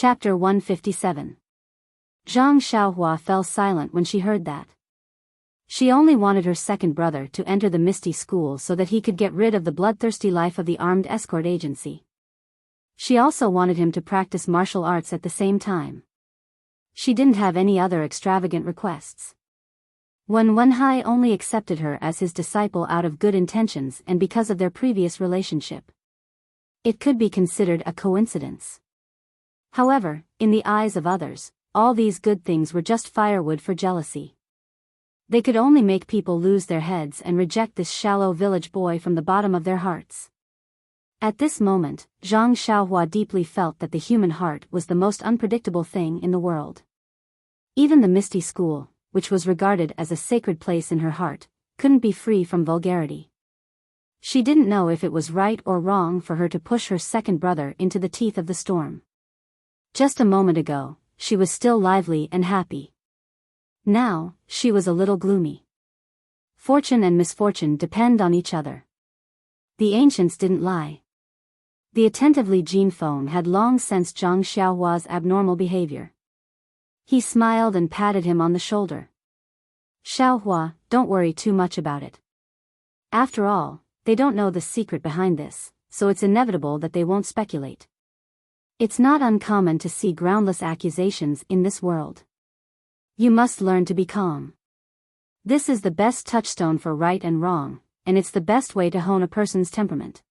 Chapter 157. Zhang Xiaohua fell silent when she heard that. She only wanted her second brother to enter the Misty School so that he could get rid of the bloodthirsty life of the armed escort agency. She also wanted him to practice martial arts at the same time. She didn't have any other extravagant requests. Wen Wenhai only accepted her as his disciple out of good intentions and because of their previous relationship. It could be considered a coincidence. However, in the eyes of others, all these good things were just firewood for jealousy. They could only make people lose their heads and reject this shallow village boy from the bottom of their hearts. At this moment, Zhang Xiaohua deeply felt that the human heart was the most unpredictable thing in the world. Even the Misty School, which was regarded as a sacred place in her heart, couldn't be free from vulgarity. She didn't know if it was right or wrong for her to push her second brother into the teeth of the storm. Just a moment ago, she was still lively and happy. Now, she was a little gloomy. Fortune and misfortune depend on each other. The ancients didn't lie. The attentive Li Jinfeng had long sensed Zhang Xiaohua's abnormal behavior. He smiled and patted him on the shoulder. Xiaohua, don't worry too much about it. After all, they don't know the secret behind this, so it's inevitable that they won't speculate. It's not uncommon to see groundless accusations in this world. You must learn to be calm. This is the best touchstone for right and wrong, and it's the best way to hone a person's temperament.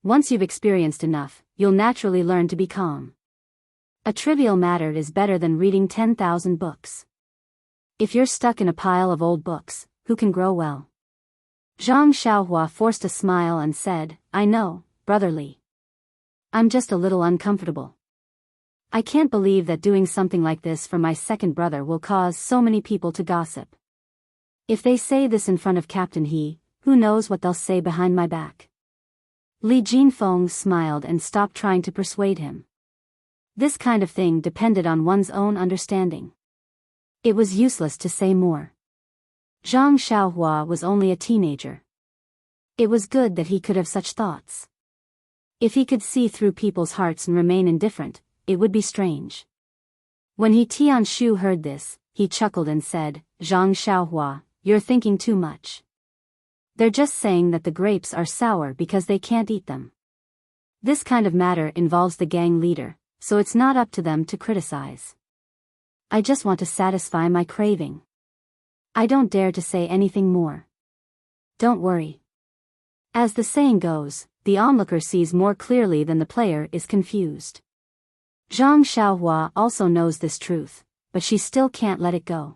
Once you've experienced enough, you'll naturally learn to be calm. A trivial matter is better than reading 10,000 books. If you're stuck in a pile of old books, who can grow well? Zhang Xiaohua forced a smile and said, I know, Brother Li. I'm just a little uncomfortable. I can't believe that doing something like this for my second brother will cause so many people to gossip. If they say this in front of Captain He, who knows what they'll say behind my back? Li Jinfeng smiled and stopped trying to persuade him. This kind of thing depended on one's own understanding. It was useless to say more. Zhang Xiaohua was only a teenager. It was good that he could have such thoughts. If he could see through people's hearts and remain indifferent, it would be strange. When He Tianshu heard this, he chuckled and said, Zhang Xiaohua, you're thinking too much. They're just saying that the grapes are sour because they can't eat them. This kind of matter involves the gang leader, so it's not up to them to criticize. I just want to satisfy my craving. I don't dare to say anything more. Don't worry. As the saying goes, the onlooker sees more clearly than the player is confused. Zhang Xiaohua also knows this truth, but she still can't let it go.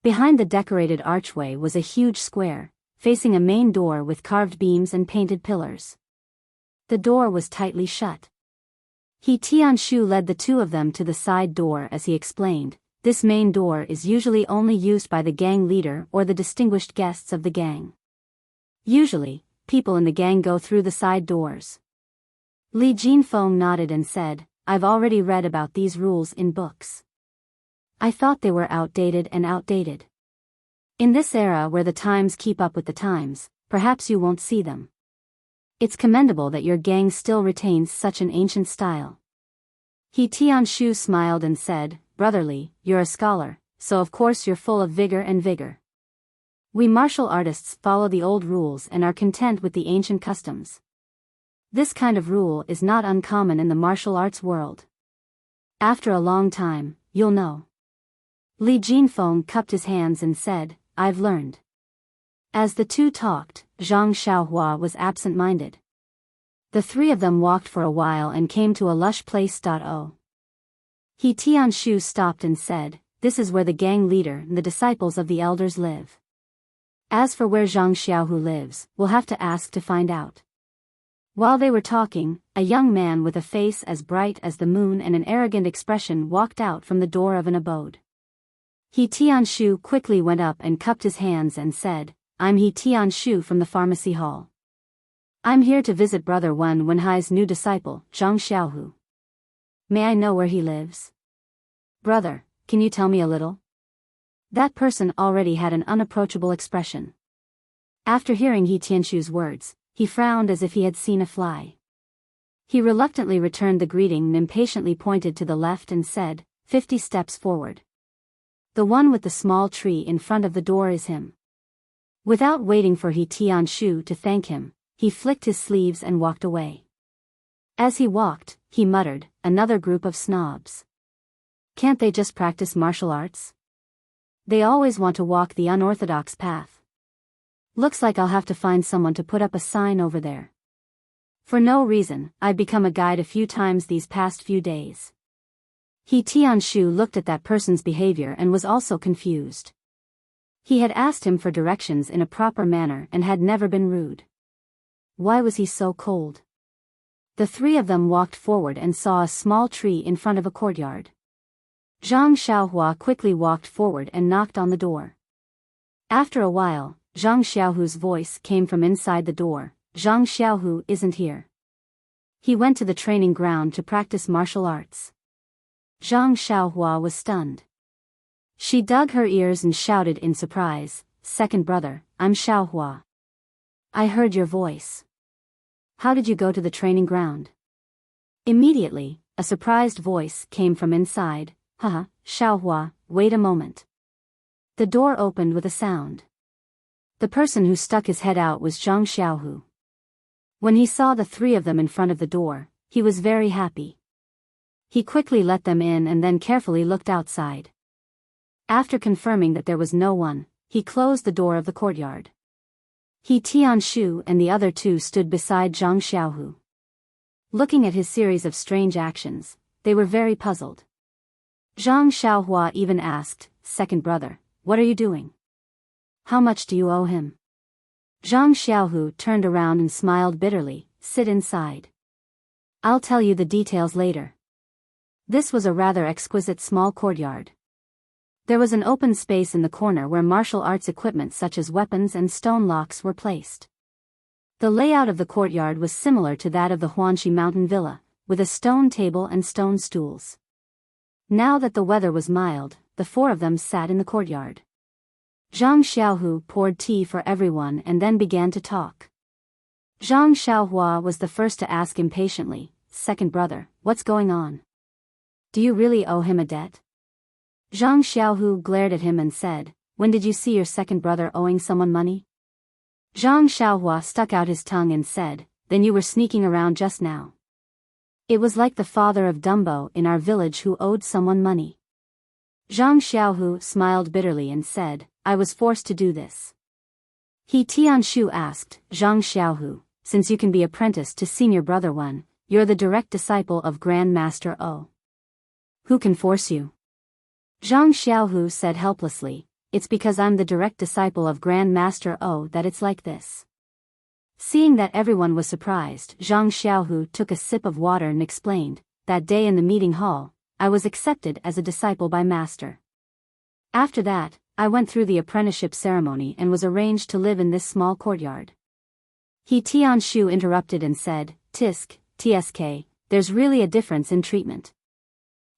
Behind the decorated archway was a huge square, facing a main door with carved beams and painted pillars. The door was tightly shut. He Tianshu led the two of them to the side door as he explained, this main door is usually only used by the gang leader or the distinguished guests of the gang. Usually, people in the gang go through the side doors. Li Jinfeng nodded and said, I've already read about these rules in books. I thought they were outdated. In this era where the times keep up with the times, perhaps you won't see them. It's commendable that your gang still retains such an ancient style. He Tianshu smiled and said, Brother Li, you're a scholar, so of course you're full of vigor. We martial artists follow the old rules and are content with the ancient customs. This kind of rule is not uncommon in the martial arts world. After a long time, you'll know. Li Jinfeng cupped his hands and said, I've learned. As the two talked, Zhang Xiaohua was absent-minded. The three of them walked for a while and came to a lush place. He Tianshu stopped and said, this is where the gang leader and the disciples of the elders live. As for where Zhang Xiaohu lives, we'll have to ask to find out. While they were talking, a young man with a face as bright as the moon and an arrogant expression walked out from the door of an abode. He Tianshu quickly went up and cupped his hands and said, I'm He Tianshu from the pharmacy hall. I'm here to visit Brother Wen Wenhai's new disciple, Zhang Xiaohu. May I know where he lives? Brother, can you tell me a little? That person already had an unapproachable expression. After hearing He Tianshu's words, he frowned as if he had seen a fly. He reluctantly returned the greeting and impatiently pointed to the left and said, 50 steps forward. The one with the small tree in front of the door is him. Without waiting for He Tianshu to thank him, he flicked his sleeves and walked away. As he walked, he muttered, another group of snobs. Can't they just practice martial arts? They always want to walk the unorthodox path. Looks like I'll have to find someone to put up a sign over there. For no reason, I've become a guide a few times these past few days. He Tianshu looked at that person's behavior and was also confused. He had asked him for directions in a proper manner and had never been rude. Why was he so cold? The three of them walked forward and saw a small tree in front of a courtyard. Zhang Xiaohua quickly walked forward and knocked on the door. After a while, Zhang Xiaohu's voice came from inside the door, Zhang Xiaohu isn't here. He went to the training ground to practice martial arts. Zhang Xiaohua was stunned. She dug her ears and shouted in surprise, second brother, I'm Xiaohua. I heard your voice. How did you go to the training ground? Immediately, a surprised voice came from inside, haha, Xiaohua, wait a moment. The door opened with a sound. The person who stuck his head out was Zhang Xiaohu. When he saw the three of them in front of the door, he was very happy. He quickly let them in and then carefully looked outside. After confirming that there was no one, he closed the door of the courtyard. He Tianshu and the other two stood beside Zhang Xiaohu. Looking at his series of strange actions, they were very puzzled. Zhang Xiaohua even asked, second brother, what are you doing? How much do you owe him? Zhang Xiaohu turned around and smiled bitterly, sit inside. I'll tell you the details later. This was a rather exquisite small courtyard. There was an open space in the corner where martial arts equipment such as weapons and stone locks were placed. The layout of the courtyard was similar to that of the Huanxi mountain villa, with a stone table and stone stools. Now that the weather was mild, the four of them sat in the courtyard. Zhang Xiaohu poured tea for everyone and then began to talk. Zhang Xiaohua was the first to ask impatiently, second brother, what's going on? Do you really owe him a debt? Zhang Xiaohu glared at him and said, when did you see your second brother owing someone money? Zhang Xiaohua stuck out his tongue and said, then you were sneaking around just now. It was like the father of Dumbo in our village who owed someone money. Zhang Xiaohu smiled bitterly and said, I was forced to do this. He Tianshu asked, Zhang Xiaohu, since you can be apprenticed to senior brother one, you're the direct disciple of Grand Master O. Who can force you? Zhang Xiaohu said helplessly, it's because I'm the direct disciple of Grand Master O that it's like this. Seeing that everyone was surprised, Zhang Xiaohu took a sip of water and explained, that day in the meeting hall, I was accepted as a disciple by Master. After that, I went through the apprenticeship ceremony and was arranged to live in this small courtyard. He Tianshu interrupted and said, TSK, there's really a difference in treatment.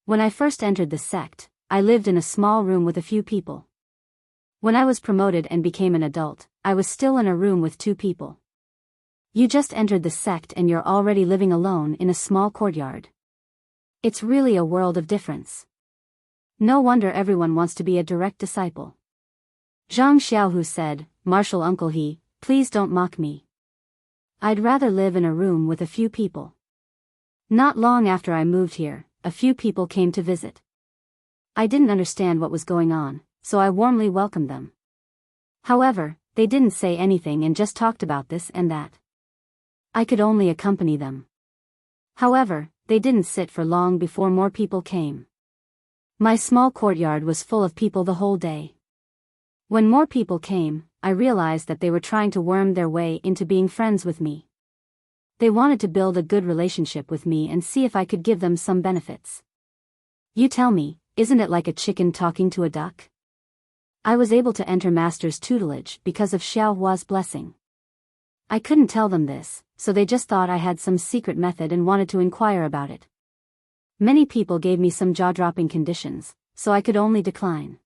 When I first entered the sect, I lived in a small room with a few people. When I was promoted and became an adult, I was still in a room with 2 people. You just entered the sect and you're already living alone in a small courtyard. It's really a world of difference. No wonder everyone wants to be a direct disciple. Zhang Xiaohu said, Martial Uncle He, please don't mock me. I'd rather live in a room with a few people. Not long after I moved here, a few people came to visit. I didn't understand what was going on, so I warmly welcomed them. However, they didn't say anything and just talked about this and that. I could only accompany them. However, they didn't sit for long before more people came. My small courtyard was full of people the whole day. When more people came, I realized that they were trying to worm their way into being friends with me. They wanted to build a good relationship with me and see if I could give them some benefits. You tell me, isn't it like a chicken talking to a duck? I was able to enter Master's tutelage because of Xiaohua's blessing. I couldn't tell them this, so they just thought I had some secret method and wanted to inquire about it. Many people gave me some jaw-dropping conditions, so I could only decline.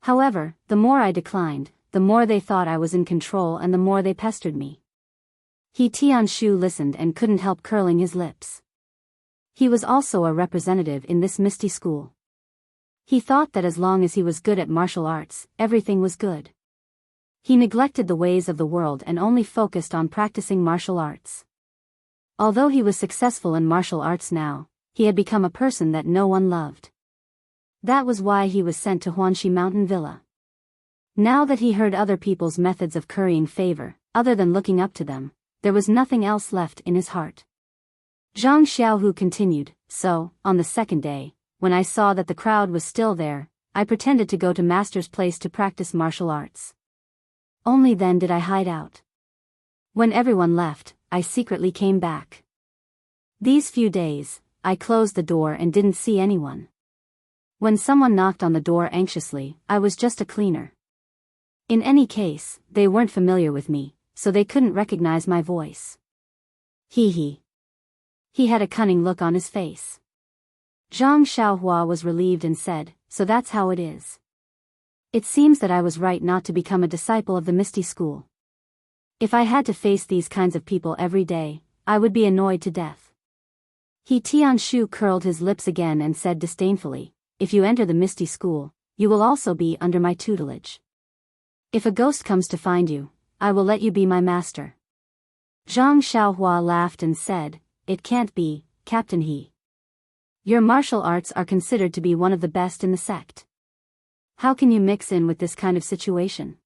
However, the more I declined, the more they thought I was in control and the more they pestered me. He Tianshu listened and couldn't help curling his lips. He was also a representative in this misty school. He thought that as long as he was good at martial arts, everything was good. He neglected the ways of the world and only focused on practicing martial arts. Although he was successful in martial arts now, he had become a person that no one loved. That was why he was sent to Huanxi Mountain Villa. Now that he heard other people's methods of currying favor, other than looking up to them, there was nothing else left in his heart. Zhang Xiaohu continued, so, on the second day, when I saw that the crowd was still there, I pretended to go to Master's place to practice martial arts. Only then did I hide out. When everyone left, I secretly came back. These few days, I closed the door and didn't see anyone. When someone knocked on the door anxiously, I was just a cleaner. In any case, they weren't familiar with me, so they couldn't recognize my voice. He had a cunning look on his face. Zhang Xiaohua was relieved and said, so that's how it is. It seems that I was right not to become a disciple of the Misty School. If I had to face these kinds of people every day, I would be annoyed to death. He Tianshu curled his lips again and said disdainfully, if you enter the Misty School, you will also be under my tutelage. If a ghost comes to find you, I will let you be my master. Zhang Xiaohua laughed and said, it can't be, Captain He. Your martial arts are considered to be one of the best in the sect. How can you mix in with this kind of situation?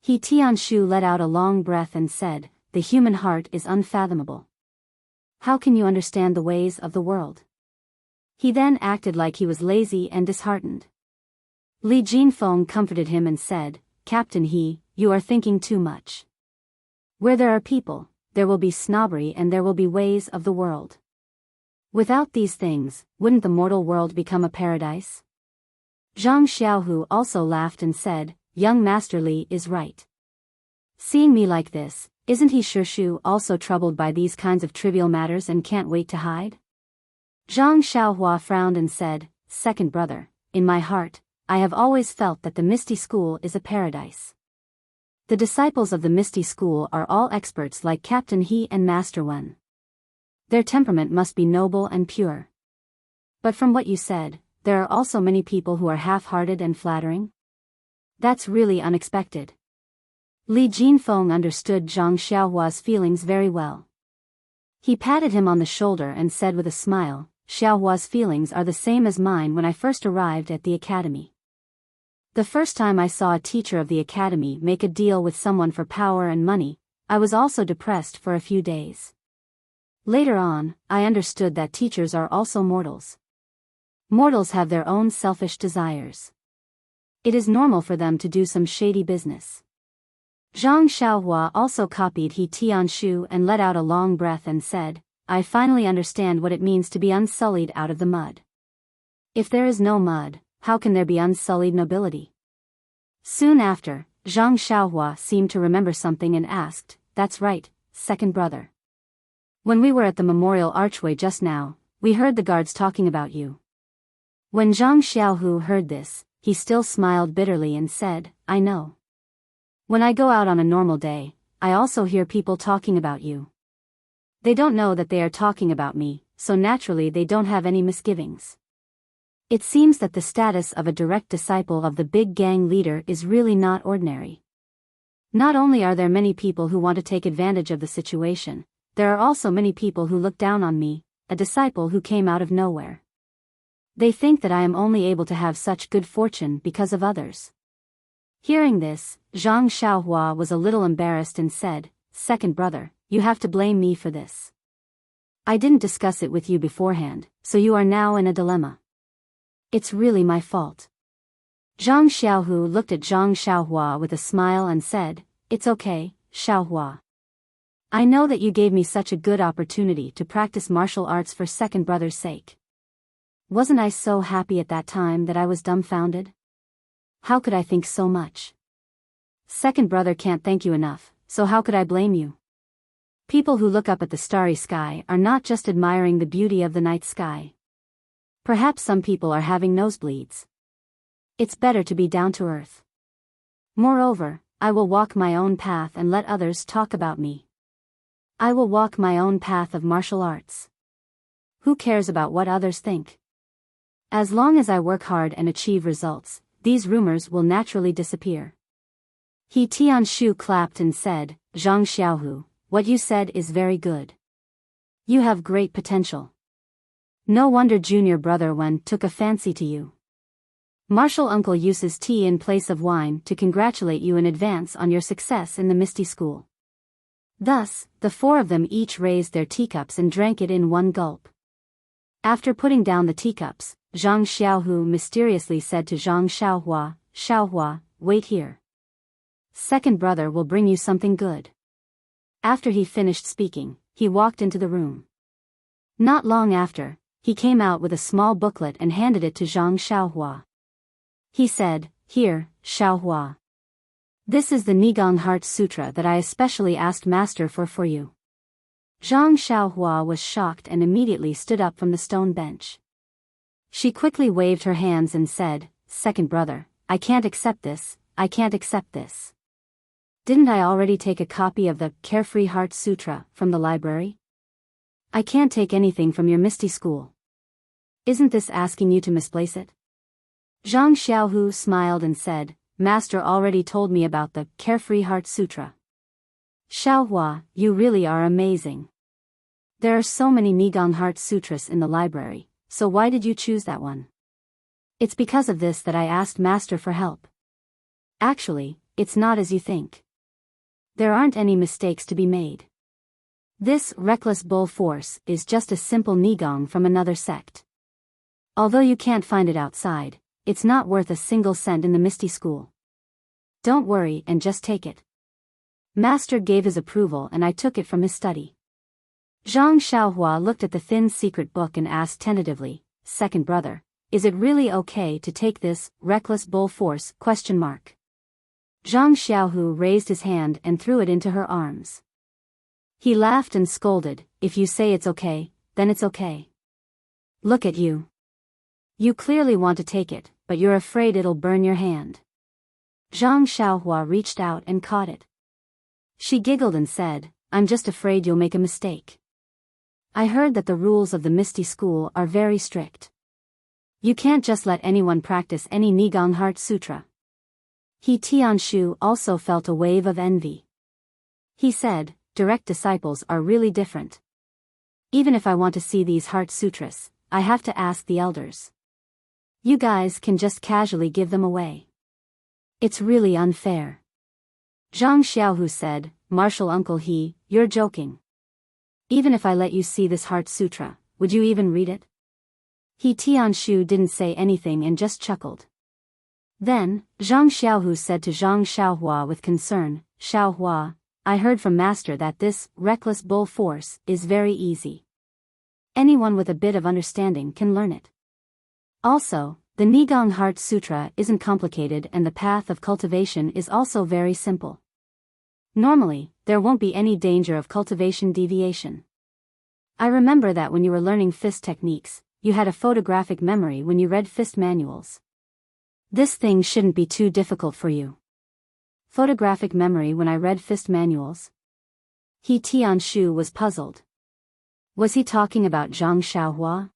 He Tianshu let out a long breath and said, the human heart is unfathomable. How can you understand the ways of the world? He then acted like he was lazy and disheartened. Li Jinfeng comforted him and said, Captain He, you are thinking too much. Where there are people, there will be snobbery and there will be ways of the world. Without these things, wouldn't the mortal world become a paradise? Zhang Xiaohu also laughed and said, young Master Li is right. Seeing me like this, isn't he Shishu also troubled by these kinds of trivial matters and can't wait to hide? Zhang Xiaohua frowned and said, second brother, in my heart, I have always felt that the Misty School is a paradise. The disciples of the Misty School are all experts like Captain He and Master Wen. Their temperament must be noble and pure. But from what you said, there are also many people who are half-hearted and flattering? That's really unexpected. Li Jinfeng understood Zhang Xiaohua's feelings very well. He patted him on the shoulder and said with a smile, Xiaohua's feelings are the same as mine when I first arrived at the academy. The first time I saw a teacher of the academy make a deal with someone for power and money, I was also depressed for a few days. Later on, I understood that teachers are also mortals. Mortals have their own selfish desires. It is normal for them to do some shady business. Zhang Xiaohua also copied He Tianshu and let out a long breath and said, I finally understand what it means to be unsullied out of the mud. If there is no mud, how can there be unsullied nobility? Soon after, Zhang Xiaohua seemed to remember something and asked, that's right, second brother. When we were at the memorial archway just now, we heard the guards talking about you. When Zhang Xiaohu heard this, he still smiled bitterly and said, I know. When I go out on a normal day, I also hear people talking about you. They don't know that they are talking about me, so naturally they don't have any misgivings. It seems that the status of a direct disciple of the big gang leader is really not ordinary. Not only are there many people who want to take advantage of the situation, there are also many people who look down on me, a disciple who came out of nowhere. They think that I am only able to have such good fortune because of others. Hearing this, Zhang Xiaohua was a little embarrassed and said, second brother, you have to blame me for this. I didn't discuss it with you beforehand, so you are now in a dilemma. It's really my fault. Zhang Xiaohu looked at Zhang Xiaohua with a smile and said, it's okay, Xiaohua. I know that you gave me such a good opportunity to practice martial arts for second brother's sake. Wasn't I so happy at that time that I was dumbfounded? How could I think so much? Second brother can't thank you enough, so how could I blame you? People who look up at the starry sky are not just admiring the beauty of the night sky. Perhaps some people are having nosebleeds. It's better to be down to earth. Moreover, I will walk my own path and let others talk about me. I will walk my own path of martial arts. Who cares about what others think? As long as I work hard and achieve results, these rumors will naturally disappear. He Tianshu clapped and said, Zhang Xiaohu, what you said is very good. You have great potential. No wonder junior brother Wen took a fancy to you. Martial uncle uses tea in place of wine to congratulate you in advance on your success in the Misty School. Thus, the four of them each raised their teacups and drank it in one gulp. After putting down the teacups, Zhang Xiaohu mysteriously said to Zhang Xiaohua, Xiaohua, wait here. Second brother will bring you something good. After he finished speaking, he walked into the room. Not long after, he came out with a small booklet and handed it to Zhang Xiaohua. He said, here, Xiaohua. This is the Nigong Heart Sutra that I especially asked Master for you. Zhang Xiaohua was shocked and immediately stood up from the stone bench. She quickly waved her hands and said, Second brother, I can't accept this, I can't accept this. Didn't I already take a copy of the Carefree Heart Sutra from the library? I can't take anything from your Misty School. Isn't this asking you to misplace it? Zhang Xiaohu smiled and said, Master already told me about the Carefree Heart Sutra. Xiaohua, you really are amazing. There are so many Nigong Heart Sutras in the library, so why did you choose that one? It's because of this that I asked Master for help. Actually, it's not as you think. There aren't any mistakes to be made. This reckless bull force is just a simple Nigong from another sect. Although you can't find it outside, it's not worth a single cent in the Misty School. Don't worry and just take it. Master gave his approval and I took it from his study. Zhang Xiaohua looked at the thin secret book and asked tentatively, Second brother, is it really okay to take this reckless bull force? Zhang Xiaohu raised his hand and threw it into her arms. He laughed and scolded, if you say it's okay, then it's okay. Look at you. You clearly want to take it, but you're afraid it'll burn your hand. Zhang Xiaohua reached out and caught it. She giggled and said, I'm just afraid you'll make a mistake. I heard that the rules of the Misty School are very strict. You can't just let anyone practice any Nigong Heart Sutra. He Tianshu also felt a wave of envy. He said, direct disciples are really different. Even if I want to see these Heart Sutras, I have to ask the elders. You guys can just casually give them away. It's really unfair. Zhang Xiaohu said, Martial Uncle you're joking. Even if I let you see this Heart Sutra, would you even read it? He Tianshu didn't say anything and just chuckled. Then, Zhang Xiaohu said to Zhang Xiaohua with concern, Xiaohua, I heard from Master that this reckless bull force is very easy. Anyone with a bit of understanding can learn it. Also, the Nigong Heart Sutra isn't complicated and the path of cultivation is also very simple. Normally, there won't be any danger of cultivation deviation. I remember that when you were learning fist techniques, you had a photographic memory when you read fist manuals. This thing shouldn't be too difficult for you. Photographic memory when I read fist manuals? He Tianshu was puzzled. Was he talking about Zhang Xiaohua?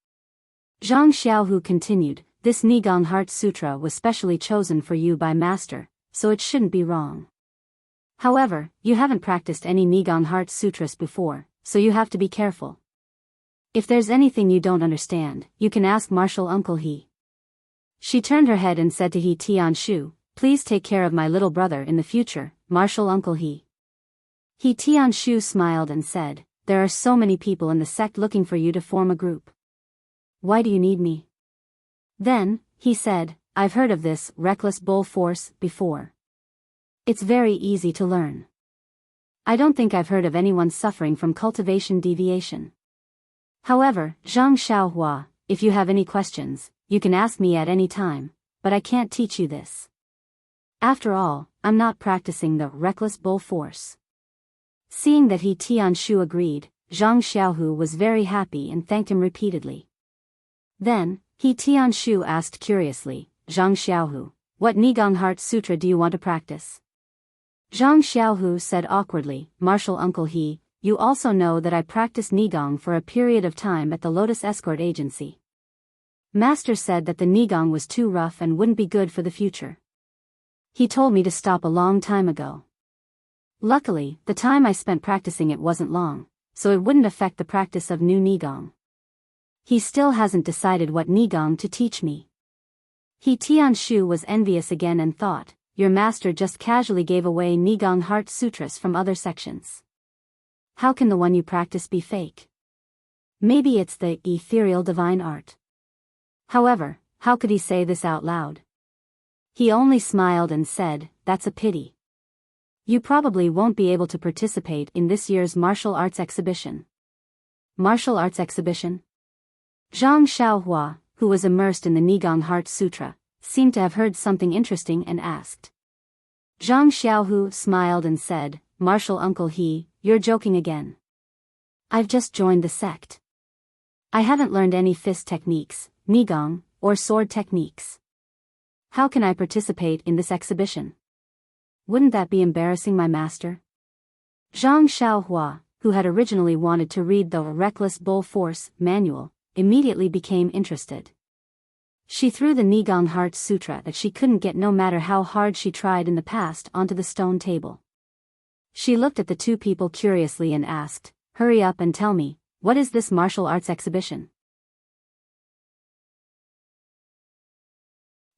Zhang Xiaohu continued, this Nigong Heart Sutra was specially chosen for you by Master, so it shouldn't be wrong. However, you haven't practiced any Nigong Heart Sutras before, so you have to be careful. If there's anything you don't understand, you can ask Martial Uncle He. She turned her head and said to He Tianshu, please take care of my little brother in the future, Martial Uncle He. He Tianshu smiled and said, there are so many people in the sect looking for you to form a group. Why do you need me? Then, he said, I've heard of this reckless bull force before. It's very easy to learn. I don't think I've heard of anyone suffering from cultivation deviation. However, Zhang Xiaohua, if you have any questions, you can ask me at any time, but I can't teach you this. After all, I'm not practicing the reckless bull force. Seeing that He Tianshu agreed, Zhang Xiaohu was very happy and thanked him repeatedly. Then, He Tianshu asked curiously, Zhang Xiaohu, what Nigong Heart Sutra do you want to practice? Zhang Xiaohu said awkwardly, Martial Uncle He, you also know that I practiced Nigong for a period of time at the Lotus Escort Agency. Master said that the Nigong was too rough and wouldn't be good for the future. He told me to stop a long time ago. Luckily, the time I spent practicing it wasn't long, so it wouldn't affect the practice of new Nigong. He still hasn't decided what Nigong to teach me. He Tianshu was envious again and thought, your master just casually gave away Nigong Heart Sutras from other sections. How can the one you practice be fake? Maybe it's the ethereal divine art. However, how could he say this out loud? He only smiled and said, that's a pity. You probably won't be able to participate in this year's martial arts exhibition. Martial arts exhibition? Zhang Xiaohua, who was immersed in the Nigong Heart Sutra, seemed to have heard something interesting and asked. Zhang Xiaohu smiled and said, Martial Uncle He, you're joking again. I've just joined the sect. I haven't learned any fist techniques, Nigong, or sword techniques. How can I participate in this exhibition? Wouldn't that be embarrassing my master? Zhang Xiaohua, who had originally wanted to read the Reckless Bull Force manual, immediately became interested. She threw the Nigong Heart Sutra that she couldn't get no matter how hard she tried in the past onto the stone table. She looked at the two people curiously and asked, hurry up and tell me, what is this martial arts exhibition?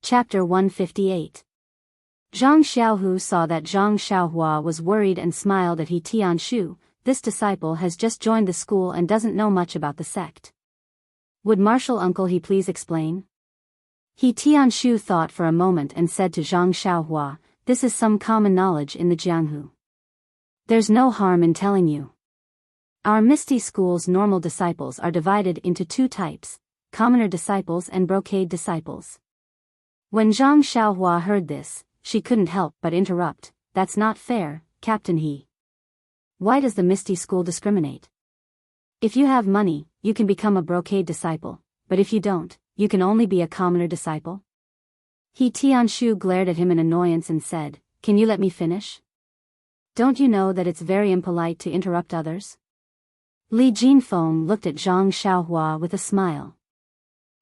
Chapter 158. Zhang Xiaohu saw that Zhang Xiaohua was worried and smiled at He Tianshu. This disciple has just joined the school and doesn't know much about the sect. Would Martial Uncle He please explain? He Tianshu thought for a moment and said to Zhang Xiaohua, this is some common knowledge in the Jianghu. There's no harm in telling you. Our Misty School's normal disciples are divided into two types, commoner disciples and brocade disciples. When Zhang Xiaohua heard this, she couldn't help but interrupt, that's not fair, Captain He. Why does the Misty School discriminate? If you have money, you can become a brocade disciple, but if you don't, you can only be a commoner disciple? He Tianshu glared at him in annoyance and said, can you let me finish? Don't you know that it's very impolite to interrupt others? Li Jinfeng looked at Zhang Xiaohua with a smile.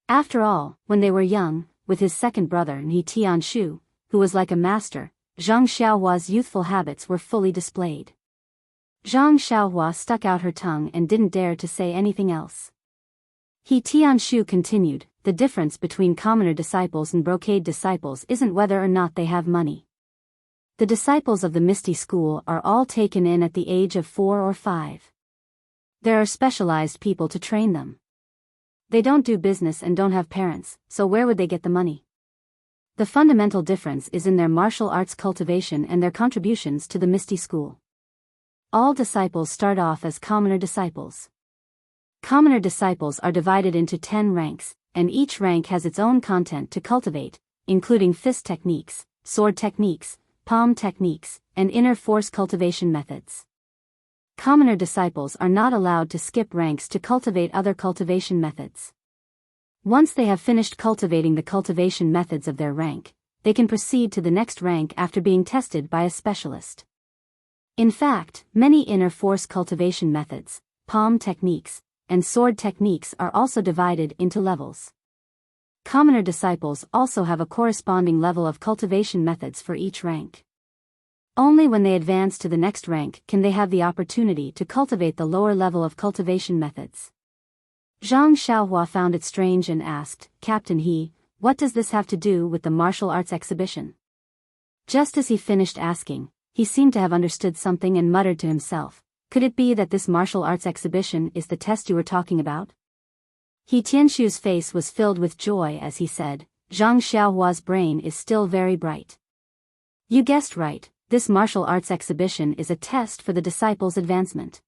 After all, when they were young, with his second brother He Tianshu, who was like a master, Zhang Xiaohua's youthful habits were fully displayed. Zhang Xiaohua stuck out her tongue and didn't dare to say anything else. He Tianshu continued, the difference between commoner disciples and brocade disciples isn't whether or not they have money. The disciples of the Misty School are all taken in at the age of 4 or 5. There are specialized people to train them. They don't do business and don't have parents, so where would they get the money? The fundamental difference is in their martial arts cultivation and their contributions to the Misty School. All disciples start off as commoner disciples. Commoner disciples are divided into 10 ranks, and each rank has its own content to cultivate, including fist techniques, sword techniques, palm techniques, and inner force cultivation methods. Commoner disciples are not allowed to skip ranks to cultivate other cultivation methods. Once they have finished cultivating the cultivation methods of their rank, they can proceed to the next rank after being tested by a specialist. In fact, many inner force cultivation methods, palm techniques, and sword techniques are also divided into levels. Commoner disciples also have a corresponding level of cultivation methods for each rank. Only when they advance to the next rank can they have the opportunity to cultivate the lower level of cultivation methods. Zhang Xiaohua found it strange and asked, Captain He, what does this have to do with the martial arts exhibition? Just as he finished asking, he seemed to have understood something and muttered to himself, could it be that this martial arts exhibition is the test you were talking about? He Tianshu's face was filled with joy as he said, Zhang Xiaohua's brain is still very bright. You guessed right, this martial arts exhibition is a test for the disciples' advancement.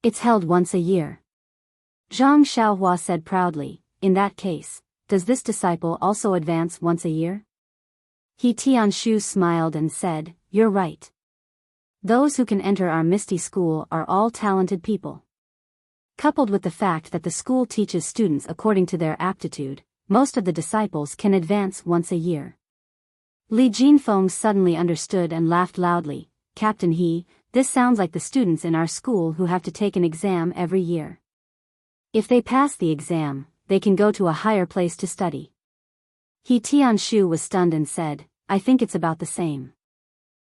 It's held once a year. Zhang Xiaohua said proudly, in that case, does this disciple also advance once a year? He Tianshu smiled and said, you're right. Those who can enter our Misty School are all talented people. Coupled with the fact that the school teaches students according to their aptitude, most of the disciples can advance once a year. Li Jinfeng suddenly understood and laughed loudly, Captain He, This sounds like the students in our school who have to take an exam every year. If they pass the exam, they can go to a higher place to study. He Tianshu was stunned and said, I think it's about the same.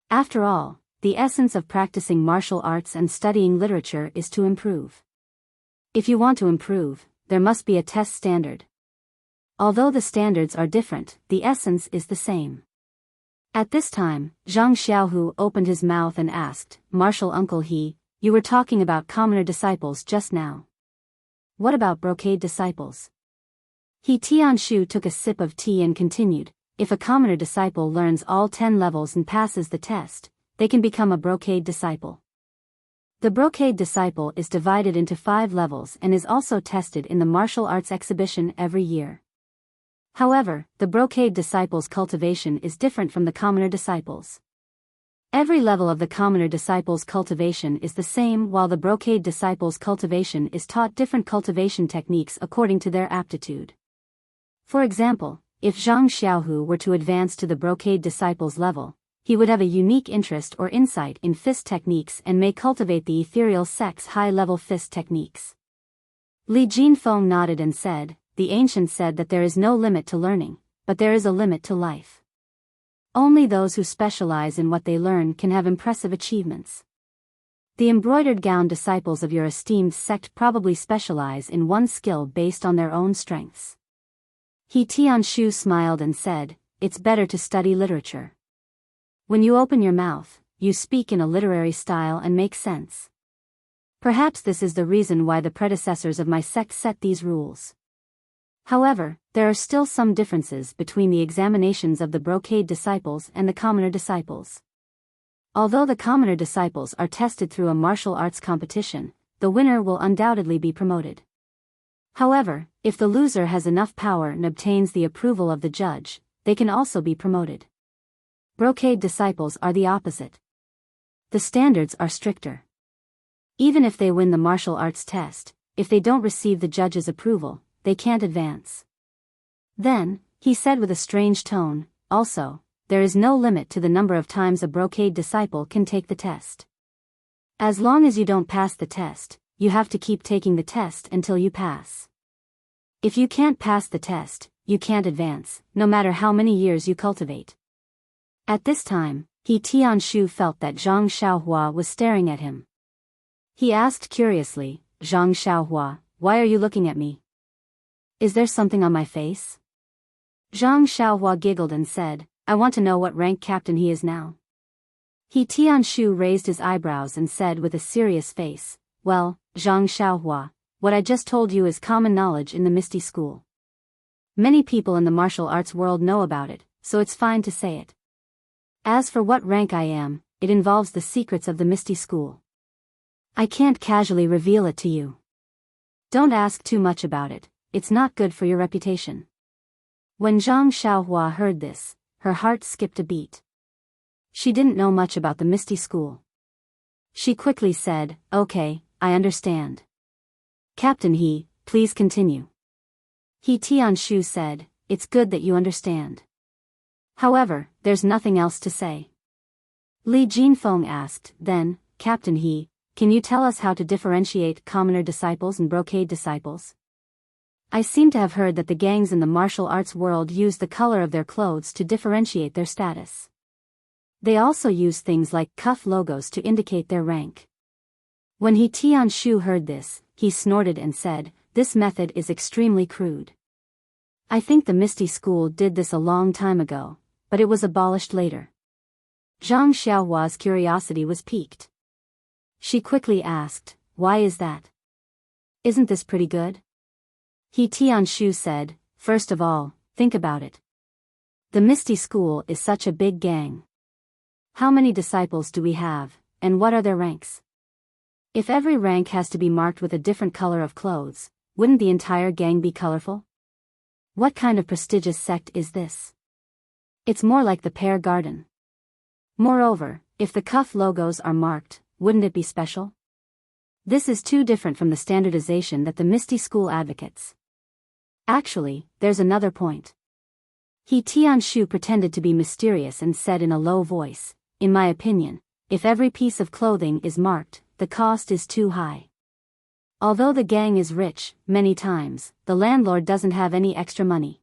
After all, the essence of practicing martial arts and studying literature is to improve. If you want to improve, there must be a test standard. Although the standards are different, the essence is the same. At this time, Zhang Xiaohu opened his mouth and asked, Martial Uncle He, you were talking about commoner disciples just now. What about brocade disciples? He Tianshu took a sip of tea and continued, if a commoner disciple learns all 10 levels and passes the test, they can become a brocade disciple. The brocade disciple is divided into 5 levels and is also tested in the martial arts exhibition every year. However, the brocade disciple's cultivation is different from the commoner disciples. Every level of the commoner disciple's cultivation is the same, while the brocade disciple's cultivation is taught different cultivation techniques according to their aptitude. For example, if Zhang Xiaohu were to advance to the brocade disciple's level, he would have a unique interest or insight in fist techniques and may cultivate the ethereal sex high-level fist techniques. Li Jinfeng nodded and said, the ancients said that there is no limit to learning, but there is a limit to life. Only those who specialize in what they learn can have impressive achievements. The embroidered gown disciples of your esteemed sect probably specialize in one skill based on their own strengths. He Tianshu smiled and said, it's better to study literature. When you open your mouth, you speak in a literary style and make sense. Perhaps this is the reason why the predecessors of my sect set these rules. However, there are still some differences between the examinations of the brocade disciples and the commoner disciples. Although the commoner disciples are tested through a martial arts competition, the winner will undoubtedly be promoted. However, if the loser has enough power and obtains the approval of the judge, they can also be promoted. Brocade disciples are the opposite. The standards are stricter. Even if they win the martial arts test, if they don't receive the judge's approval, they can't advance. Then, he said with a strange tone, also, there is no limit to the number of times a brocade disciple can take the test. As long as you don't pass the test, you have to keep taking the test until you pass. If you can't pass the test, you can't advance, no matter how many years you cultivate. At this time, He Tianshu felt that Zhang Xiaohua was staring at him. He asked curiously, Zhang Xiaohua, why are you looking at me? Is there something on my face? Zhang Xiaohua giggled and said, I want to know what rank captain he is now. He Tianshu raised his eyebrows and said with a serious face, well, Zhang Xiaohua, what I just told you is common knowledge in the Misty School. Many people in the martial arts world know about it, so it's fine to say it. As for what rank I am, it involves the secrets of the Misty School. I can't casually reveal it to you. Don't ask too much about it, it's not good for your reputation. When Zhang Xiaohua heard this, her heart skipped a beat. She didn't know much about the Misty School. She quickly said, okay, I understand. Captain He, please continue. He Tianshu said, it's good that you understand. However, there's nothing else to say. Li Jinfeng asked, then, Captain He, can you tell us how to differentiate commoner disciples and brocade disciples? I seem to have heard that the gangs in the martial arts world use the color of their clothes to differentiate their status. They also use things like cuff logos to indicate their rank. When He Tianshu heard this, he snorted and said, this method is extremely crude. I think the Misty School did this a long time ago, but it was abolished later. Zhang Xiaohua's curiosity was piqued. She quickly asked, why is that? Isn't this pretty good? He Tianshu said, first of all, think about it. The Misty School is such a big gang. How many disciples do we have, and what are their ranks? If every rank has to be marked with a different color of clothes, wouldn't the entire gang be colorful? What kind of prestigious sect is this? It's more like the Pear Garden. Moreover, if the cuff logos are marked, wouldn't it be special? This is too different from the standardization that the Misty School advocates. Actually, there's another point. He Tianshu pretended to be mysterious and said in a low voice, in my opinion, if every piece of clothing is marked, the cost is too high. Although the gang is rich, many times, the landlord doesn't have any extra money.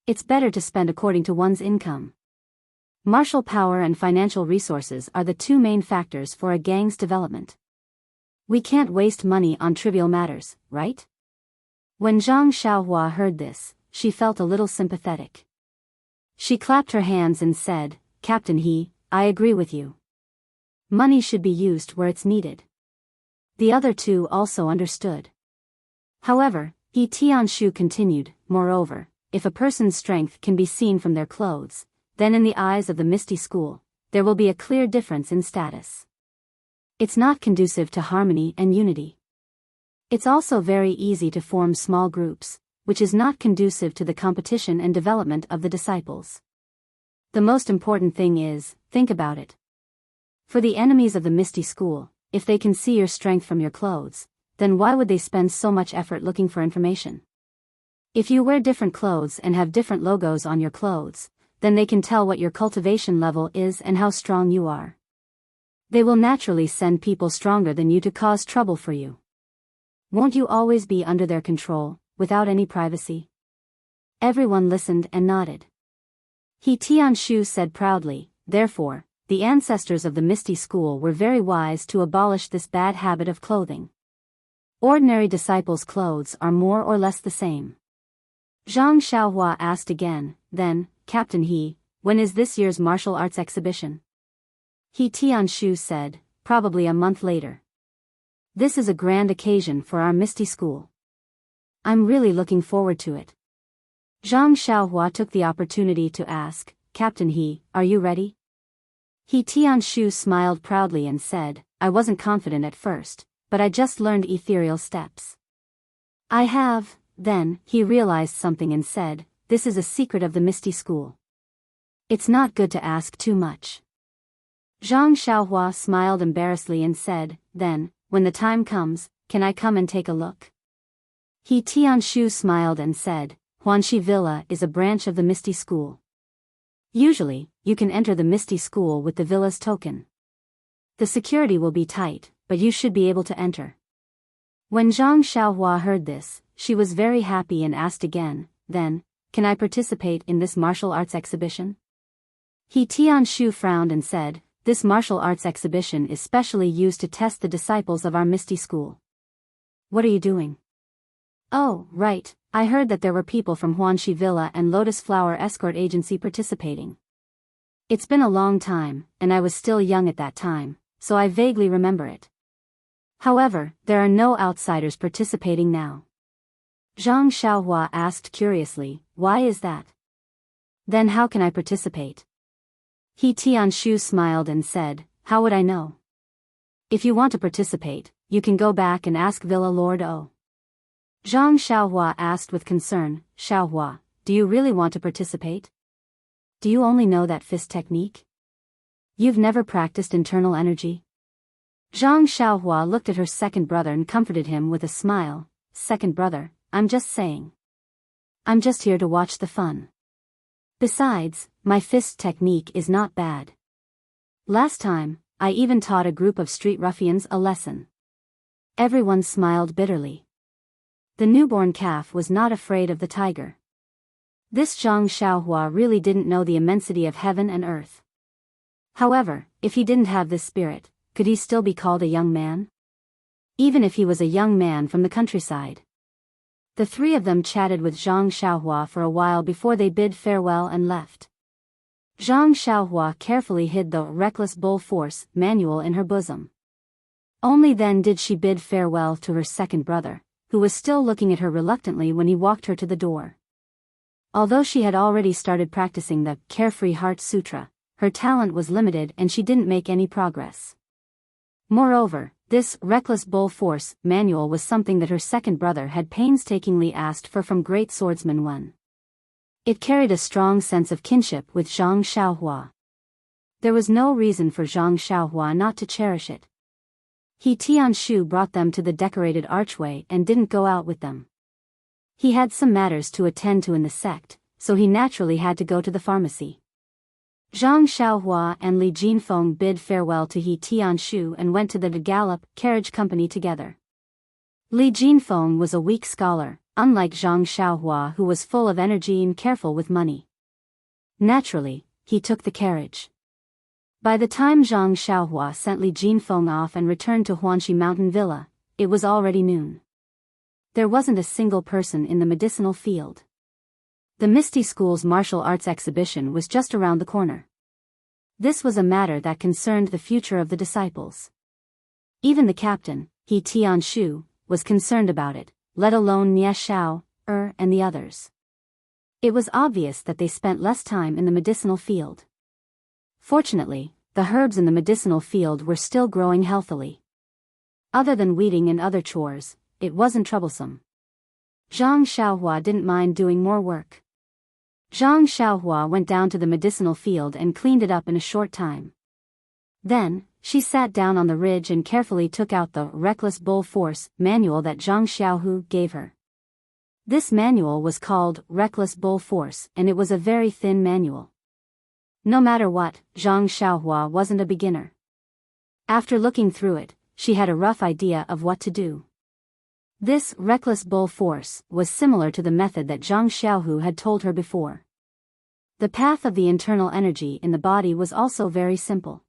It's better to spend according to one's income. Martial power and financial resources are the two main factors for a gang's development. We can't waste money on trivial matters, right? When Zhang Xiaohua heard this, she felt a little sympathetic. She clapped her hands and said, Captain He, I agree with you. Money should be used where it's needed. The other two also understood. However, He Tianshu continued, moreover, if a person's strength can be seen from their clothes, then in the eyes of the Misty School, there will be a clear difference in status. It's not conducive to harmony and unity. It's also very easy to form small groups, which is not conducive to the competition and development of the disciples. The most important thing is, think about it. For the enemies of the Misty School, if they can see your strength from your clothes, then why would they spend so much effort looking for information? If you wear different clothes and have different logos on your clothes, then they can tell what your cultivation level is and how strong you are. They will naturally send people stronger than you to cause trouble for you. Won't you always be under their control, without any privacy? Everyone listened and nodded. He Tianshu said proudly, therefore, the ancestors of the Misty School were very wise to abolish this bad habit of clothing. Ordinary disciples' clothes are more or less the same. Zhang Xiaohua asked again, then, Captain He, when is this year's martial arts exhibition? He Tianshu said, probably a month later. This is a grand occasion for our Misty School. I'm really looking forward to it. Zhang Xiaohua took the opportunity to ask, Captain He, are you ready? He Tianshu smiled proudly and said, I wasn't confident at first, but I just learned ethereal steps. I have, then, he realized something and said, this is a secret of the Misty School. It's not good to ask too much. Zhang Xiaohua smiled embarrassedly and said, then, when the time comes, can I come and take a look? He Tianshu smiled and said, Huanxi Villa is a branch of the Misty School. Usually, you can enter the Misty School with the villa's token. The security will be tight, but you should be able to enter. When Zhang Xiaohua heard this, she was very happy and asked again, then, can I participate in this martial arts exhibition? He Tianshu frowned and said, this martial arts exhibition is specially used to test the disciples of our Misty School. What are you doing? Oh, right, I heard that there were people from Huanxi Villa and Lotus Flower Escort Agency participating. It's been a long time, and I was still young at that time, so I vaguely remember it. However, there are no outsiders participating now. Zhang Xiaohua asked curiously, why is that? Then how can I participate? He Tianshu smiled and said, how would I know? If you want to participate, you can go back and ask Villa Lord O. Zhang Xiaohua asked with concern, Xiaohua, do you really want to participate? Do you only know that fist technique? You've never practiced internal energy? Zhang Xiaohua looked at her second brother and comforted him with a smile, second brother, I'm just saying. I'm just here to watch the fun. Besides, my fist technique is not bad. Last time, I even taught a group of street ruffians a lesson. Everyone smiled bitterly. The newborn calf was not afraid of the tiger. This Zhang Xiaohua really didn't know the immensity of heaven and earth. However, if he didn't have this spirit, could he still be called a young man? Even if he was a young man from the countryside. The three of them chatted with Zhang Xiaohua for a while before they bid farewell and left. Zhang Xiaohua carefully hid the Reckless Bull Force manual in her bosom. Only then did she bid farewell to her second brother, who was still looking at her reluctantly when he walked her to the door. Although she had already started practicing the Carefree Heart Sutra, her talent was limited and she didn't make any progress. Moreover, this Reckless Bull Force manual was something that her second brother had painstakingly asked for from great swordsman Wen. It carried a strong sense of kinship with Zhang Xiaohua. There was no reason for Zhang Xiaohua not to cherish it. He Tianshu brought them to the decorated archway and didn't go out with them. He had some matters to attend to in the sect, so he naturally had to go to the pharmacy. Zhang Xiaohua and Li Jinfeng bid farewell to He Tianshu and went to the Gallop carriage company together. Li Jinfeng was a weak scholar, unlike Zhang Xiaohua, who was full of energy and careful with money. Naturally, he took the carriage. By the time Zhang Xiaohua sent Li Jinfeng off and returned to Huanxi Mountain Villa, it was already noon. There wasn't a single person in the medicinal field. The Misty School's martial arts exhibition was just around the corner. This was a matter that concerned the future of the disciples. Even the captain, He Tianshu, was concerned about it, let alone Nie Xiao, and the others. It was obvious that they spent less time in the medicinal field. Fortunately, the herbs in the medicinal field were still growing healthily. Other than weeding and other chores, it wasn't troublesome. Zhang Xiaohua didn't mind doing more work. Zhang Xiaohua went down to the medicinal field and cleaned it up in a short time. Then, she sat down on the ridge and carefully took out the Reckless Bull Force manual that Zhang Xiaohu gave her. This manual was called Reckless Bull Force, and it was a very thin manual. No matter what, Zhang Xiaohua wasn't a beginner. After looking through it, she had a rough idea of what to do. This Reckless Bull Force was similar to the method that Zhang Xiaohu had told her before. The path of the internal energy in the body was also very simple.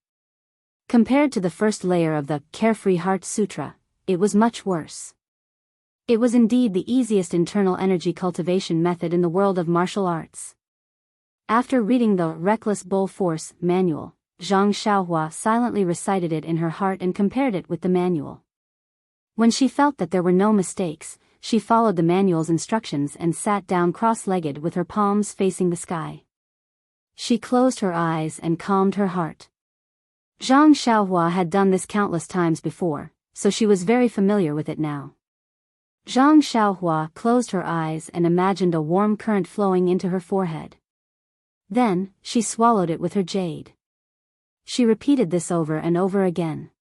Compared to the first layer of the Carefree Heart Sutra, it was much worse. It was indeed the easiest internal energy cultivation method in the world of martial arts. After reading the Reckless Bull Force manual, Zhang Xiaohua silently recited it in her heart and compared it with the manual. When she felt that there were no mistakes, she followed the manual's instructions and sat down cross-legged with her palms facing the sky. She closed her eyes and calmed her heart. Zhang Xiaohua had done this countless times before, so she was very familiar with it now. Zhang Xiaohua closed her eyes and imagined a warm current flowing into her forehead. Then, she swallowed it with her jade. She repeated this over and over again.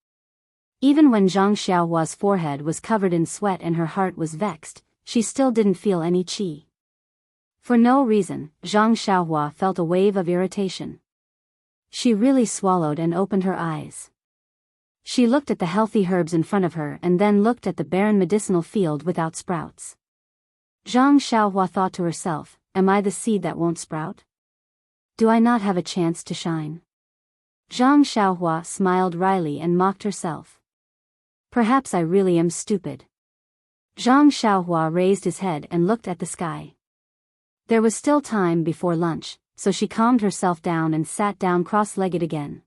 Even when Zhang Xiaohua's forehead was covered in sweat and her heart was vexed, she still didn't feel any qi. For no reason, Zhang Xiaohua felt a wave of irritation. She really swallowed and opened her eyes. She looked at the healthy herbs in front of her and then looked at the barren medicinal field without sprouts. Zhang Xiaohua thought to herself, am I the seed that won't sprout? Do I not have a chance to shine? Zhang Xiaohua smiled wryly and mocked herself. Perhaps I really am stupid. Zhang Xiaohua raised his head and looked at the sky. There was still time before lunch, so she calmed herself down and sat down cross-legged again.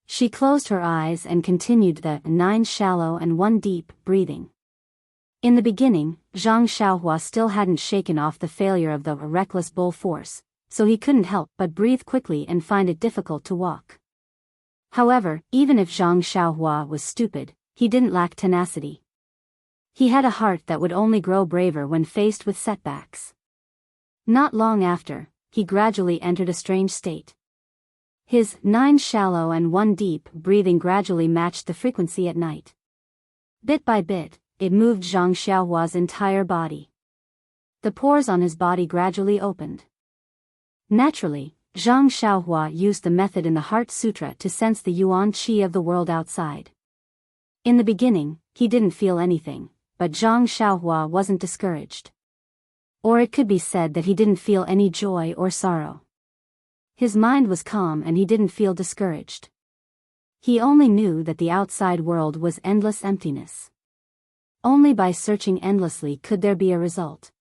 She closed her eyes and continued the 9 shallow and 1 deep breathing. In the beginning, Zhang Xiaohua still hadn't shaken off the failure of the Reckless Bull Force, so he couldn't help but breathe quickly and find it difficult to walk. However, even if Zhang Xiaohua was stupid, he didn't lack tenacity. He had a heart that would only grow braver when faced with setbacks. Not long after, he gradually entered a strange state. His 9 shallow and 1 deep breathing gradually matched the frequency at night. Bit by bit, it moved Zhang Xiaohua's entire body. The pores on his body gradually opened. Naturally, Zhang Xiaohua used the method in the Heart Sutra to sense the yuan qi of the world outside. In the beginning, he didn't feel anything, but Zhang Xiaohua wasn't discouraged. Or it could be said that he didn't feel any joy or sorrow. His mind was calm and he didn't feel discouraged. He only knew that the outside world was endless emptiness. Only by searching endlessly could there be a result.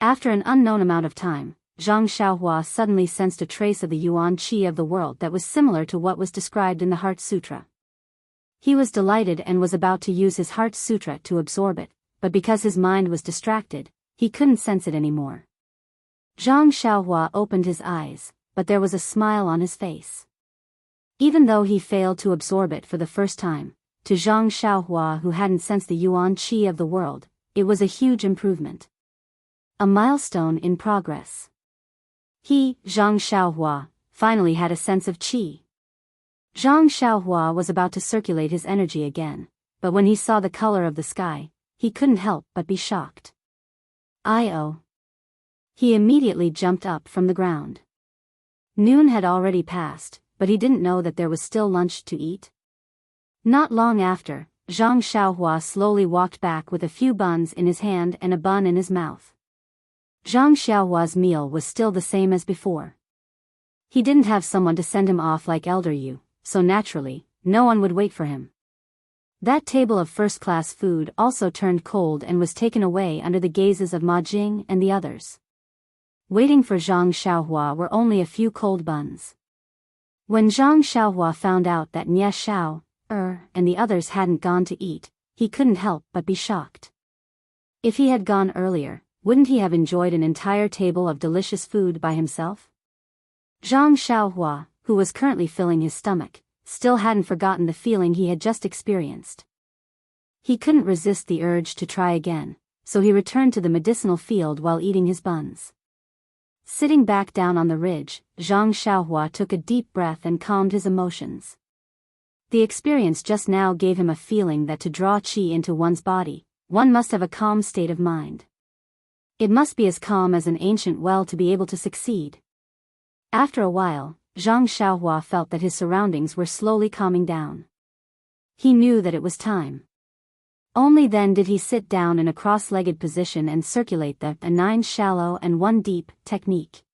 After an unknown amount of time, Zhang Xiaohua suddenly sensed a trace of the yuan qi of the world that was similar to what was described in the Heart Sutra. He was delighted and was about to use his Heart Sutra to absorb it, but because his mind was distracted, he couldn't sense it anymore. Zhang Xiaohua opened his eyes, but there was a smile on his face. Even though he failed to absorb it for the first time, to Zhang Xiaohua who hadn't sensed the yuan qi of the world, it was a huge improvement. A milestone in progress. He, Zhang Xiaohua, finally had a sense of qi. Zhang Xiaohua was about to circulate his energy again, but when he saw the color of the sky, he couldn't help but be shocked. He immediately jumped up from the ground. Noon had already passed, but he didn't know that there was still lunch to eat. Not long after, Zhang Xiaohua slowly walked back with a few buns in his hand and a bun in his mouth. Zhang Xiaohua's meal was still the same as before. He didn't have someone to send him off like Elder Yu, so naturally, no one would wait for him. That table of first-class food also turned cold and was taken away under the gazes of Ma Jing and the others. Waiting for Zhang Xiaohua were only a few cold buns. When Zhang Xiaohua found out that Nie Xiao, and the others hadn't gone to eat, he couldn't help but be shocked. If he had gone earlier, wouldn't he have enjoyed an entire table of delicious food by himself? Zhang Xiaohua, who was currently filling his stomach, still hadn't forgotten the feeling he had just experienced. He couldn't resist the urge to try again, so he returned to the medicinal field while eating his buns. Sitting back down on the ridge, Zhang Xiaohua took a deep breath and calmed his emotions. The experience just now gave him a feeling that to draw qi into one's body, one must have a calm state of mind. It must be as calm as an ancient well to be able to succeed. After a while, Zhang Xiaohua felt that his surroundings were slowly calming down. He knew that it was time. Only then did he sit down in a cross-legged position and circulate the 9 shallow and 1 deep technique.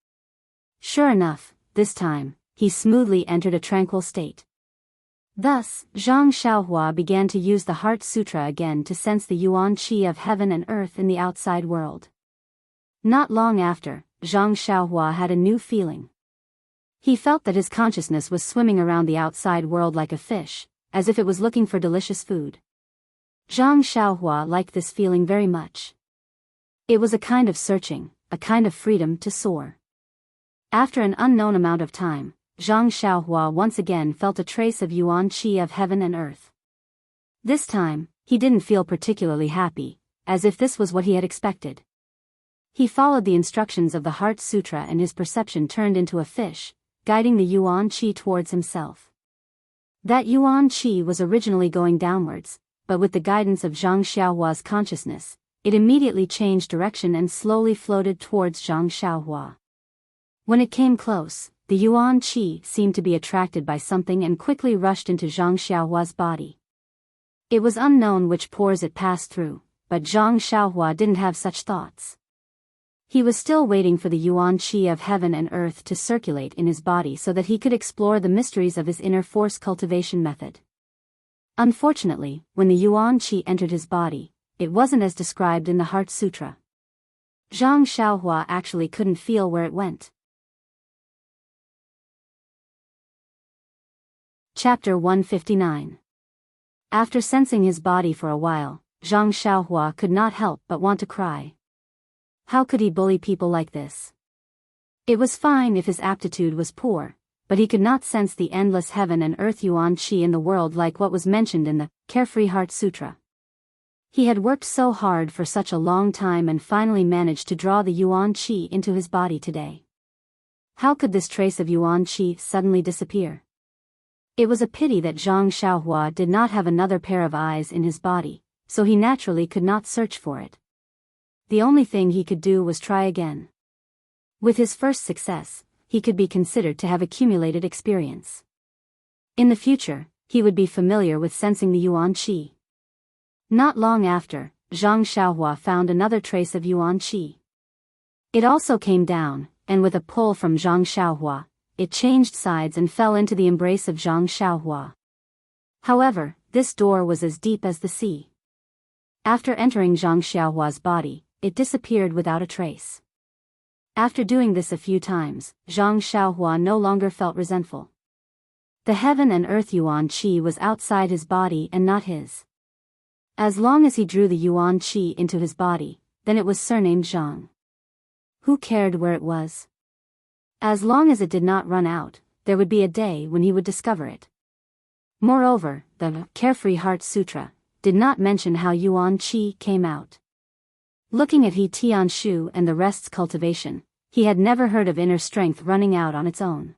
Sure enough, this time, he smoothly entered a tranquil state. Thus, Zhang Xiaohua began to use the Heart Sutra again to sense the yuan qi of heaven and earth in the outside world. Not long after, Zhang Xiaohua had a new feeling. He felt that his consciousness was swimming around the outside world like a fish, as if it was looking for delicious food. Zhang Xiaohua liked this feeling very much. It was a kind of searching, a kind of freedom to soar. After an unknown amount of time, Zhang Xiaohua once again felt a trace of yuan qi of heaven and earth. This time, he didn't feel particularly happy, as if this was what he had expected. He followed the instructions of the Heart Sutra and his perception turned into a fish, guiding the yuan qi towards himself. That yuan qi was originally going downwards, but with the guidance of Zhang Xiaohua's consciousness, it immediately changed direction and slowly floated towards Zhang Xiaohua. When it came close, the yuan qi seemed to be attracted by something and quickly rushed into Zhang Xiaohua's body. It was unknown which pores it passed through, but Zhang Xiaohua didn't have such thoughts. He was still waiting for the yuan qi of heaven and earth to circulate in his body so that he could explore the mysteries of his inner force cultivation method. Unfortunately, when the yuan qi entered his body, it wasn't as described in the Heart Sutra. Zhang Xiaohua actually couldn't feel where it went. Chapter 159. After sensing his body for a while, Zhang Xiaohua could not help but want to cry. How could he bully people like this? It was fine if his aptitude was poor, but he could not sense the endless heaven and earth yuan qi in the world like what was mentioned in the Carefree Heart Sutra. He had worked so hard for such a long time and finally managed to draw the yuan qi into his body today. How could this trace of yuan qi suddenly disappear? It was a pity that Zhang Xiaohua did not have another pair of eyes in his body, so he naturally could not search for it. The only thing he could do was try again. With his first success, he could be considered to have accumulated experience. In the future, he would be familiar with sensing the yuan qi. Not long after, Zhang Xiaohua found another trace of yuan qi. It also came down, and with a pull from Zhang Xiaohua, it changed sides and fell into the embrace of Zhang Xiaohua. However, this door was as deep as the sea. After entering Zhang Xiaohua's body, it disappeared without a trace. After doing this a few times, Zhang Xiaohua no longer felt resentful. The heaven and earth yuan qi was outside his body and not his. As long as he drew the yuan qi into his body, then it was surnamed Zhang. Who cared where it was? As long as it did not run out, there would be a day when he would discover it. Moreover, the Carefree Heart Sutra did not mention how yuan qi came out. Looking at He Tianshu and the rest's cultivation, he had never heard of inner strength running out on its own.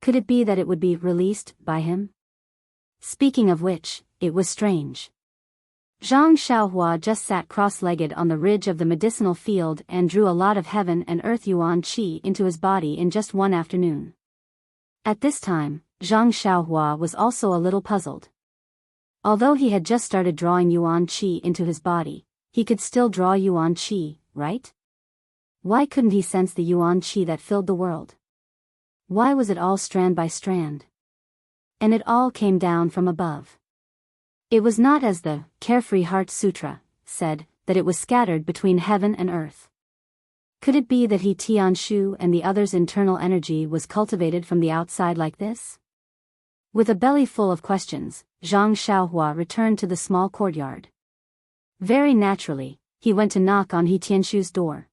Could it be that it would be released by him? Speaking of which, it was strange. Zhang Xiaohua just sat cross-legged on the ridge of the medicinal field and drew a lot of heaven and earth yuan qi into his body in just one afternoon. At this time, Zhang Xiaohua was also a little puzzled. Although he had just started drawing yuan qi into his body, he could still draw yuan qi, right? Why couldn't he sense the yuan qi that filled the world? Why was it all strand by strand? And it all came down from above. It was not as the Carefree Heart Sutra said, that it was scattered between heaven and earth. Could it be that he Tianshu and the others' internal energy was cultivated from the outside like this? With a belly full of questions, Zhang Xiaohua returned to the small courtyard. Very naturally, he went to knock on He Tianshu's door.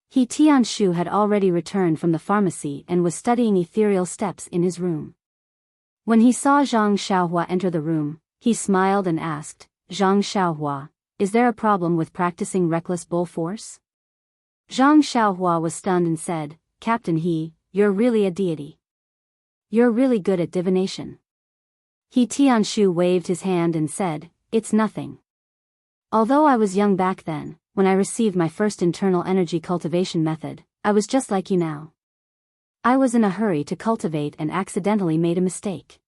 He Tianshu had already returned from the pharmacy and was studying ethereal steps in his room. When he saw Zhang Xiaohua enter the room, he smiled and asked, "Zhang Xiaohua, is there a problem with practicing reckless bull force?" Zhang Xiaohua was stunned and said, "Captain He, you're really a deity. You're really good at divination." He Tianshu waved his hand and said, "It's nothing. Although I was young back then, when I received my first internal energy cultivation method, I was just like you now. I was in a hurry to cultivate and accidentally made a mistake.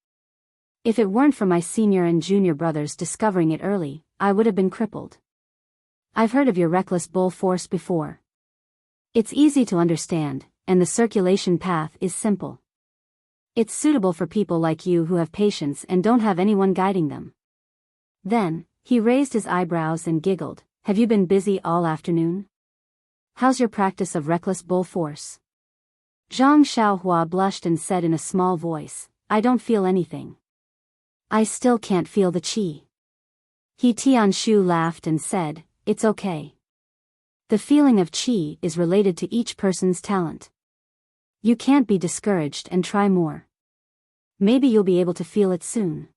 If it weren't for my senior and junior brothers discovering it early, I would have been crippled. I've heard of your reckless bull force before. It's easy to understand, and the circulation path is simple. It's suitable for people like you who have patience and don't have anyone guiding them." Then, he raised his eyebrows and giggled, "Have you been busy all afternoon? How's your practice of reckless bull force?" Zhang Xiaohua blushed and said in a small voice, "I don't feel anything. I still can't feel the qi." He Tianshu laughed and said, "It's okay. The feeling of qi is related to each person's talent. You can't be discouraged and try more. Maybe you'll be able to feel it soon.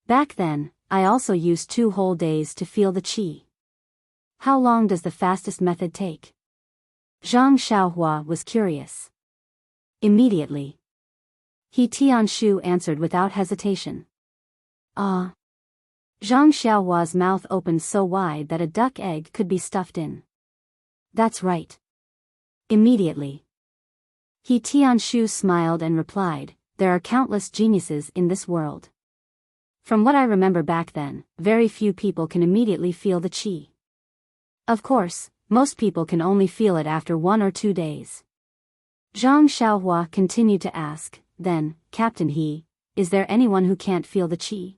Back then, I also used 2 whole days to feel the qi. How long does the fastest method take?" Zhang Xiaohua was curious. "Immediately." He Tianshu answered without hesitation. "Ah." Zhang Xiaohua's mouth opened so wide that a duck egg could be stuffed in. "That's right. Immediately." He Tianshu smiled and replied, "There are countless geniuses in this world. From what I remember back then, very few people can immediately feel the qi. Of course, most people can only feel it after 1 or 2 days." Zhang Xiaohua continued to ask, "Then, Captain He, is there anyone who can't feel the qi?"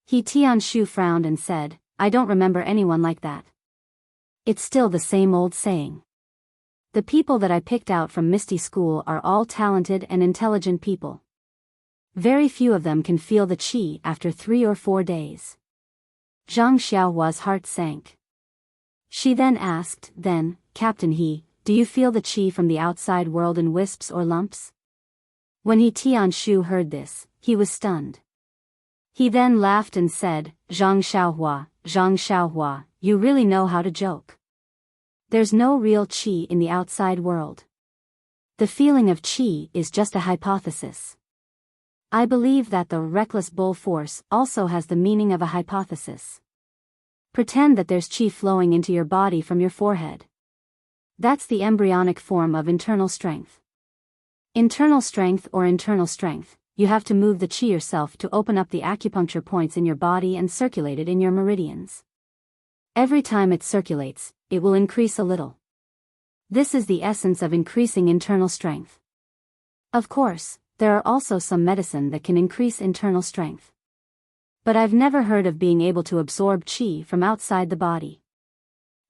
He Tianshu frowned and said, "I don't remember anyone like that. It's still the same old saying. The people that I picked out from Misty School are all talented and intelligent people. Very few of them can feel the qi after 3 or 4 days." Zhang Xiaohua's heart sank. She then asked, "Then, Captain He, do you feel the qi from the outside world in wisps or lumps?" When He Tianshu heard this, he was stunned. He then laughed and said, Zhang Xiaohua, you really know how to joke. There's no real qi in the outside world. The feeling of qi is just a hypothesis. I believe that the reckless bull force also has the meaning of a hypothesis. Pretend that there's qi flowing into your body from your forehead. That's the embryonic form of internal strength. Internal strength, you have to move the qi yourself to open up the acupuncture points in your body and circulate it in your meridians. Every time it circulates, it will increase a little. This is the essence of increasing internal strength. Of course, there are also some medicine that can increase internal strength. But I've never heard of being able to absorb qi from outside the body.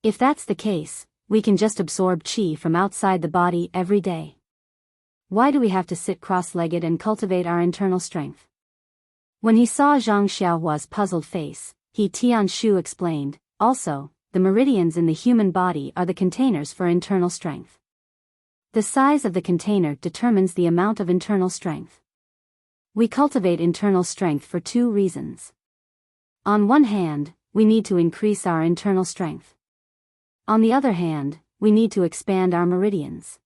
If that's the case, we can just absorb qi from outside the body every day. Why do we have to sit cross-legged and cultivate our internal strength? When he saw Zhang Xiaohua's puzzled face, He Tianshu explained, also, the meridians in the human body are the containers for internal strength. The size of the container determines the amount of internal strength. We cultivate internal strength for 2 reasons. On one hand, we need to increase our internal strength. On the other hand, we need to expand our meridians.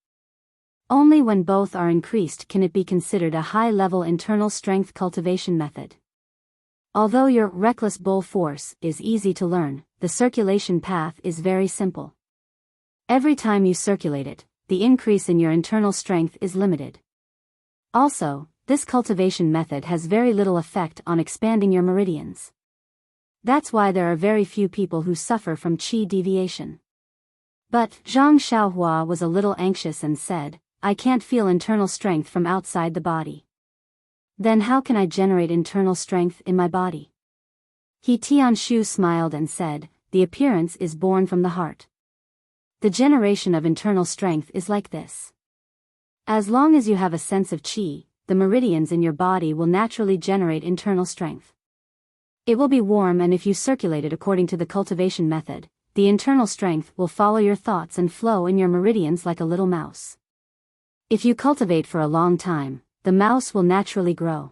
Only when both are increased can it be considered a high-level internal strength cultivation method. Although your reckless bull force is easy to learn, the circulation path is very simple. Every time you circulate it, the increase in your internal strength is limited. Also, this cultivation method has very little effect on expanding your meridians. That's why there are very few people who suffer from qi deviation. But Zhang Xiaohua was a little anxious and said, I can't feel internal strength from outside the body. Then how can I generate internal strength in my body? He Tianshu smiled and said, the appearance is born from the heart. The generation of internal strength is like this. As long as you have a sense of qi, the meridians in your body will naturally generate internal strength. It will be warm, and if you circulate it according to the cultivation method, the internal strength will follow your thoughts and flow in your meridians like a little mouse. If you cultivate for a long time, the mouse will naturally grow.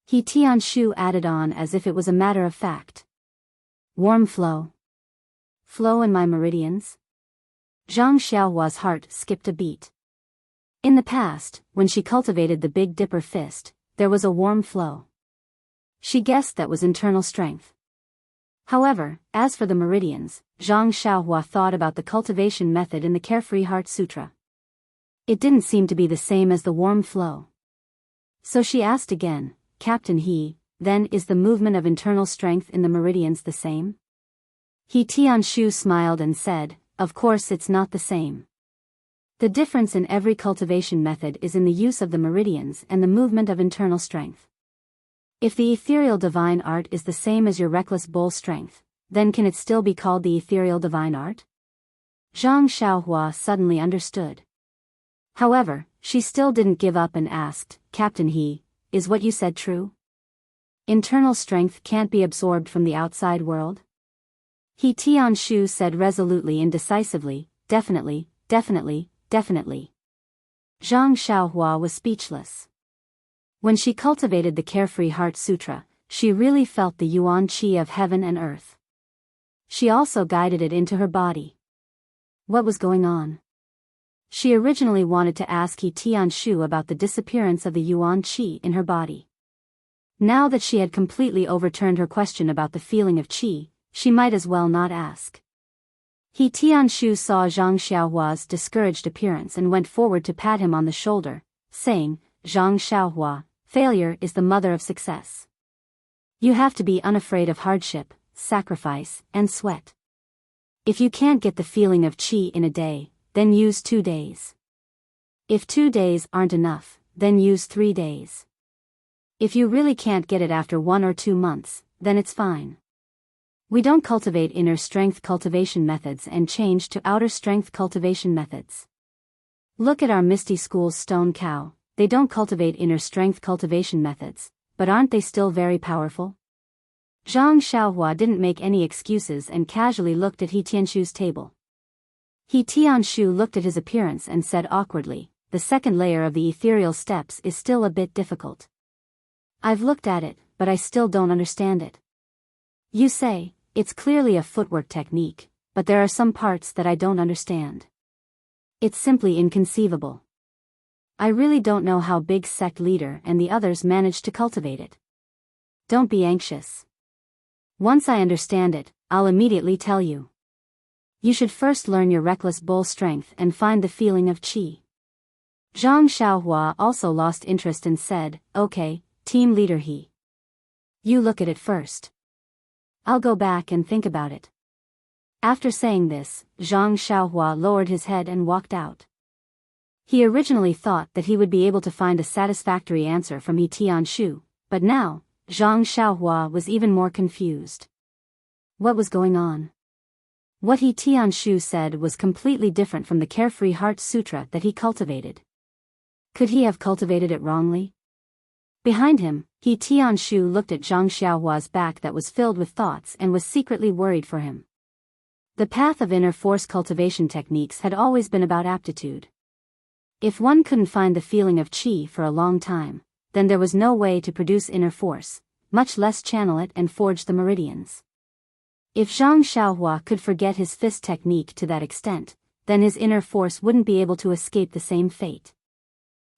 He Tianshu added on as if it was a matter of fact. Warm flow. Flow in my meridians? Zhang Xiaohua's heart skipped a beat. In the past, when she cultivated the Big Dipper fist, there was a warm flow. She guessed that was internal strength. However, as for the meridians, Zhang Xiaohua thought about the cultivation method in the Carefree Heart Sutra. It didn't seem to be the same as the warm flow. So she asked again, Captain He, then is the movement of internal strength in the meridians the same? He Tianshu smiled and said, of course it's not the same. The difference in every cultivation method is in the use of the meridians and the movement of internal strength. If the ethereal divine art is the same as your reckless bull strength, then can it still be called the ethereal divine art? Zhang Xiaohua suddenly understood. However, she still didn't give up and asked, Captain He, is what you said true? Internal strength can't be absorbed from the outside world? He Tianshu said resolutely and decisively, definitely, definitely, definitely. Zhang Xiaohua was speechless. When she cultivated the Carefree Heart Sutra, she really felt the yuan qi of heaven and earth. She also guided it into her body. What was going on? She originally wanted to ask He Tianshu about the disappearance of the yuan qi in her body. Now that she had completely overturned her question about the feeling of qi, she might as well not ask. He Tianshu saw Zhang Xiaohua's discouraged appearance and went forward to pat him on the shoulder, saying, Zhang Xiaohua, failure is the mother of success. You have to be unafraid of hardship, sacrifice, and sweat. If you can't get the feeling of qi in a day, then use 2 days. If 2 days aren't enough, then use 3 days. If you really can't get it after 1 or 2 months, then it's fine. We don't cultivate inner strength cultivation methods and change to outer strength cultivation methods. Look at our Misty School's stone cow. They don't cultivate inner strength cultivation methods, but aren't they still very powerful? Zhang Xiaohua didn't make any excuses and casually looked at He Tianshu's table. He Tianshu looked at his appearance and said awkwardly, the second layer of the ethereal steps is still a bit difficult. I've looked at it, but I still don't understand it. You say, it's clearly a footwork technique, but there are some parts that I don't understand. It's simply inconceivable. I really don't know how Big Sect Leader and the others managed to cultivate it. Don't be anxious. Once I understand it, I'll immediately tell you. You should first learn your reckless bull strength and find the feeling of qi. Zhang Xiaohua also lost interest and said, okay, team leader He. You look at it first. I'll go back and think about it. After saying this, Zhang Xiaohua lowered his head and walked out. He originally thought that he would be able to find a satisfactory answer from He Tianshu, but now, Zhang Xiaohua was even more confused. What was going on? What He Tianshu said was completely different from the Carefree Heart Sutra that he cultivated. Could he have cultivated it wrongly? Behind him, He Tianshu looked at Zhang Xiaohua's back that was filled with thoughts and was secretly worried for him. The path of inner force cultivation techniques had always been about aptitude. If one couldn't find the feeling of qi for a long time, then there was no way to produce inner force, much less channel it and forge the meridians. If Zhang Xiaohua could forget his fist technique to that extent, then his inner force wouldn't be able to escape the same fate.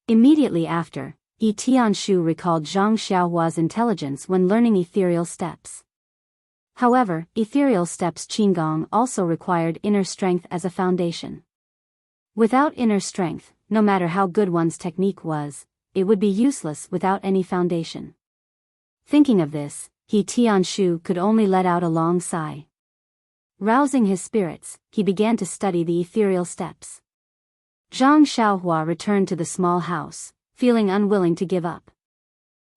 Immediately after, Yi Tianshu recalled Zhang Xiaohua's intelligence when learning ethereal steps. However, ethereal steps Qigong also required inner strength as a foundation. Without inner strength, no matter how good one's technique was, it would be useless without any foundation. Thinking of this, He Tianshu could only let out a long sigh. Rousing his spirits, he began to study the ethereal steps. Zhang Xiaohua returned to the small house, feeling unwilling to give up.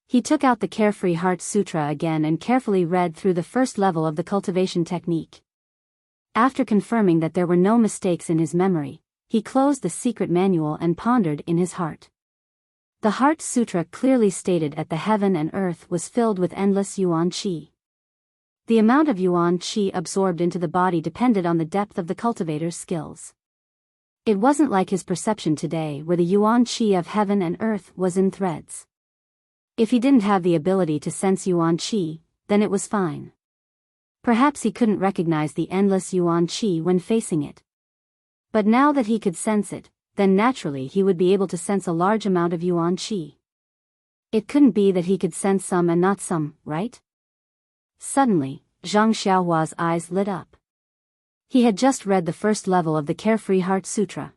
He took out the Carefree Heart Sutra again and carefully read through the first level of the cultivation technique. After confirming that there were no mistakes in his memory, he closed the secret manual and pondered in his heart. The Heart Sutra clearly stated that the heaven and earth was filled with endless yuan qi. The amount of yuan qi absorbed into the body depended on the depth of the cultivator's skills. It wasn't like his perception today where the yuan qi of heaven and earth was in threads. If he didn't have the ability to sense yuan qi, then it was fine. Perhaps he couldn't recognize the endless yuan qi when facing it. But now that he could sense it, then naturally he would be able to sense a large amount of yuan qi. It couldn't be that he could sense some and not some, right? Suddenly, Zhang Xiaohua's eyes lit up. He had just read the first level of the Carefree Heart Sutra.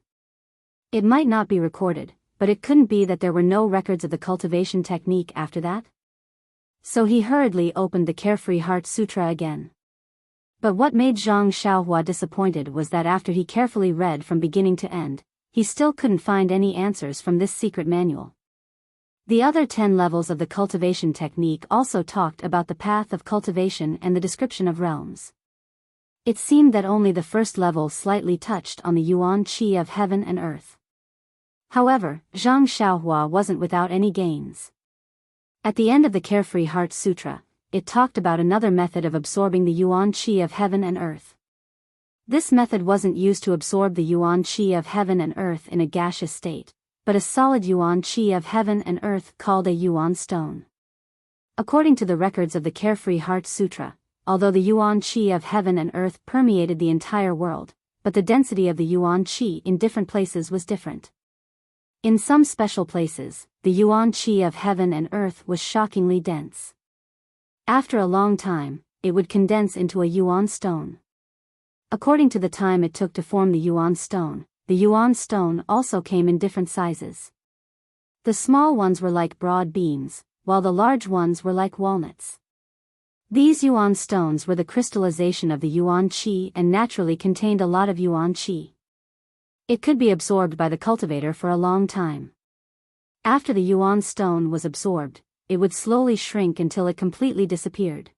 It might not be recorded, but it couldn't be that there were no records of the cultivation technique after that. So he hurriedly opened the Carefree Heart Sutra again. But what made Zhang Xiaohua disappointed was that after he carefully read from beginning to end, he still couldn't find any answers from this secret manual. The other 10 levels of the cultivation technique also talked about the path of cultivation and the description of realms. It seemed that only the first level slightly touched on the yuan qi of heaven and earth. However, Zhang Xiaohua wasn't without any gains. At the end of the Carefree Heart Sutra, it talked about another method of absorbing the yuan qi of heaven and earth. This method wasn't used to absorb the yuan qi of heaven and earth in a gaseous state, but a solid yuan qi of heaven and earth called a yuan stone. According to the records of the Carefree Heart Sutra, although the yuan qi of heaven and earth permeated the entire world, but the density of the yuan qi in different places was different. In some special places, the yuan qi of heaven and earth was shockingly dense. After a long time, it would condense into a yuan stone. According to the time it took to form the yuan stone also came in different sizes. The small ones were like broad beans, while the large ones were like walnuts. These yuan stones were the crystallization of the yuan qi and naturally contained a lot of yuan qi. It could be absorbed by the cultivator for a long time. After the yuan stone was absorbed, it would slowly shrink until it completely disappeared.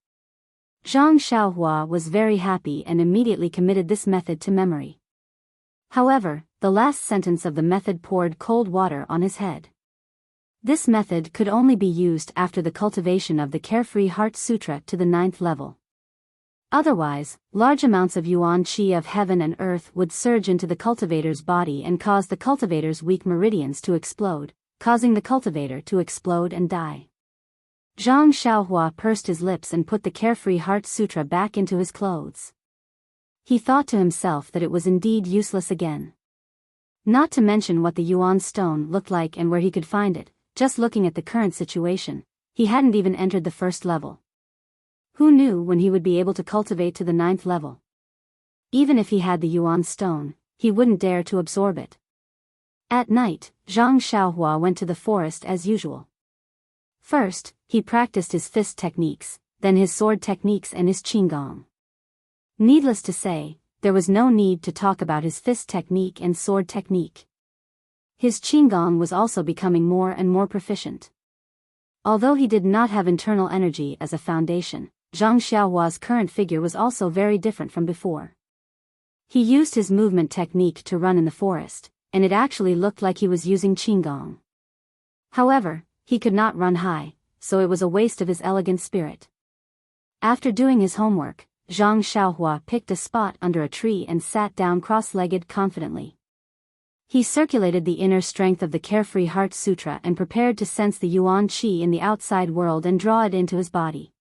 Zhang Xiaohua was very happy and immediately committed this method to memory. However, the last sentence of the method poured cold water on his head. This method could only be used after the cultivation of the Carefree Heart Sutra to the 9th level. Otherwise, large amounts of yuan qi of heaven and earth would surge into the cultivator's body and cause the cultivator's weak meridians to explode, causing the cultivator to explode and die. Zhang Xiaohua pursed his lips and put the Carefree Heart Sutra back into his clothes. He thought to himself that it was indeed useless again. Not to mention what the yuan stone looked like and where he could find it, just looking at the current situation, he hadn't even entered the first level. Who knew when he would be able to cultivate to the 9th level? Even if he had the yuan stone, he wouldn't dare to absorb it. At night, Zhang Xiaohua went to the forest as usual. First, he practiced his fist techniques, then his sword techniques and his qigong. Needless to say, there was no need to talk about his fist technique and sword technique. His qigong was also becoming more and more proficient. Although he did not have internal energy as a foundation, Zhang Xiaohua's current figure was also very different from before. He used his movement technique to run in the forest, and it actually looked like he was using qigong. However, he could not run high, so it was a waste of his elegant spirit. After doing his homework, Zhang Xiaohua picked a spot under a tree and sat down cross-legged confidently. He circulated the inner strength of the Carefree Heart Sutra and prepared to sense the yuan qi in the outside world and draw it into his body.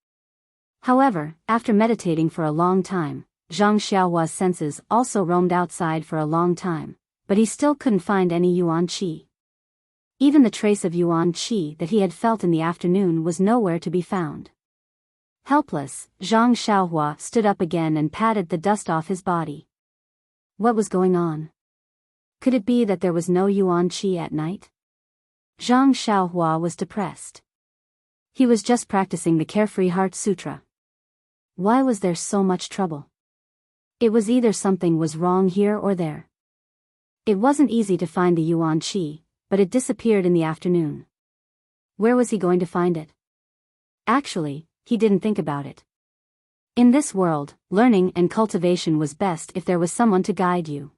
However, after meditating for a long time, Zhang Xiaohua's senses also roamed outside for a long time, but he still couldn't find any yuan qi. Even the trace of yuan qi that he had felt in the afternoon was nowhere to be found. Helpless, Zhang Xiaohua stood up again and patted the dust off his body. What was going on? Could it be that there was no yuan qi at night? Zhang Xiaohua was depressed. He was just practicing the Carefree Heart Sutra. Why was there so much trouble? It was either something was wrong here or there. It wasn't easy to find the yuan qi, but it disappeared in the afternoon. Where was he going to find it? Actually, he didn't think about it. In this world, learning and cultivation was best if there was someone to guide you.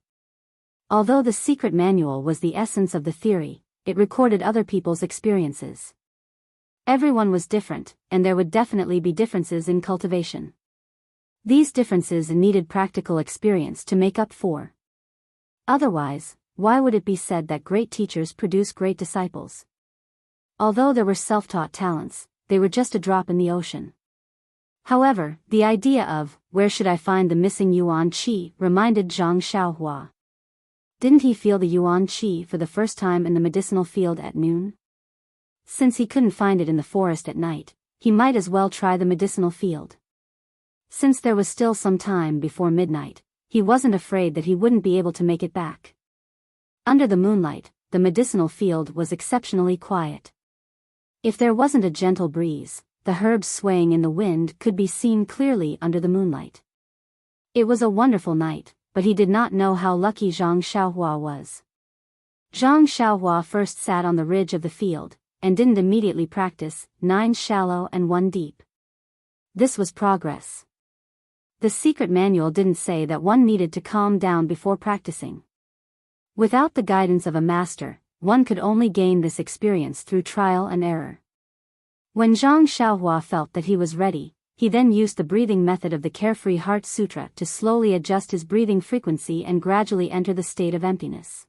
Although the secret manual was the essence of the theory, it recorded other people's experiences. Everyone was different, and there would definitely be differences in cultivation. These differences needed practical experience to make up for. Otherwise, why would it be said that great teachers produce great disciples? Although there were self-taught talents, they were just a drop in the ocean. However, the idea of, where should I find the missing yuan qi, reminded Zhang Xiaohua. Didn't he feel the yuan qi for the first time in the medicinal field at noon? Since he couldn't find it in the forest at night, he might as well try the medicinal field. Since there was still some time before midnight, he wasn't afraid that he wouldn't be able to make it back. Under the moonlight, the medicinal field was exceptionally quiet. If there wasn't a gentle breeze, the herbs swaying in the wind could be seen clearly under the moonlight. It was a wonderful night, but he did not know how lucky Zhang Xiaohua was. Zhang Xiaohua first sat on the ridge of the field, and didn't immediately practice 9 shallow and 1 deep. This was progress. The secret manual didn't say that one needed to calm down before practicing. Without the guidance of a master, one could only gain this experience through trial and error. When Zhang Xiaohua felt that he was ready, he then used the breathing method of the Carefree Heart Sutra to slowly adjust his breathing frequency and gradually enter the state of emptiness.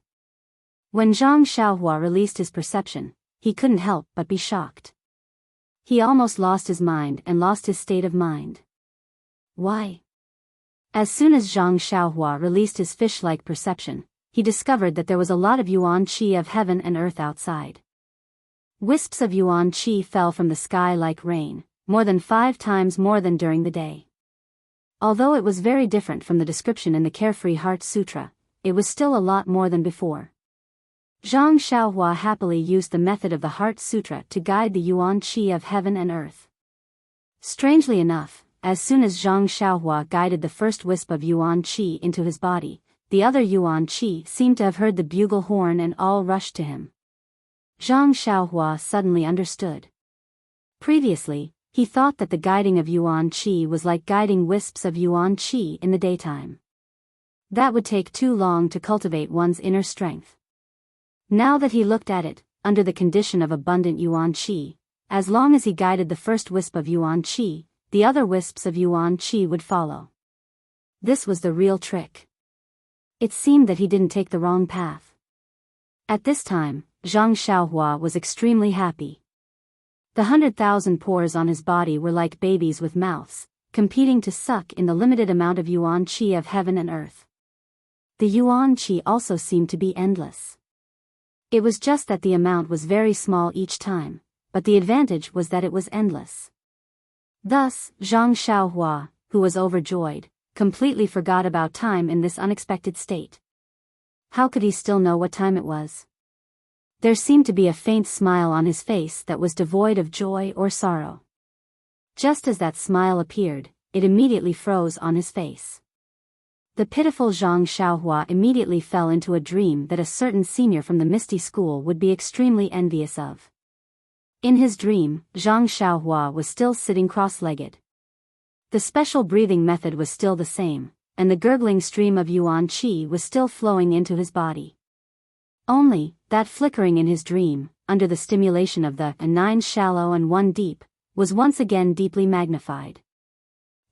When Zhang Xiaohua released his perception, he couldn't help but be shocked. He almost lost his mind and lost his state of mind. Why? As soon as Zhang Xiaohua released his fish-like perception, he discovered that there was a lot of yuan qi of heaven and earth outside. Wisps of yuan qi fell from the sky like rain, more than 5 times more than during the day. Although it was very different from the description in the Carefree Heart Sutra, it was still a lot more than before. Zhang Xiaohua happily used the method of the Heart Sutra to guide the yuan qi of heaven and earth. Strangely enough, as soon as Zhang Xiaohua guided the first wisp of yuan qi into his body, the other yuan qi seemed to have heard the bugle horn and all rushed to him. Zhang Xiaohua suddenly understood. Previously, he thought that the guiding of yuan qi was like guiding wisps of yuan qi in the daytime. That would take too long to cultivate one's inner strength. Now that he looked at it, under the condition of abundant yuan qi, as long as he guided the first wisp of yuan qi, the other wisps of yuan qi would follow. This was the real trick. It seemed that he didn't take the wrong path. At this time, Zhang Xiaohua was extremely happy. The 100,000 pores on his body were like babies with mouths, competing to suck in the limited amount of yuan qi of heaven and earth. The yuan qi also seemed to be endless. It was just that the amount was very small each time, but the advantage was that it was endless. Thus, Zhang Xiaohua, who was overjoyed, completely forgot about time in this unexpected state. How could he still know what time it was? There seemed to be a faint smile on his face that was devoid of joy or sorrow. Just as that smile appeared, it immediately froze on his face. The pitiful Zhang Xiaohua immediately fell into a dream that a certain senior from the Misty School would be extremely envious of. In his dream, Zhang Xiaohua was still sitting cross-legged. The special breathing method was still the same, and the gurgling stream of yuan qi was still flowing into his body. Only, that flickering in his dream, under the stimulation of the 9 shallow and 1 deep, was once again deeply magnified.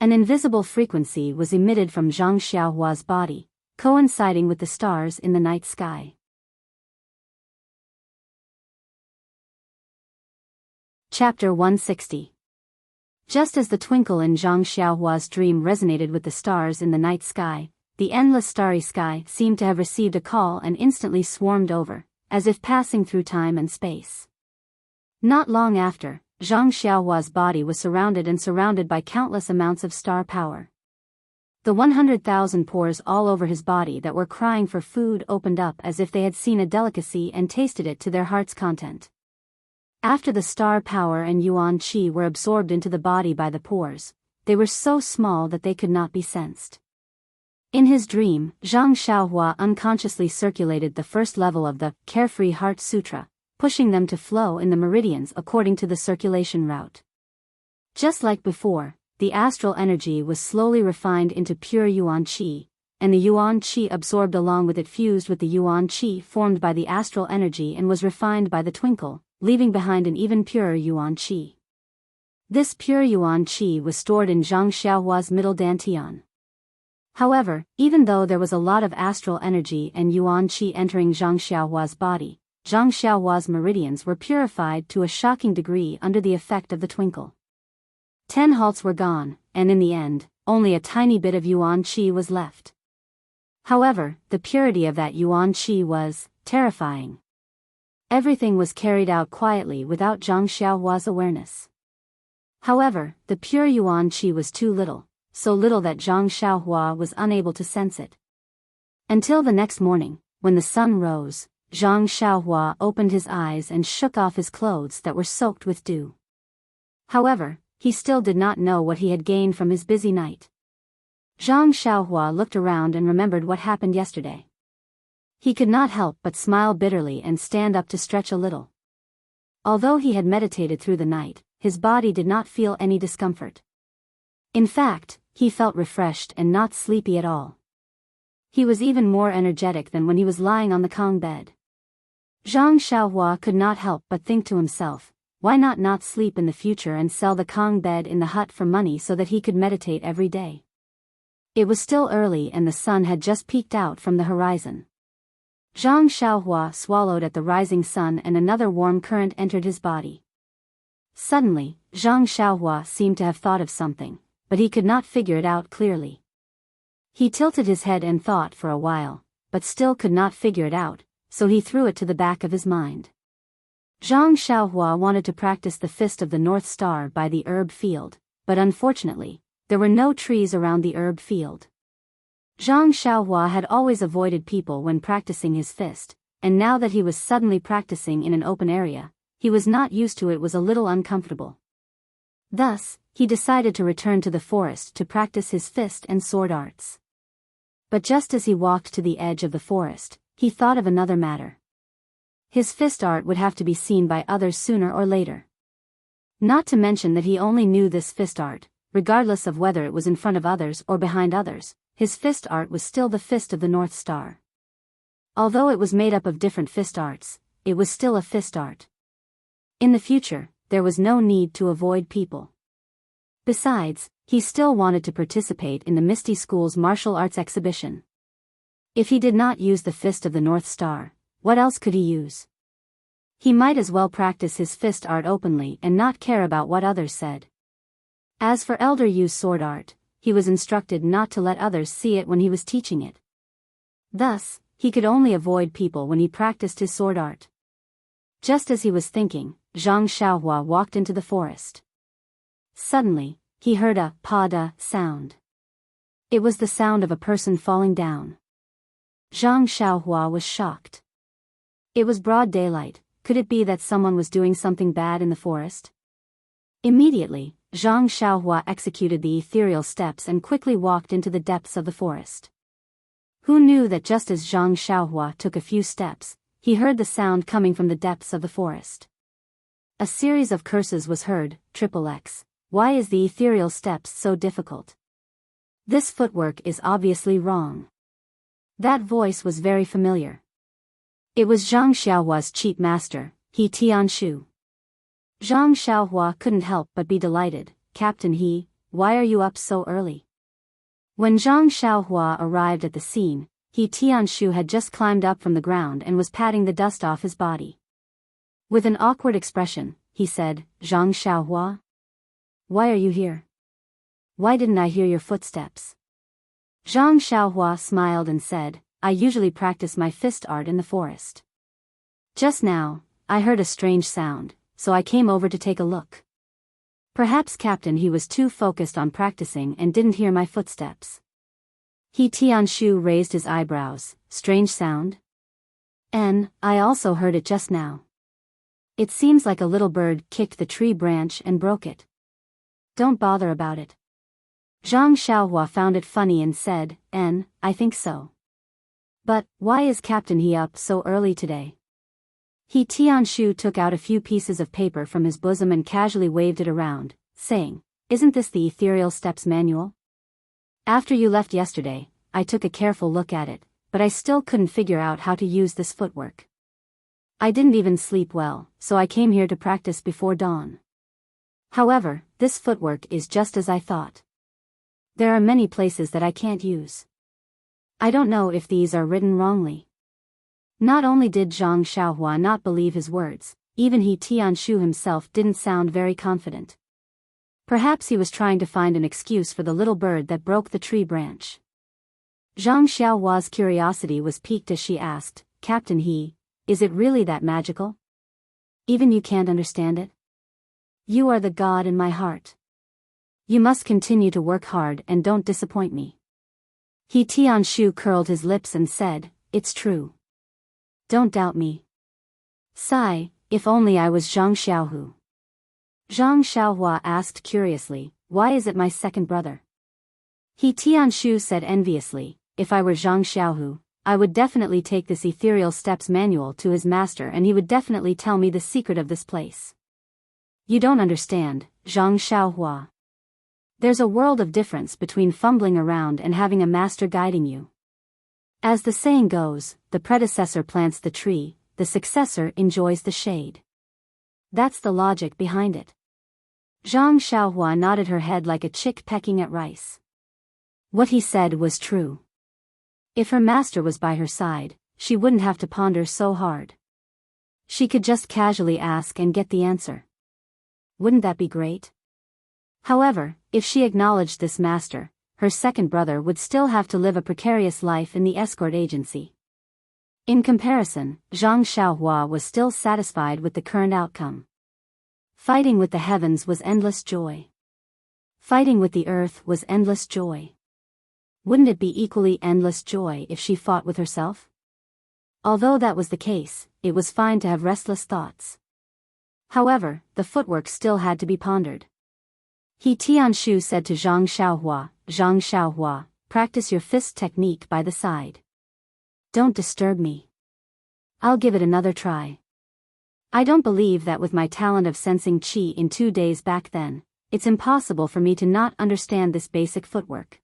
An invisible frequency was emitted from Zhang Xiaohua's body, coinciding with the stars in the night sky. Chapter 160. Just as the twinkle in Zhang Xiaohua's dream resonated with the stars in the night sky, the endless starry sky seemed to have received a call and instantly swarmed over, as if passing through time and space. Not long after, Zhang Xiaohua's body was surrounded by countless amounts of star power. The 100,000 pores all over his body that were crying for food opened up as if they had seen a delicacy and tasted it to their heart's content. After the star power and yuan qi were absorbed into the body by the pores, they were so small that they could not be sensed. In his dream, Zhang Xiaohua unconsciously circulated the first level of the Carefree Heart Sutra, pushing them to flow in the meridians according to the circulation route. Just like before, the astral energy was slowly refined into pure yuan qi, and the yuan qi absorbed along with it fused with the yuan qi formed by the astral energy and was refined by the twinkle, leaving behind an even purer yuan qi. This pure yuan qi was stored in Zhang Xiaohua's middle dantian. However, even though there was a lot of astral energy and yuan qi entering Zhang Xiaohua's body, Zhang Xiaohua's meridians were purified to a shocking degree under the effect of the twinkle. 10 halts were gone, and in the end, only a tiny bit of yuan qi was left. However, the purity of that yuan qi was terrifying. Everything was carried out quietly without Zhang Xiaohua's awareness. However, the pure yuan qi was too little, so little that Zhang Xiaohua was unable to sense it. Until the next morning, when the sun rose, Zhang Xiaohua opened his eyes and shook off his clothes that were soaked with dew. However, he still did not know what he had gained from his busy night. Zhang Xiaohua looked around and remembered what happened yesterday. He could not help but smile bitterly and stand up to stretch a little. Although he had meditated through the night, his body did not feel any discomfort. In fact, he felt refreshed and not sleepy at all. He was even more energetic than when he was lying on the Kong bed. Zhang Xiaohua could not help but think to himself, why not sleep in the future and sell the Kong bed in the hut for money so that he could meditate every day? It was still early and the sun had just peeked out from the horizon. Zhang Xiaohua swallowed at the rising sun and another warm current entered his body. Suddenly, Zhang Xiaohua seemed to have thought of something, but he could not figure it out clearly. He tilted his head and thought for a while, but still could not figure it out, so he threw it to the back of his mind. Zhang Xiaohua wanted to practice the Fist of the North Star by the herb field, but unfortunately, there were no trees around the herb field. Zhang Xiaohua had always avoided people when practicing his fist, and now that he was suddenly practicing in an open area, he was not used to it, was a little uncomfortable. Thus, he decided to return to the forest to practice his fist and sword arts. But just as he walked to the edge of the forest, he thought of another matter. His fist art would have to be seen by others sooner or later. Not to mention that he only knew this fist art, regardless of whether it was in front of others or behind others, his fist art was still the Fist of the North Star. Although it was made up of different fist arts, it was still a fist art. In the future, there was no need to avoid people. Besides, he still wanted to participate in the Misty School's martial arts exhibition. If he did not use the Fist of the North Star, what else could he use? He might as well practice his fist art openly and not care about what others said. As for Elder Yu's sword art, he was instructed not to let others see it when he was teaching it. Thus, he could only avoid people when he practiced his sword art. Just as he was thinking, Zhang Xiaohua walked into the forest. Suddenly, he heard a pa-da sound. It was the sound of a person falling down. Zhang Xiaohua was shocked. It was broad daylight. Could it be that someone was doing something bad in the forest? Immediately, Zhang Xiaohua executed the ethereal steps and quickly walked into the depths of the forest. Who knew that just as Zhang Xiaohua took a few steps, he heard the sound coming from the depths of the forest. A series of curses was heard. XXX. Why is the ethereal steps so difficult? This footwork is obviously wrong. That voice was very familiar. It was Zhang Xiaohua's cheat master, He Tianshu. Zhang Xiaohua couldn't help but be delighted. Captain He, why are you up so early? When Zhang Xiaohua arrived at the scene, He Tianshu had just climbed up from the ground and was patting the dust off his body. With an awkward expression, he said, Zhang Xiaohua? Why are you here? Why didn't I hear your footsteps? Zhang Xiaohua smiled and said, I usually practice my fist art in the forest. Just now, I heard a strange sound, so I came over to take a look. Perhaps Captain he was too focused on practicing and didn't hear my footsteps. He Tianshu raised his eyebrows. Strange sound? I also heard it just now. It seems like a little bird kicked the tree branch and broke it. Don't bother about it. Zhang Xiaohua found it funny and said, I think so. But, why is Captain he up so early today? He Tianshu took out a few pieces of paper from his bosom and casually waved it around, saying, Isn't this the Ethereal Steps Manual? After you left yesterday, I took a careful look at it, but I still couldn't figure out how to use this footwork. I didn't even sleep well, so I came here to practice before dawn. However, this footwork is just as I thought. There are many places that I can't use. I don't know if these are written wrongly. Not only did Zhang Xiaohua not believe his words, even he Tianshu himself didn't sound very confident. Perhaps he was trying to find an excuse for the little bird that broke the tree branch. Zhang Xiaohua's curiosity was piqued as she asked, Captain He, is it really that magical? Even you can't understand it? You are the god in my heart. You must continue to work hard and don't disappoint me. He Tianshu curled his lips and said, It's true. Don't doubt me. Sigh, if only I was Zhang Xiaohu. Zhang Xiaohua asked curiously, Why is it my second brother? He Tianshu said enviously, If I were Zhang Xiaohu, I would definitely take this Ethereal Steps Manual to his master and he would definitely tell me the secret of this place. You don't understand, Zhang Xiaohua. There's a world of difference between fumbling around and having a master guiding you. As the saying goes, the predecessor plants the tree, the successor enjoys the shade. That's the logic behind it. Zhang Xiaohua nodded her head like a chick pecking at rice. What he said was true. If her master was by her side, she wouldn't have to ponder so hard. She could just casually ask and get the answer. Wouldn't that be great? However, if she acknowledged this master, her second brother would still have to live a precarious life in the escort agency. In comparison, Zhang Xiaohua was still satisfied with the current outcome. Fighting with the heavens was endless joy. Fighting with the earth was endless joy. Wouldn't it be equally endless joy if she fought with herself? Although that was the case, it was fine to have restless thoughts. However, the footwork still had to be pondered. He Tianshu said to Zhang Xiaohua, practice your fist technique by the side. Don't disturb me. I'll give it another try. I don't believe that with my talent of sensing qi in 2 days back then, it's impossible for me to not understand this basic footwork.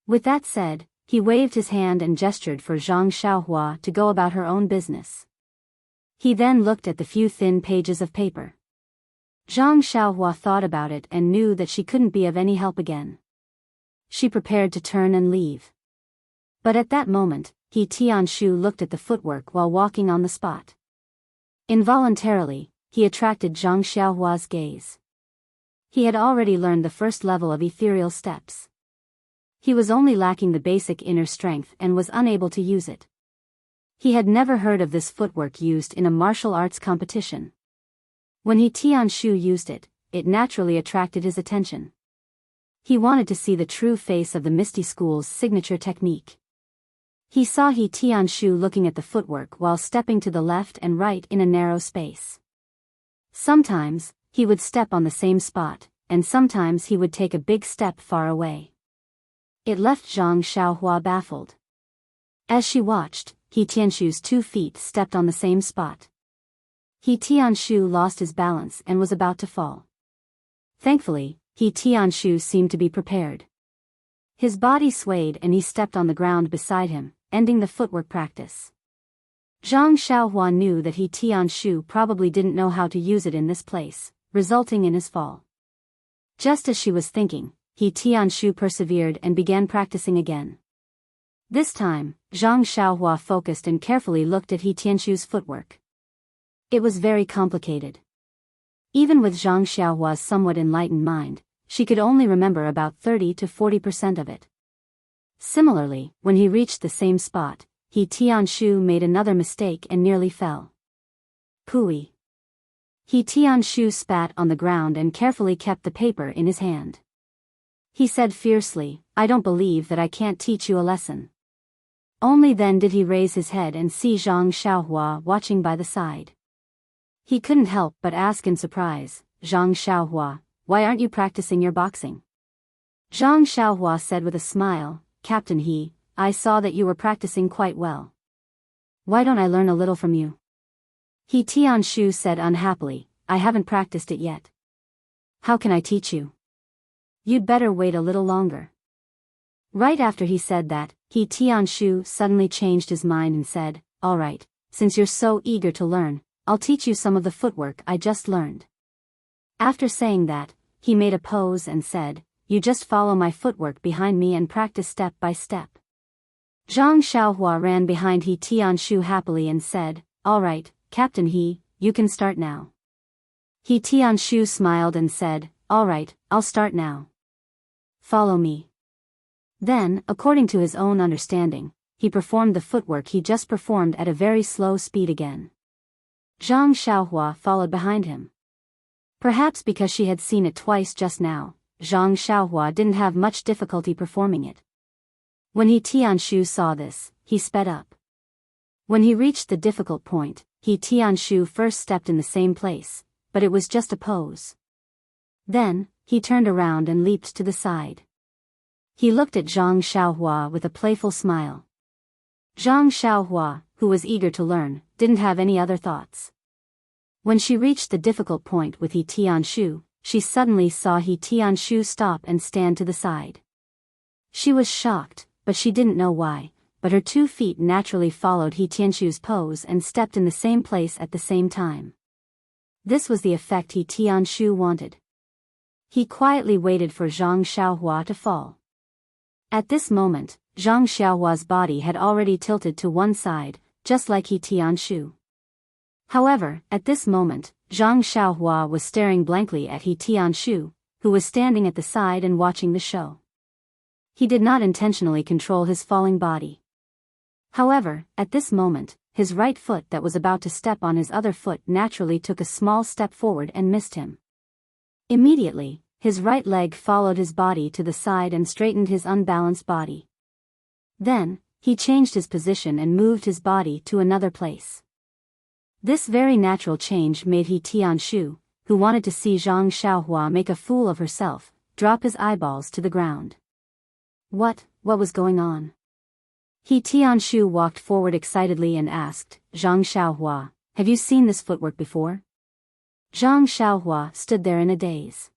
With that said, he waved his hand and gestured for Zhang Xiaohua to go about her own business. He then looked at the few thin pages of paper. Zhang Xiaohua thought about it and knew that she couldn't be of any help again. She prepared to turn and leave. But at that moment, He Tianshu looked at the footwork while walking on the spot. Involuntarily, he attracted Zhang Xiaohua's gaze. He had already learned the first level of ethereal steps. He was only lacking the basic inner strength and was unable to use it. He had never heard of this footwork used in a martial arts competition. When He Tianshu used it, it naturally attracted his attention. He wanted to see the true face of the Misty School's signature technique. He saw He Tianshu looking at the footwork while stepping to the left and right in a narrow space. Sometimes, he would step on the same spot, and sometimes he would take a big step far away. It left Zhang Xiaohua baffled. As she watched, He Tianshu's 2 feet stepped on the same spot. He Tianshu lost his balance and was about to fall. Thankfully, He Tianshu seemed to be prepared. His body swayed and he stepped on the ground beside him, ending the footwork practice. Zhang Xiaohua knew that He Tianshu probably didn't know how to use it in this place, resulting in his fall. Just as she was thinking, He Tianshu persevered and began practicing again. This time, Zhang Xiaohua focused and carefully looked at He Tianshu's footwork. It was very complicated. Even with Zhang Xiaohua's somewhat enlightened mind, she could only remember about 30 to 40% of it. Similarly, when he reached the same spot, He Tianshu made another mistake and nearly fell. Pooey. He Tianshu spat on the ground and carefully kept the paper in his hand. He said fiercely, I don't believe that I can't teach you a lesson. Only then did he raise his head and see Zhang Xiaohua watching by the side. He couldn't help but ask in surprise, Zhang Xiaohua, why aren't you practicing your boxing? Zhang Xiaohua said with a smile, Captain He, I saw that you were practicing quite well. Why don't I learn a little from you? He Tianshu said unhappily, I haven't practiced it yet. How can I teach you? You'd better wait a little longer. Right after he said that, He Tianshu suddenly changed his mind and said, all right, since you're so eager to learn, I'll teach you some of the footwork I just learned. After saying that, he made a pose and said, you just follow my footwork behind me and practice step by step. Zhang Xiaohua ran behind He Tianshu happily and said, all right, Captain He, you can start now. He Tianshu smiled and said, all right, I'll start now. Follow me. Then, according to his own understanding, he performed the footwork he just performed at a very slow speed again. Zhang Xiaohua followed behind him. Perhaps because she had seen it twice just now, Zhang Xiaohua didn't have much difficulty performing it. When He Tianshu saw this, he sped up. When he reached the difficult point, He Tianshu first stepped in the same place, but it was just a pose. Then, he turned around and leaped to the side. He looked at Zhang Xiaohua with a playful smile. Zhang Xiaohua, who was eager to learn, didn't have any other thoughts. When she reached the difficult point with He Tianshu, she suddenly saw He Tianshu stop and stand to the side. She was shocked, but she didn't know why, but her 2 feet naturally followed He Tianshu's pose and stepped in the same place at the same time. This was the effect He Tianshu wanted. He quietly waited for Zhang Xiaohua to fall. At this moment, Zhang Xiaohua's body had already tilted to one side, just like He Tianshu. However, at this moment, Zhang Xiaohua was staring blankly at He Tianshu, who was standing at the side and watching the show. He did not intentionally control his falling body. However, at this moment, his right foot that was about to step on his other foot naturally took a small step forward and missed him. Immediately, his right leg followed his body to the side and straightened his unbalanced body. Then, he changed his position and moved his body to another place. This very natural change made He Tianshu, who wanted to see Zhang Xiaohua make a fool of herself, drop his eyeballs to the ground. What was going on? He Tianshu walked forward excitedly and asked, Zhang Xiaohua, have you seen this footwork before? Zhang Xiaohua stood there in a daze.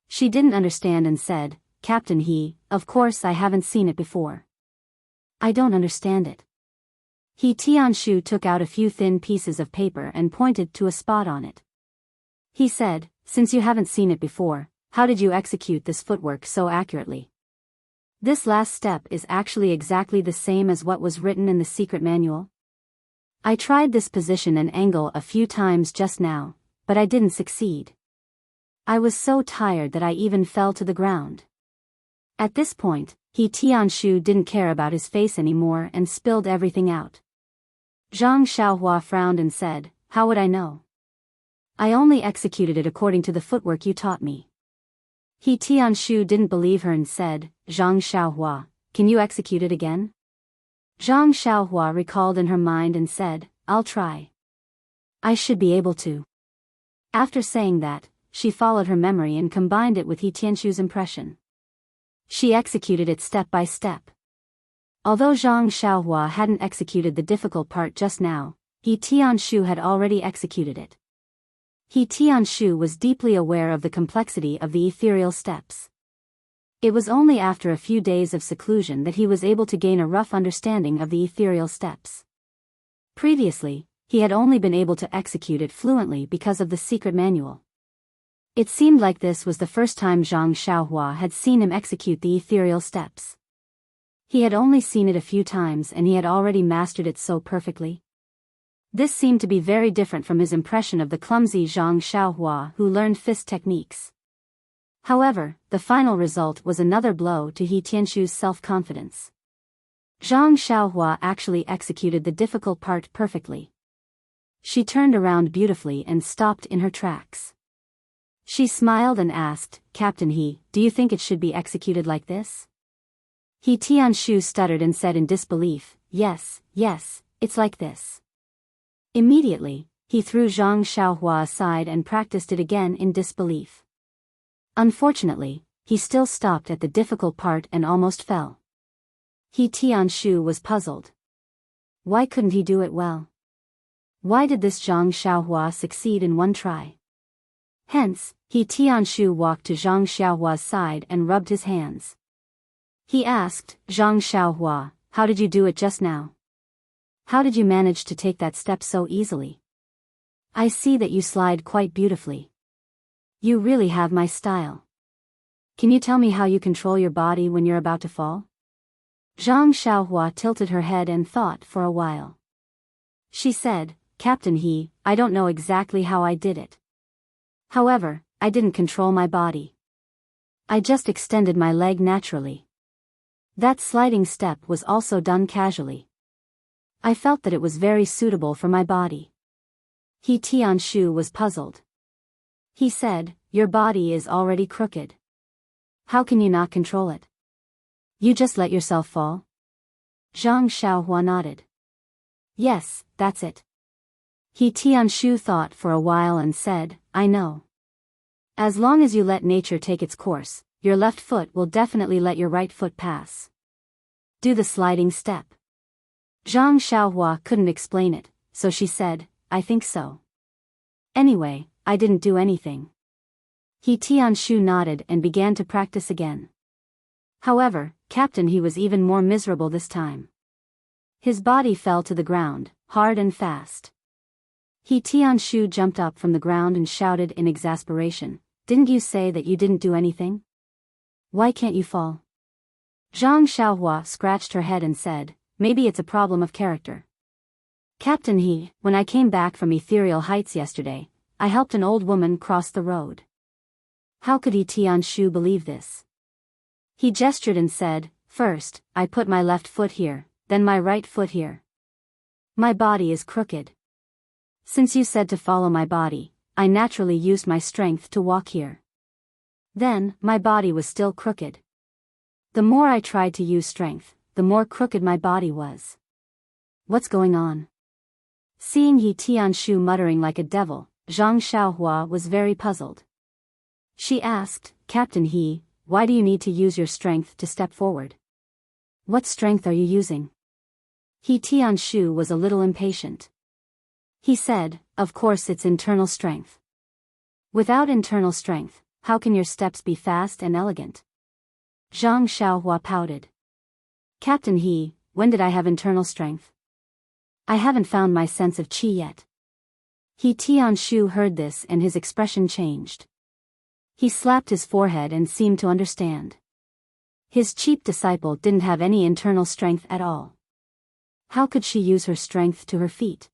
She didn't understand and said, Captain He, of course I haven't seen it before. I don't understand it. He Tianshu took out a few thin pieces of paper and pointed to a spot on it. He said, since you haven't seen it before, how did you execute this footwork so accurately? This last step is actually exactly the same as what was written in the secret manual. I tried this position and angle a few times just now, but I didn't succeed. I was so tired that I even fell to the ground. At this point, He Tianshu didn't care about his face anymore and spilled everything out. Zhang Xiaohua frowned and said, how would I know? I only executed it according to the footwork you taught me. He Tianshu didn't believe her and said, Zhang Xiaohua, can you execute it again? Zhang Xiaohua recalled in her mind and said, I'll try. I should be able to. After saying that, she followed her memory and combined it with He Tianshu's impression. She executed it step by step. Although Zhang Xiaohua hadn't executed the difficult part just now, He Tianshu had already executed it. He Tianshu was deeply aware of the complexity of the ethereal steps. It was only after a few days of seclusion that he was able to gain a rough understanding of the ethereal steps. Previously, he had only been able to execute it fluently because of the secret manual. It seemed like this was the first time Zhang Xiaohua had seen him execute the ethereal steps. He had only seen it a few times and he had already mastered it so perfectly. This seemed to be very different from his impression of the clumsy Zhang Xiaohua who learned fist techniques. However, the final result was another blow to He Tianshu's self-confidence. Zhang Xiaohua actually executed the difficult part perfectly. She turned around beautifully and stopped in her tracks. She smiled and asked, Captain He, do you think it should be executed like this? He Tianshu stuttered and said in disbelief, yes, it's like this. Immediately, he threw Zhang Xiaohua aside and practiced it again in disbelief. Unfortunately, he still stopped at the difficult part and almost fell. He Tianshu was puzzled. Why couldn't he do it well? Why did this Zhang Xiaohua succeed in one try? Hence, He Tianshu walked to Zhang Xiaohua's side and rubbed his hands. He asked, Zhang Xiaohua, how did you do it just now? How did you manage to take that step so easily? I see that you slide quite beautifully. You really have my style. Can you tell me how you control your body when you're about to fall? Zhang Xiaohua tilted her head and thought for a while. She said, Captain He, I don't know exactly how I did it. However, I didn't control my body. I just extended my leg naturally. That sliding step was also done casually. I felt that it was very suitable for my body. He Tianshu was puzzled. He said, your body is already crooked. How can you not control it? You just let yourself fall? Zhang Xiaohua nodded. Yes, that's it. He Tianshu thought for a while and said, I know. As long as you let nature take its course, your left foot will definitely let your right foot pass. Do the sliding step. Zhang Xiaohua couldn't explain it, so she said, I think so. Anyway, I didn't do anything. He Tianshu nodded and began to practice again. However, Captain He was even more miserable this time. His body fell to the ground, hard and fast. He Tianshu jumped up from the ground and shouted in exasperation, didn't you say that you didn't do anything? Why can't you fall? Zhang Xiaohua scratched her head and said, maybe it's a problem of character. Captain He, when I came back from ethereal heights yesterday, I helped an old woman cross the road. How could He Tianshu believe this? He gestured and said, first, I put my left foot here, then my right foot here. My body is crooked. Since you said to follow my body, I naturally used my strength to walk here. Then, my body was still crooked. The more I tried to use strength, the more crooked my body was. What's going on? Seeing He Tianshu muttering like a devil, Zhang Xiaohua was very puzzled. She asked, Captain He, why do you need to use your strength to step forward? What strength are you using? He Tianshu was a little impatient. He said, of course it's internal strength. Without internal strength, how can your steps be fast and elegant? Zhang Xiaohua pouted. Captain He, when did I have internal strength? I haven't found my sense of qi yet. He Tianshu heard this and his expression changed. He slapped his forehead and seemed to understand. His cheap disciple didn't have any internal strength at all. How could she use her strength to her feet?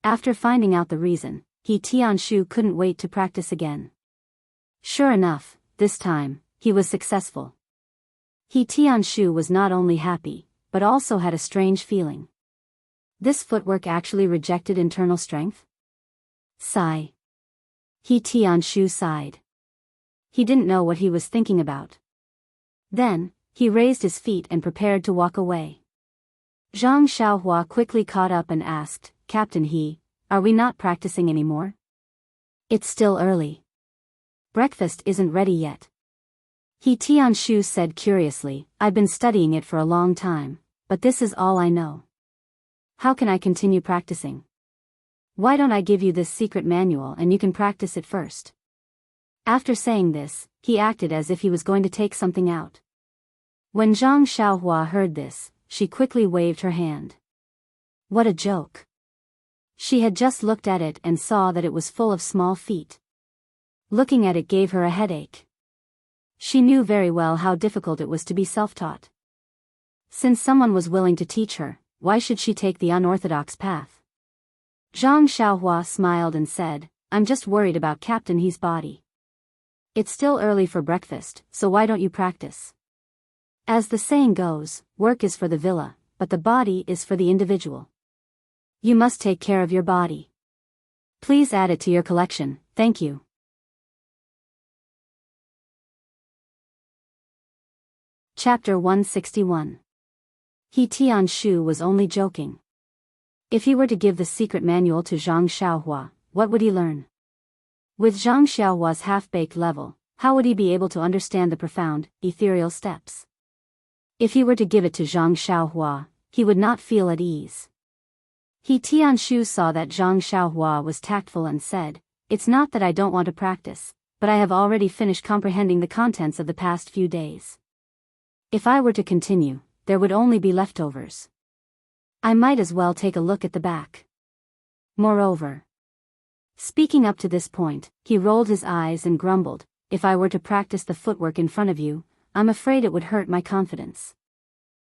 After finding out the reason, He Tianshu couldn't wait to practice again. Sure enough, this time, he was successful. He Tianshu was not only happy, but also had a strange feeling. This footwork actually rejected internal strength? Sigh. He Tianshu sighed. He didn't know what he was thinking about. Then, he raised his feet and prepared to walk away. Zhang Xiaohua quickly caught up and asked, Captain He, are we not practicing anymore? It's still early. Breakfast isn't ready yet. He Tianshu said curiously, I've been studying it for a long time, but this is all I know. How can I continue practicing? Why don't I give you this secret manual and you can practice it first? After saying this, he acted as if he was going to take something out. When Zhang Xiaohua heard this, she quickly waved her hand. What a joke. She had just looked at it and saw that it was full of small feet. Looking at it gave her a headache. She knew very well how difficult it was to be self-taught. Since someone was willing to teach her, why should she take the unorthodox path? Zhang Xiaohua smiled and said, I'm just worried about Captain He's body. It's still early for breakfast, so why don't you practice? As the saying goes, work is for the villa, but the body is for the individual. You must take care of your body. Please add it to your collection, thank you. Chapter 161. He Tianshu was only joking. If he were to give the secret manual to Zhang Xiaohua, what would he learn? With Zhang Xiaohua's half-baked level, how would he be able to understand the profound, ethereal steps? If he were to give it to Zhang Xiaohua, he would not feel at ease. He Tianshu saw that Zhang Xiaohua was tactful and said, "It's not that I don't want to practice, but I have already finished comprehending the contents of the past few days. If I were to continue, there would only be leftovers. I might as well take a look at the back." Moreover, speaking up to this point, he rolled his eyes and grumbled, "If I were to practice the footwork in front of you, I'm afraid it would hurt my confidence."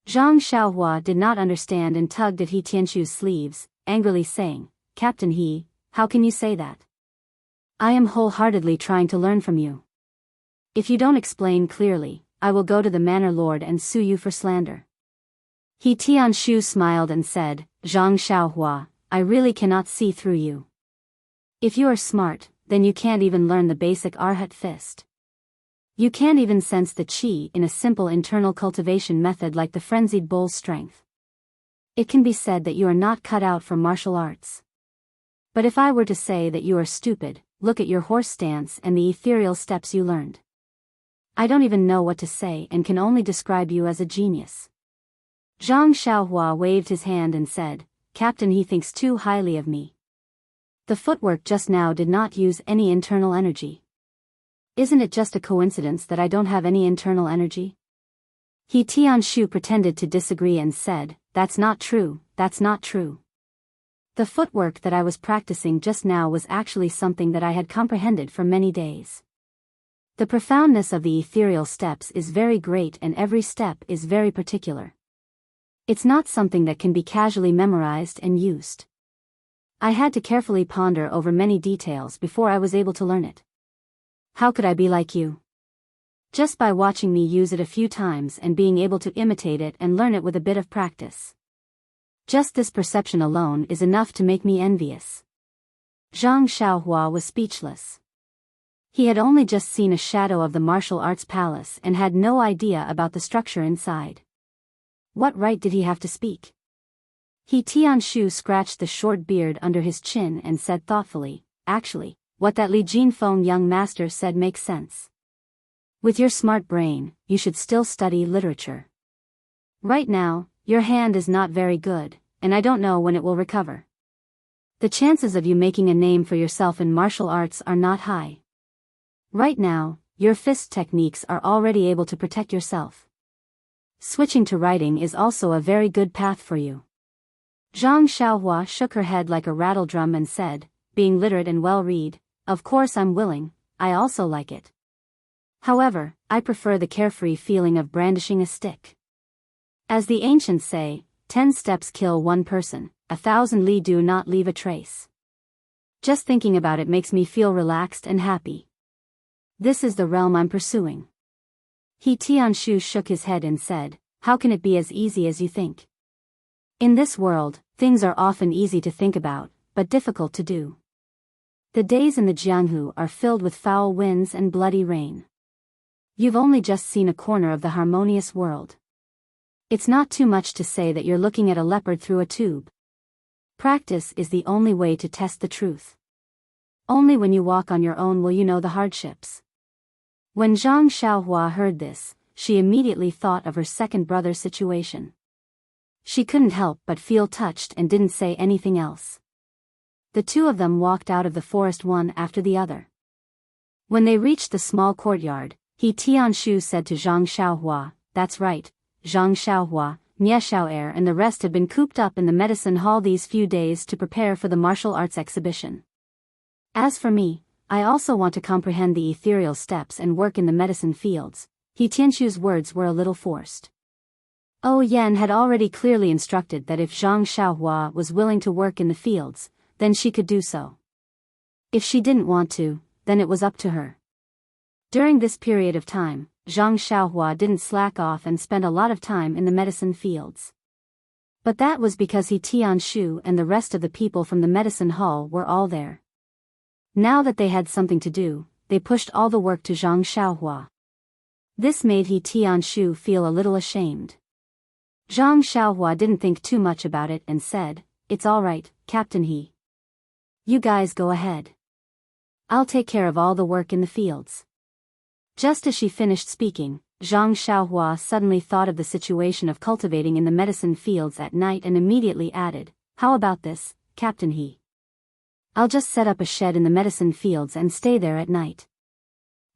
Zhang Xiaohua did not understand and tugged at He Tianshu's sleeves, angrily saying, "Captain He, how can you say that? I am wholeheartedly trying to learn from you. If you don't explain clearly, I will go to the manor lord and sue you for slander." He Tianshu smiled and said, "Zhang Xiaohua, I really cannot see through you. If you are smart, then you can't even learn the basic Arhat fist. You can't even sense the qi in a simple internal cultivation method like the frenzied bull's strength. It can be said that you are not cut out for martial arts. But if I were to say that you are stupid, look at your horse stance and the ethereal steps you learned. I don't even know what to say and can only describe you as a genius." Zhang Xiaohua waved his hand and said, "Captain, he thinks too highly of me. The footwork just now did not use any internal energy. Isn't it just a coincidence that I don't have any internal energy?" He Tianshu pretended to disagree and said, "That's not true, that's not true. The footwork that I was practicing just now was actually something that I had comprehended for many days. The profoundness of the ethereal steps is very great and every step is very particular. It's not something that can be casually memorized and used. I had to carefully ponder over many details before I was able to learn it. How could I be like you? Just by watching me use it a few times and being able to imitate it and learn it with a bit of practice. Just this perception alone is enough to make me envious." Zhang Xiaohua was speechless. He had only just seen a shadow of the martial arts palace and had no idea about the structure inside. What right did he have to speak? He Tianshu scratched the short beard under his chin and said thoughtfully, "Actually, what that Li Jinfeng young master said makes sense. With your smart brain, you should still study literature. Right now, your hand is not very good, and I don't know when it will recover. The chances of you making a name for yourself in martial arts are not high. Right now, your fist techniques are already able to protect yourself. Switching to writing is also a very good path for you." Zhang Xiaohua shook her head like a rattledrum and said, "Being literate and well-read, of course I'm willing, I also like it. However, I prefer the carefree feeling of brandishing a stick. As the ancients say, 10 steps kill one person, 1,000 li do not leave a trace. Just thinking about it makes me feel relaxed and happy. This is the realm I'm pursuing." He Tianshu shook his head and said, "How can it be as easy as you think? In this world, things are often easy to think about, but difficult to do. The days in the Jianghu are filled with foul winds and bloody rain. You've only just seen a corner of the harmonious world. It's not too much to say that you're looking at a leopard through a tube. Practice is the only way to test the truth. Only when you walk on your own will you know the hardships." When Zhang Xiaohua heard this, she immediately thought of her second brother's situation. She couldn't help but feel touched and didn't say anything else. The two of them walked out of the forest one after the other. When they reached the small courtyard, He Tianshu said to Zhang Xiaohua, "That's right, Zhang Xiaohua, Nie Xiao'er and the rest have been cooped up in the medicine hall these few days to prepare for the martial arts exhibition. As for me, I also want to comprehend the ethereal steps and work in the medicine fields." He Tianshu's words were a little forced. O Yen had already clearly instructed that if Zhang Xiaohua was willing to work in the fields, then she could do so. If she didn't want to, then it was up to her. During this period of time, Zhang Xiaohua didn't slack off and spend a lot of time in the medicine fields. But that was because He Tianshu and the rest of the people from the medicine hall were all there. Now that they had something to do, they pushed all the work to Zhang Xiaohua. This made He Tianshu feel a little ashamed. Zhang Xiaohua didn't think too much about it and said, "It's all right, Captain He. You guys go ahead. I'll take care of all the work in the fields." Just as she finished speaking, Zhang Xiaohua suddenly thought of the situation of cultivating in the medicine fields at night and immediately added, "How about this, Captain He? I'll just set up a shed in the medicine fields and stay there at night."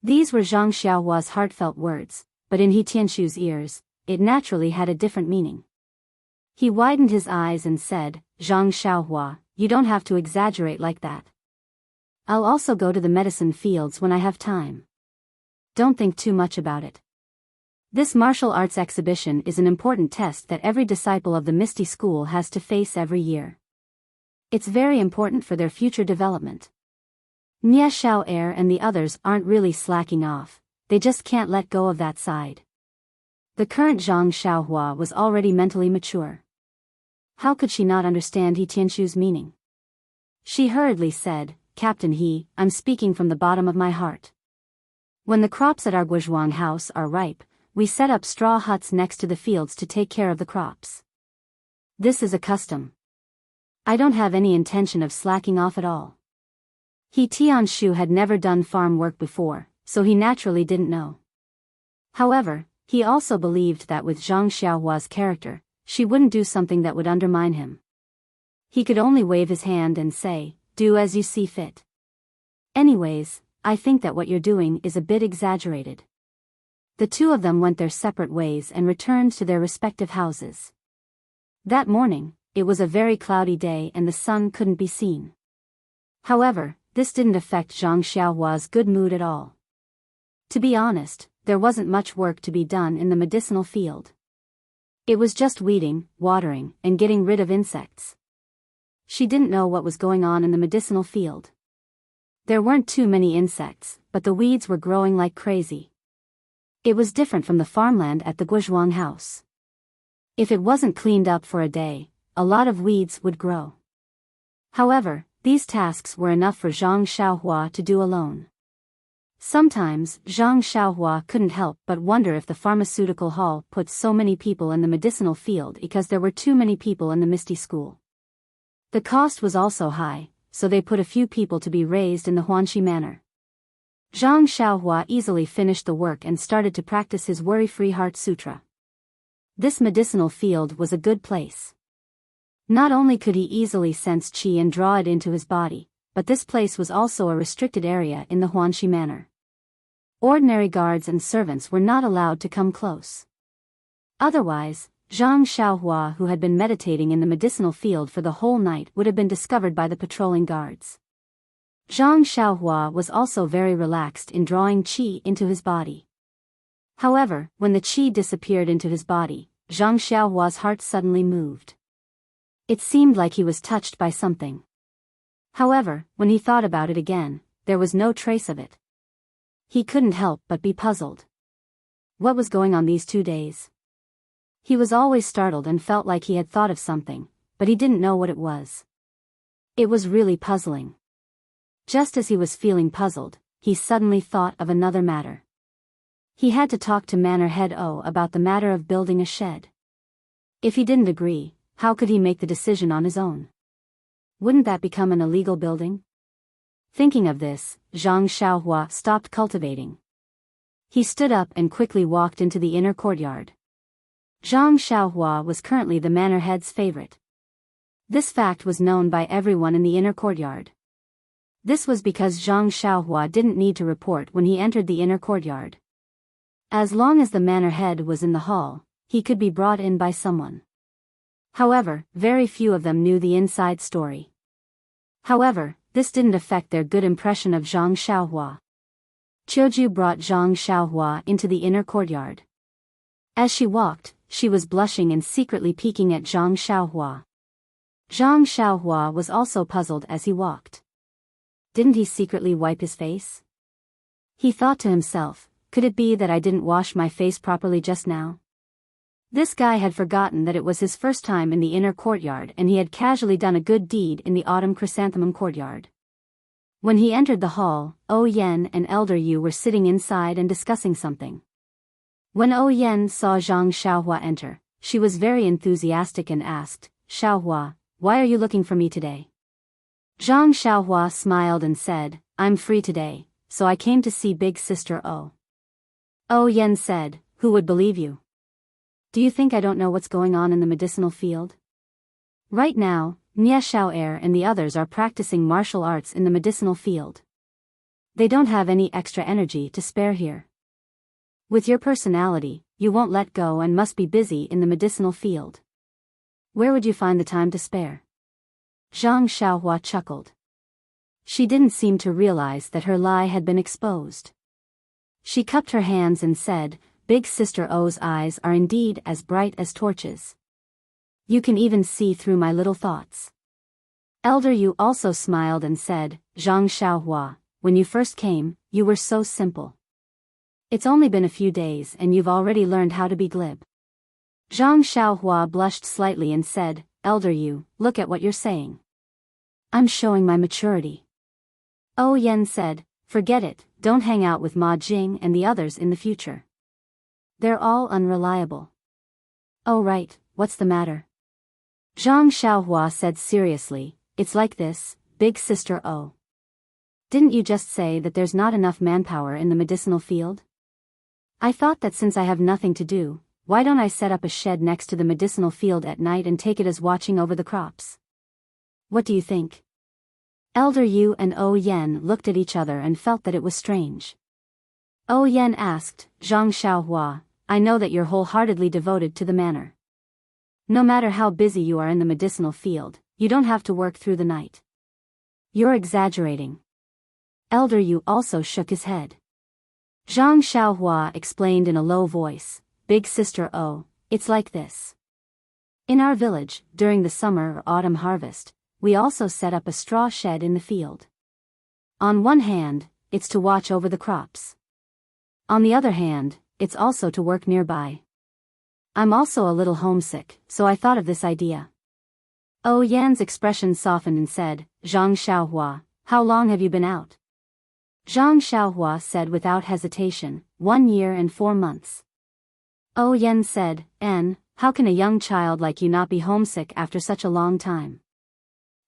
These were Zhang Xiaohua's heartfelt words, but in He Tianshu's ears, it naturally had a different meaning. He widened his eyes and said, "Zhang Xiaohua, you don't have to exaggerate like that. I'll also go to the medicine fields when I have time. Don't think too much about it. This martial arts exhibition is an important test that every disciple of the Misty School has to face every year. It's very important for their future development. Nia Xiao Er and the others aren't really slacking off, they just can't let go of that side." The current Zhang Xiaohua was already mentally mature. How could she not understand He Tianshu's meaning? She hurriedly said, "Captain He, I'm speaking from the bottom of my heart. When the crops at our Guizhuang house are ripe, we set up straw huts next to the fields to take care of the crops. This is a custom. I don't have any intention of slacking off at all." He Tianshu had never done farm work before, so he naturally didn't know. However, he also believed that with Zhang Xiaohua's character, she wouldn't do something that would undermine him. He could only wave his hand and say, "Do as you see fit. Anyways, I think that what you're doing is a bit exaggerated." The two of them went their separate ways and returned to their respective houses. That morning, it was a very cloudy day and the sun couldn't be seen. However, this didn't affect Zhang Xiaohua's good mood at all. To be honest, there wasn't much work to be done in the medicinal field. It was just weeding, watering, and getting rid of insects. She didn't know what was going on in the medicinal field. There weren't too many insects, but the weeds were growing like crazy. It was different from the farmland at the Guizhuang house. If it wasn't cleaned up for a day, a lot of weeds would grow. However, these tasks were enough for Zhang Xiaohua to do alone. Sometimes, Zhang Xiaohua couldn't help but wonder if the pharmaceutical hall put so many people in the medicinal field because there were too many people in the Misty School. The cost was also high, so they put a few people to be raised in the Huanxi manor. Zhang Xiaohua easily finished the work and started to practice his worry-free heart sutra. This medicinal field was a good place. Not only could he easily sense qi and draw it into his body, but this place was also a restricted area in the Huanxi manor. Ordinary guards and servants were not allowed to come close. Otherwise, Zhang Xiaohua, who had been meditating in the medicinal field for the whole night, would have been discovered by the patrolling guards. Zhang Xiaohua was also very relaxed in drawing qi into his body. However, when the qi disappeared into his body, Zhang Xiaohua's heart suddenly moved. It seemed like he was touched by something. However, when he thought about it again, there was no trace of it. He couldn't help but be puzzled. What was going on these 2 days? He was always startled and felt like he had thought of something, but he didn't know what it was. It was really puzzling. Just as he was feeling puzzled, he suddenly thought of another matter. He had to talk to Manor Head O about the matter of building a shed. If he didn't agree, how could he make the decision on his own? Wouldn't that become an illegal building? Thinking of this, Zhang Xiaohua stopped cultivating. He stood up and quickly walked into the inner courtyard. Zhang Xiaohua was currently the manor head's favorite. This fact was known by everyone in the inner courtyard. This was because Zhang Xiaohua didn't need to report when he entered the inner courtyard. As long as the manor head was in the hall, he could be brought in by someone. However, very few of them knew the inside story. However, this didn't affect their good impression of Zhang Xiaohua. Qiuju brought Zhang Xiaohua into the inner courtyard. As she walked, she was blushing and secretly peeking at Zhang Xiaohua. Zhang Xiaohua was also puzzled as he walked. Didn't he secretly wipe his face? He thought to himself, could it be that I didn't wash my face properly just now? This guy had forgotten that it was his first time in the inner courtyard and he had casually done a good deed in the autumn chrysanthemum courtyard. When he entered the hall, O Yen and Elder Yu were sitting inside and discussing something. When O Yen saw Zhang Xiaohua enter, she was very enthusiastic and asked, "Xiaohua, why are you looking for me today?" Zhang Xiaohua smiled and said, "I'm free today, so I came to see big sister O." O Yen said, "Who would believe you? Do you think I don't know what's going on in the medicinal field? Right now, Nie Xiao'er and the others are practicing martial arts in the medicinal field. They don't have any extra energy to spare here. With your personality, you won't let go and must be busy in the medicinal field. Where would you find the time to spare?" Zhang Xiaohua chuckled. She didn't seem to realize that her lie had been exposed. She cupped her hands and said, "Big Sister O's eyes are indeed as bright as torches. You can even see through my little thoughts." Elder Yu also smiled and said, "Zhang Xiaohua, when you first came, you were so simple. It's only been a few days and you've already learned how to be glib." Zhang Xiaohua blushed slightly and said, "Elder Yu, look at what you're saying. I'm showing my maturity." O Yen said, "Forget it, don't hang out with Ma Jing and the others in the future. They're all unreliable." "Oh right, what's the matter?" Zhang Xiaohua said seriously, "It's like this, big sister O. Didn't you just say that there's not enough manpower in the medicinal field? I thought that since I have nothing to do, why don't I set up a shed next to the medicinal field at night and take it as watching over the crops? What do you think?" Elder Yu and O Yen looked at each other and felt that it was strange. O Yen asked, "Zhang Xiaohua, I know that you're wholeheartedly devoted to the manor. No matter how busy you are in the medicinal field, you don't have to work through the night. You're exaggerating." Elder Yu also shook his head. Zhang Xiaohua explained in a low voice, "Big sister O, it's like this. In our village, during the summer or autumn harvest, we also set up a straw shed in the field. On one hand, it's to watch over the crops. On the other hand, it's also to work nearby. I'm also a little homesick, so I thought of this idea." O Yan's expression softened and said, "Zhang Xiaohua, how long have you been out?" Zhang Xiaohua said without hesitation, 1 year and 4 months. O Yan said, "How can a young child like you not be homesick after such a long time?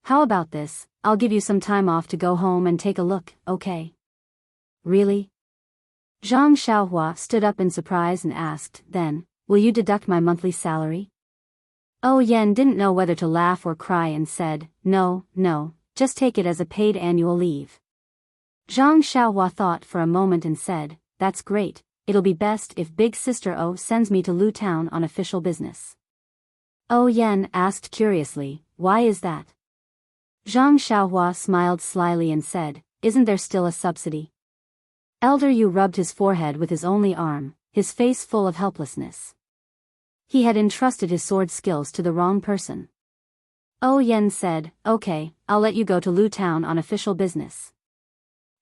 How about this, I'll give you some time off to go home and take a look, okay?" "Really?" Zhang Xiaohua stood up in surprise and asked, "Then, will you deduct my monthly salary?" O Yan didn't know whether to laugh or cry and said, No, just take it as a paid annual leave." Zhang Xiaohua thought for a moment and said, "That's great, it'll be best if Big Sister O sends me to Lu Town on official business." O Yan asked curiously, "Why is that?" Zhang Xiaohua smiled slyly and said, "Isn't there still a subsidy?" Elder Yu rubbed his forehead with his only arm, his face full of helplessness. He had entrusted his sword skills to the wrong person. O Yen said, "Okay, I'll let you go to Lu Town on official business.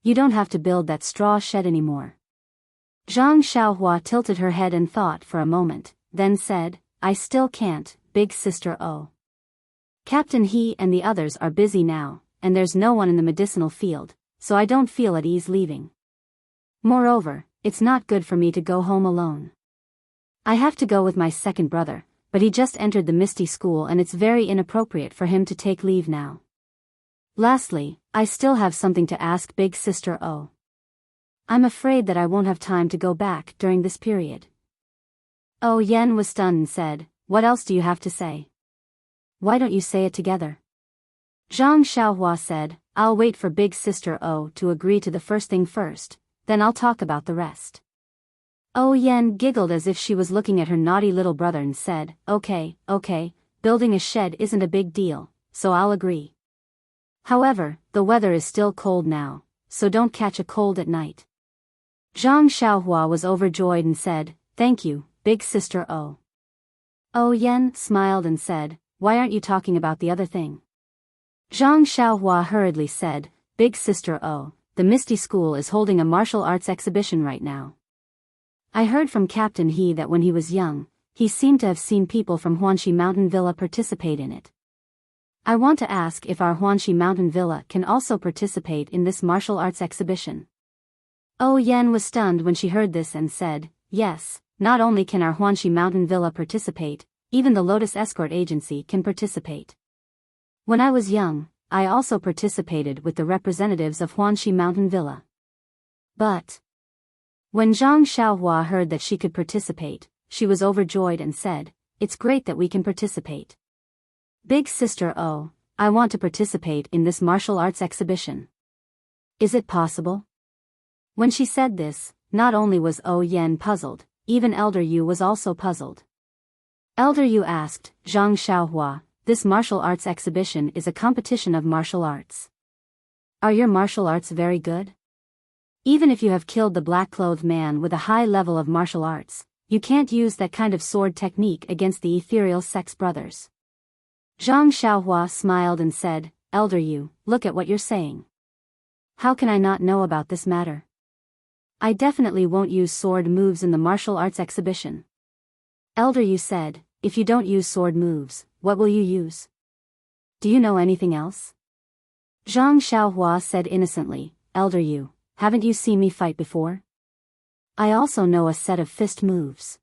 You don't have to build that straw shed anymore." Zhang Xiaohua tilted her head and thought for a moment, then said, "I still can't, Big Sister O. Captain He and the others are busy now, and there's no one in the medicinal field, so I don't feel at ease leaving. Moreover, it's not good for me to go home alone. I have to go with my second brother, but he just entered the Misty School and it's very inappropriate for him to take leave now. Lastly, I still have something to ask Big Sister O. I'm afraid that I won't have time to go back during this period." O Yen was stunned and said, "What else do you have to say? Why don't you say it together?" Zhang Xiaohua said, "I'll wait for Big Sister O to agree to the first thing first, then I'll talk about the rest." O Yen giggled as if she was looking at her naughty little brother and said, Okay, building a shed isn't a big deal, so I'll agree. However, the weather is still cold now, so don't catch a cold at night." Zhang Xiaohua was overjoyed and said, "Thank you, Big Sister O." O Yen smiled and said, "Why aren't you talking about the other thing?" Zhang Xiaohua hurriedly said, "Big Sister O, the Misty School is holding a martial arts exhibition right now. I heard from Captain He that when he was young, he seemed to have seen people from Huanxi Mountain Villa participate in it. I want to ask if our Huanxi Mountain Villa can also participate in this martial arts exhibition. Oh Yan was stunned when she heard this and said, yes, not only can our Huanxi Mountain Villa participate, even the Lotus Escort Agency can participate. When I was young, I also participated with the representatives of Huanxi Mountain Villa. But when Zhang Xiaohua heard that she could participate, she was overjoyed and said, it's great that we can participate. Big sister Oh, I want to participate in this martial arts exhibition. Is it possible? When she said this, not only was Oh Yan puzzled, even Elder Yu was also puzzled. Elder Yu asked, Zhang Xiaohua, this martial arts exhibition is a competition of martial arts. Are your martial arts very good? Even if you have killed the black-clothed man with a high level of martial arts, you can't use that kind of sword technique against the ethereal sex brothers. Zhang Xiaohua smiled and said, Elder Yu, look at what you're saying. How can I not know about this matter? I definitely won't use sword moves in the martial arts exhibition. Elder Yu said, if you don't use sword moves, what will you use? Do you know anything else? Zhang Xiaohua said innocently, Elder Yu, haven't you seen me fight before? I also know a set of fist moves.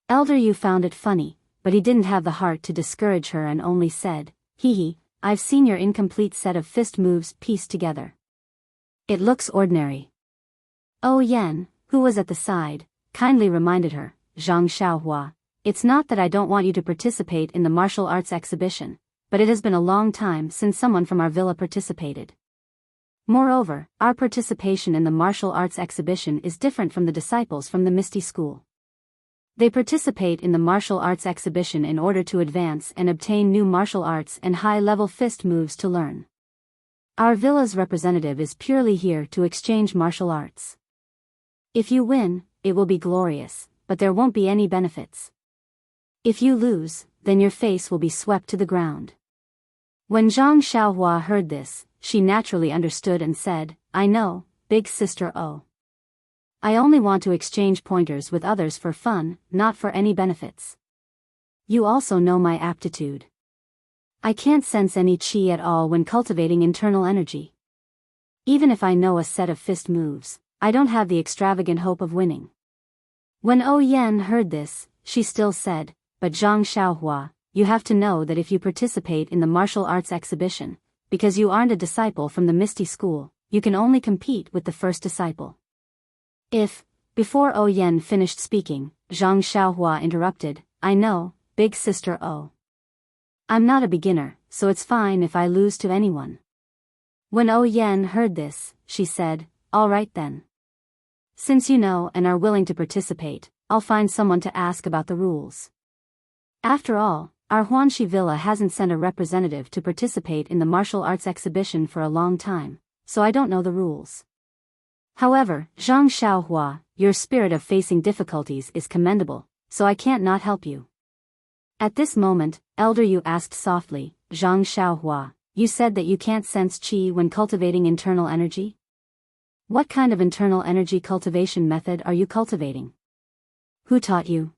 Elder Yu found it funny, but he didn't have the heart to discourage her and only said, hee, I've seen your incomplete set of fist moves pieced together. It looks ordinary. Oh Yan, who was at the side, kindly reminded her, Zhang Xiaohua, it's not that I don't want you to participate in the martial arts exhibition, but it has been a long time since someone from our villa participated. Moreover, our participation in the martial arts exhibition is different from the disciples from the Misty School. They participate in the martial arts exhibition in order to advance and obtain new martial arts and high-level fist moves to learn. Our villa's representative is purely here to exchange martial arts. If you win, it will be glorious, but there won't be any benefits. If you lose, then your face will be swept to the ground. When Zhang Xiaohua heard this, she naturally understood and said, I know, big sister Oh. I only want to exchange pointers with others for fun, not for any benefits. You also know my aptitude. I can't sense any chi at all when cultivating internal energy. Even if I know a set of fist moves, I don't have the extravagant hope of winning. When Oh Yan heard this, she still said, but Zhang Xiaohua, you have to know that if you participate in the martial arts exhibition, because you aren't a disciple from the Misty School, you can only compete with the first disciple. If, before Oh Yan finished speaking, Zhang Xiaohua interrupted, I know, big sister Oh. I'm not a beginner, so it's fine if I lose to anyone. When Oh Yan heard this, she said, all right then. Since you know and are willing to participate, I'll find someone to ask about the rules. After all, our Huanxi Villa hasn't sent a representative to participate in the martial arts exhibition for a long time, so I don't know the rules. However, Zhang Xiaohua, your spirit of facing difficulties is commendable, so I can't not help you. At this moment, Elder Yu asked softly, Zhang Xiaohua, you said that you can't sense qi when cultivating internal energy? What kind of internal energy cultivation method are you cultivating? Who taught you?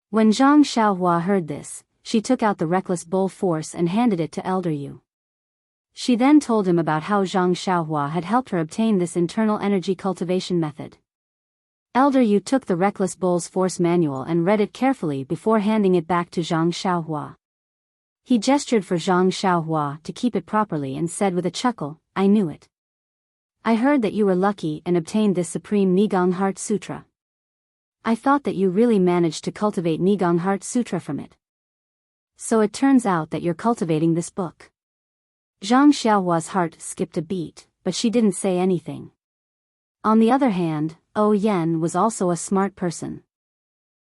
When Zhang Xiaohua heard this, she took out the reckless bull force and handed it to Elder Yu. She then told him about how Zhang Xiaohua had helped her obtain this internal energy cultivation method. Elder Yu took the reckless bull's force manual and read it carefully before handing it back to Zhang Xiaohua. He gestured for Zhang Xiaohua to keep it properly and said with a chuckle, I knew it. I heard that you were lucky and obtained this supreme Nigong Heart Sutra. I thought that you really managed to cultivate Nigong Heart Sutra from it. So it turns out that you're cultivating this book. Zhang Xiaohua's heart skipped a beat, but she didn't say anything. On the other hand, Oh Yan was also a smart person.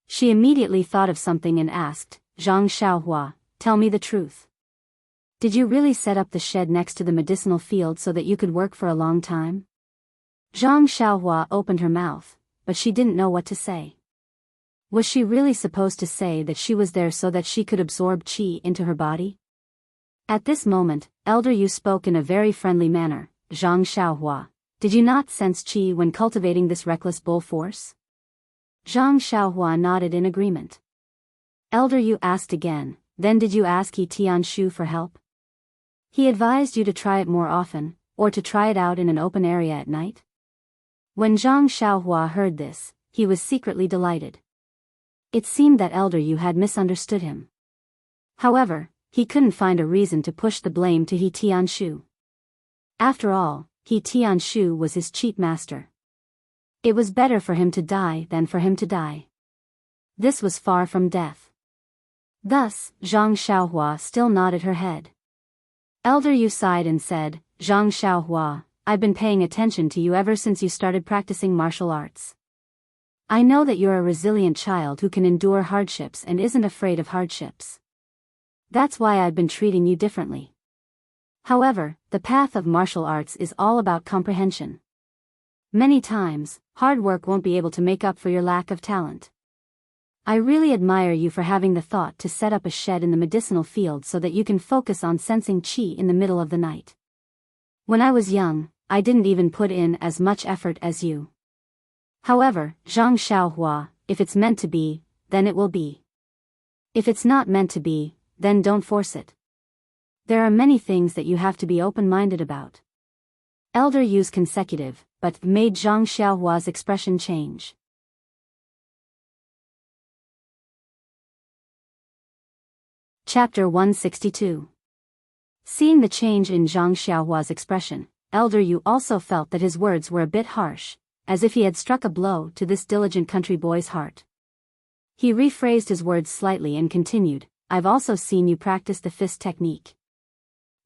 She immediately thought of something and asked, Zhang Xiaohua, tell me the truth. Did you really set up the shed next to the medicinal field so that you could work for a long time? Zhang Xiaohua opened her mouth, but she didn't know what to say. Was she really supposed to say that she was there so that she could absorb qi into her body? At this moment, Elder Yu spoke in a very friendly manner, Zhang Xiaohua, did you not sense qi when cultivating this reckless bull force? Zhang Xiaohua nodded in agreement. Elder Yu asked again, then did you ask He Tianshu for help? He advised you to try it more often, or to try it out in an open area at night? When Zhang Xiaohua heard this, he was secretly delighted. It seemed that Elder Yu had misunderstood him. However, he couldn't find a reason to push the blame to He Tianshu. After all, He Tianshu was his cheat master. It was better for him to die than for him to die. This was far from death. Thus, Zhang Xiaohua still nodded her head. Elder Yu sighed and said, Zhang Xiaohua, I've been paying attention to you ever since you started practicing martial arts. I know that you're a resilient child who can endure hardships and isn't afraid of hardships. That's why I've been treating you differently. However, the path of martial arts is all about comprehension. Many times, hard work won't be able to make up for your lack of talent. I really admire you for having the thought to set up a shed in the medicinal field so that you can focus on sensing qi in the middle of the night. When I was young, I didn't even put in as much effort as you. However, Zhang Xiaohua, if it's meant to be, then it will be. If it's not meant to be, then don't force it. There are many things that you have to be open-minded about. Elder Yu's consecutive, but made Zhang Xiaohua's expression change. Chapter 162. Seeing the change in Zhang Xiaohua's expression, Elder Yu also felt that his words were a bit harsh, as if he had struck a blow to this diligent country boy's heart. He rephrased his words slightly and continued, I've also seen you practice the fist technique.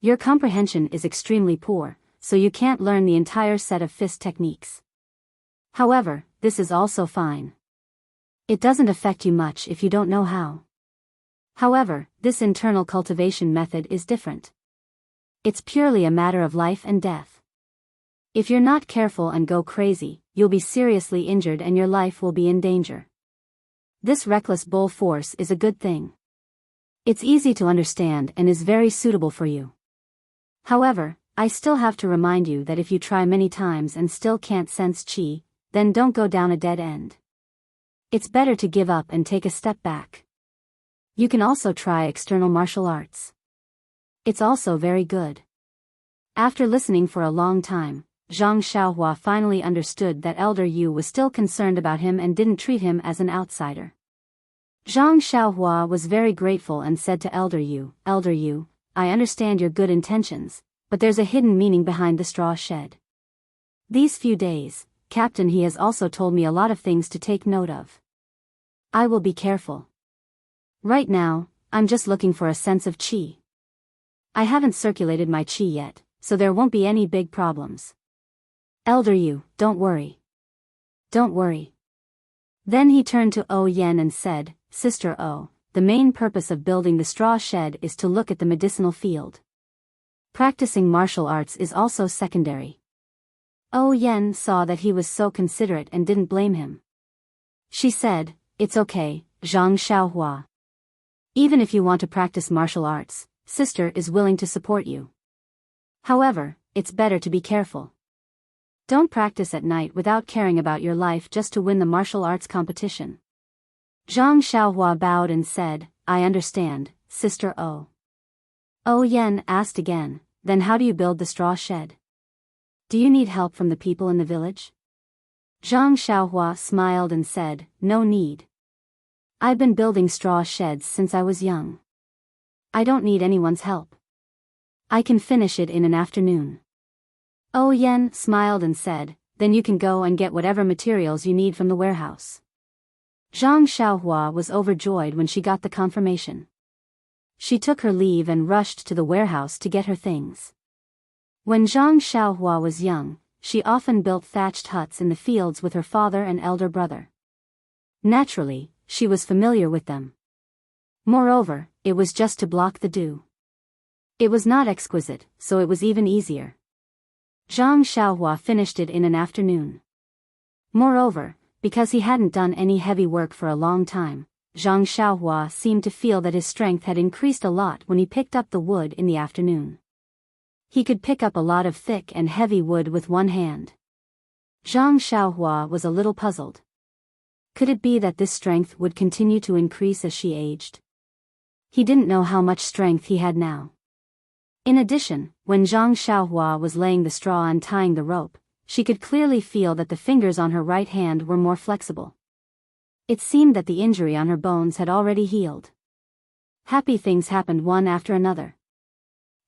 Your comprehension is extremely poor, so you can't learn the entire set of fist techniques. However, this is also fine. It doesn't affect you much if you don't know how. However, this internal cultivation method is different. It's purely a matter of life and death. If you're not careful and go crazy, you'll be seriously injured and your life will be in danger. This reckless bull force is a good thing. It's easy to understand and is very suitable for you. However, I still have to remind you that if you try many times and still can't sense qi, then don't go down a dead end. It's better to give up and take a step back. You can also try external martial arts. It's also very good. After listening for a long time, Zhang Xiaohua finally understood that Elder Yu was still concerned about him and didn't treat him as an outsider. Zhang Xiaohua was very grateful and said to Elder Yu, I understand your good intentions, but there's a hidden meaning behind the straw shed. These few days, Captain, he has also told me a lot of things to take note of. I will be careful. Right now, I'm just looking for a sense of qi. I haven't circulated my qi yet, so there won't be any big problems. Elder Yu, don't worry. Don't worry. Then he turned to O Yen and said, Sister O, the main purpose of building the straw shed is to look at the medicinal field. Practicing martial arts is also secondary. O Yen saw that he was so considerate and didn't blame him. She said, It's okay, Zhang Xiaohua. Even if you want to practice martial arts, Sister is willing to support you. However, it's better to be careful. Don't practice at night without caring about your life just to win the martial arts competition. Zhang Xiaohua bowed and said, I understand, Sister O. O Yen asked again, Then how do you build the straw shed? Do you need help from the people in the village? Zhang Xiaohua smiled and said, No need. I've been building straw sheds since I was young. I don't need anyone's help. I can finish it in an afternoon. O Yen smiled and said, Then you can go and get whatever materials you need from the warehouse. Zhang Xiaohua was overjoyed when she got the confirmation. She took her leave and rushed to the warehouse to get her things. When Zhang Xiaohua was young, she often built thatched huts in the fields with her father and elder brother. Naturally, she was familiar with them. Moreover, it was just to block the dew. It was not exquisite, so it was even easier. Zhang Xiaohua finished it in an afternoon. Moreover, because he hadn't done any heavy work for a long time, Zhang Xiaohua seemed to feel that his strength had increased a lot when he picked up the wood in the afternoon. He could pick up a lot of thick and heavy wood with one hand. Zhang Xiaohua was a little puzzled. Could it be that this strength would continue to increase as she aged? He didn't know how much strength he had now. In addition, when Zhang Xiaohua was laying the straw and tying the rope, she could clearly feel that the fingers on her right hand were more flexible. It seemed that the injury on her bones had already healed. Happy things happened one after another.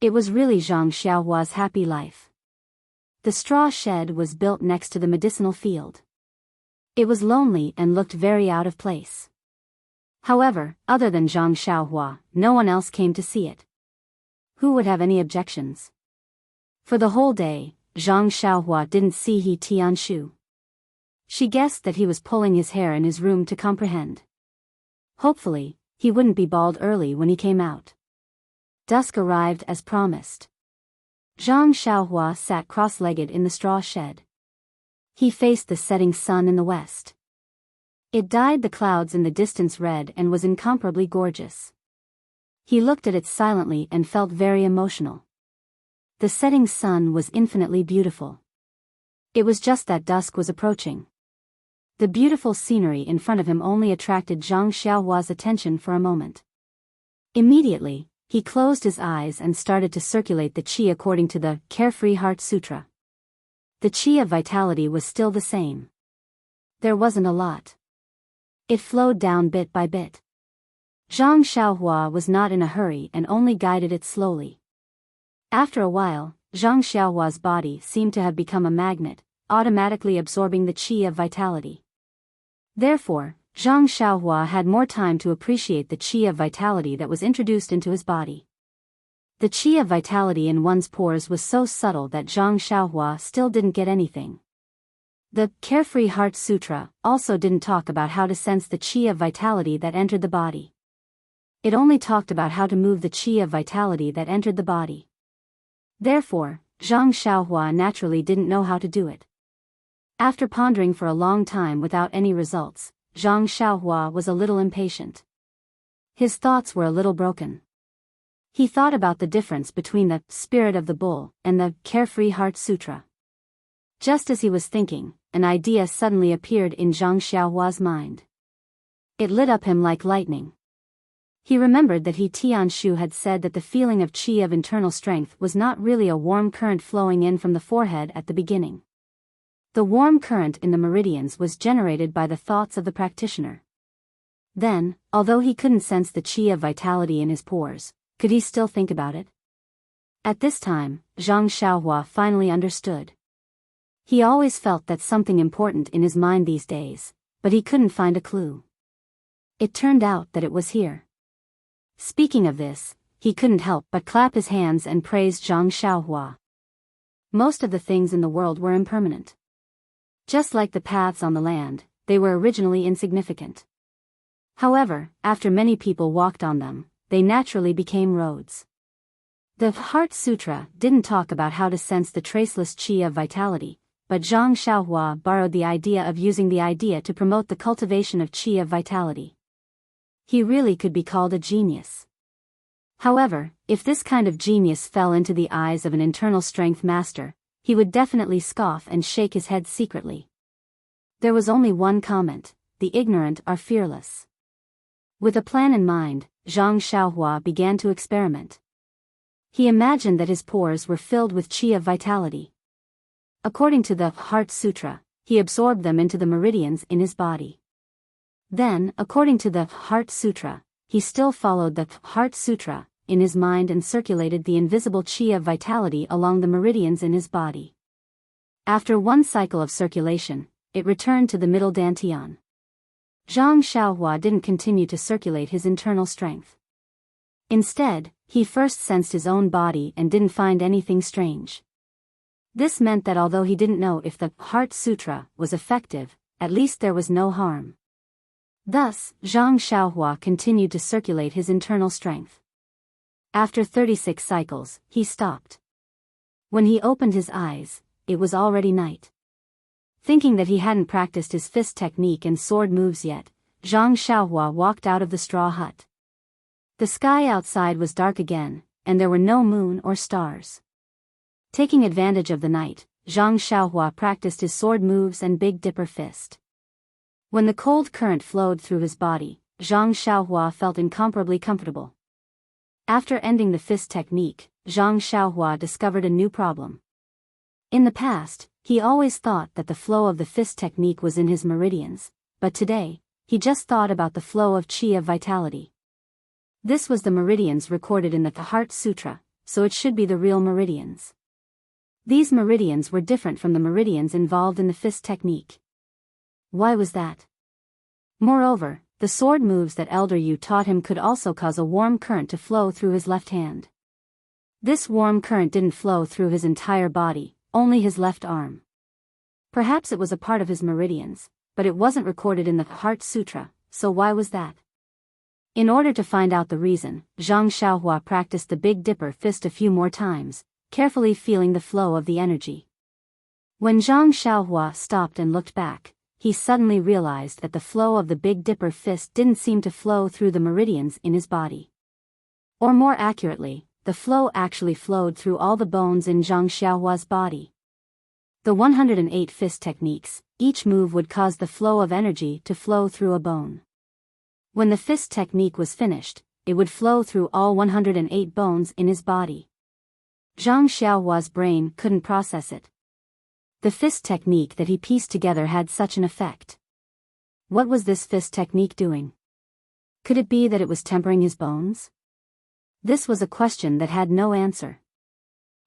It was really Zhang Xiaohua's happy life. The straw shed was built next to the medicinal field. It was lonely and looked very out of place. However, other than Zhang Xiaohua, no one else came to see it. Who would have any objections? For the whole day, Zhang Xiaohua didn't see He Tianshu. She guessed that he was pulling his hair in his room to comprehend. Hopefully, he wouldn't be bald early when he came out. Dusk arrived as promised. Zhang Xiaohua sat cross-legged in the straw shed. He faced the setting sun in the west. It dyed the clouds in the distance red and was incomparably gorgeous. He looked at it silently and felt very emotional. The setting sun was infinitely beautiful. It was just that dusk was approaching. The beautiful scenery in front of him only attracted Zhang Xiaohua's attention for a moment. Immediately, he closed his eyes and started to circulate the qi according to the Carefree Heart Sutra. The qi of vitality was still the same. There wasn't a lot. It flowed down bit by bit. Zhang Xiaohua was not in a hurry and only guided it slowly. After a while, Zhang Xiaohua's body seemed to have become a magnet, automatically absorbing the qi of vitality. Therefore, Zhang Xiaohua had more time to appreciate the qi of vitality that was introduced into his body. The qi of vitality in one's pores was so subtle that Zhang Xiaohua still didn't get anything. The Carefree Heart Sutra also didn't talk about how to sense the qi of vitality that entered the body. It only talked about how to move the qi of vitality that entered the body. Therefore, Zhang Xiaohua naturally didn't know how to do it. After pondering for a long time without any results, Zhang Xiaohua was a little impatient. His thoughts were a little broken. He thought about the difference between the Spirit of the Bull and the Carefree Heart Sutra. Just as he was thinking, an idea suddenly appeared in Zhang Xiaohua's mind. It lit up him like lightning. He remembered that He Tianshu had said that the feeling of qi of internal strength was not really a warm current flowing in from the forehead at the beginning. The warm current in the meridians was generated by the thoughts of the practitioner. Then, although he couldn't sense the qi of vitality in his pores, could he still think about it? At this time, Zhang Xiaohua finally understood. He always felt that something important in his mind these days, but he couldn't find a clue. It turned out that it was here. Speaking of this, he couldn't help but clap his hands and praise Zhang Xiaohua. Most of the things in the world were impermanent. Just like the paths on the land, they were originally insignificant. However, after many people walked on them, they naturally became roads. The Heart Sutra didn't talk about how to sense the traceless qi of vitality, but Zhang Xiaohua borrowed the idea of using the idea to promote the cultivation of qi of vitality. He really could be called a genius. However, if this kind of genius fell into the eyes of an internal strength master, he would definitely scoff and shake his head secretly. There was only one comment: the ignorant are fearless. With a plan in mind, Zhang Xiaohua began to experiment. He imagined that his pores were filled with qi of vitality. According to the Heart Sutra, he absorbed them into the meridians in his body. Then, according to the Heart Sutra, he still followed the Heart Sutra in his mind and circulated the invisible qi of vitality along the meridians in his body. After one cycle of circulation, it returned to the middle dantian. Zhang Xiaohua didn't continue to circulate his internal strength. Instead, he first sensed his own body and didn't find anything strange. This meant that although he didn't know if the Heart Sutra was effective, at least there was no harm. Thus, Zhang Xiaohua continued to circulate his internal strength. After 36 cycles, he stopped. When he opened his eyes, it was already night. Thinking that he hadn't practiced his fist technique and sword moves yet, Zhang Xiaohua walked out of the straw hut. The sky outside was dark again, and there were no moon or stars. Taking advantage of the night, Zhang Xiaohua practiced his sword moves and Big Dipper fist. When the cold current flowed through his body, Zhang Xiaohua felt incomparably comfortable. After ending the fist technique, Zhang Xiaohua discovered a new problem. In the past, he always thought that the flow of the fist technique was in his meridians, but today, he just thought about the flow of qi of vitality. This was the meridians recorded in the Heart Sutra, so it should be the real meridians. These meridians were different from the meridians involved in the fist technique. Why was that? Moreover, the sword moves that Elder Yu taught him could also cause a warm current to flow through his left hand. This warm current didn't flow through his entire body, only his left arm. Perhaps it was a part of his meridians, but it wasn't recorded in the Heart Sutra, so why was that? In order to find out the reason, Zhang Xiaohua practiced the Big Dipper fist a few more times, carefully feeling the flow of the energy. When Zhang Xiaohua stopped and looked back, he suddenly realized that the flow of the Big Dipper fist didn't seem to flow through the meridians in his body. Or more accurately, the flow actually flowed through all the bones in Zhang Xiaohua's body. The 108 fist techniques, each move would cause the flow of energy to flow through a bone. When the fist technique was finished, it would flow through all 108 bones in his body. Zhang Xiaohua's brain couldn't process it. The fist technique that he pieced together had such an effect. What was this fist technique doing? Could it be that it was tempering his bones? This was a question that had no answer.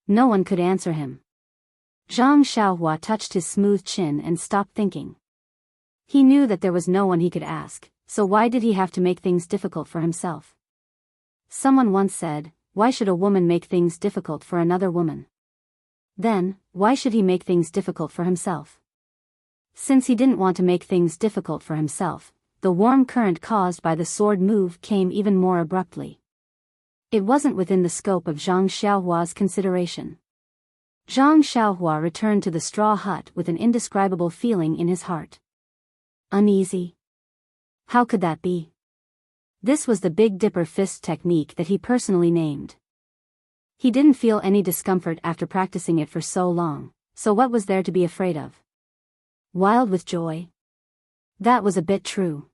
No one could answer him. Zhang Xiaohua touched his smooth chin and stopped thinking. He knew that there was no one he could ask, so why did he have to make things difficult for himself? Someone once said, "Why should a woman make things difficult for another woman?" Then, why should he make things difficult for himself? Since he didn't want to make things difficult for himself, the warm current caused by the sword move came even more abruptly. It wasn't within the scope of Zhang Xiaohua's consideration. Zhang Xiaohua returned to the straw hut with an indescribable feeling in his heart. Uneasy? How could that be? This was the Big Dipper fist technique that he personally named. He didn't feel any discomfort after practicing it for so long, so what was there to be afraid of? Wild with joy? That was a bit true.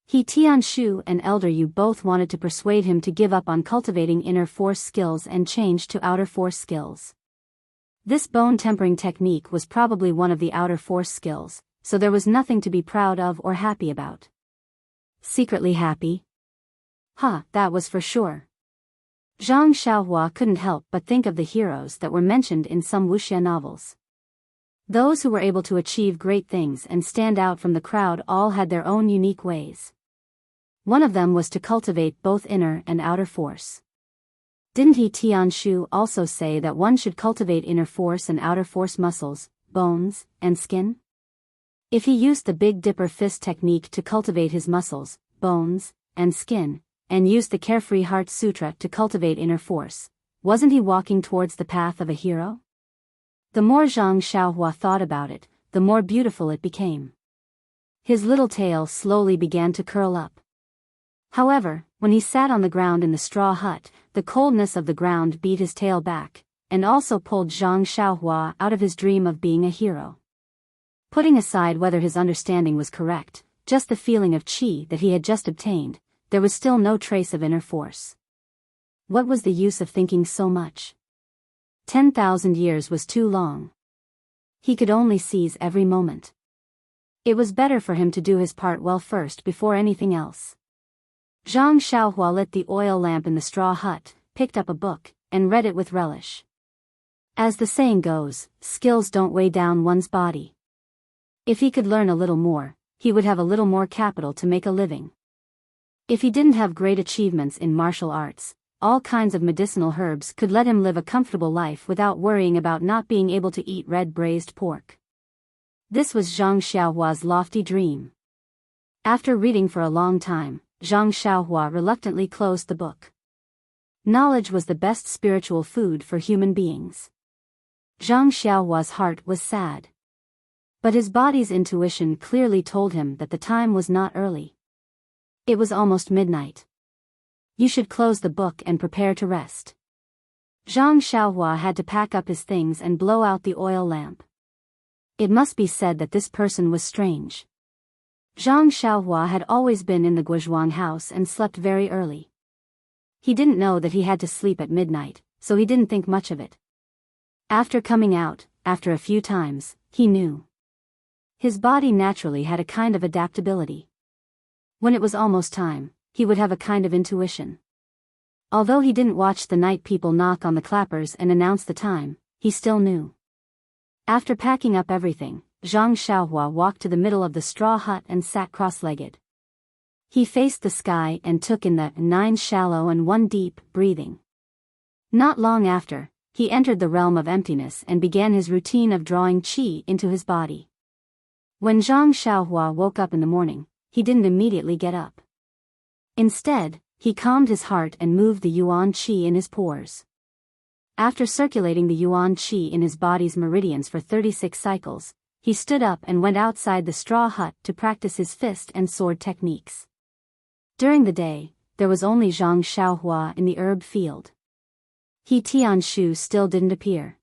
Tianshu and Elder Yu both wanted to persuade him to give up on cultivating inner force skills and change to outer force skills. This bone tempering technique was probably one of the outer force skills, so there was nothing to be proud of or happy about. Secretly happy? That was for sure. Zhang Xiaohua couldn't help but think of the heroes that were mentioned in some wuxia novels. Those who were able to achieve great things and stand out from the crowd all had their own unique ways. One of them was to cultivate both inner and outer force. Didn't Tianshu also say that one should cultivate inner force and outer force muscles, bones, and skin? If he used the Big Dipper fist technique to cultivate his muscles, bones, and skin, and used the Carefree Heart Sutra to cultivate inner force, wasn't he walking towards the path of a hero? The more Zhang Xiaohua thought about it, the more beautiful it became. His little tail slowly began to curl up. However, when he sat on the ground in the straw hut, the coldness of the ground beat his tail back, and also pulled Zhang Xiaohua out of his dream of being a hero. Putting aside whether his understanding was correct, just the feeling of qi that he had just obtained, there was still no trace of inner force. What was the use of thinking so much? 10,000 years was too long. He could only seize every moment. It was better for him to do his part well first before anything else. Zhang Xiaohua lit the oil lamp in the straw hut, picked up a book, and read it with relish. As the saying goes, skills don't weigh down one's body. If he could learn a little more, he would have a little more capital to make a living. If he didn't have great achievements in martial arts, all kinds of medicinal herbs could let him live a comfortable life without worrying about not being able to eat red braised pork. This was Zhang Xiaohua's lofty dream. After reading for a long time, Zhang Xiaohua reluctantly closed the book. Knowledge was the best spiritual food for human beings. Zhang Xiaohua's heart was sad. But his body's intuition clearly told him that the time was not early. It was almost midnight. You should close the book and prepare to rest. Zhang Xiaohua had to pack up his things and blow out the oil lamp. It must be said that this person was strange. Zhang Xiaohua had always been in the Guozhuang house and slept very early. He didn't know that he had to sleep at midnight, so he didn't think much of it. After coming out, after a few times, he knew. His body naturally had a kind of adaptability. When it was almost time, he would have a kind of intuition. Although he didn't watch the night people knock on the clappers and announce the time, he still knew. After packing up everything, Zhang Xiaohua walked to the middle of the straw hut and sat cross-legged. He faced the sky and took in the 9 shallow and 1 deep breathing. Not long after, he entered the realm of emptiness and began his routine of drawing qi into his body. When Zhang Xiaohua woke up in the morning, he didn't immediately get up. Instead, he calmed his heart and moved the yuan qi in his pores. After circulating the yuan qi in his body's meridians for 36 cycles, he stood up and went outside the straw hut to practice his fist and sword techniques. During the day, there was only Zhang Xiaohua in the herb field. He Tianshu still didn't appear.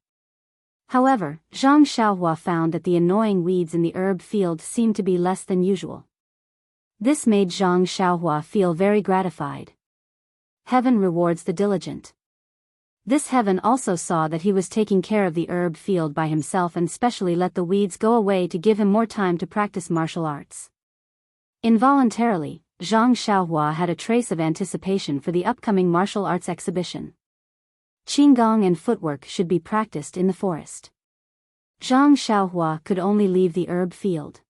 However, Zhang Xiaohua found that the annoying weeds in the herb field seemed to be less than usual. This made Zhang Xiaohua feel very gratified. Heaven rewards the diligent. This heaven also saw that he was taking care of the herb field by himself and specially let the weeds go away to give him more time to practice martial arts. Involuntarily, Zhang Xiaohua had a trace of anticipation for the upcoming martial arts exhibition. Qinggong and footwork should be practiced in the forest. Zhang Xiaohua could only leave the herb field.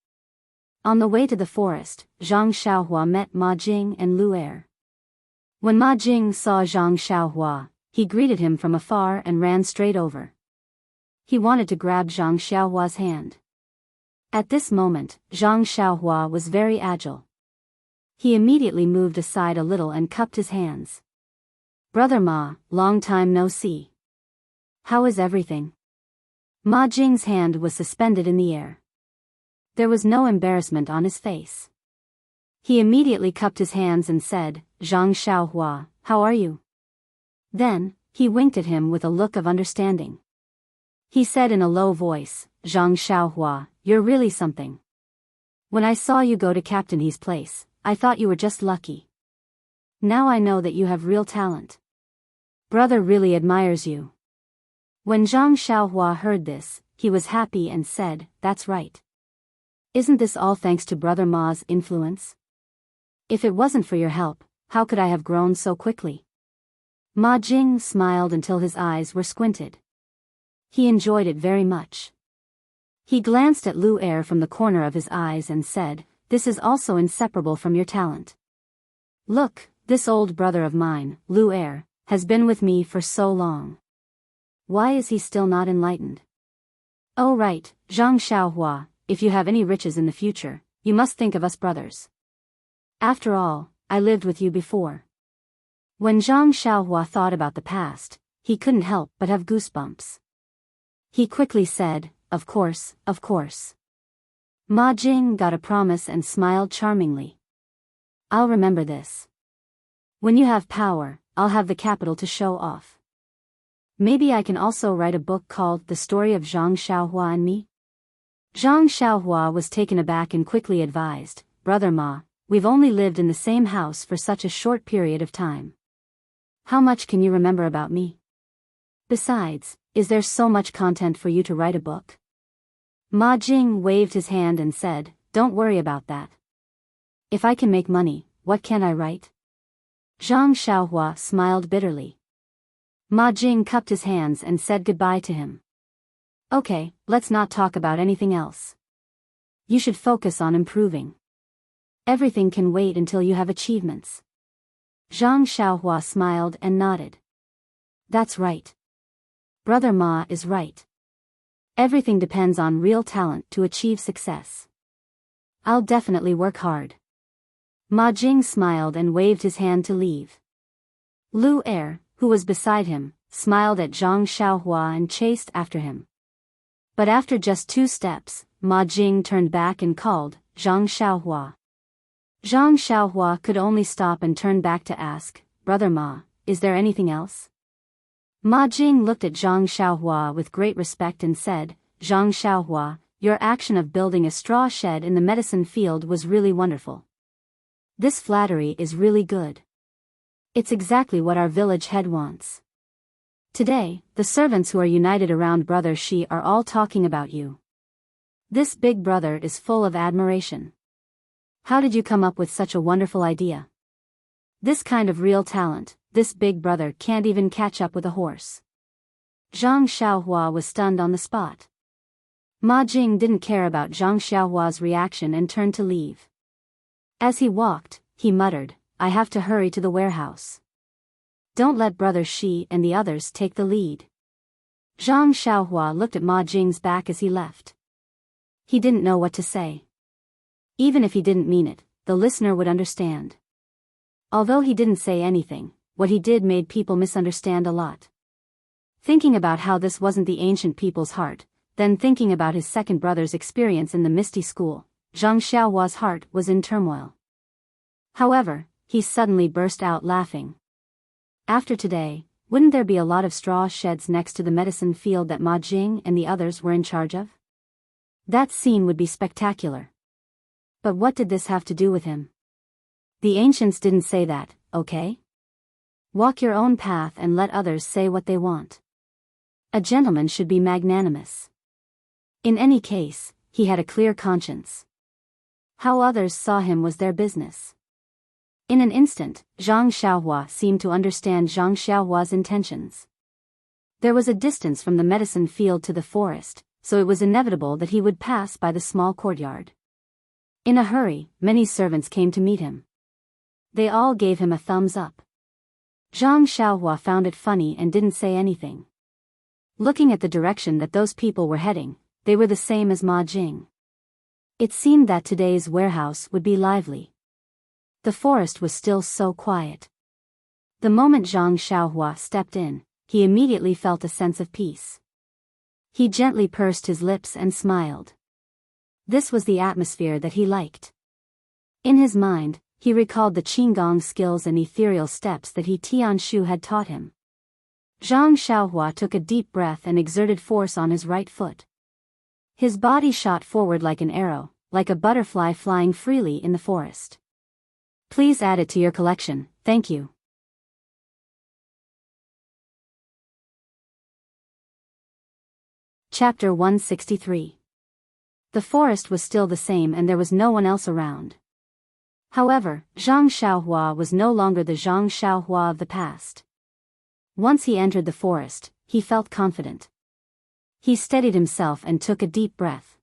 On the way to the forest, Zhang Xiaohua met Ma Jing and Lu Er. When Ma Jing saw Zhang Xiaohua, he greeted him from afar and ran straight over. He wanted to grab Zhang Xiaohua's hand. At this moment, Zhang Xiaohua was very agile. He immediately moved aside a little and cupped his hands. "Brother Ma, long time no see. How is everything?" Ma Jing's hand was suspended in the air. There was no embarrassment on his face. He immediately cupped his hands and said, "Zhang Xiaohua, how are you?" Then, he winked at him with a look of understanding. He said in a low voice, "Zhang Xiaohua, you're really something. When I saw you go to Captain He's place, I thought you were just lucky. Now I know that you have real talent. Brother really admires you." When Zhang Xiaohua heard this, he was happy and said, "That's right. Isn't this all thanks to Brother Ma's influence? If it wasn't for your help, how could I have grown so quickly?" Ma Jing smiled until his eyes were squinted. He enjoyed it very much. He glanced at Lu Er from the corner of his eyes and said, "This is also inseparable from your talent. Look, this old brother of mine, Lu Er, has been with me for so long. Why is he still not enlightened? Oh right, Zhang Xiaohua, if you have any riches in the future, you must think of us brothers. After all, I lived with you before." When Zhang Xiaohua thought about the past, he couldn't help but have goosebumps. He quickly said, Of course, of course." Ma Jing got a promise and smiled charmingly. "I'll remember this. When you have power, I'll have the capital to show off. Maybe I can also write a book called The Story of Zhang Xiaohua and Me?" Zhang Xiaohua was taken aback and quickly advised, "Brother Ma, we've only lived in the same house for such a short period of time. How much can you remember about me? Besides, is there so much content for you to write a book?" Ma Jing waved his hand and said, "Don't worry about that. If I can make money, what can't I write?" Zhang Xiaohua smiled bitterly. Ma Jing cupped his hands and said goodbye to him. "Okay, let's not talk about anything else. You should focus on improving. Everything can wait until you have achievements." Zhang Xiaohua smiled and nodded. "That's right. Brother Ma is right. Everything depends on real talent to achieve success. I'll definitely work hard." Ma Jing smiled and waved his hand to leave. Lu Er, who was beside him, smiled at Zhang Xiaohua and chased after him. But after just 2 steps, Ma Jing turned back and called, "Zhang Xiaohua." Zhang Xiaohua could only stop and turn back to ask, "Brother Ma, is there anything else?" Ma Jing looked at Zhang Xiaohua with great respect and said, "Zhang Xiaohua, your action of building a straw shed in the medicine field was really wonderful. This flattery is really good. It's exactly what our village head wants. Today, the servants who are united around Brother Shi are all talking about you. This big brother is full of admiration. How did you come up with such a wonderful idea? This kind of real talent, this big brother can't even catch up with a horse. Zhang Xiaohua was stunned on the spot. Ma Jing didn't care about Zhang Xiaohua's reaction and turned to leave. As he walked, he muttered, I have to hurry to the warehouse. Don't let Brother Shi and the others take the lead. Zhang Xiaohua looked at Ma Jing's back as he left. He didn't know what to say. Even if he didn't mean it, the listener would understand. Although he didn't say anything, what he did made people misunderstand a lot. Thinking about how this wasn't the ancient people's heart, then thinking about his second brother's experience in the Misty School, Zhang Xiaohua's heart was in turmoil. However, he suddenly burst out laughing. After today, wouldn't there be a lot of straw sheds next to the medicine field that Ma Jing and the others were in charge of? That scene would be spectacular. But what did this have to do with him? The ancients didn't say that, okay? Walk your own path and let others say what they want. A gentleman should be magnanimous. In any case, he had a clear conscience. How others saw him was their business. In an instant, Zhang Xiaohua seemed to understand Zhang Xiaohua's intentions. There was a distance from the medicine field to the forest, so it was inevitable that he would pass by the small courtyard. In a hurry, many servants came to meet him. They all gave him a thumbs up. Zhang Xiaohua found it funny and didn't say anything. Looking at the direction that those people were heading, they were the same as Ma Jing. It seemed that today's warehouse would be lively. The forest was still so quiet. The moment Zhang Xiaohua stepped in, he immediately felt a sense of peace. He gently pursed his lips and smiled. This was the atmosphere that he liked. In his mind, he recalled the Qigong skills and ethereal steps that Tianshu had taught him. Zhang Xiaohua took a deep breath and exerted force on his right foot. His body shot forward like an arrow, like a butterfly flying freely in the forest. Please add it to your collection, thank you. Chapter 163. The forest was still the same and there was no one else around. However, Zhang Xiaohua was no longer the Zhang Xiaohua of the past. Once he entered the forest, he felt confident. He steadied himself and took a deep breath.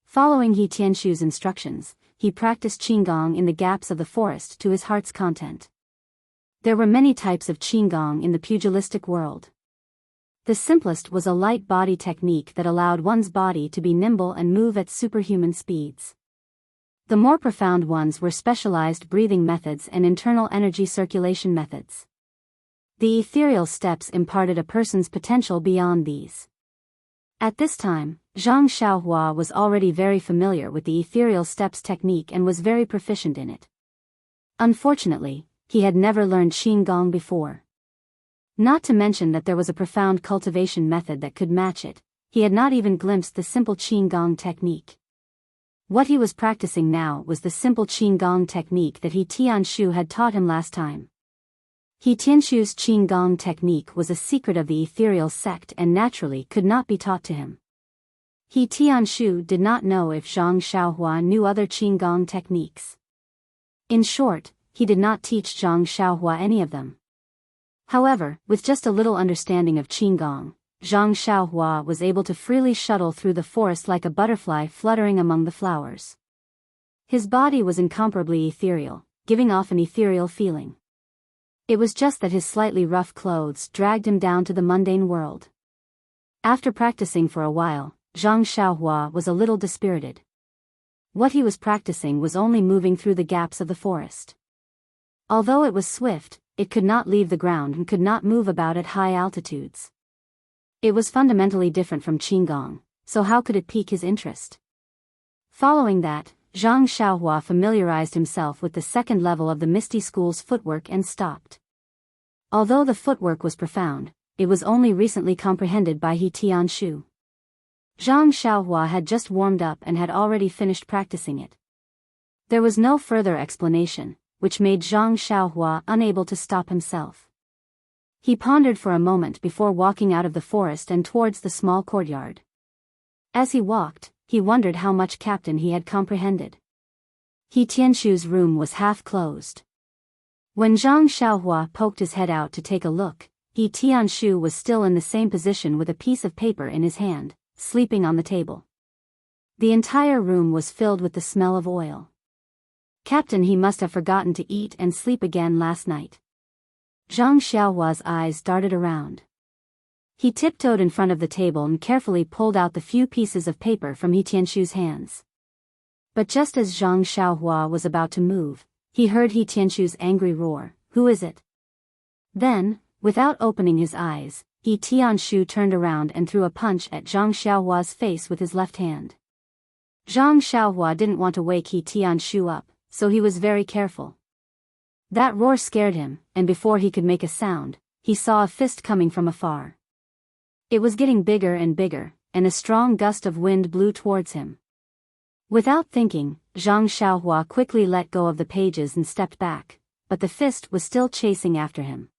Following He Tianshu's instructions, he practiced Qigong in the gaps of the forest to his heart's content. There were many types of Qigong in the pugilistic world. The simplest was a light body technique that allowed one's body to be nimble and move at superhuman speeds. The more profound ones were specialized breathing methods and internal energy circulation methods. The ethereal steps imparted a person's potential beyond these. At this time, Zhang Xiaohua was already very familiar with the ethereal steps technique and was very proficient in it. Unfortunately, he had never learned Qigong before. Not to mention that there was a profound cultivation method that could match it, he had not even glimpsed the simple Qigong technique. What he was practicing now was the simple Qigong technique that He Tianshu had taught him last time. He Tianshu's Qigong technique was a secret of the ethereal sect and naturally could not be taught to him. He Tianshu did not know if Zhang Xiaohua knew other Qigong techniques. In short, he did not teach Zhang Xiaohua any of them. However, with just a little understanding of Qigong, Zhang Xiaohua was able to freely shuttle through the forest like a butterfly fluttering among the flowers. His body was incomparably ethereal, giving off an ethereal feeling. It was just that his slightly rough clothes dragged him down to the mundane world. After practicing for a while, Zhang Xiaohua was a little dispirited. What he was practicing was only moving through the gaps of the forest. Although it was swift, it could not leave the ground and could not move about at high altitudes. It was fundamentally different from Qigong, so how could it pique his interest? Following that, Zhang Xiaohua familiarized himself with the second level of the Misty School's footwork and stopped. Although the footwork was profound, it was only recently comprehended by He Tianshu. Zhang Xiaohua had just warmed up and had already finished practicing it. There was no further explanation, which made Zhang Xiaohua unable to stop himself. He pondered for a moment before walking out of the forest and towards the small courtyard. As he walked, he wondered how much Captain He had comprehended. He Tianshu's room was half closed. When Zhang Xiaohua poked his head out to take a look, He Tianshu was still in the same position with a piece of paper in his hand, sleeping on the table. The entire room was filled with the smell of oil. Captain He must have forgotten to eat and sleep again last night. Zhang Xiaohua's eyes darted around. He tiptoed in front of the table and carefully pulled out the few pieces of paper from He Tianshu's hands. But just as Zhang Xiaohua was about to move, he heard He Tianshu's angry roar, "Who is it?" Then, without opening his eyes, He Tianshu turned around and threw a punch at Zhang Xiaohua's face with his left hand. Zhang Xiaohua didn't want to wake He Tianshu up, so he was very careful. That roar scared him, and before he could make a sound, he saw a fist coming from afar. It was getting bigger and bigger, and a strong gust of wind blew towards him. Without thinking, Zhang Xiaohua quickly let go of the pages and stepped back, but the fist was still chasing after him.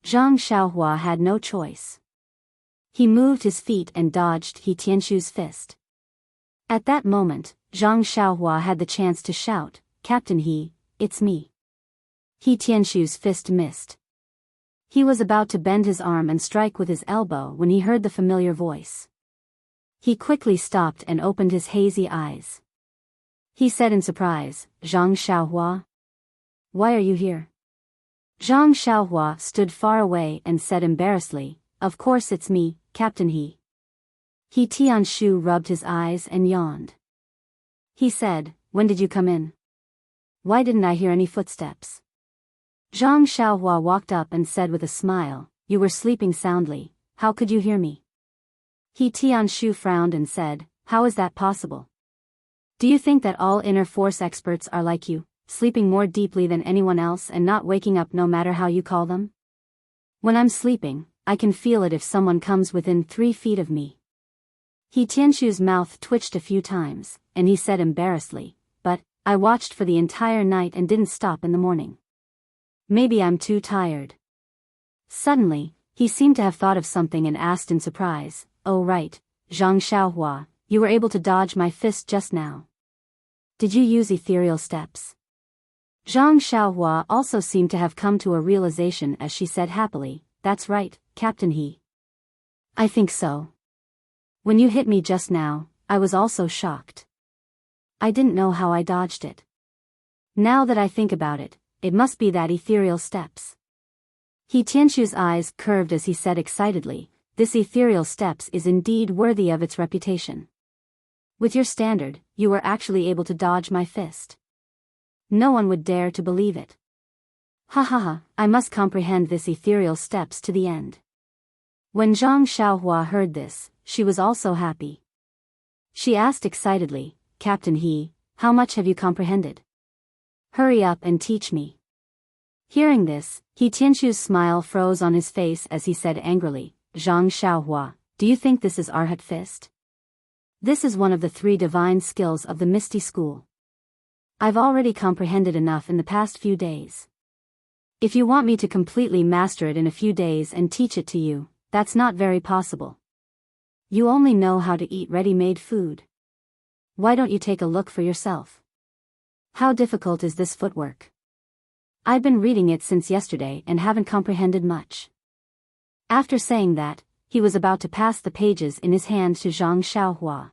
Zhang Xiaohua had no choice. He moved his feet and dodged He Tianshu's fist. At that moment, Zhang Xiaohua had the chance to shout, "Captain He, it's me." He Tianshu's fist missed. He was about to bend his arm and strike with his elbow when he heard the familiar voice. He quickly stopped and opened his hazy eyes. He said in surprise, "Zhang Xiaohua? Why are you here?" Zhang Xiaohua stood far away and said embarrassedly, "Of course it's me, Captain He." He Tianshu rubbed his eyes and yawned. He said, "When did you come in? Why didn't I hear any footsteps?" Zhang Xiaohua walked up and said with a smile, "You were sleeping soundly, how could you hear me?" He Tianshu frowned and said, "How is that possible? Do you think that all inner force experts are like you, sleeping more deeply than anyone else and not waking up no matter how you call them? When I'm sleeping, I can feel it if someone comes within 3 feet of me." He Tianshu's mouth twitched a few times, and he said embarrassedly, "But I watched for the entire night and didn't stop in the morning. Maybe I'm too tired." Suddenly, he seemed to have thought of something and asked in surprise, "Oh right, Zhang Xiaohua, you were able to dodge my fist just now. Did you use ethereal steps?" Zhang Xiaohua also seemed to have come to a realization as she said happily, "That's right, Captain He. I think so. When you hit me just now, I was also shocked. I didn't know how I dodged it. Now that I think about it, it must be that ethereal steps." He Tianshu's eyes curved as he said excitedly, "This ethereal steps is indeed worthy of its reputation. With your standard, you were actually able to dodge my fist. No one would dare to believe it. Ha ha ha, I must comprehend this ethereal steps to the end." When Zhang Xiaohua heard this, she was also happy. She asked excitedly, "Captain He, how much have you comprehended? Hurry up and teach me." Hearing this, He Tianshu's smile froze on his face as he said angrily, "Zhang Xiaohua, do you think this is Arhat Fist? This is one of the 3 divine skills of the Misty School. I've already comprehended enough in the past few days. If you want me to completely master it in a few days and teach it to you, that's not very possible. You only know how to eat ready-made food. Why don't you take a look for yourself? How difficult is this footwork? I've been reading it since yesterday and haven't comprehended much." After saying that, he was about to pass the pages in his hand to Zhang Xiaohua.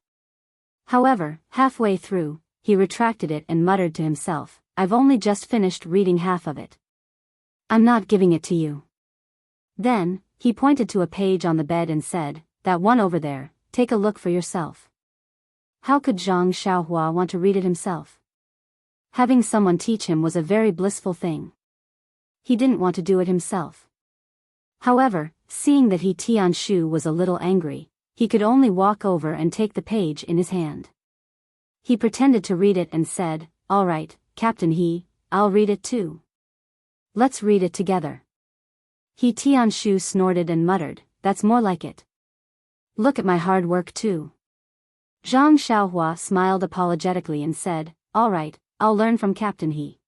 However, halfway through, he retracted it and muttered to himself, "I've only just finished reading half of it. I'm not giving it to you." Then, he pointed to a page on the bed and said, "That one over there, take a look for yourself." How could Zhang Xiaohua want to read it himself? Having someone teach him was a very blissful thing. He didn't want to do it himself. However, seeing that He Tianshu was a little angry, he could only walk over and take the page in his hand. He pretended to read it and said, "All right, Captain He, I'll read it too. Let's read it together." He Tianshu snorted and muttered, "That's more like it. Look at my hard work too." Zhang Xiaohua smiled apologetically and said, "All right, I'll learn from Captain He."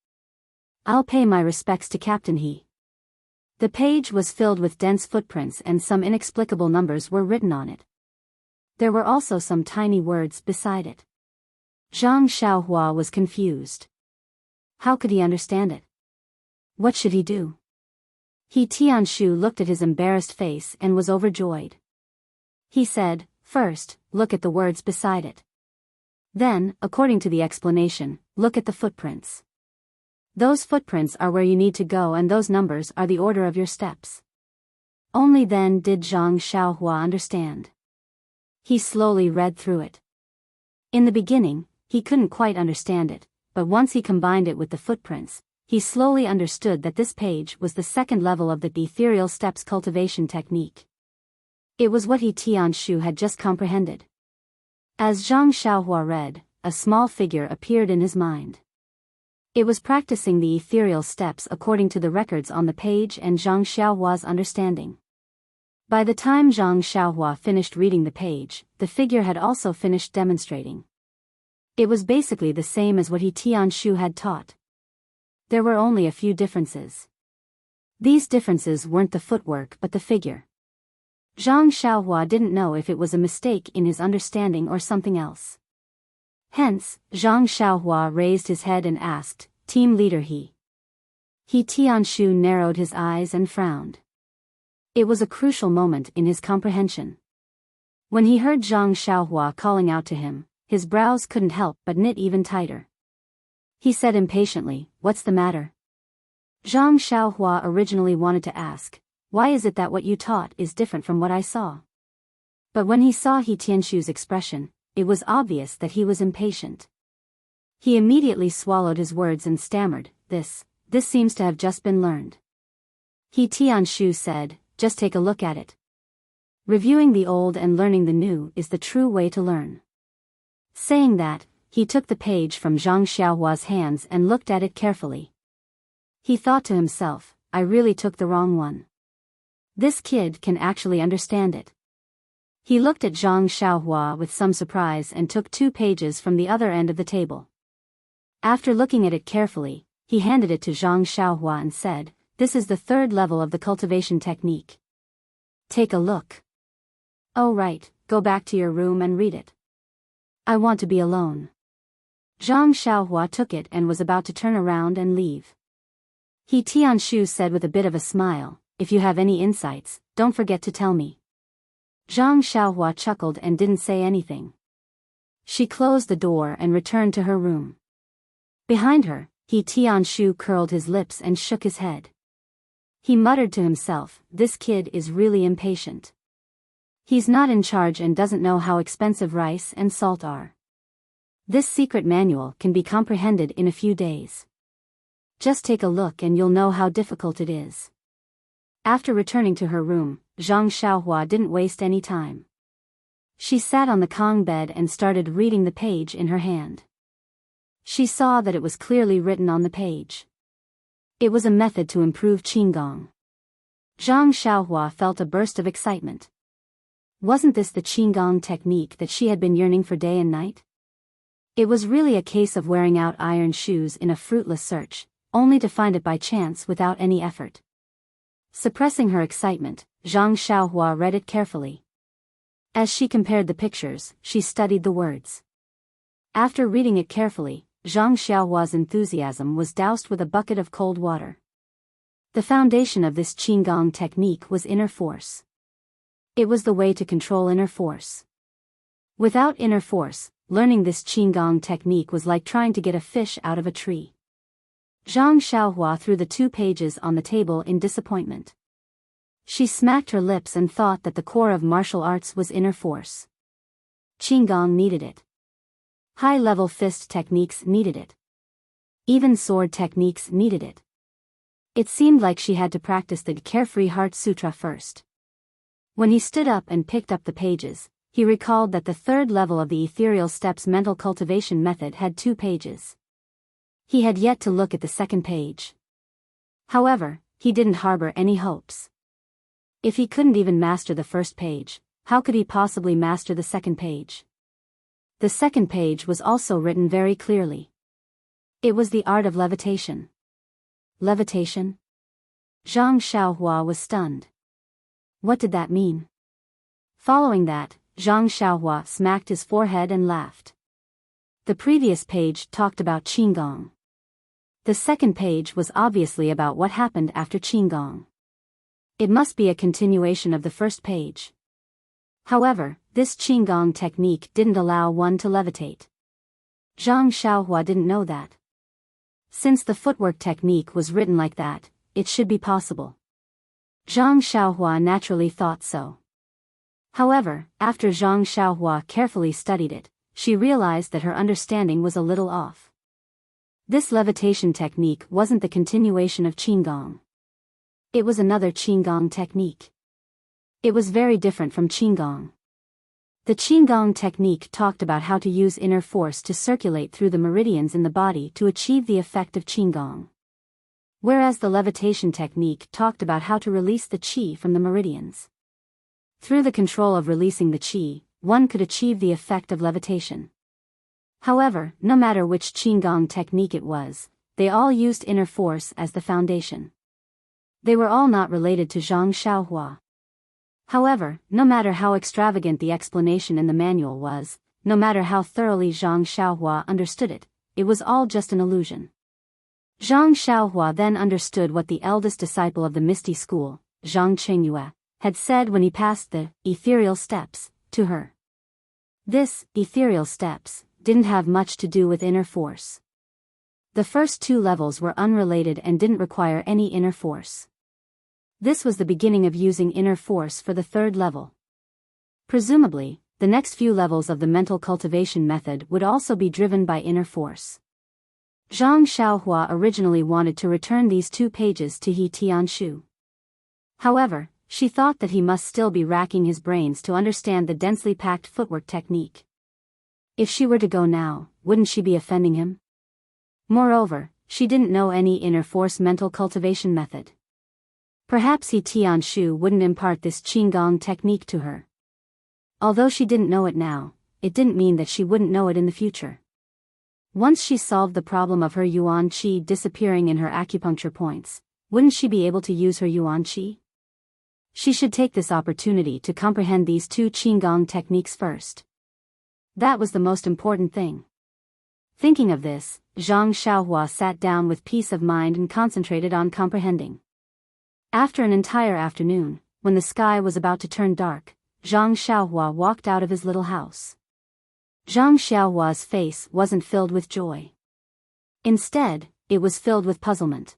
I'll pay my respects to Captain He. The page was filled with dense footprints and some inexplicable numbers were written on it. There were also some tiny words beside it. Zhang Xiaohua was confused. How could he understand it? What should he do? He Tianshu looked at his embarrassed face and was overjoyed. He said, "First, look at the words beside it. Then, according to the explanation, look at the footprints. Those footprints are where you need to go and those numbers are the order of your steps." Only then did Zhang Xiaohua understand. He slowly read through it. In the beginning, he couldn't quite understand it, but once he combined it with the footprints, he slowly understood that this page was the second level of the ethereal steps cultivation technique. It was what He Tianshu had just comprehended. As Zhang Xiaohua read, a small figure appeared in his mind. It was practicing the ethereal steps according to the records on the page and Zhang Xiaohua's understanding. By the time Zhang Xiaohua finished reading the page, the figure had also finished demonstrating. It was basically the same as what He Tianshu had taught. There were only a few differences. These differences weren't the footwork but the figure. Zhang Xiaohua didn't know if it was a mistake in his understanding or something else. Hence, Zhang Xiaohua raised his head and asked, "Team leader He." He Tianshu narrowed his eyes and frowned. It was a crucial moment in his comprehension. When he heard Zhang Xiaohua calling out to him, his brows couldn't help but knit even tighter. He said impatiently, "What's the matter?" Zhang Xiaohua originally wanted to ask, "Why is it that what you taught is different from what I saw?" But when he saw He Tianshu's expression, it was obvious that he was impatient. He immediately swallowed his words and stammered, This seems to have just been learned." He Tianshu said, "Just take a look at it. Reviewing the old and learning the new is the true way to learn." Saying that, he took the page from Zhang Xiaohua's hands and looked at it carefully. He thought to himself, "I really took the wrong one. This kid can actually understand it." He looked at Zhang Xiaohua with some surprise and took 2 pages from the other end of the table. After looking at it carefully, he handed it to Zhang Xiaohua and said, "This is the 3rd level of the cultivation technique. Take a look." "Oh right, go back to your room and read it. I want to be alone." Zhang Xiaohua took it and was about to turn around and leave. He Tianshu said with a bit of a smile, "If you have any insights, don't forget to tell me." Zhang Xiaohua chuckled and didn't say anything. She closed the door and returned to her room. Behind her, He Tianshu curled his lips and shook his head. He muttered to himself, "This kid is really impatient. He's not in charge and doesn't know how expensive rice and salt are. This secret manual can be comprehended in a few days. Just take a look and you'll know how difficult it is." After returning to her room, Zhang Xiaohua didn't waste any time. She sat on the Kong bed and started reading the page in her hand. She saw that it was clearly written on the page. It was a method to improve Qigong. Zhang Xiaohua felt a burst of excitement. Wasn't this the Qigong technique that she had been yearning for day and night? It was really a case of wearing out iron shoes in a fruitless search, only to find it by chance without any effort. Suppressing her excitement, Zhang Xiaohua read it carefully. As she compared the pictures, she studied the words. After reading it carefully, Zhang Xiaohua's enthusiasm was doused with a bucket of cold water. The foundation of this Qigong technique was inner force. It was the way to control inner force. Without inner force, learning this Qigong technique was like trying to get a fish out of a tree. Zhang Xiaohua threw the 2 pages on the table in disappointment. She smacked her lips and thought that the core of martial arts was inner force. Qigong needed it. High-level fist techniques needed it. Even sword techniques needed it. It seemed like she had to practice the Carefree Heart Sutra first. When he stood up and picked up the pages, he recalled that the 3rd level of the Ethereal Steps mental cultivation method had 2 pages. He had yet to look at the 2nd page. However, he didn't harbor any hopes. If he couldn't even master the 1st page, how could he possibly master the 2nd page? The 2nd page was also written very clearly. It was the art of levitation. Levitation? Zhang Xiaohua was stunned. What did that mean? Following that, Zhang Xiaohua smacked his forehead and laughed. The previous page talked about Qigong. The second page was obviously about what happened after Qigong. It must be a continuation of the first page. However, this Qigong technique didn't allow one to levitate. Zhang Xiaohua didn't know that. Since the footwork technique was written like that, it should be possible. Zhang Xiaohua naturally thought so. However, after Zhang Xiaohua carefully studied it, she realized that her understanding was a little off. This levitation technique wasn't the continuation of Qigong. It was another Qigong technique. It was very different from Qigong. The Qigong technique talked about how to use inner force to circulate through the meridians in the body to achieve the effect of Qigong. Whereas the levitation technique talked about how to release the qi from the meridians. Through the control of releasing the qi, one could achieve the effect of levitation. However, no matter which Qigong technique it was, they all used inner force as the foundation. They were all not related to Zhang Xiaohua. However, no matter how extravagant the explanation in the manual was, no matter how thoroughly Zhang Xiaohua understood it, it was all just an illusion. Zhang Xiaohua then understood what the eldest disciple of the Misty School, Zhang Qingyue, had said when he passed the ethereal steps to her. This ethereal steps didn't have much to do with inner force. The first two levels were unrelated and didn't require any inner force. This was the beginning of using inner force for the third level. Presumably, the next few levels of the mental cultivation method would also be driven by inner force. Zhang Xiaohua originally wanted to return these 2 pages to He Tianshu. However, she thought that he must still be racking his brains to understand the densely packed footwork technique. If she were to go now, wouldn't she be offending him? Moreover, she didn't know any inner force mental cultivation method. Perhaps He Tianshu wouldn't impart this Qigong technique to her. Although she didn't know it now, it didn't mean that she wouldn't know it in the future. Once she solved the problem of her yuan qi disappearing in her acupuncture points, wouldn't she be able to use her yuan qi? She should take this opportunity to comprehend these 2 Qigong techniques first. That was the most important thing. Thinking of this, Zhang Xiaohua sat down with peace of mind and concentrated on comprehending. After an entire afternoon, when the sky was about to turn dark, Zhang Xiaohua walked out of his little house. Zhang Xiaohua's face wasn't filled with joy. Instead, it was filled with puzzlement.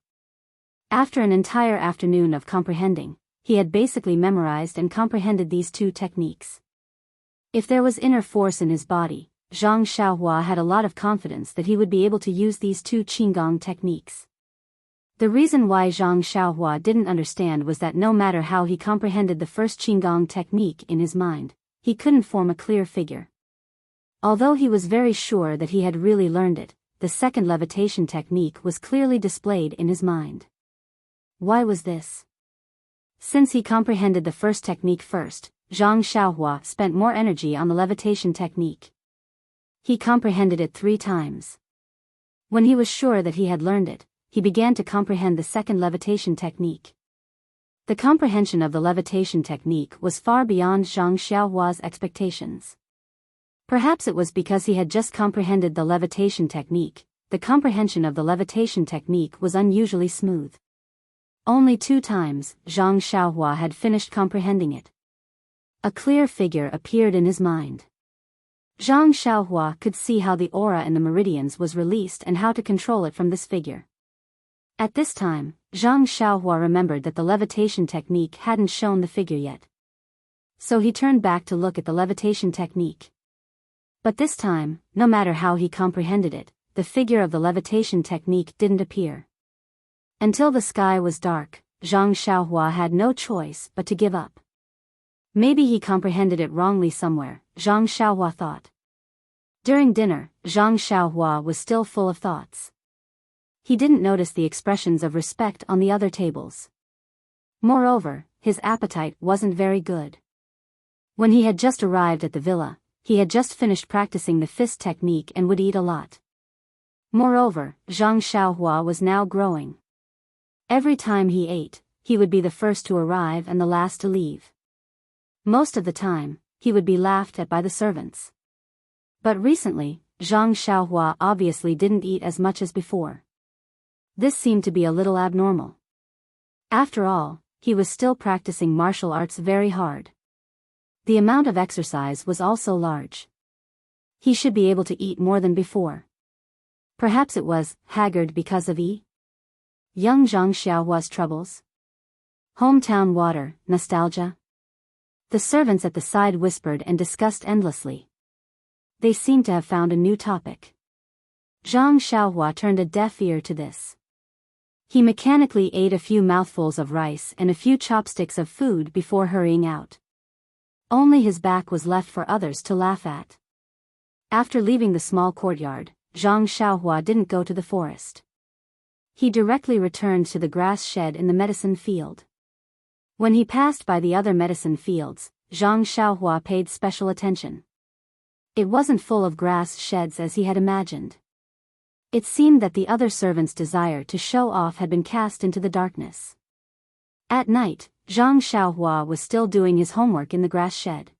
After an entire afternoon of comprehending, he had basically memorized and comprehended these 2 techniques. If there was inner force in his body, Zhang Xiaohua had a lot of confidence that he would be able to use these 2 Qigong techniques. The reason why Zhang Xiaohua didn't understand was that no matter how he comprehended the first Qigong technique in his mind, he couldn't form a clear figure. Although he was very sure that he had really learned it, the second levitation technique was clearly displayed in his mind. Why was this? Since he comprehended the first technique first, Zhang Xiaohua spent more energy on the levitation technique. He comprehended it 3 times. When he was sure that he had learned it, he began to comprehend the second levitation technique. The comprehension of the levitation technique was far beyond Zhang Xiaohua's expectations. Perhaps it was because he had just comprehended the levitation technique. The comprehension of the levitation technique was unusually smooth. Only 2 times, Zhang Xiaohua had finished comprehending it. A clear figure appeared in his mind. Zhang Xiaohua could see how the aura in the meridians was released and how to control it from this figure. At this time, Zhang Xiaohua remembered that the levitation technique hadn't shown the figure yet. So he turned back to look at the levitation technique. But this time, no matter how he comprehended it, the figure of the levitation technique didn't appear. Until the sky was dark, Zhang Xiaohua had no choice but to give up. Maybe he comprehended it wrongly somewhere, Zhang Xiaohua thought. During dinner, Zhang Xiaohua was still full of thoughts. He didn't notice the expressions of respect on the other tables. Moreover, his appetite wasn't very good. When he had just arrived at the villa, he had just finished practicing the fist technique and would eat a lot. Moreover, Zhang Xiaohua was now growing. Every time he ate, he would be the first to arrive and the last to leave. Most of the time, he would be laughed at by the servants. But recently, Zhang Xiaohua obviously didn't eat as much as before. This seemed to be a little abnormal. After all, he was still practicing martial arts very hard. The amount of exercise was also large. He should be able to eat more than before. Perhaps it was haggard because of young Zhang Xiaohua's troubles. Hometown water, nostalgia. The servants at the side whispered and discussed endlessly. They seemed to have found a new topic. Zhang Xiaohua turned a deaf ear to this. He mechanically ate a few mouthfuls of rice and a few chopsticks of food before hurrying out. Only his back was left for others to laugh at. After leaving the small courtyard, Zhang Xiaohua didn't go to the forest. He directly returned to the grass shed in the medicine field. When he passed by the other medicine fields, Zhang Xiaohua paid special attention. It wasn't full of grass sheds as he had imagined. It seemed that the other servants' desire to show off had been cast into the darkness. At night, Zhang Xiaohua was still doing his homework in the grass shed.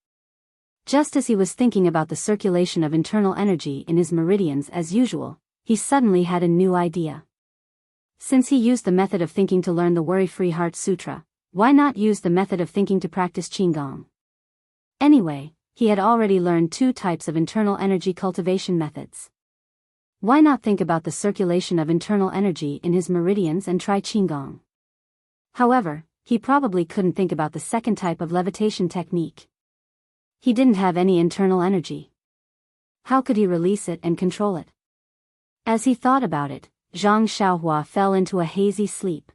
Just as he was thinking about the circulation of internal energy in his meridians as usual, he suddenly had a new idea. Since he used the method of thinking to learn the Worry-Free Heart Sutra, why not use the method of thinking to practice Qigong? Anyway, he had already learned 2 types of internal energy cultivation methods. Why not think about the circulation of internal energy in his meridians and try Qigong? However, he probably couldn't think about the second type of levitation technique. He didn't have any internal energy. How could he release it and control it? As he thought about it, Zhang Xiaohua fell into a hazy sleep.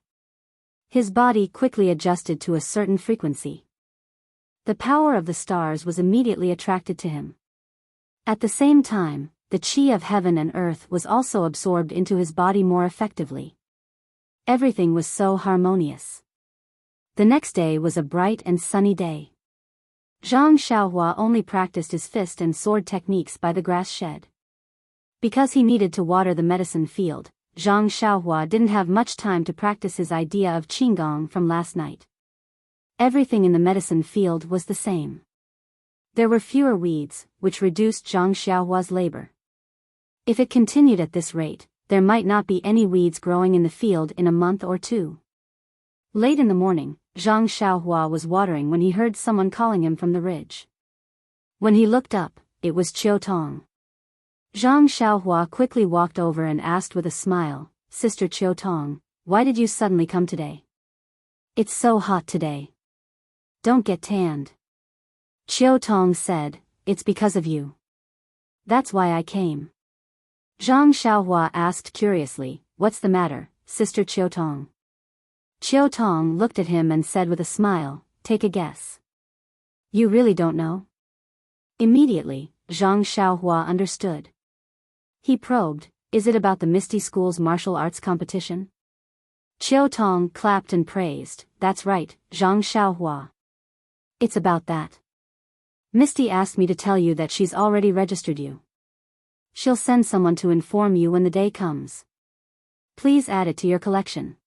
His body quickly adjusted to a certain frequency. The power of the stars was immediately attracted to him. At the same time, the qi of heaven and earth was also absorbed into his body more effectively. Everything was so harmonious. The next day was a bright and sunny day. Zhang Xiaohua only practiced his fist and sword techniques by the grass shed. Because he needed to water the medicine field, Zhang Xiaohua didn't have much time to practice his idea of Qigong from last night. Everything in the medicine field was the same. There were fewer weeds, which reduced Zhang Xiaohua's labor. If it continued at this rate, there might not be any weeds growing in the field in a month or 2. Late in the morning, Zhang Xiaohua was watering when he heard someone calling him from the ridge. When he looked up, it was Qiu Tong. Zhang Xiaohua quickly walked over and asked with a smile, "Sister Qiu Tong, why did you suddenly come today? It's so hot today. Don't get tanned." Qiu Tong said, "It's because of you. That's why I came." Zhang Xiaohua asked curiously, "What's the matter, Sister Qiu Tong?" Qiu Tong looked at him and said with a smile, "Take a guess." "You really don't know?" Immediately, Zhang Xiaohua understood. He probed, "Is it about the Misty School's martial arts competition?" Qiu Tong clapped and praised, "That's right, Zhang Xiaohua. It's about that. Misty asked me to tell you that she's already registered you. She'll send someone to inform you when the day comes. Please add it to your collection.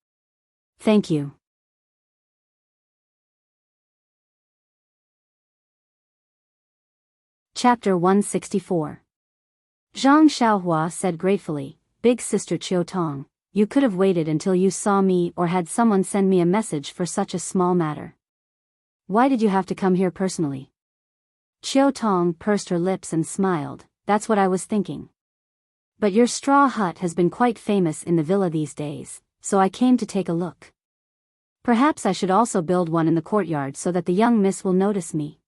Thank you." Chapter 164. Zhang Xiaohua said gratefully, "Big Sister Qiu Tong, you could have waited until you saw me or had someone send me a message for such a small matter. Why did you have to come here personally?" Qiu Tong pursed her lips and smiled, "That's what I was thinking. But your straw hut has been quite famous in the villa these days, so I came to take a look. Perhaps I should also build one in the courtyard so that the young miss will notice me."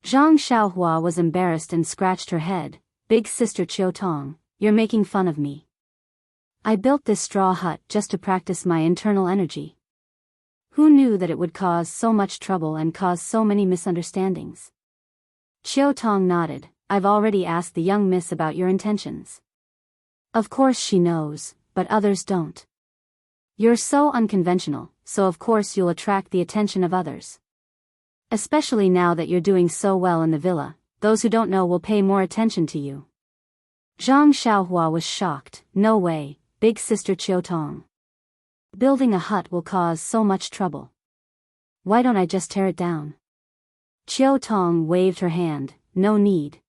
Zhang Xiaohua was embarrassed and scratched her head, "Big Sister Qiu Tong, you're making fun of me. I built this straw hut just to practice my internal energy. Who knew that it would cause so much trouble and cause so many misunderstandings?" Qiu Tong nodded, "I've already asked the young miss about your intentions. Of course she knows, but others don't. You're so unconventional, so of course you'll attract the attention of others. Especially now that you're doing so well in the villa, those who don't know will pay more attention to you." Zhang Xiaohua was shocked, "No way, Big Sister Qiu Tong. Building a hut will cause so much trouble. Why don't I just tear it down? Chiao Tong waved her hand. No need.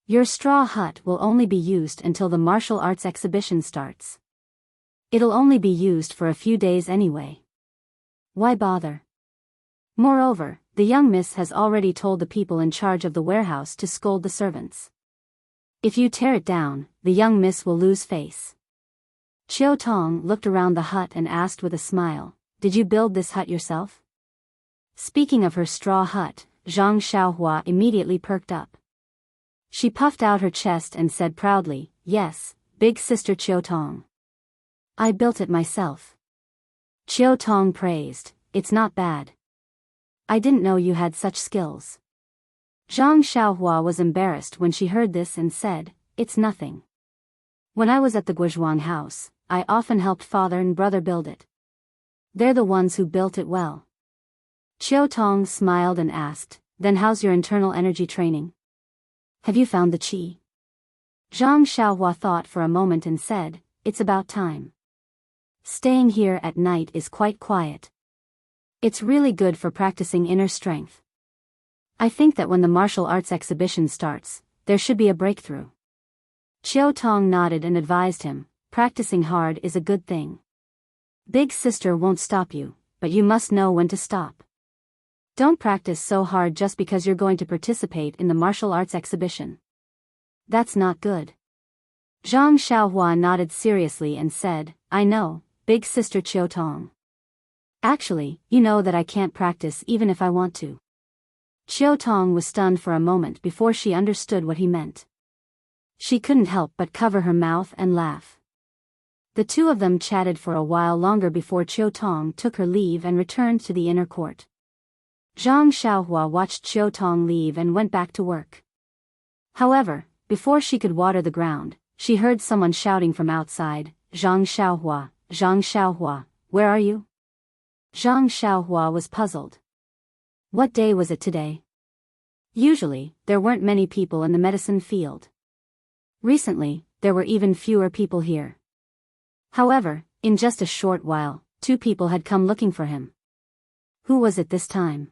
Your straw hut will only be used until the martial arts exhibition starts. It'll only be used for a few days anyway. Why bother? Moreover, the young miss has already told the people in charge of the warehouse to scold the servants. If you tear it down, the young miss will lose face. Chiao Tong looked around the hut and asked with a smile, did you build this hut yourself? Speaking of her straw hut, Zhang Xiaohua immediately perked up. She puffed out her chest and said proudly, yes, big sister Chiao Tong. I built it myself. Chiao Tong praised, it's not bad. I didn't know you had such skills. Zhang Xiaohua was embarrassed when she heard this and said, it's nothing. When I was at the Guizhuang house, I often helped father and brother build it. They're the ones who built it well. Chiao Tong smiled and asked, then how's your internal energy training? Have you found the qi? Zhang Xiaohua thought for a moment and said, it's about time. Staying here at night is quite quiet. It's really good for practicing inner strength. I think that when the martial arts exhibition starts, there should be a breakthrough. Chiao Tong nodded and advised him, practicing hard is a good thing. Big sister won't stop you, but you must know when to stop. Don't practice so hard just because you're going to participate in the martial arts exhibition. That's not good. Zhang Xiaohua nodded seriously and said, I know, big sister Chiao Tong. Actually, you know that I can't practice even if I want to. Chiao Tong was stunned for a moment before she understood what he meant. She couldn't help but cover her mouth and laugh. The two of them chatted for a while longer before Chiao Tong took her leave and returned to the inner court. Zhang Xiaohua watched Chiao Tong leave and went back to work. However, before she could water the ground, she heard someone shouting from outside, Zhang Xiaohua, where are you? Zhang Xiaohua was puzzled. What day was it today? Usually, there weren't many people in the medicine field. Recently, there were even fewer people here. However, in just a short while, 2 people had come looking for him. Who was it this time?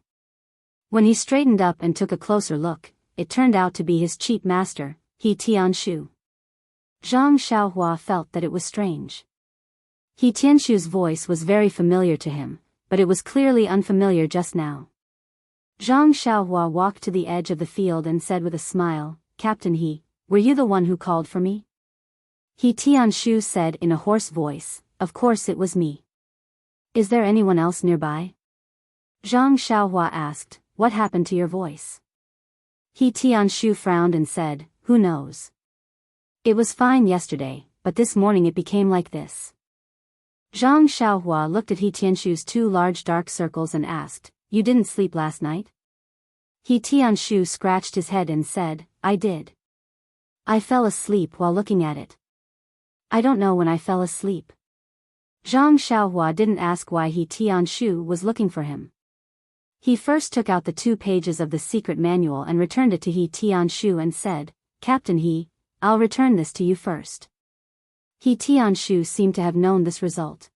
When he straightened up and took a closer look, it turned out to be his cheap master, He Tianshu. Zhang Xiaohua felt that it was strange. He Tianshu's voice was very familiar to him, but it was clearly unfamiliar just now. Zhang Xiaohua walked to the edge of the field and said with a smile, Captain He, were you the one who called for me? He Tianshu said in a hoarse voice, of course it was me. Is there anyone else nearby? Zhang Xiaohua asked, what happened to your voice? He Tianshu frowned and said, who knows? It was fine yesterday, but this morning it became like this. Zhang Xiaohua looked at He Tianshu's 2 large dark circles and asked, you didn't sleep last night? He Tianshu scratched his head and said, I did. I fell asleep while looking at it. I don't know when I fell asleep. Zhang Xiaohua didn't ask why He Tianshu was looking for him. He first took out the 2 pages of the secret manual and returned it to He Tianshu and said, Captain He, I'll return this to you first. He Tianshu seemed to have known this result.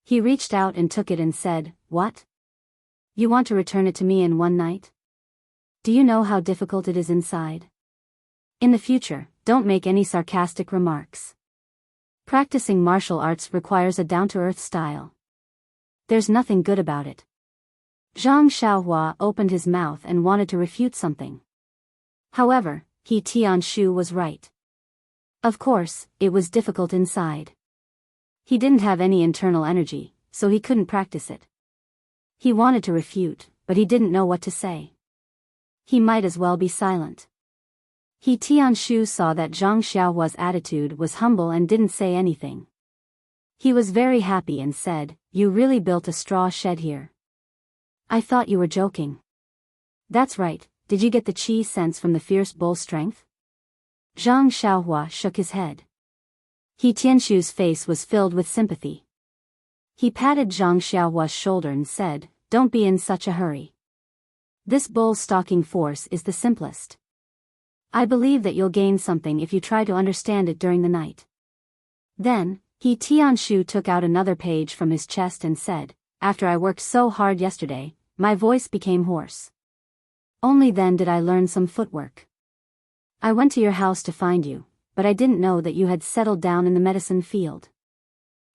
He reached out and took it and said, what? You want to return it to me in one night? Do you know how difficult it is inside? In the future, don't make any sarcastic remarks. Practicing martial arts requires a down-to-earth style. There's nothing good about it. Zhang Xiaohua opened his mouth and wanted to refute something. However, He Tianshu was right. Of course, it was difficult inside. He didn't have any internal energy, so he couldn't practice it. He wanted to refute, but he didn't know what to say. He might as well be silent. He Tianshu saw that Zhang Xiaohua's attitude was humble and didn't say anything. He was very happy and said, you really built a straw shed here. I thought you were joking. That's right, did you get the qi sense from the fierce bull strength? Zhang Xiaohua shook his head. He Tianshu's face was filled with sympathy. He patted Zhang Xiaohua's shoulder and said, don't be in such a hurry. This bull stalking force is the simplest. I believe that you'll gain something if you try to understand it during the night. Then, He Tianshu took out another page from his chest and said, "After I worked so hard yesterday, my voice became hoarse. Only then did I learn some footwork. I went to your house to find you, but I didn't know that you had settled down in the medicine field.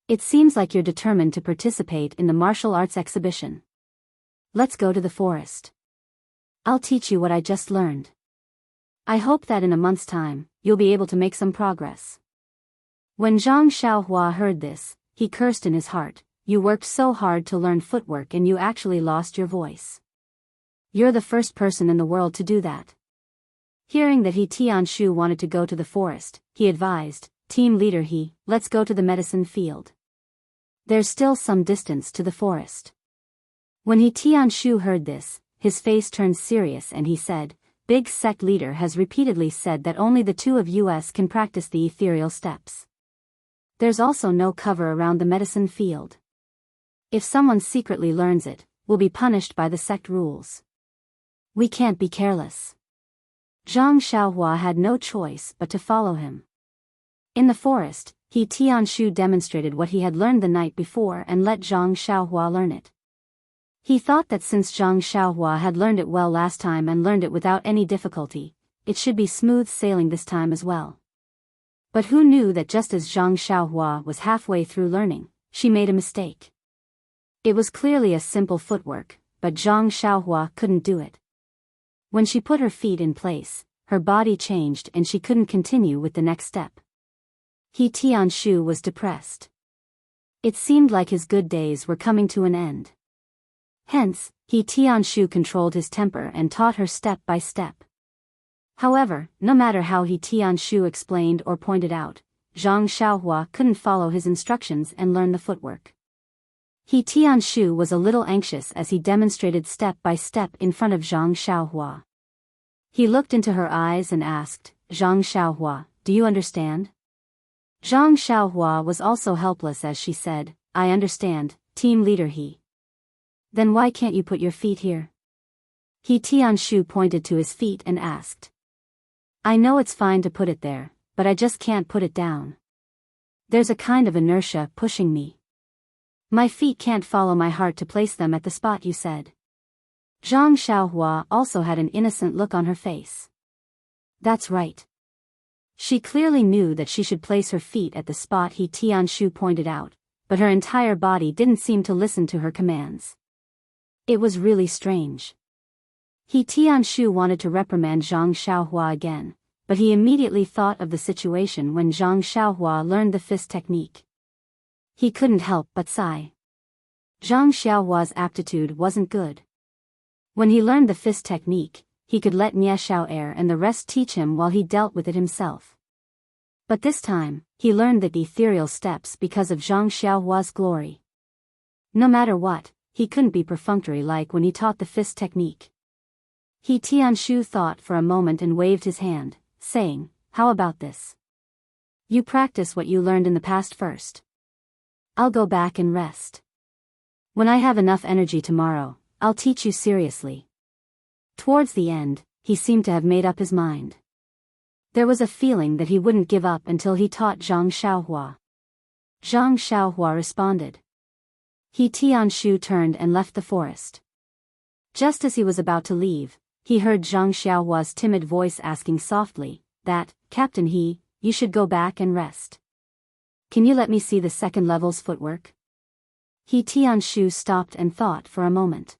It seems like you're determined to participate in the martial arts exhibition. Let's go to the forest. I'll teach you what I just learned. I hope that in a month's time, you'll be able to make some progress." When Zhang Xiaohua heard this, he cursed in his heart, "You worked so hard to learn footwork and you actually lost your voice. You're the first person in the world to do that." Hearing that He Tianshu wanted to go to the forest, he advised, "Team leader He, let's go to the medicine field. There's still some distance to the forest." When He Tianshu heard this, his face turned serious and he said, "Big sect leader has repeatedly said that only the two of us can practice the ethereal steps. There's also no cover around the medicine field. If someone secretly learns it, we'll be punished by the sect rules. We can't be careless." Zhang Xiaohua had no choice but to follow him. In the forest, He Tianshu demonstrated what he had learned the night before and let Zhang Xiaohua learn it. He thought that since Zhang Xiaohua had learned it well last time and learned it without any difficulty, it should be smooth sailing this time as well. But who knew that just as Zhang Xiaohua was halfway through learning, she made a mistake. It was clearly a simple footwork, but Zhang Xiaohua couldn't do it. When she put her feet in place, her body changed and she couldn't continue with the next step. He Tianshu was depressed. It seemed like his good days were coming to an end. Hence, He Tianshu controlled his temper and taught her step by step. However, no matter how He Tianshu explained or pointed out, Zhang Xiaohua couldn't follow his instructions and learn the footwork. He Tianshu was a little anxious as he demonstrated step by step in front of Zhang Xiaohua. He looked into her eyes and asked, "Zhang Xiaohua, do you understand?" Zhang Xiaohua was also helpless as she said, "I understand, team leader He." "Then why can't you put your feet here?" He Tianshu pointed to his feet and asked. "I know it's fine to put it there, but I just can't put it down. There's a kind of inertia pushing me. My feet can't follow my heart to place them at the spot you said." Zhang Xiaohua also had an innocent look on her face. That's right. She clearly knew that she should place her feet at the spot He Tianshu pointed out, but her entire body didn't seem to listen to her commands. It was really strange. He Tianshu wanted to reprimand Zhang Xiaohua again, but he immediately thought of the situation when Zhang Xiaohua learned the fist technique. He couldn't help but sigh. Zhang Xiaohua's aptitude wasn't good. When he learned the fist technique, he could let Nie Xiao and the rest teach him while he dealt with it himself. But this time, he learned the ethereal steps because of Zhang Xiaohua's glory. No matter what, he couldn't be perfunctory like when he taught the fist technique. He Tianshu thought for a moment and waved his hand, saying, "How about this? You practice what you learned in the past first. I'll go back and rest. When I have enough energy tomorrow, I'll teach you seriously." Towards the end, he seemed to have made up his mind. There was a feeling that he wouldn't give up until he taught Zhang Xiaohua. Zhang Xiaohua responded. He Tianshu turned and left the forest. Just as he was about to leave, he heard Zhang Xiaohua's timid voice asking softly, "That, Captain He, you should go back and rest. Can you let me see the second level's footwork?" He Tianshu stopped and thought for a moment.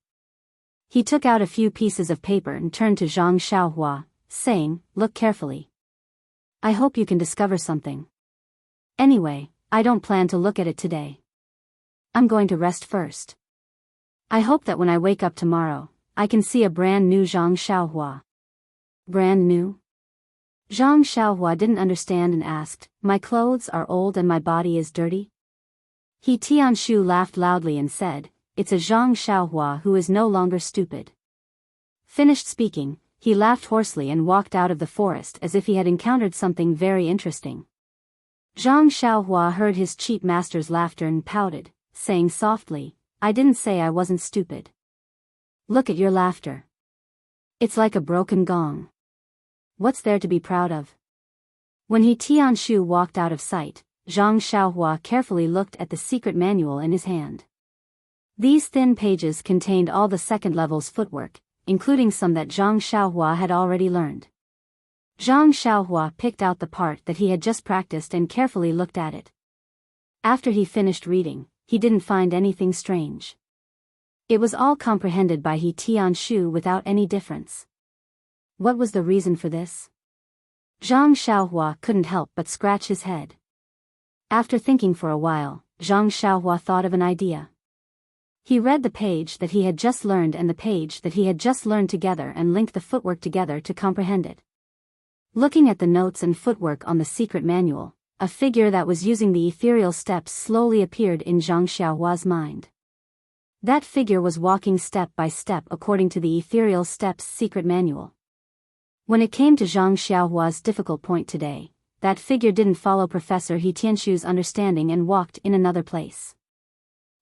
He took out a few pieces of paper and turned to Zhang Xiaohua, saying, "Look carefully. I hope you can discover something. Anyway, I don't plan to look at it today. I'm going to rest first. I hope that when I wake up tomorrow, I can see a brand new Zhang Xiaohua." Brand new? Zhang Xiaohua didn't understand and asked, "My clothes are old and my body is dirty?" He Tianshu laughed loudly and said, "It's a Zhang Xiaohua who is no longer stupid." Finished speaking, he laughed hoarsely and walked out of the forest as if he had encountered something very interesting. Zhang Xiaohua heard his cheap master's laughter and pouted, saying softly, "I didn't say I wasn't stupid. Look at your laughter. It's like a broken gong. What's there to be proud of?" When He Tianshu walked out of sight, Zhang Xiaohua carefully looked at the secret manual in his hand. These thin pages contained all the second level's footwork, including some that Zhang Xiaohua had already learned. Zhang Xiaohua picked out the part that he had just practiced and carefully looked at it. After he finished reading, he didn't find anything strange. It was all comprehended by He Tianshu without any difference. What was the reason for this? Zhang Xiaohua couldn't help but scratch his head. After thinking for a while, Zhang Xiaohua thought of an idea. He read the page that he had just learned and the page that he had just learned together and linked the footwork together to comprehend it. Looking at the notes and footwork on the secret manual, a figure that was using the ethereal steps slowly appeared in Zhang Xiaohua's mind. That figure was walking step by step according to the ethereal steps secret manual. When it came to Zhang Xiaohua's difficult point today, that figure didn't follow Professor He Tianshu's understanding and walked in another place.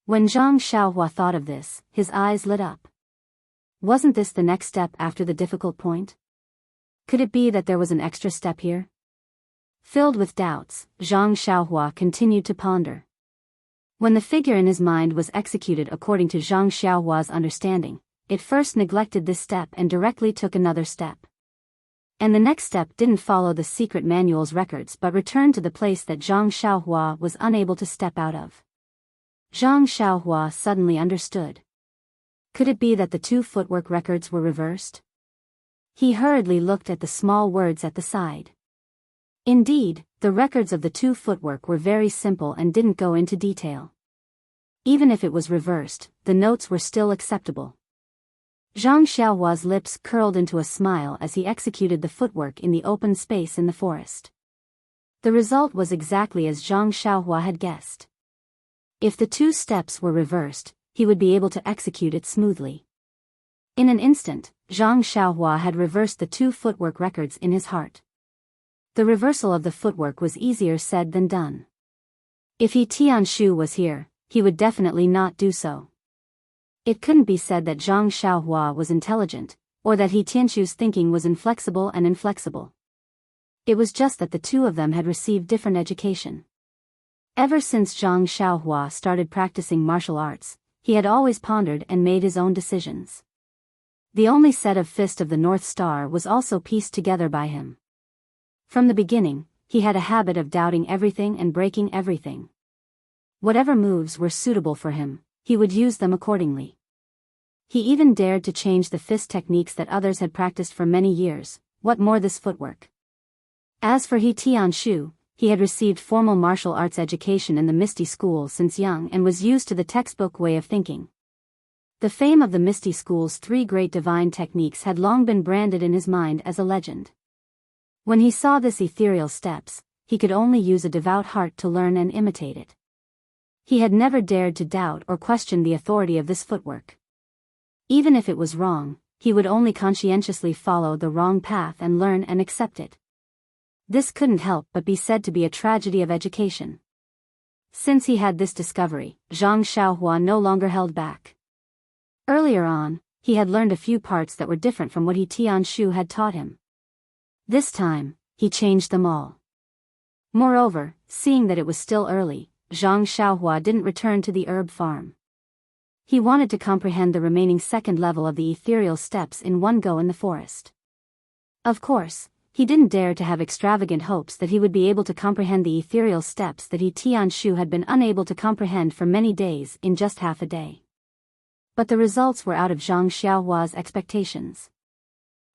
When Zhang Xiaohua thought of this, his eyes lit up. Wasn't this the next step after the difficult point? Could it be that there was an extra step here? Filled with doubts, Zhang Xiaohua continued to ponder. When the figure in his mind was executed according to Zhang Xiaohua's understanding, it first neglected this step and directly took another step. And the next step didn't follow the secret manual's records but returned to the place that Zhang Xiaohua was unable to step out of. Zhang Xiaohua suddenly understood. Could it be that the two footwork records were reversed? He hurriedly looked at the small words at the side. Indeed, the records of the two footwork were very simple and didn't go into detail. Even if it was reversed, the notes were still acceptable. Zhang Xiaohua's lips curled into a smile as he executed the footwork in the open space in the forest. The result was exactly as Zhang Xiaohua had guessed. If the two steps were reversed, he would be able to execute it smoothly. In an instant, Zhang Xiaohua had reversed the two footwork records in his heart. The reversal of the footwork was easier said than done. If He Tianshu was here, he would definitely not do so. It couldn't be said that Zhang Xiaohua was intelligent, or that He Tianshu's thinking was inflexible and inflexible. It was just that the two of them had received different education. Ever since Zhang Xiaohua started practicing martial arts, he had always pondered and made his own decisions. The only set of Fist of the North Star was also pieced together by him. From the beginning, he had a habit of doubting everything and breaking everything. Whatever moves were suitable for him, he would use them accordingly. He even dared to change the fist techniques that others had practiced for many years, what more this footwork. As for He Tianshu, he had received formal martial arts education in the Misty School since young and was used to the textbook way of thinking. The fame of the Misty School's three great divine techniques had long been branded in his mind as a legend. When he saw this ethereal steps, he could only use a devout heart to learn and imitate it. He had never dared to doubt or question the authority of this footwork. Even if it was wrong, he would only conscientiously follow the wrong path and learn and accept it. This couldn't help but be said to be a tragedy of education. Since he had this discovery, Zhang Xiaohua no longer held back. Earlier on, he had learned a few parts that were different from what He Tianshu had taught him. This time, he changed them all. Moreover, seeing that it was still early, Zhang Xiaohua didn't return to the herb farm. He wanted to comprehend the remaining second level of the ethereal steps in one go in the forest. Of course, he didn't dare to have extravagant hopes that he would be able to comprehend the ethereal steps that He Tianshu had been unable to comprehend for many days in just half a day. But the results were out of Zhang Xiaohua's expectations.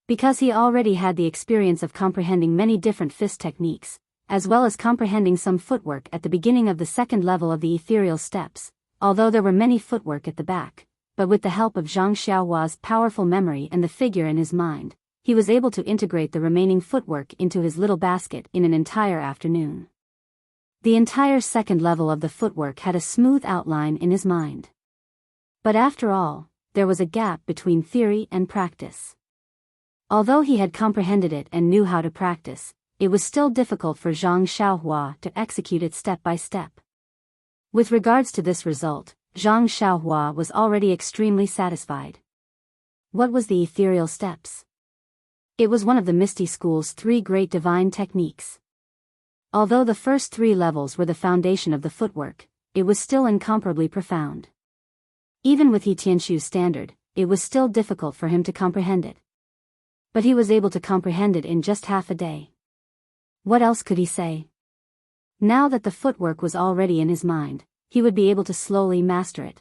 Because he already had the experience of comprehending many different fist techniques, as well as comprehending some footwork at the beginning of the second level of the ethereal steps, although there were many footwork at the back, but with the help of Zhang Xiaohua's powerful memory and the figure in his mind, he was able to integrate the remaining footwork into his little basket in an entire afternoon. The entire second level of the footwork had a smooth outline in his mind. But after all, there was a gap between theory and practice. Although he had comprehended it and knew how to practice, it was still difficult for Zhang Xiaohua to execute it step by step. With regards to this result, Zhang Xiaohua was already extremely satisfied. What was the ethereal steps? It was one of the Misty School's three great divine techniques. Although the first 3 levels were the foundation of the footwork, it was still incomparably profound. Even with He Tianxu's standard, it was still difficult for him to comprehend it. But he was able to comprehend it in just half a day. What else could he say? Now that the footwork was already in his mind, he would be able to slowly master it.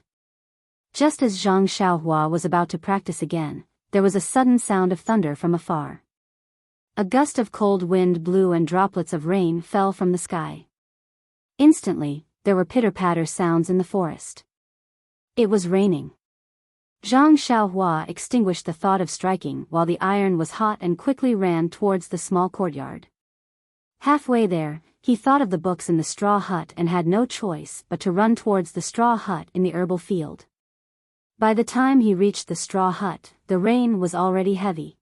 Just as Zhang Xiaohua was about to practice again, there was a sudden sound of thunder from afar. A gust of cold wind blew and droplets of rain fell from the sky. Instantly, there were pitter-patter sounds in the forest. It was raining. Zhang Xiaohua extinguished the thought of striking while the iron was hot and quickly ran towards the small courtyard. Halfway there, he thought of the books in the straw hut and had no choice but to run towards the straw hut in the herbal field. By the time he reached the straw hut, the rain was already heavy.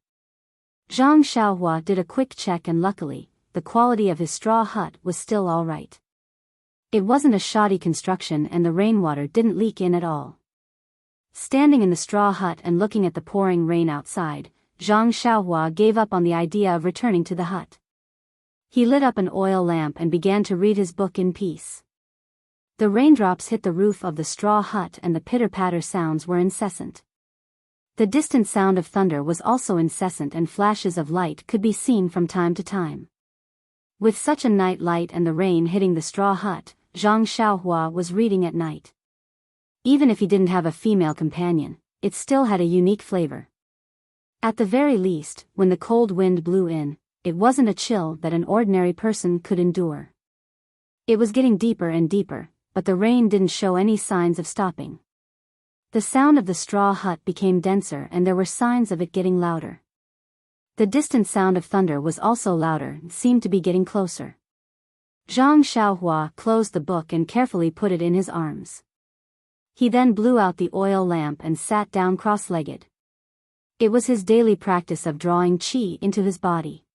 Zhang Xiaohua did a quick check and luckily, the quality of his straw hut was still all right. It wasn't a shoddy construction and the rainwater didn't leak in at all. Standing in the straw hut and looking at the pouring rain outside, Zhang Xiaohua gave up on the idea of returning to the hut. He lit up an oil lamp and began to read his book in peace. The raindrops hit the roof of the straw hut and the pitter-patter sounds were incessant. The distant sound of thunder was also incessant and flashes of light could be seen from time to time. With such a night light and the rain hitting the straw hut, Zhang Xiaohua was reading at night. Even if he didn't have a female companion, it still had a unique flavor. At the very least, when the cold wind blew in, it wasn't a chill that an ordinary person could endure. It was getting deeper and deeper, but the rain didn't show any signs of stopping. The sound of the straw hut became denser and there were signs of it getting louder. The distant sound of thunder was also louder and seemed to be getting closer. Zhang Xiaohua closed the book and carefully put it in his arms. He then blew out the oil lamp and sat down cross-legged. It was his daily practice of drawing qi into his body.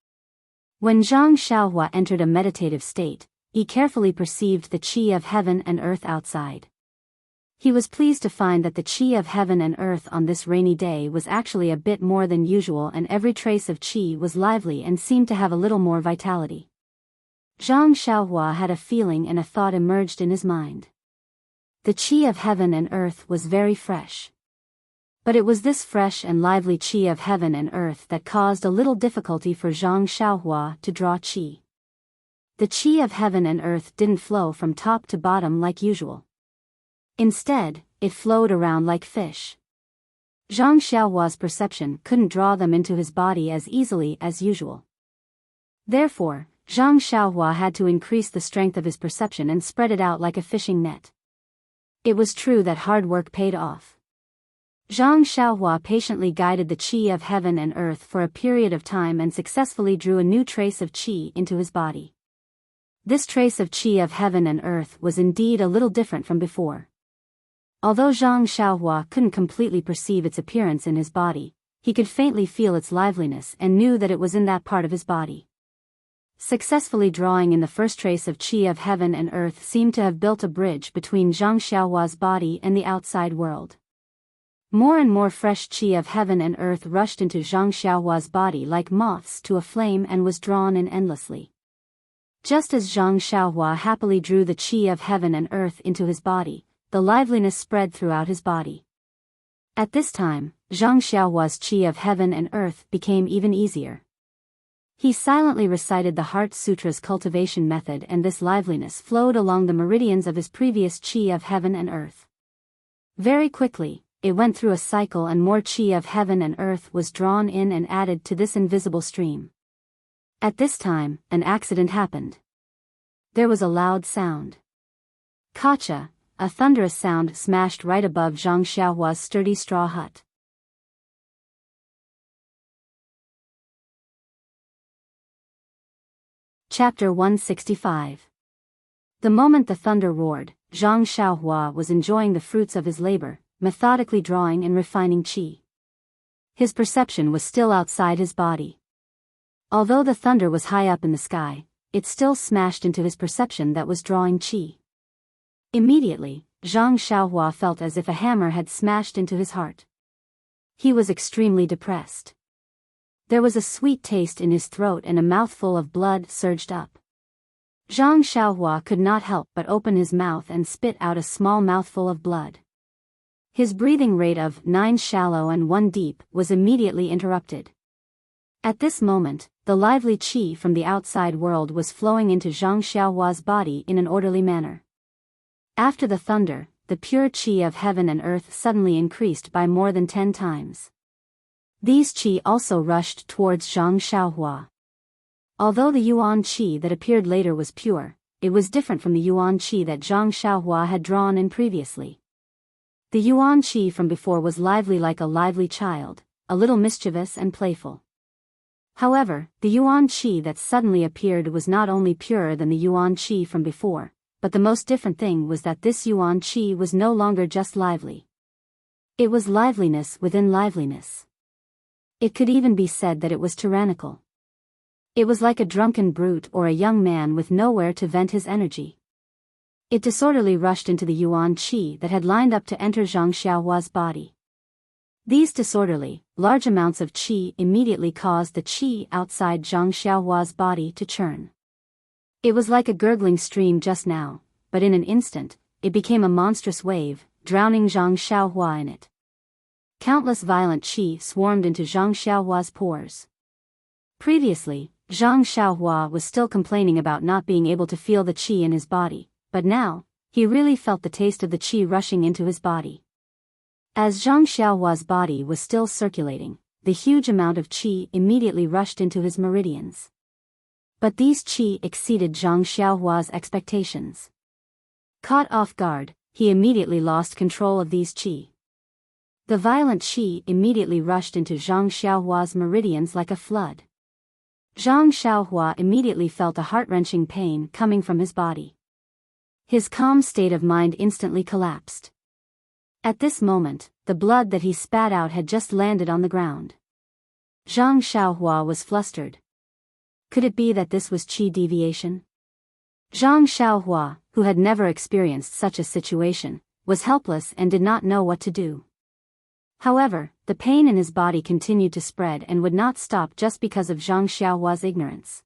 When Zhang Xiaohua entered a meditative state, he carefully perceived the qi of heaven and earth outside. He was pleased to find that the qi of heaven and earth on this rainy day was actually a bit more than usual and every trace of qi was lively and seemed to have a little more vitality. Zhang Xiaohua had a feeling and a thought emerged in his mind. The qi of heaven and earth was very fresh. But it was this fresh and lively qi of heaven and earth that caused a little difficulty for Zhang Xiaohua to draw qi. The qi of heaven and earth didn't flow from top to bottom like usual. Instead, it flowed around like fish. Zhang Xiaohua's perception couldn't draw them into his body as easily as usual. Therefore, Zhang Xiaohua had to increase the strength of his perception and spread it out like a fishing net. It was true that hard work paid off. Zhang Xiaohua patiently guided the qi of heaven and earth for a period of time and successfully drew a new trace of qi into his body. This trace of qi of heaven and earth was indeed a little different from before. Although Zhang Xiaohua couldn't completely perceive its appearance in his body, he could faintly feel its liveliness and knew that it was in that part of his body. Successfully drawing in the first trace of qi of heaven and earth seemed to have built a bridge between Zhang Xiaohua's body and the outside world. More and more fresh qi of heaven and earth rushed into Zhang Xiaohua's body like moths to a flame and was drawn in endlessly. Just as Zhang Xiaohua happily drew the qi of heaven and earth into his body, the liveliness spread throughout his body. At this time, Zhang Xiaohua's qi of heaven and earth became even easier. He silently recited the Heart Sutra's cultivation method and this liveliness flowed along the meridians of his previous qi of heaven and earth. Very quickly, it went through a cycle and more qi of heaven and earth was drawn in and added to this invisible stream. At this time, an accident happened. There was a loud sound. Kacha, a thunderous sound smashed right above Zhang Xiaohua's sturdy straw hut. Chapter 165. The moment the thunder roared, Zhang Xiaohua was enjoying the fruits of his labor, methodically drawing and refining qi. His perception was still outside his body. Although the thunder was high up in the sky, it still smashed into his perception that was drawing qi. Immediately, Zhang Xiaohua felt as if a hammer had smashed into his heart. He was extremely depressed. There was a sweet taste in his throat and a mouthful of blood surged up. Zhang Xiaohua could not help but open his mouth and spit out a small mouthful of blood. His breathing rate of 9 shallow and 1 deep was immediately interrupted. At this moment, the lively qi from the outside world was flowing into Zhang Xiaohua's body in an orderly manner. After the thunder, the pure qi of heaven and earth suddenly increased by more than 10 times. These qi also rushed towards Zhang Xiaohua. Although the yuan qi that appeared later was pure, it was different from the yuan qi that Zhang Xiaohua had drawn in previously. The yuan qi from before was lively like a lively child, a little mischievous and playful. However, the yuan qi that suddenly appeared was not only purer than the yuan qi from before, but the most different thing was that this yuan qi was no longer just lively. It was liveliness within liveliness. It could even be said that it was tyrannical. It was like a drunken brute or a young man with nowhere to vent his energy. It disorderly rushed into the yuan qi that had lined up to enter Zhang Xiaohua's body. These disorderly, large amounts of qi immediately caused the qi outside Zhang Xiaohua's body to churn. It was like a gurgling stream just now, but in an instant, it became a monstrous wave, drowning Zhang Xiaohua in it. Countless violent qi swarmed into Zhang Xiaohua's pores. Previously, Zhang Xiaohua was still complaining about not being able to feel the qi in his body, but now, he really felt the taste of the qi rushing into his body. As Zhang Xiaohua's body was still circulating, the huge amount of qi immediately rushed into his meridians. But these qi exceeded Zhang Xiaohua's expectations. Caught off guard, he immediately lost control of these qi. The violent qi immediately rushed into Zhang Xiaohua's meridians like a flood. Zhang Xiaohua immediately felt a heart-wrenching pain coming from his body. His calm state of mind instantly collapsed. At this moment, the blood that he spat out had just landed on the ground. Zhang Xiaohua was flustered. Could it be that this was qi deviation? Zhang Xiaohua, who had never experienced such a situation, was helpless and did not know what to do. However, the pain in his body continued to spread and would not stop just because of Zhang Xiaohua's ignorance.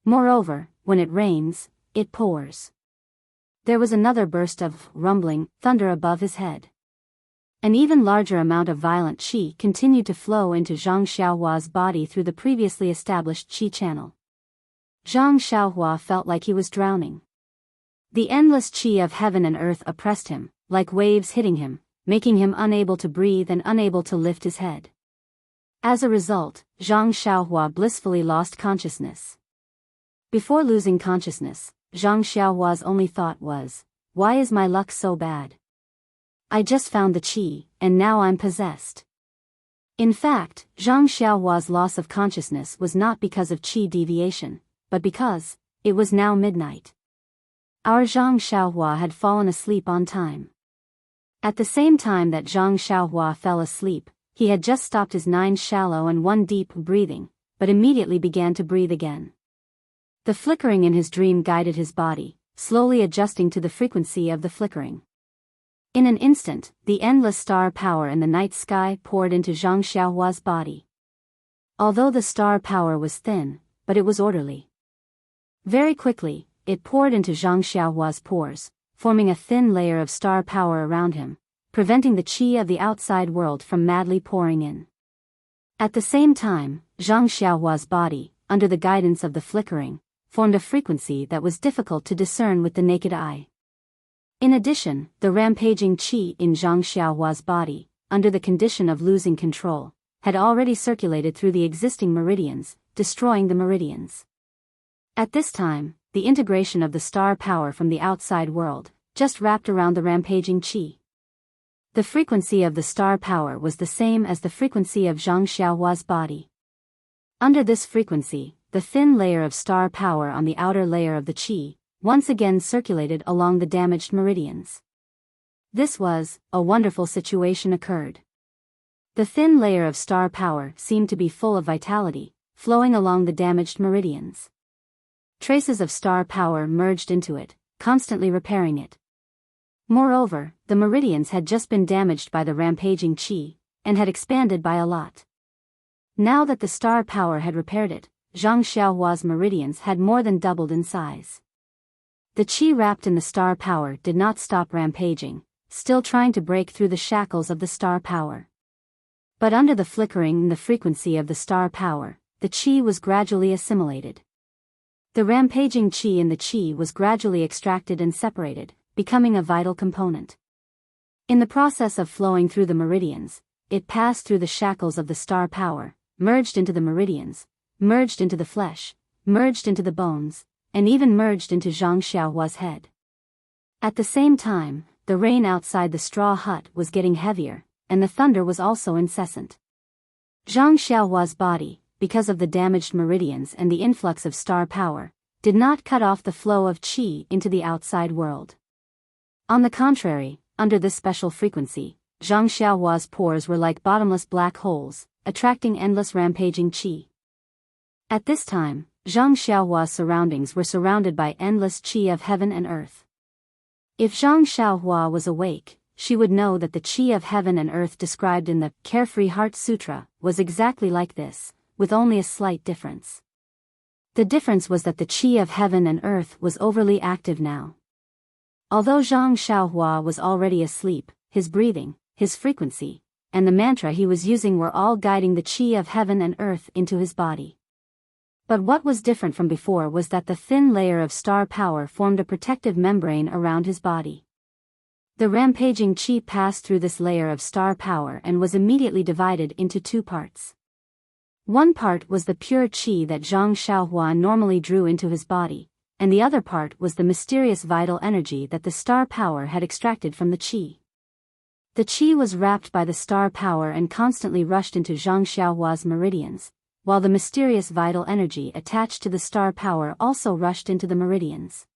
Moreover, when it rains, it pours. There was another burst of rumbling thunder above his head. An even larger amount of violent qi continued to flow into Zhang Xiaohua's body through the previously established qi channel. Zhang Xiaohua felt like he was drowning. The endless qi of heaven and earth oppressed him, like waves hitting him, making him unable to breathe and unable to lift his head. As a result, Zhang Xiaohua blissfully lost consciousness. Before losing consciousness, Zhang Xiaohua's only thought was, "Why is my luck so bad? I just found the qi, and now I'm possessed." In fact, Zhang Xiaohua's loss of consciousness was not because of qi deviation, but because it was now midnight. Our Zhang Xiaohua had fallen asleep on time. At the same time that Zhang Xiaohua fell asleep, he had just stopped his 9 shallow and 1 deep breathing, but immediately began to breathe again. The flickering in his dream guided his body, slowly adjusting to the frequency of the flickering. In an instant, the endless star power in the night sky poured into Zhang Xiaohua's body. Although the star power was thin, but it was orderly. Very quickly, it poured into Zhang Xiaohua's pores, forming a thin layer of star power around him, preventing the qi of the outside world from madly pouring in. At the same time, Zhang Xiaohua's body, under the guidance of the flickering, formed a frequency that was difficult to discern with the naked eye. In addition, the rampaging qi in Zhang Xiaohua's body, under the condition of losing control, had already circulated through the existing meridians, destroying the meridians. At this time, the integration of the star power from the outside world just wrapped around the rampaging qi. The frequency of the star power was the same as the frequency of Zhang Xiaohua's body. Under this frequency, the thin layer of star power on the outer layer of the qi once again circulated along the damaged meridians. This was a wonderful situation occurred. The thin layer of star power seemed to be full of vitality, flowing along the damaged meridians. Traces of star power merged into it, constantly repairing it. Moreover, the meridians had just been damaged by the rampaging qi, and had expanded by a lot. Now that the star power had repaired it, Zhang Xiaohua's meridians had more than doubled in size. The qi wrapped in the star power did not stop rampaging, still trying to break through the shackles of the star power. But under the flickering in the frequency of the star power, the qi was gradually assimilated. The rampaging qi in the qi was gradually extracted and separated, becoming a vital component. In the process of flowing through the meridians, it passed through the shackles of the star power, merged into the meridians, merged into the flesh, merged into the bones, and even merged into Zhang Xiaohua's head. At the same time, the rain outside the straw hut was getting heavier, and the thunder was also incessant. Zhang Xiaohua's body, because of the damaged meridians and the influx of star power, did not cut off the flow of qi into the outside world. On the contrary, under this special frequency, Zhang Xiaohua's pores were like bottomless black holes, attracting endless rampaging qi. At this time, Zhang Xiaohua's surroundings were surrounded by endless qi of heaven and earth. If Zhang Xiaohua was awake, she would know that the qi of heaven and earth described in the Carefree Heart Sutra was exactly like this, with only a slight difference. The difference was that the qi of heaven and earth was overly active now. Although Zhang Xiaohua was already asleep, his breathing, his frequency, and the mantra he was using were all guiding the qi of heaven and earth into his body. But what was different from before was that the thin layer of star power formed a protective membrane around his body. The rampaging qi passed through this layer of star power and was immediately divided into two parts. One part was the pure qi that Zhang Xiaohua normally drew into his body, and the other part was the mysterious vital energy that the star power had extracted from the qi. The qi was wrapped by the star power and constantly rushed into Zhang Xiaohua's meridians, while the mysterious vital energy attached to the star power also rushed into the meridians.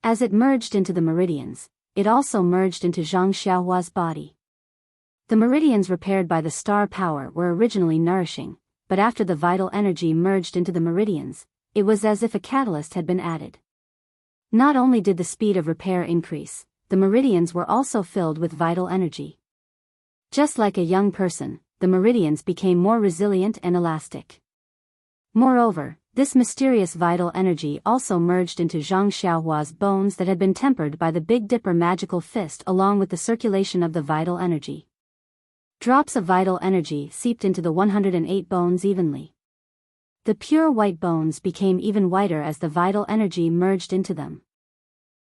As it merged into the meridians, it also merged into Zhang Xiaohua's body. The meridians repaired by the star power were originally nourishing, but after the vital energy merged into the meridians, it was as if a catalyst had been added. Not only did the speed of repair increase, the meridians were also filled with vital energy. Just like a young person, the meridians became more resilient and elastic. Moreover, this mysterious vital energy also merged into Zhang Xiaohua's bones that had been tempered by the Big Dipper magical fist along with the circulation of the vital energy. Drops of vital energy seeped into the 108 bones evenly. The pure white bones became even whiter as the vital energy merged into them.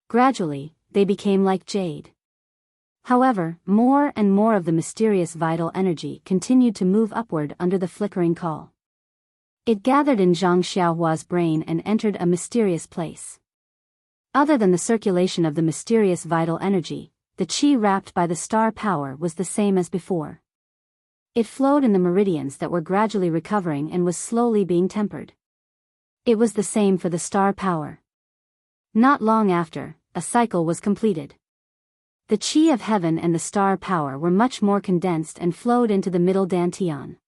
Gradually, they became like jade. However, more and more of the mysterious vital energy continued to move upward under the flickering call. It gathered in Zhang Xiaohua's brain and entered a mysterious place. Other than the circulation of the mysterious vital energy, the qi wrapped by the star power was the same as before. It flowed in the meridians that were gradually recovering and was slowly being tempered. It was the same for the star power. Not long after, a cycle was completed. The qi of heaven and the star power were much more condensed and flowed into the middle dantian.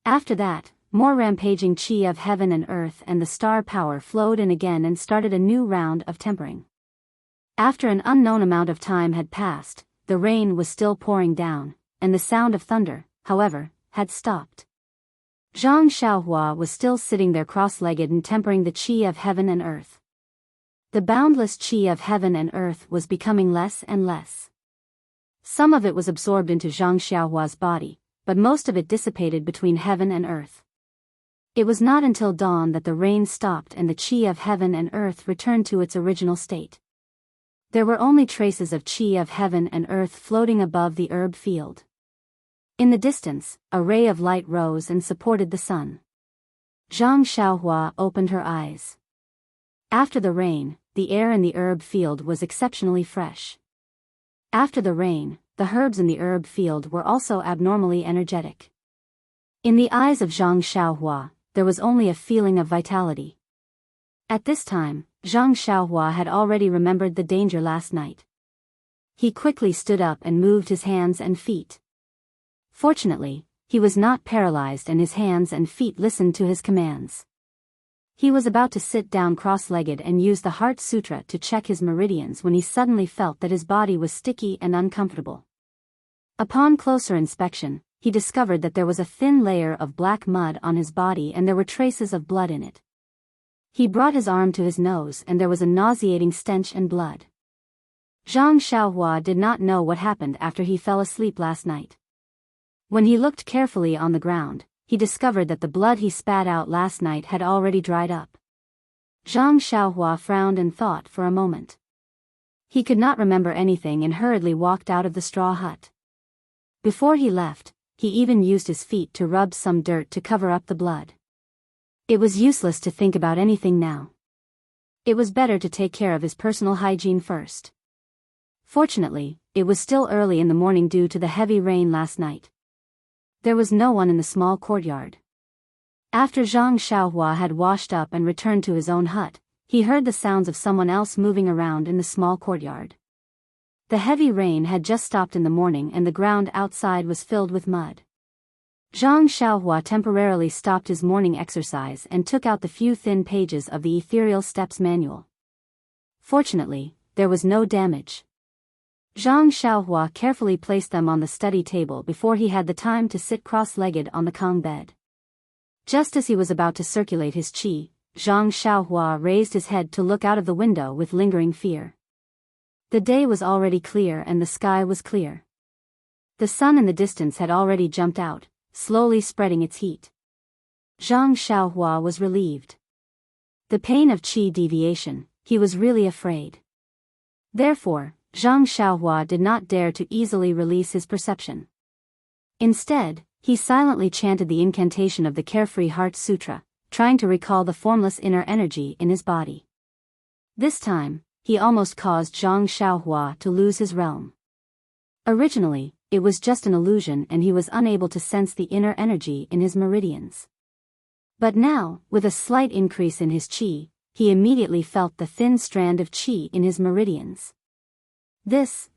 After that, more rampaging qi of heaven and earth and the star power flowed in again and started a new round of tempering. After an unknown amount of time had passed, the rain was still pouring down, and the sound of thunder, however, had stopped. Zhang Xiaohua was still sitting there cross-legged and tempering the qi of heaven and earth. The boundless qi of heaven and earth was becoming less and less. Some of it was absorbed into Zhang Xiaohua's body, but most of it dissipated between heaven and earth. It was not until dawn that the rain stopped and the qi of heaven and earth returned to its original state. There were only traces of qi of heaven and earth floating above the herb field. In the distance, a ray of light rose and supported the sun. Zhang Xiaohua opened her eyes. After the rain, the air in the herb field was exceptionally fresh. After the rain, the herbs in the herb field were also abnormally energetic. In the eyes of Zhang Xiaohua, there was only a feeling of vitality. At this time, Zhang Xiaohua had already remembered the danger last night. He quickly stood up and moved his hands and feet. Fortunately, he was not paralyzed and his hands and feet listened to his commands. He was about to sit down cross-legged and use the Heart Sutra to check his meridians when he suddenly felt that his body was sticky and uncomfortable. Upon closer inspection, he discovered that there was a thin layer of black mud on his body and there were traces of blood in it. He brought his arm to his nose and there was a nauseating stench and blood. Zhang Xiaohua did not know what happened after he fell asleep last night. When he looked carefully on the ground, he discovered that the blood he spat out last night had already dried up. Zhang Xiaohua frowned and thought for a moment. He could not remember anything and hurriedly walked out of the straw hut. Before he left, he even used his feet to rub some dirt to cover up the blood. It was useless to think about anything now. It was better to take care of his personal hygiene first. Fortunately, it was still early in the morning due to the heavy rain last night. There was no one in the small courtyard. After Zhang Xiaohua had washed up and returned to his own hut, he heard the sounds of someone else moving around in the small courtyard. The heavy rain had just stopped in the morning and the ground outside was filled with mud. Zhang Xiaohua temporarily stopped his morning exercise and took out the few thin pages of the Ethereal Steps manual. Fortunately, there was no damage. Zhang Xiaohua carefully placed them on the study table before he had the time to sit cross-legged on the Kong bed. Just as he was about to circulate his qi, Zhang Xiaohua raised his head to look out of the window with lingering fear. The day was already clear and the sky was clear. The sun in the distance had already jumped out, slowly spreading its heat. Zhang Xiaohua was relieved. The pain of qi deviation, he was really afraid. Therefore, Zhang Xiaohua did not dare to easily release his perception. Instead, he silently chanted the incantation of the Carefree Heart Sutra, trying to recall the formless inner energy in his body. This time, he almost caused Zhang Xiaohua to lose his realm. Originally, it was just an illusion and he was unable to sense the inner energy in his meridians. But now, with a slight increase in his qi, he immediately felt the thin strand of qi in his meridians. This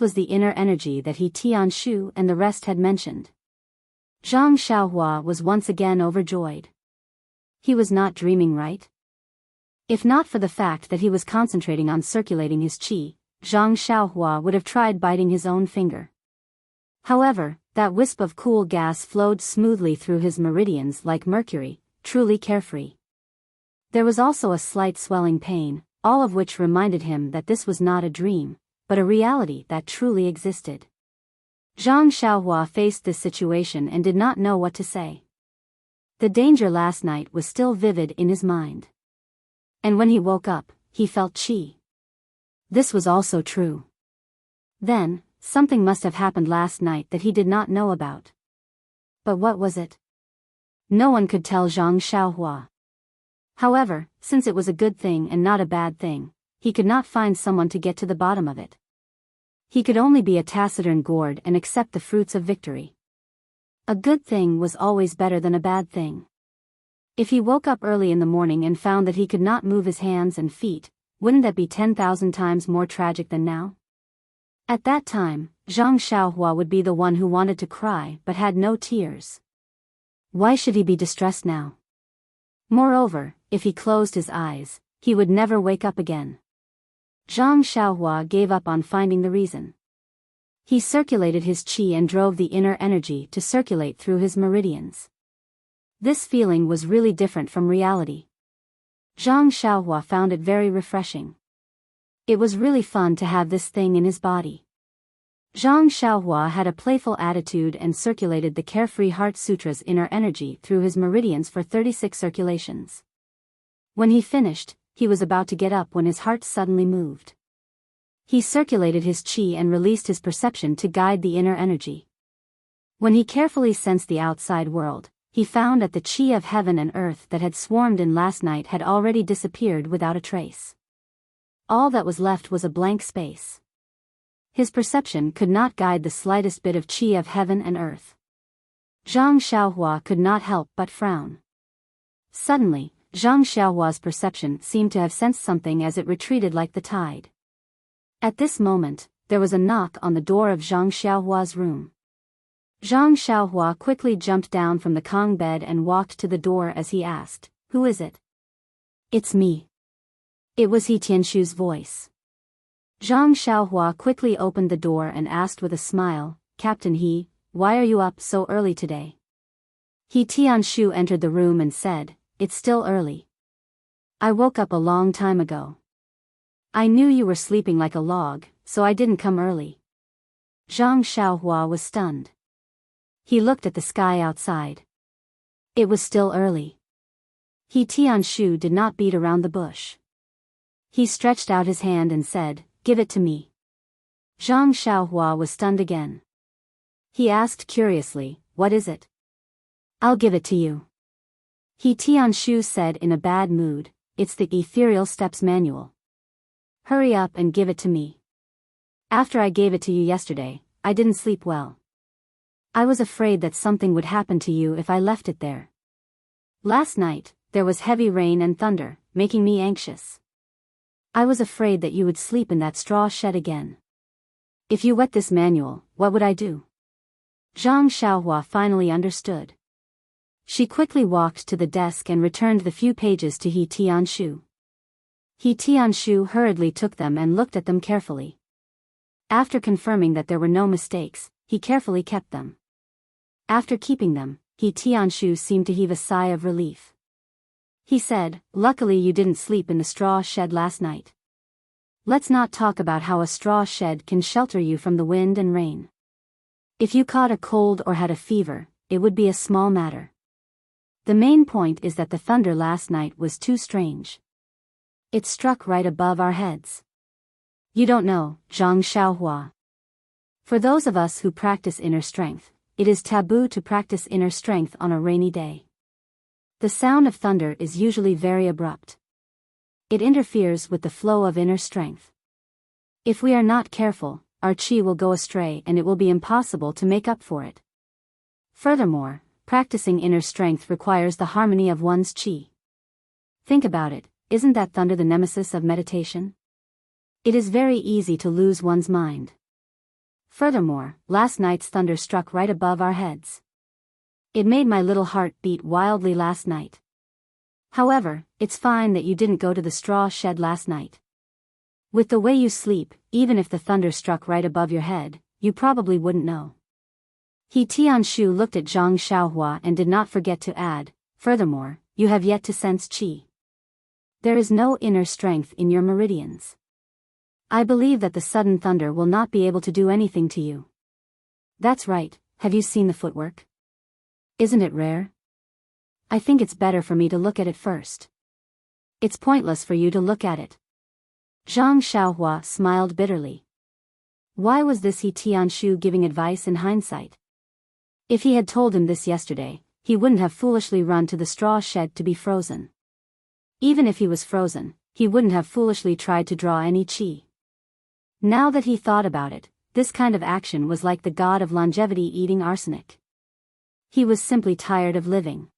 was the inner energy that he Tianshu and the rest had mentioned. Zhang Xiaohua was once again overjoyed. He was not dreaming, right? If not for the fact that he was concentrating on circulating his qi, Zhang Xiaohua would have tried biting his own finger. However, that wisp of cool gas flowed smoothly through his meridians like mercury, truly carefree. There was also a slight swelling pain, all of which reminded him that this was not a dream, but a reality that truly existed. Zhang Xiaohua faced this situation and did not know what to say. The danger last night was still vivid in his mind. And when he woke up, he felt qi. This was also true. Then, something must have happened last night that he did not know about. But what was it? No one could tell Zhang Xiaohua. However, since it was a good thing and not a bad thing, he could not find someone to get to the bottom of it. He could only be a taciturn gourd and accept the fruits of victory. A good thing was always better than a bad thing. If he woke up early in the morning and found that he could not move his hands and feet, wouldn't that be 10,000 times more tragic than now? At that time, Zhang Xiaohua would be the one who wanted to cry but had no tears. Why should he be distressed now? Moreover, if he closed his eyes, he would never wake up again. Zhang Xiaohua gave up on finding the reason. He circulated his qi and drove the inner energy to circulate through his meridians. This feeling was really different from reality. Zhang Xiaohua found it very refreshing. It was really fun to have this thing in his body. Zhang Xiaohua had a playful attitude and circulated the Carefree Heart Sutra's inner energy through his meridians for 36 circulations. When he finished, he was about to get up when his heart suddenly moved. He circulated his qi and released his perception to guide the inner energy. When he carefully sensed the outside world, he found that the qi of heaven and earth that had swarmed in last night had already disappeared without a trace. All that was left was a blank space. His perception could not guide the slightest bit of qi of heaven and earth. Zhang Xiaohua could not help but frown. Suddenly, Zhang Xiaohua's perception seemed to have sensed something as it retreated like the tide. At this moment, there was a knock on the door of Zhang Xiaohua's room. Zhang Xiaohua quickly jumped down from the Kong bed and walked to the door as he asked, "Who is it?" "It's me." It was He Tianshu's voice. Zhang Xiaohua quickly opened the door and asked with a smile, "Captain He, why are you up so early today? He Tianshu entered the room and said, it's still early. I woke up a long time ago. I knew you were sleeping like a log, so I didn't come early. Zhang Xiaohua was stunned. He looked at the sky outside. It was still early. He Tianshu did not beat around the bush. He stretched out his hand and said, give it to me. Zhang Xiaohua was stunned again. He asked curiously, what is it? I'll give it to you. He Tianshu said in a bad mood, it's the Ethereal Steps Manual. Hurry up and give it to me. After I gave it to you yesterday, I didn't sleep well. I was afraid that something would happen to you if I left it there. Last night, there was heavy rain and thunder, making me anxious. I was afraid that you would sleep in that straw shed again. If you wet this manual, what would I do? Zhang Xiaohua finally understood. She quickly walked to the desk and returned the few pages to He Tianshu. He Tianshu hurriedly took them and looked at them carefully. After confirming that there were no mistakes, he carefully kept them. After keeping them, He Tianshu seemed to heave a sigh of relief. He said, luckily you didn't sleep in the straw shed last night. Let's not talk about how a straw shed can shelter you from the wind and rain. If you caught a cold or had a fever, it would be a small matter. The main point is that the thunder last night was too strange. It struck right above our heads. You don't know, Zhang Xiaohua. For those of us who practice inner strength, it is taboo to practice inner strength on a rainy day. The sound of thunder is usually very abrupt. It interferes with the flow of inner strength. If we are not careful, our qi will go astray and it will be impossible to make up for it. Furthermore, practicing inner strength requires the harmony of one's qi. Think about it, isn't that thunder the nemesis of meditation? It is very easy to lose one's mind. Furthermore, last night's thunder struck right above our heads. It made my little heart beat wildly last night. However, it's fine that you didn't go to the straw shed last night. With the way you sleep, even if the thunder struck right above your head, you probably wouldn't know. He Tianshu looked at Zhang Xiaohua and did not forget to add, furthermore, you have yet to sense qi. There is no inner strength in your meridians. I believe that the sudden thunder will not be able to do anything to you. That's right, have you seen the footwork? Isn't it rare? I think it's better for me to look at it first. It's pointless for you to look at it. Zhang Xiaohua smiled bitterly. Why was this He Tianshu giving advice in hindsight? If he had told him this yesterday, he wouldn't have foolishly run to the straw shed to be frozen. Even if he was frozen, he wouldn't have foolishly tried to draw any qi. Now that he thought about it, this kind of action was like the god of longevity eating arsenic. He was simply tired of living.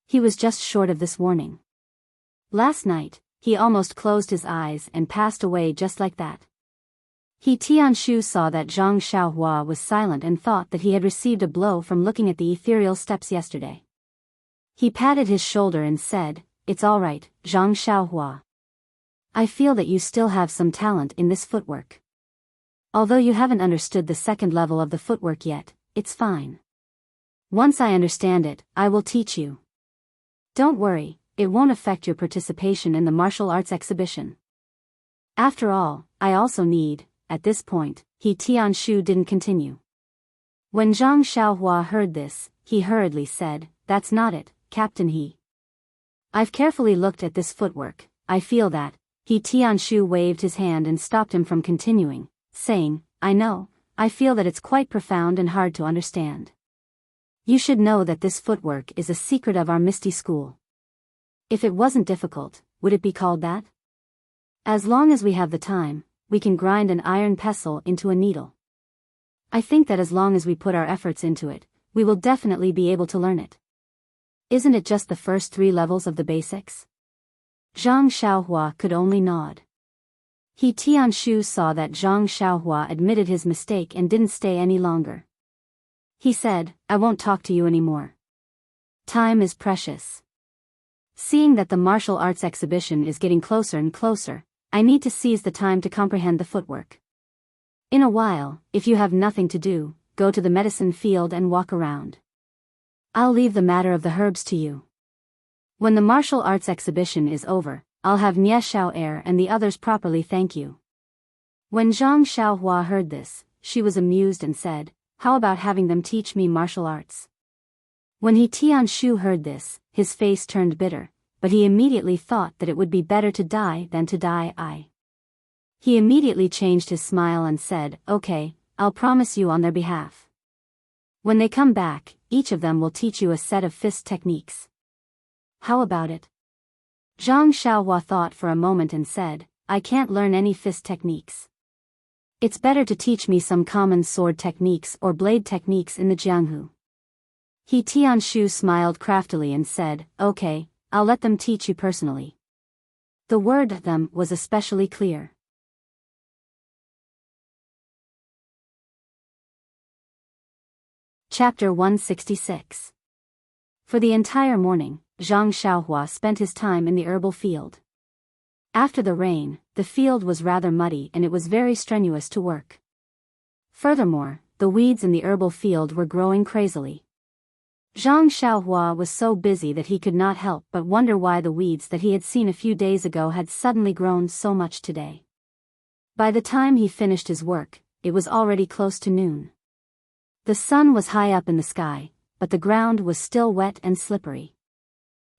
He was just short of this warning. Last night, he almost closed his eyes and passed away just like that. He Tianshu saw that Zhang Xiaohua was silent and thought that he had received a blow from looking at the ethereal steps yesterday. He patted his shoulder and said, it's all right, Zhang Xiaohua. I feel that you still have some talent in this footwork. Although you haven't understood the second level of the footwork yet, it's fine. Once I understand it, I will teach you. Don't worry, it won't affect your participation in the martial arts exhibition. After all, I also need, at this point, He Tianshu didn't continue. When Zhang Xiaohua heard this, he hurriedly said, that's not it, Captain He. I've carefully looked at this footwork, I feel that. He Tianshu waved his hand and stopped him from continuing, saying, I know, I feel that it's quite profound and hard to understand. You should know that this footwork is a secret of our Misty School. If it wasn't difficult, would it be called that? As long as we have the time, we can grind an iron pestle into a needle. I think that as long as we put our efforts into it, we will definitely be able to learn it. Isn't it just the first 3 levels of the basics? Zhang Xiaohua could only nod. He Tianshu saw that Zhang Xiaohua admitted his mistake and didn't stay any longer. He said, I won't talk to you anymore. Time is precious. Seeing that the martial arts exhibition is getting closer and closer, I need to seize the time to comprehend the footwork. In a while, if you have nothing to do, go to the medicine field and walk around. I'll leave the matter of the herbs to you. When the martial arts exhibition is over, I'll have Nie Xiao and the others properly thank you." When Zhang Xiaohua heard this, she was amused and said, "How about having them teach me martial arts?" When He Tianshu heard this, his face turned bitter, but he immediately thought that it would be better to die than to die. He immediately changed his smile and said, "Okay, I'll promise you on their behalf. When they come back, each of them will teach you a set of fist techniques. How about it?" Zhang Xiaohua thought for a moment and said, "I can't learn any fist techniques. It's better to teach me some common sword techniques or blade techniques in the Jianghu." He Tianshu smiled craftily and said, "Okay, I'll let them teach you personally." The word "them" was especially clear. Chapter 166. For the entire morning, Zhang Xiaohua spent his time in the herbal field. After the rain, the field was rather muddy and it was very strenuous to work. Furthermore, the weeds in the herbal field were growing crazily. Zhang Xiaohua was so busy that he could not help but wonder why the weeds that he had seen a few days ago had suddenly grown so much today. By the time he finished his work, it was already close to noon. The sun was high up in the sky, but the ground was still wet and slippery.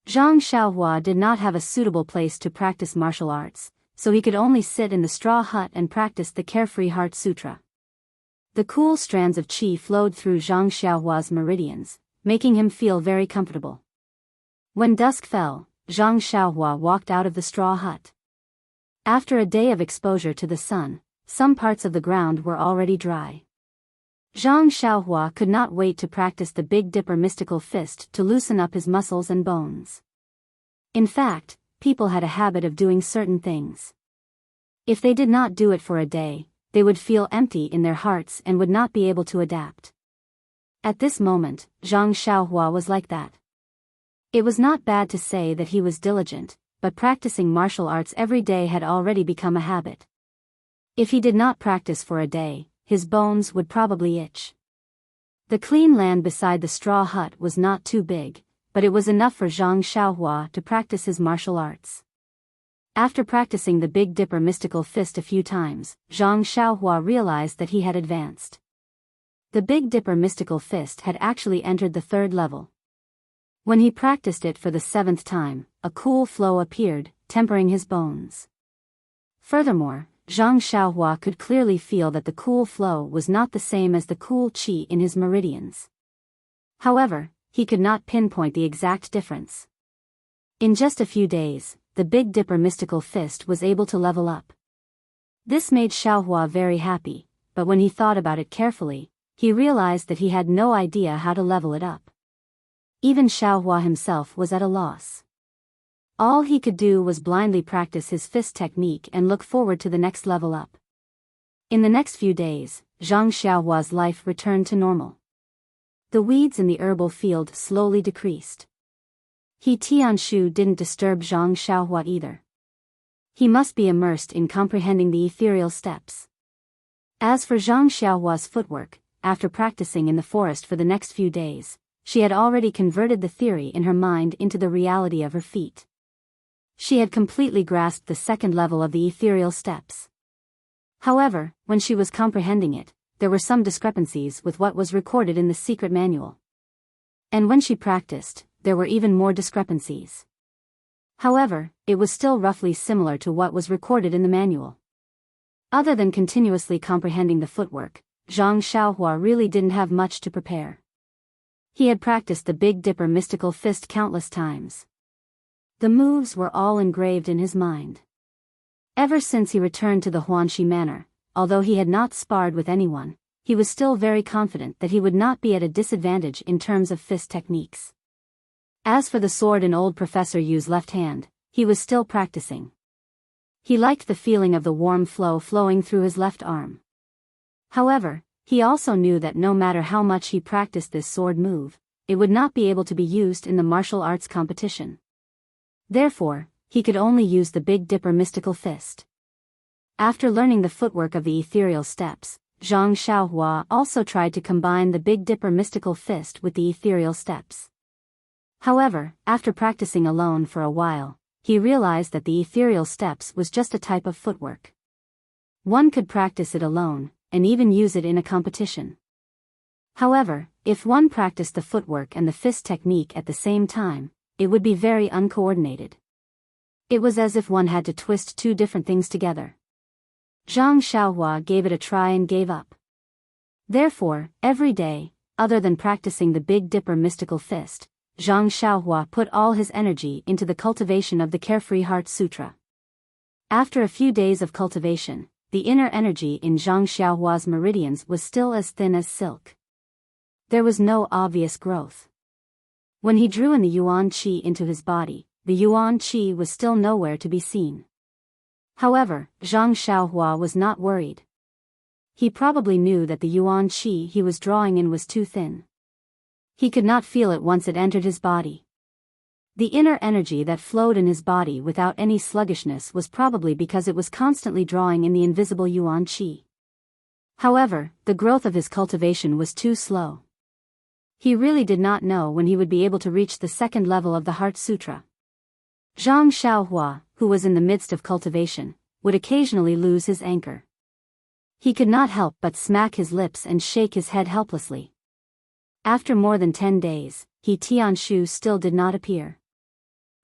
Zhang Xiaohua did not have a suitable place to practice martial arts, so he could only sit in the straw hut and practice the Carefree Heart Sutra. The cool strands of qi flowed through Zhang Xiaohua's meridians, making him feel very comfortable. When dusk fell, Zhang Xiaohua walked out of the straw hut. After a day of exposure to the sun, some parts of the ground were already dry. Zhang Xiaohua could not wait to practice the Big Dipper mystical fist to loosen up his muscles and bones. In fact, people had a habit of doing certain things. If they did not do it for a day, they would feel empty in their hearts and would not be able to adapt. At this moment, Zhang Xiaohua was like that. It was not bad to say that he was diligent, but practicing martial arts every day had already become a habit. If he did not practice for a day, his bones would probably itch. The clean land beside the straw hut was not too big, but it was enough for Zhang Xiaohua to practice his martial arts. After practicing the Big Dipper mystical fist a few times, Zhang Xiaohua realized that he had advanced. The Big Dipper mystical fist had actually entered the 3rd level. When he practiced it for the 7th time, a cool flow appeared, tempering his bones. Furthermore, Zhang Xiaohua could clearly feel that the cool flow was not the same as the cool qi in his meridians. However, he could not pinpoint the exact difference. In just a few days, the Big Dipper mystical fist was able to level up. This made Xiaohua very happy, but when he thought about it carefully, he realized that he had no idea how to level it up. Even Xiaohua himself was at a loss. All he could do was blindly practice his fist technique and look forward to the next level up. In the next few days, Zhang Xiaohua's life returned to normal. The weeds in the herbal field slowly decreased. He Tianshu didn't disturb Zhang Xiaohua either. He must be immersed in comprehending the ethereal steps. As for Zhang Xiaohua's footwork, after practicing in the forest for the next few days, she had already converted the theory in her mind into the reality of her feet. She had completely grasped the 2nd level of the ethereal steps. However, when she was comprehending it, there were some discrepancies with what was recorded in the secret manual. And when she practiced, there were even more discrepancies. However, it was still roughly similar to what was recorded in the manual. Other than continuously comprehending the footwork, Zhang Xiaohua really didn't have much to prepare. He had practiced the Big Dipper mystical fist countless times. The moves were all engraved in his mind. Ever since he returned to the Huanxi Manor, although he had not sparred with anyone, he was still very confident that he would not be at a disadvantage in terms of fist techniques. As for the sword in old Professor Yu's left hand, he was still practicing. He liked the feeling of the warm flow flowing through his left arm. However, he also knew that no matter how much he practiced this sword move, it would not be able to be used in the martial arts competition. Therefore, he could only use the Big Dipper mystical fist. After learning the footwork of the ethereal steps, Zhang Xiaohua also tried to combine the Big Dipper mystical fist with the ethereal steps. However, after practicing alone for a while, he realized that the ethereal steps was just a type of footwork. One could practice it alone, and even use it in a competition. However, if one practiced the footwork and the fist technique at the same time, it would be very uncoordinated. It was as if one had to twist two different things together. Zhang Xiaohua gave it a try and gave up. Therefore, every day, other than practicing the Big Dipper mystical fist, Zhang Xiaohua put all his energy into the cultivation of the Carefree Heart Sutra. After a few days of cultivation, the inner energy in Zhang Xiaohua's meridians was still as thin as silk. There was no obvious growth. When he drew in the Yuan Qi into his body, the Yuan Qi was still nowhere to be seen. However, Zhang Xiaohua was not worried. He probably knew that the Yuan Qi he was drawing in was too thin. He could not feel it once it entered his body. The inner energy that flowed in his body without any sluggishness was probably because it was constantly drawing in the invisible Yuan Qi. However, the growth of his cultivation was too slow. He really did not know when he would be able to reach the second level of the Heart Sutra. Zhang Xiaohua, who was in the midst of cultivation, would occasionally lose his anchor. He could not help but smack his lips and shake his head helplessly. After more than 10 days, He Tianshu still did not appear.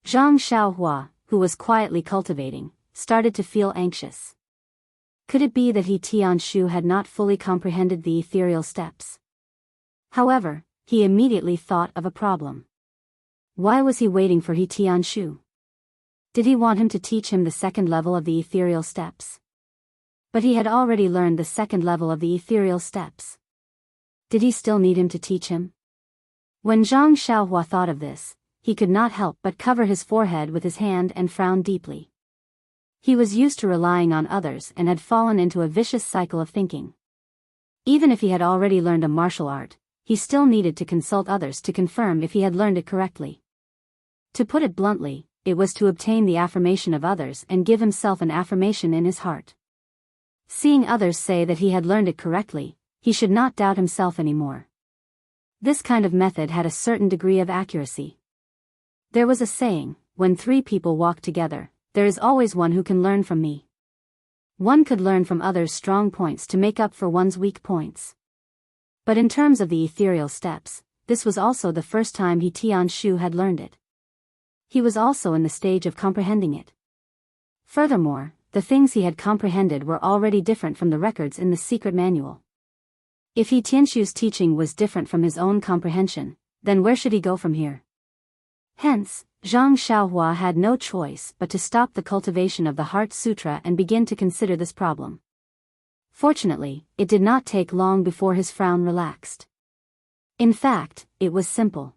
Zhang Xiaohua, who was quietly cultivating, started to feel anxious. Could it be that He Tianshu had not fully comprehended the ethereal steps? However, he immediately thought of a problem. Why was he waiting for He Tianshu? Did he want him to teach him the second level of the ethereal steps? But he had already learned the second level of the ethereal steps. Did he still need him to teach him? When Zhang Xiaohua thought of this, he could not help but cover his forehead with his hand and frown deeply. He was used to relying on others and had fallen into a vicious cycle of thinking. Even if he had already learned a martial art, he still needed to consult others to confirm if he had learned it correctly. To put it bluntly, it was to obtain the affirmation of others and give himself an affirmation in his heart. Seeing others say that he had learned it correctly, he should not doubt himself anymore. This kind of method had a certain degree of accuracy. There was a saying, when 3 people walk together, there is always one who can learn from me. One could learn from others' strong points to make up for one's weak points. But in terms of the ethereal steps, this was also the first time He Tianshu had learned it. He was also in the stage of comprehending it. Furthermore, the things he had comprehended were already different from the records in the secret manual. If He Tianshu's teaching was different from his own comprehension, then where should he go from here? Hence, Zhang Xiaohua had no choice but to stop the cultivation of the Heart Sutra and begin to consider this problem. Fortunately, it did not take long before his frown relaxed. In fact, it was simple.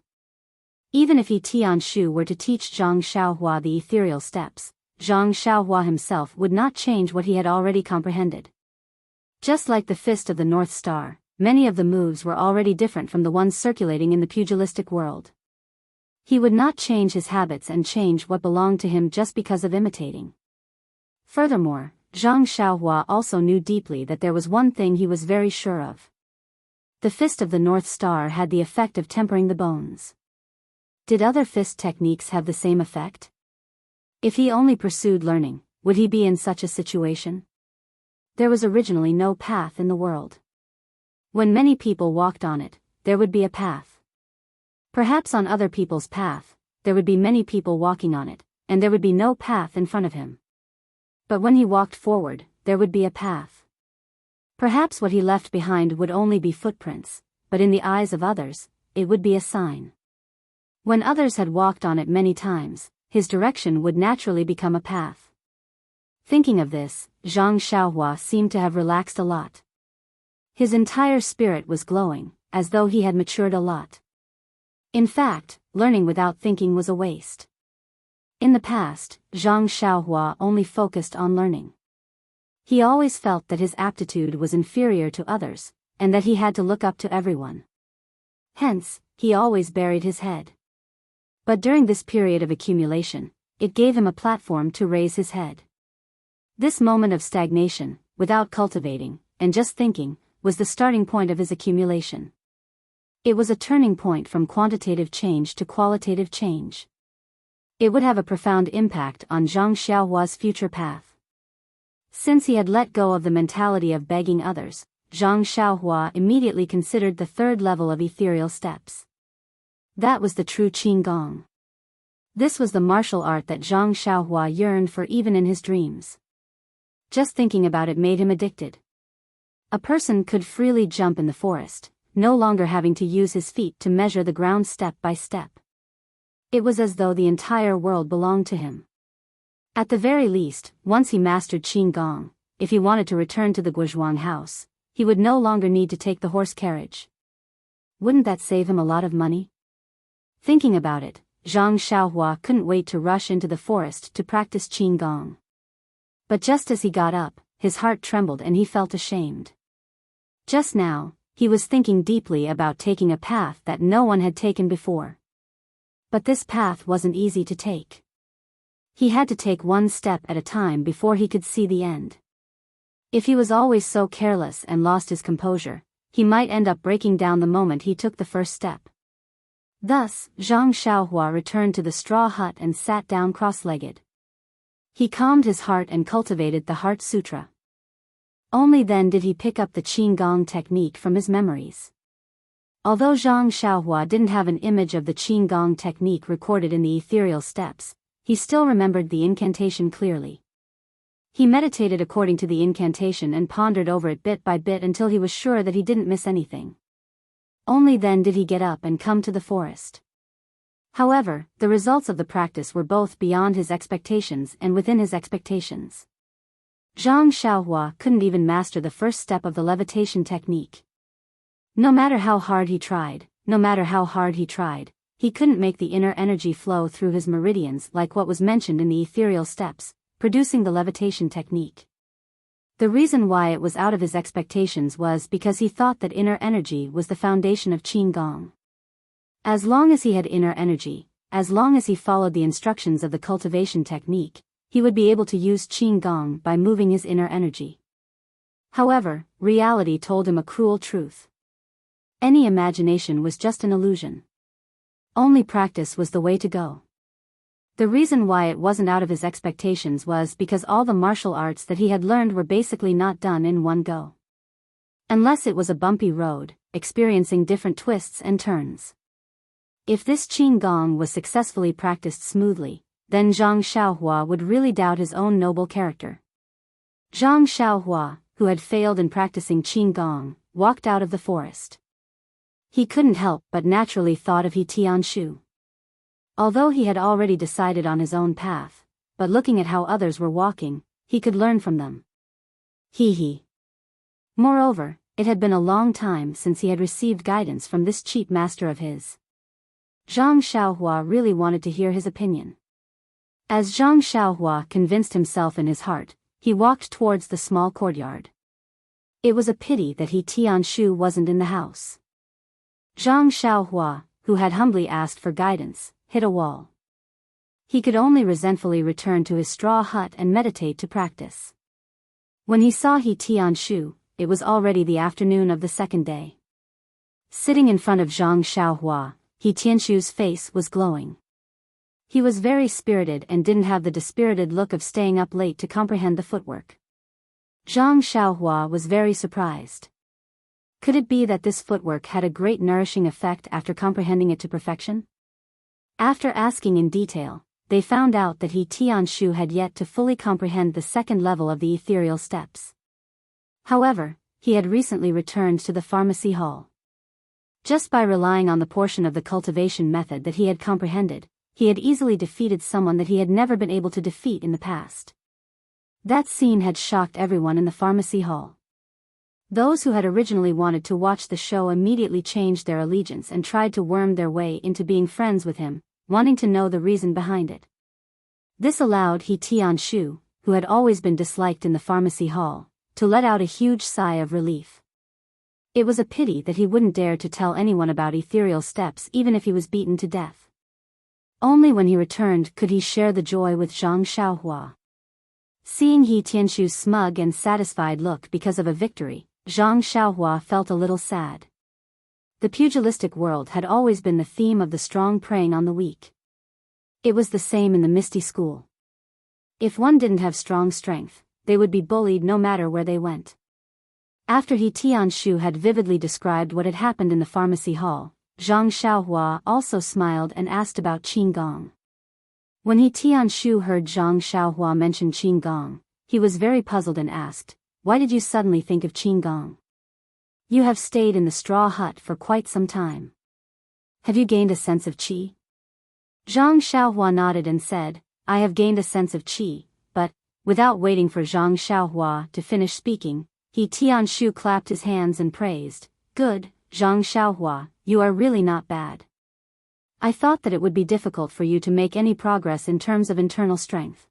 Even if He Tianshu were to teach Zhang Xiaohua the ethereal steps, Zhang Xiaohua himself would not change what he had already comprehended. Just like the fist of the North Star, many of the moves were already different from the ones circulating in the pugilistic world. He would not change his habits and change what belonged to him just because of imitating. Furthermore, Zhang Xiaohua also knew deeply that there was one thing he was very sure of. The fist of the North Star had the effect of tempering the bones. Did other fist techniques have the same effect? If he only pursued learning, would he be in such a situation? There was originally no path in the world. When many people walked on it, there would be a path. Perhaps on other people's path, there would be many people walking on it, and there would be no path in front of him. But when he walked forward, there would be a path. Perhaps what he left behind would only be footprints, but in the eyes of others, it would be a sign. When others had walked on it many times, his direction would naturally become a path. Thinking of this, Zhang Xiaohua seemed to have relaxed a lot. His entire spirit was glowing, as though he had matured a lot. In fact, learning without thinking was a waste. In the past, Zhang Xiaohua only focused on learning. He always felt that his aptitude was inferior to others, and that he had to look up to everyone. Hence, he always buried his head. But during this period of accumulation, it gave him a platform to raise his head. This moment of stagnation, without cultivating, and just thinking, was the starting point of his accumulation. It was a turning point from quantitative change to qualitative change. It would have a profound impact on Zhang Xiaohua's future path. Since he had let go of the mentality of begging others, Zhang Xiaohua immediately considered the third level of ethereal steps. That was the true Qigong. This was the martial art that Zhang Xiaohua yearned for even in his dreams. Just thinking about it made him addicted. A person could freely jump in the forest, no longer having to use his feet to measure the ground step by step. It was as though the entire world belonged to him. At the very least, once he mastered Qigong, if he wanted to return to the Guozhuang house, he would no longer need to take the horse carriage. Wouldn't that save him a lot of money? Thinking about it, Zhang Xiaohua couldn't wait to rush into the forest to practice Qigong. But just as he got up, his heart trembled and he felt ashamed. Just now, he was thinking deeply about taking a path that no one had taken before. But this path wasn't easy to take. He had to take one step at a time before he could see the end. If he was always so careless and lost his composure, he might end up breaking down the moment he took the first step. Thus, Zhang Xiaohua returned to the straw hut and sat down cross-legged. He calmed his heart and cultivated the Heart Sutra. Only then did he pick up the Qigong technique from his memories. Although Zhang Xiaohua didn't have an image of the Qigong technique recorded in the ethereal steps, he still remembered the incantation clearly. He meditated according to the incantation and pondered over it bit by bit until he was sure that he didn't miss anything. Only then did he get up and come to the forest. However, the results of the practice were both beyond his expectations and within his expectations. Zhang Xiaohua couldn't even master the first step of the levitation technique. No matter how hard he tried, he couldn't make the inner energy flow through his meridians like what was mentioned in the ethereal steps, producing the levitation technique. The reason why it was out of his expectations was because he thought that inner energy was the foundation of Qigong. As long as he had inner energy, as long as he followed the instructions of the cultivation technique, he would be able to use Qigong by moving his inner energy. However, reality told him a cruel truth. Any imagination was just an illusion. Only practice was the way to go. The reason why it wasn't out of his expectations was because all the martial arts that he had learned were basically not done in one go. Unless it was a bumpy road, experiencing different twists and turns. If this Qigong was successfully practiced smoothly, then Zhang Xiaohua would really doubt his own noble character. Zhang Xiaohua, who had failed in practicing Qigong, walked out of the forest. He couldn't help but naturally thought of He Tianshu. Although he had already decided on his own path, but looking at how others were walking, he could learn from them. He. Moreover, it had been a long time since he had received guidance from this cheap master of his. Zhang Xiaohua really wanted to hear his opinion. As Zhang Xiaohua convinced himself in his heart, he walked towards the small courtyard. It was a pity that He Tianshu wasn't in the house. Zhang Xiaohua, who had humbly asked for guidance, hit a wall. He could only resentfully return to his straw hut and meditate to practice. When he saw He Tianshu, it was already the afternoon of the second day. Sitting in front of Zhang Xiaohua, He Tianshu's face was glowing. He was very spirited and didn't have the dispirited look of staying up late to comprehend the footwork. Zhang Xiaohua was very surprised. Could it be that this footwork had a great nourishing effect after comprehending it to perfection? After asking in detail, they found out that He Tianshu had yet to fully comprehend the second level of the ethereal steps. However, he had recently returned to the pharmacy hall. Just by relying on the portion of the cultivation method that he had comprehended, he had easily defeated someone that he had never been able to defeat in the past. That scene had shocked everyone in the pharmacy hall. Those who had originally wanted to watch the show immediately changed their allegiance and tried to worm their way into being friends with him, wanting to know the reason behind it. This allowed He Tianshu, who had always been disliked in the pharmacy hall, to let out a huge sigh of relief. It was a pity that he wouldn't dare to tell anyone about ethereal steps even if he was beaten to death. Only when he returned could he share the joy with Zhang Xiaohua. Seeing He Tianshu's smug and satisfied look because of a victory, Zhang Xiaohua felt a little sad. The pugilistic world had always been the theme of the strong preying on the weak. It was the same in the Misty School. If one didn't have strong strength, they would be bullied no matter where they went. After He Tianshu had vividly described what had happened in the pharmacy hall, Zhang Xiaohua also smiled and asked about Qin Gong. When He Tianshu heard Zhang Xiaohua mention Qin Gong, he was very puzzled and asked, "Why did you suddenly think of Qin Gong? You have stayed in the straw hut for quite some time. Have you gained a sense of qi?" Zhang Xiaohua nodded and said, "I have gained a sense of qi," but, without waiting for Zhang Xiaohua to finish speaking, He Tianshu clapped his hands and praised, "Good, Zhang Xiaohua, you are really not bad. I thought that it would be difficult for you to make any progress in terms of internal strength.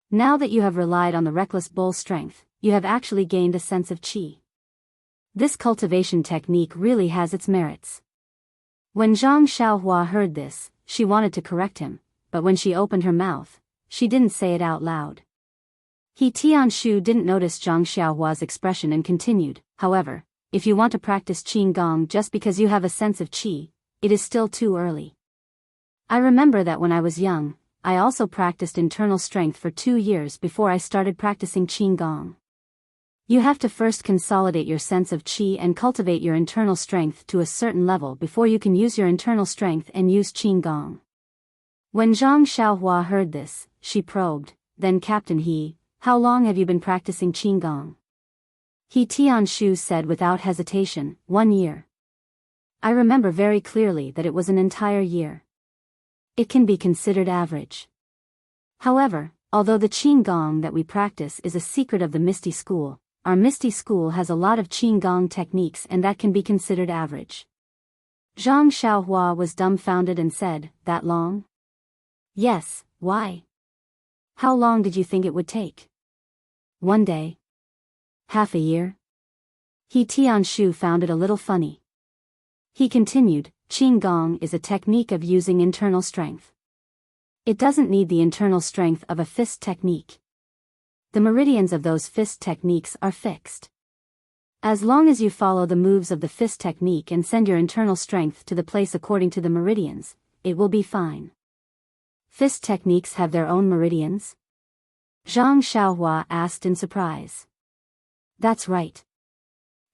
Now that you have relied on the reckless bull strength, you have actually gained a sense of qi. This cultivation technique really has its merits." When Zhang Xiaohua heard this, she wanted to correct him, but when she opened her mouth, she didn't say it out loud. He Tianshu didn't notice Zhang Xiaohua's expression and continued, "However, if you want to practice Qin Gong just because you have a sense of qi, it is still too early. I remember that when I was young, I also practiced internal strength for 2 years before I started practicing Qin Gong. You have to first consolidate your sense of qi and cultivate your internal strength to a certain level before you can use your internal strength and use Qin Gong." When Zhang Xiaohua heard this, she probed, "Then Captain He, how long have you been practicing Qin Gong?" He Tianshu said without hesitation, 1 year. I remember very clearly that it was an entire year. It can be considered average. However, although the Qin Gong that we practice is a secret of the Misty School, our Misty School has a lot of Qin Gong techniques and that can be considered average. Zhang Xiaohua was dumbfounded and said, "That long?" "Yes, why? How long did you think it would take? 1 day? Half a year?" He Tianshu found it a little funny. He continued, "Qin Gong is a technique of using internal strength. It doesn't need the internal strength of a fist technique. The meridians of those fist techniques are fixed. As long as you follow the moves of the fist technique and send your internal strength to the place according to the meridians, it will be fine." "Fist techniques have their own meridians?" Zhang Xiaohua asked in surprise. "That's right."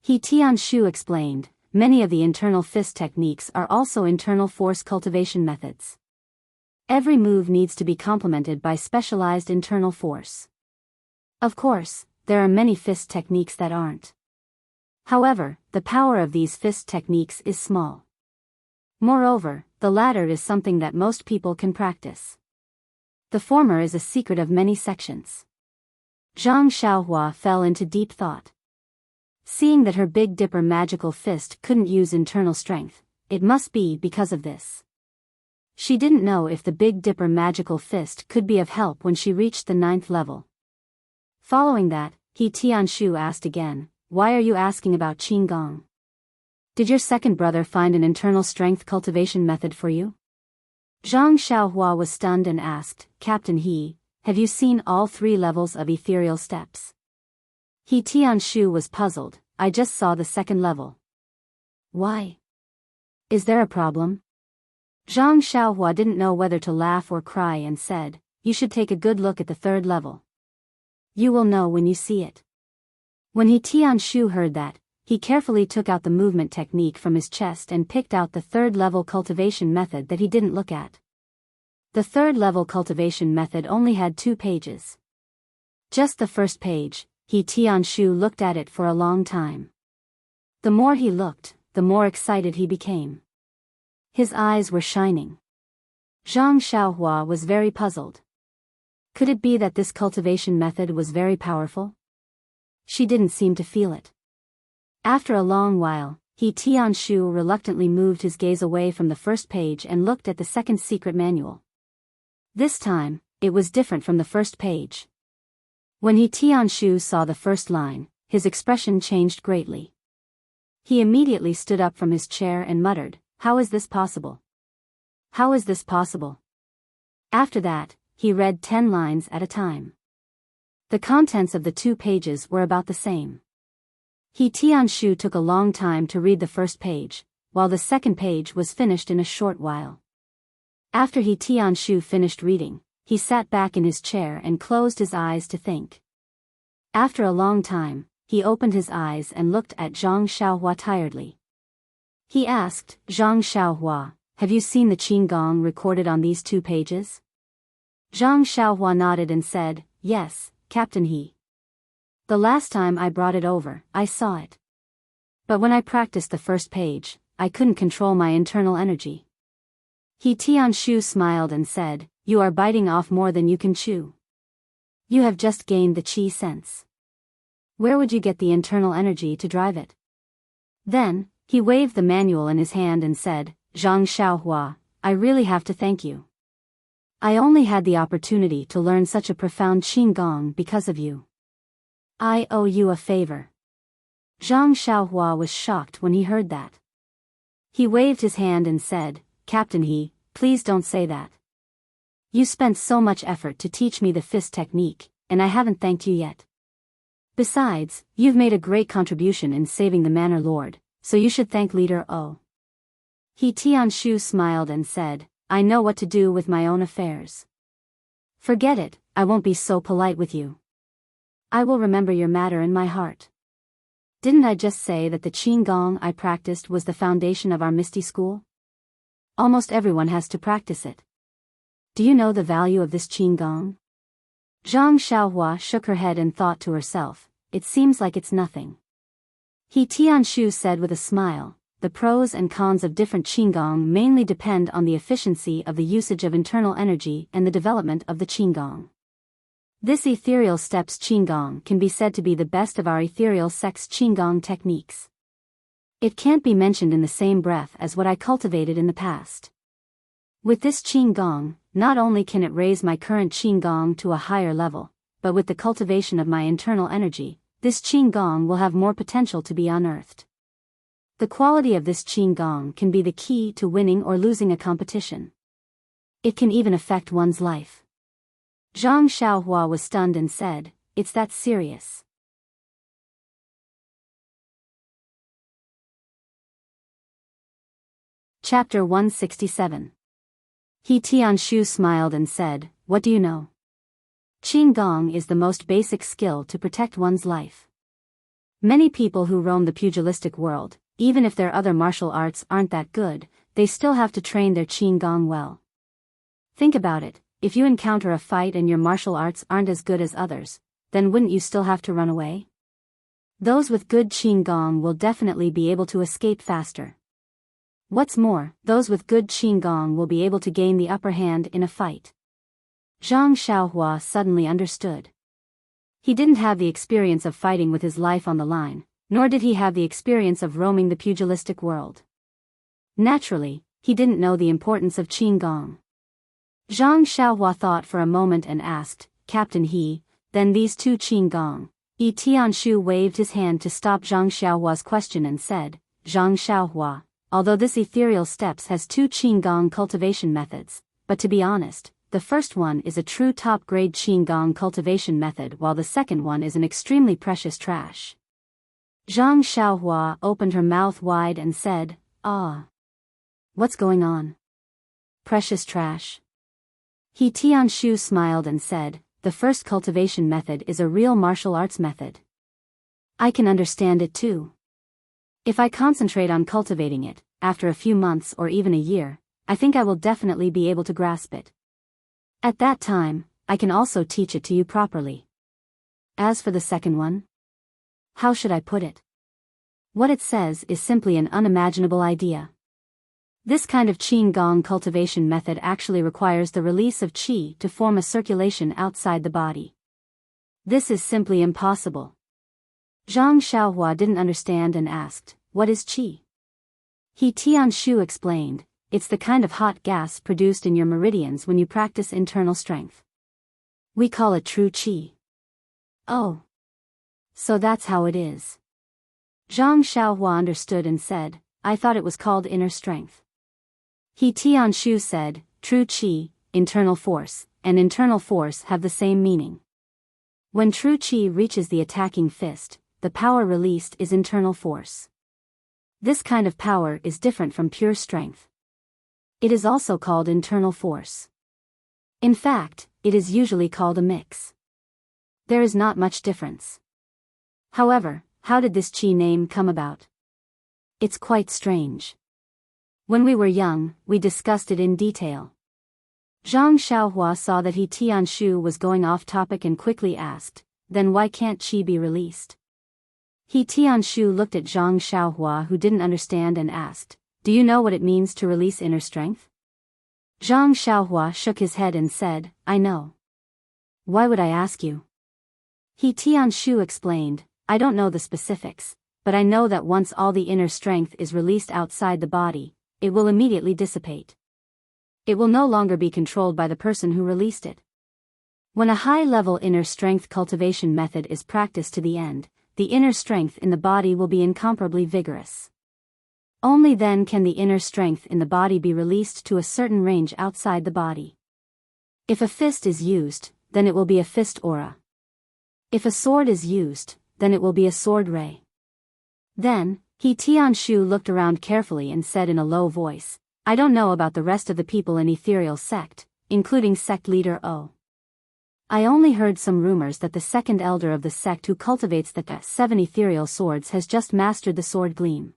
He Tianshu explained, "Many of the internal fist techniques are also internal force cultivation methods. Every move needs to be complemented by specialized internal force. Of course, there are many fist techniques that aren't. However, the power of these fist techniques is small. Moreover, the latter is something that most people can practice. The former is a secret of many sections." Zhang Xiaohua fell into deep thought. Seeing that her Big Dipper magical fist couldn't use internal strength, it must be because of this. She didn't know if the Big Dipper magical fist could be of help when she reached the 9th level. Following that, He Tianshu asked again, "Why are you asking about Qin Gong? Did your second brother find an internal strength cultivation method for you?" Zhang Xiaohua was stunned and asked, "Captain He, have you seen all 3 levels of ethereal steps?" He Tianshu was puzzled, "I just saw the 2nd level." "Why? Is there a problem?" Zhang Xiaohua didn't know whether to laugh or cry and said, "You should take a good look at the 3rd level. You will know when you see it." When He Tianshu heard that, he carefully took out the movement technique from his chest and picked out the 3rd level cultivation method that he didn't look at. The 3rd level cultivation method only had 2 pages. Just the first page, He Tianshu looked at it for a long time. The more he looked, the more excited he became. His eyes were shining. Zhang Xiaohua was very puzzled. Could it be that this cultivation method was very powerful? She didn't seem to feel it. After a long while, He Tianshu reluctantly moved his gaze away from the first page and looked at the 2nd secret manual. This time, it was different from the first page. When He Tianshu saw the first line, his expression changed greatly. He immediately stood up from his chair and muttered, "How is this possible? How is this possible?" After that, he read 10 lines at a time. The contents of the 2 pages were about the same. He Tianshu took a long time to read the first page, while the second page was finished in a short while. After He Tianshu finished reading, he sat back in his chair and closed his eyes to think. After a long time, he opened his eyes and looked at Zhang Xiaohua tiredly. He asked, Zhang Xiaohua, have you seen the qigong recorded on these 2 pages? Zhang Xiaohua nodded and said, yes, Captain He. The last time I brought it over, I saw it. But when I practiced the first page, I couldn't control my internal energy. He Tianshu smiled and said, you are biting off more than you can chew. You have just gained the qi sense. Where would you get the internal energy to drive it? Then, he waved the manual in his hand and said, Zhang Xiaohua, I really have to thank you. I only had the opportunity to learn such a profound qigong because of you. I owe you a favor. Zhang Xiaohua was shocked when he heard that. He waved his hand and said, Captain He, please don't say that. You spent so much effort to teach me the fist technique, and I haven't thanked you yet. Besides, you've made a great contribution in saving the Manor Lord, so you should thank Leader O. He Tianshu smiled and said, I know what to do with my own affairs. Forget it, I won't be so polite with you. I will remember your matter in my heart. Didn't I just say that the qigong I practiced was the foundation of our Misty School? Almost everyone has to practice it. Do you know the value of this qigong? Zhang Xiaohua shook her head and thought to herself, it seems like it's nothing. He Tianshu said with a smile, the pros and cons of different qigong mainly depend on the efficiency of the usage of internal energy and the development of the qigong. This ethereal steps qigong can be said to be the best of our ethereal sex qigong techniques. It can't be mentioned in the same breath as what I cultivated in the past. With this qigong, not only can it raise my current qigong to a higher level, but with the cultivation of my internal energy, this qigong will have more potential to be unearthed. The quality of this qigong can be the key to winning or losing a competition. It can even affect one's life. Zhang Xiaohua was stunned and said, it's that serious. Chapter 167. He Tianshu smiled and said, what do you know? Qigong is the most basic skill to protect one's life. Many people who roam the pugilistic world, even if their other martial arts aren't that good, they still have to train their qigong well. Think about it, if you encounter a fight and your martial arts aren't as good as others, then wouldn't you still have to run away? Those with good qigong will definitely be able to escape faster. What's more, those with good qigong will be able to gain the upper hand in a fight. Zhang Xiaohua suddenly understood. He didn't have the experience of fighting with his life on the line, nor did he have the experience of roaming the pugilistic world. Naturally, he didn't know the importance of qigong. Zhang Xiaohua thought for a moment and asked, Captain He, then these 2 qigong? Yi Tianshu waved his hand to stop Zhang Xiaohua's question and said, Zhang Xiaohua, although this ethereal steps has 2 qigong cultivation methods, but to be honest, the first one is a true top-grade qigong cultivation method while the second one is an extremely precious trash. Zhang Xiaohua opened her mouth wide and said, ah. What's going on? Precious trash? He Tianshu smiled and said, the first cultivation method is a real martial arts method. I can understand it too. If I concentrate on cultivating it, after a few months or even a year, I think I will definitely be able to grasp it. At that time, I can also teach it to you properly. As for the second one, how should I put it? What it says is simply an unimaginable idea. This kind of qigong cultivation method actually requires the release of qi to form a circulation outside the body. This is simply impossible. Zhang Xiaohua didn't understand and asked, what is qi? He Tianshu explained, it's the kind of hot gas produced in your meridians when you practice internal strength. We call it true qi. Oh. So that's how it is. Zhang Xiaohua understood and said, I thought it was called inner strength. He Tianshu said, true qi, internal force, and internal force have the same meaning. When true qi reaches the attacking fist, the power released is internal force. This kind of power is different from pure strength. It is also called internal force. In fact, it is usually called a mix. There is not much difference. However, how did this qi name come about? It's quite strange. When we were young, we discussed it in detail. Zhang Xiaohua saw that He Tianshu was going off topic and quickly asked, then why can't qi be released? He Tianshu looked at Zhang Xiaohua, who didn't understand, and asked, do you know what it means to release inner strength? Zhang Xiaohua shook his head and said, I know. Why would I ask you? He Tianshu explained, I don't know the specifics, but I know that once all the inner strength is released outside the body, it will immediately dissipate. It will no longer be controlled by the person who released it. When a high-level inner strength cultivation method is practiced to the end, the inner strength in the body will be incomparably vigorous. Only then can the inner strength in the body be released to a certain range outside the body. If a fist is used, then it will be a fist aura. If a sword is used, then it will be a sword ray. Then, He Tianshu looked around carefully and said in a low voice, I don't know about the rest of the people in Ethereal Sect, including sect leader O. I only heard some rumors that the second elder of the sect who cultivates the 7 ethereal swords has just mastered the sword gleam.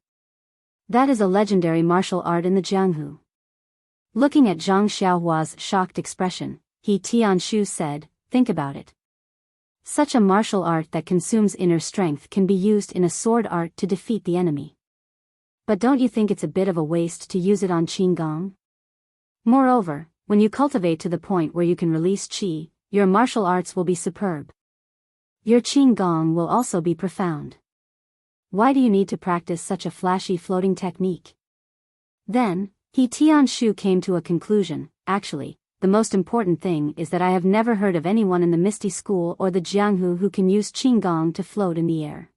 That is a legendary martial art in the Jianghu. Looking at Zhang Xiaohua's shocked expression, He Tianshu said, think about it. Such a martial art that consumes inner strength can be used in a sword art to defeat the enemy. But don't you think it's a bit of a waste to use it on Qigong? Moreover, when you cultivate to the point where you can release qi, your martial arts will be superb. Your Qigong will also be profound. Why do you need to practice such a flashy floating technique? Then, He Tianshu came to a conclusion, actually, the most important thing is that I have never heard of anyone in the Misty School or the Jianghu who can use Qigong to float in the air.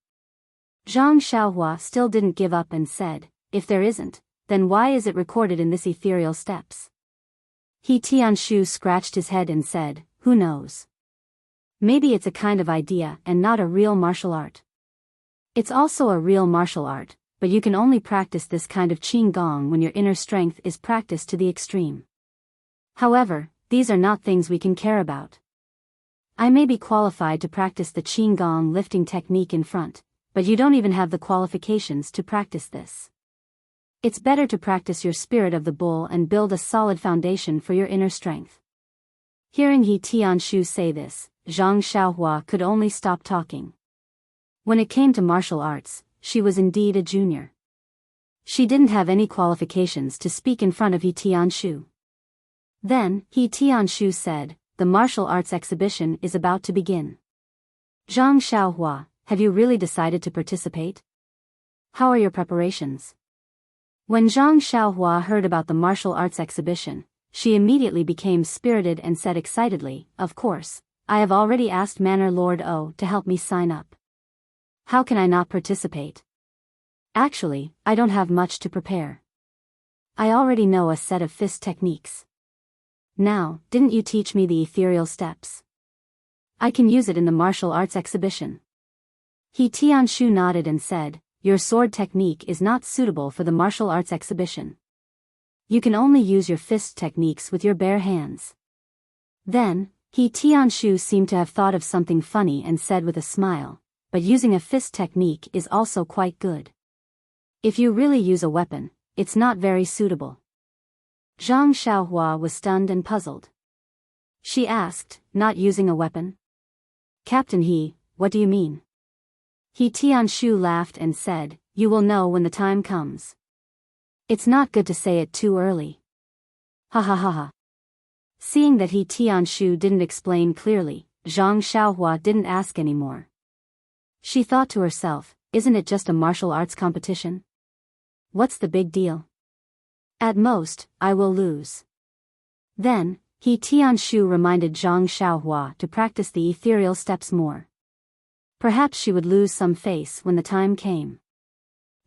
Zhang Xiaohua still didn't give up and said, if there isn't, then why is it recorded in this ethereal steps? He Tianshu scratched his head and said, who knows? Maybe it's a kind of idea and not a real martial art. It's also a real martial art, but you can only practice this kind of Qigong when your inner strength is practiced to the extreme. However, these are not things we can care about. I may be qualified to practice the Qigong lifting technique in front, but you don't even have the qualifications to practice this. It's better to practice your spirit of the bull and build a solid foundation for your inner strength. Hearing He Tianshu say this, Zhang Xiaohua could only stop talking. When it came to martial arts, she was indeed a junior. She didn't have any qualifications to speak in front of He Tianshu. Then, He Tianshu said, the martial arts exhibition is about to begin. Zhang Xiaohua, have you really decided to participate? How are your preparations? When Zhang Xiaohua heard about the martial arts exhibition, she immediately became spirited and said excitedly, of course, I have already asked Manor Lord O to help me sign up. How can I not participate? Actually, I don't have much to prepare. I already know a set of fist techniques. Now, didn't you teach me the ethereal steps? I can use it in the martial arts exhibition. He Tianshu nodded and said, your sword technique is not suitable for the martial arts exhibition. You can only use your fist techniques with your bare hands. Then, He Tianshu seemed to have thought of something funny and said with a smile, but using a fist technique is also quite good. If you really use a weapon, it's not very suitable. Zhang Xiaohua was stunned and puzzled. She asked, not using a weapon? Captain He, what do you mean? He Tianshu laughed and said, you will know when the time comes. It's not good to say it too early. Ha ha ha ha. Seeing that He Tianshu didn't explain clearly, Zhang Xiaohua didn't ask anymore. She thought to herself, isn't it just a martial arts competition? What's the big deal? At most, I will lose. Then, He Tianshu reminded Zhang Xiaohua to practice the ethereal steps more. Perhaps she would lose some face when the time came.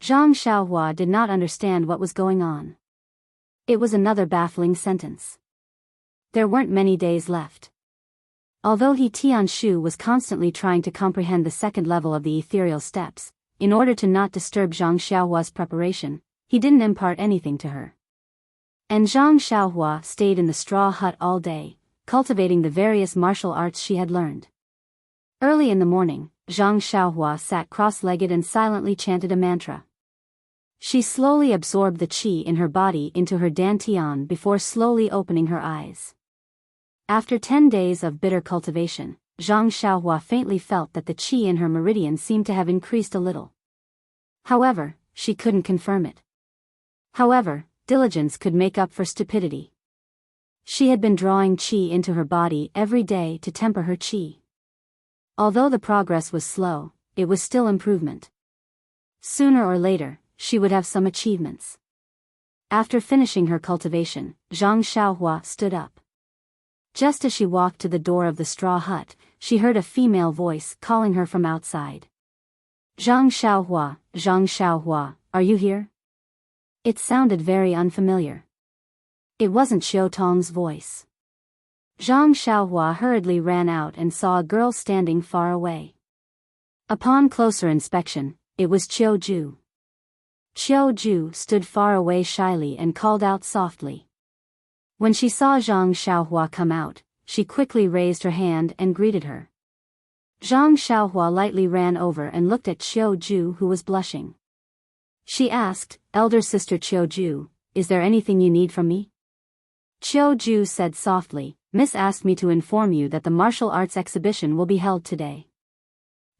Zhang Xiaohua did not understand what was going on. It was another baffling sentence. There weren't many days left. Although Tianshu was constantly trying to comprehend the second level of the ethereal steps, in order to not disturb Zhang Xiaohua's preparation, he didn't impart anything to her. And Zhang Xiaohua stayed in the straw hut all day, cultivating the various martial arts she had learned. Early in the morning, Zhang Xiaohua sat cross-legged and silently chanted a mantra. She slowly absorbed the qi in her body into her dantian before slowly opening her eyes. After 10 days of bitter cultivation, Zhang Xiaohua faintly felt that the qi in her meridian seemed to have increased a little. However, she couldn't confirm it. However, diligence could make up for stupidity. She had been drawing qi into her body every day to temper her qi. Although the progress was slow, it was still improvement. Sooner or later, she would have some achievements. After finishing her cultivation, Zhang Xiaohua stood up. Just as she walked to the door of the straw hut, she heard a female voice calling her from outside. Zhang Xiaohua, are you here? It sounded very unfamiliar. It wasn't Xiao Tong's voice. Zhang Xiaohua hurriedly ran out and saw a girl standing far away. Upon closer inspection, it was Qiu Ju. Qiu Ju stood far away shyly and called out softly. When she saw Zhang Xiaohua come out, she quickly raised her hand and greeted her. Zhang Xiaohua lightly ran over and looked at Qiu Ju, who was blushing. She asked, "Elder sister Qiu Ju, is there anything you need from me?" Qiu Ju said softly, "Miss asked me to inform you that the martial arts exhibition will be held today.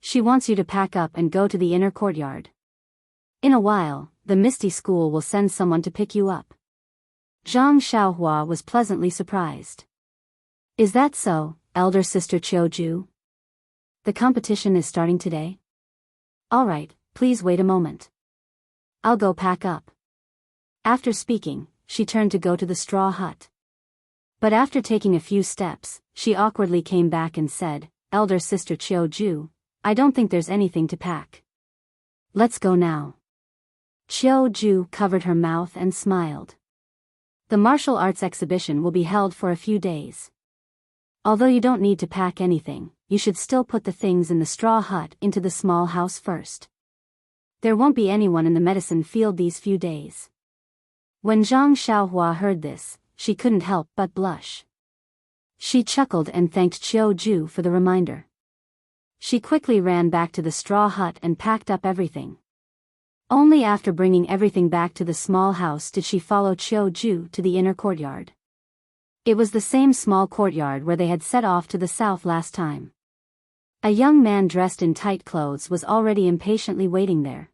She wants you to pack up and go to the inner courtyard. In a while, the Misty School will send someone to pick you up." Zhang Xiaohua was pleasantly surprised. "Is that so, elder sister Qiu Ju? The competition is starting today? All right, please wait a moment. I'll go pack up." After speaking, she turned to go to the straw hut. But after taking a few steps, she awkwardly came back and said, "Elder sister Qiu Ju, I don't think there's anything to pack. Let's go now." Qiu Ju covered her mouth and smiled. The martial arts exhibition will be held for a few days. Although you don't need to pack anything, you should still put the things in the straw hut into the small house first. There won't be anyone in the medicine field these few days. When Zhang Xiaohua heard this, she couldn't help but blush. She chuckled and thanked Qiu Ju for the reminder. She quickly ran back to the straw hut and packed up everything. Only after bringing everything back to the small house did she follow Qiu Ju to the inner courtyard. It was the same small courtyard where they had set off to the south last time. A young man dressed in tight clothes was already impatiently waiting there.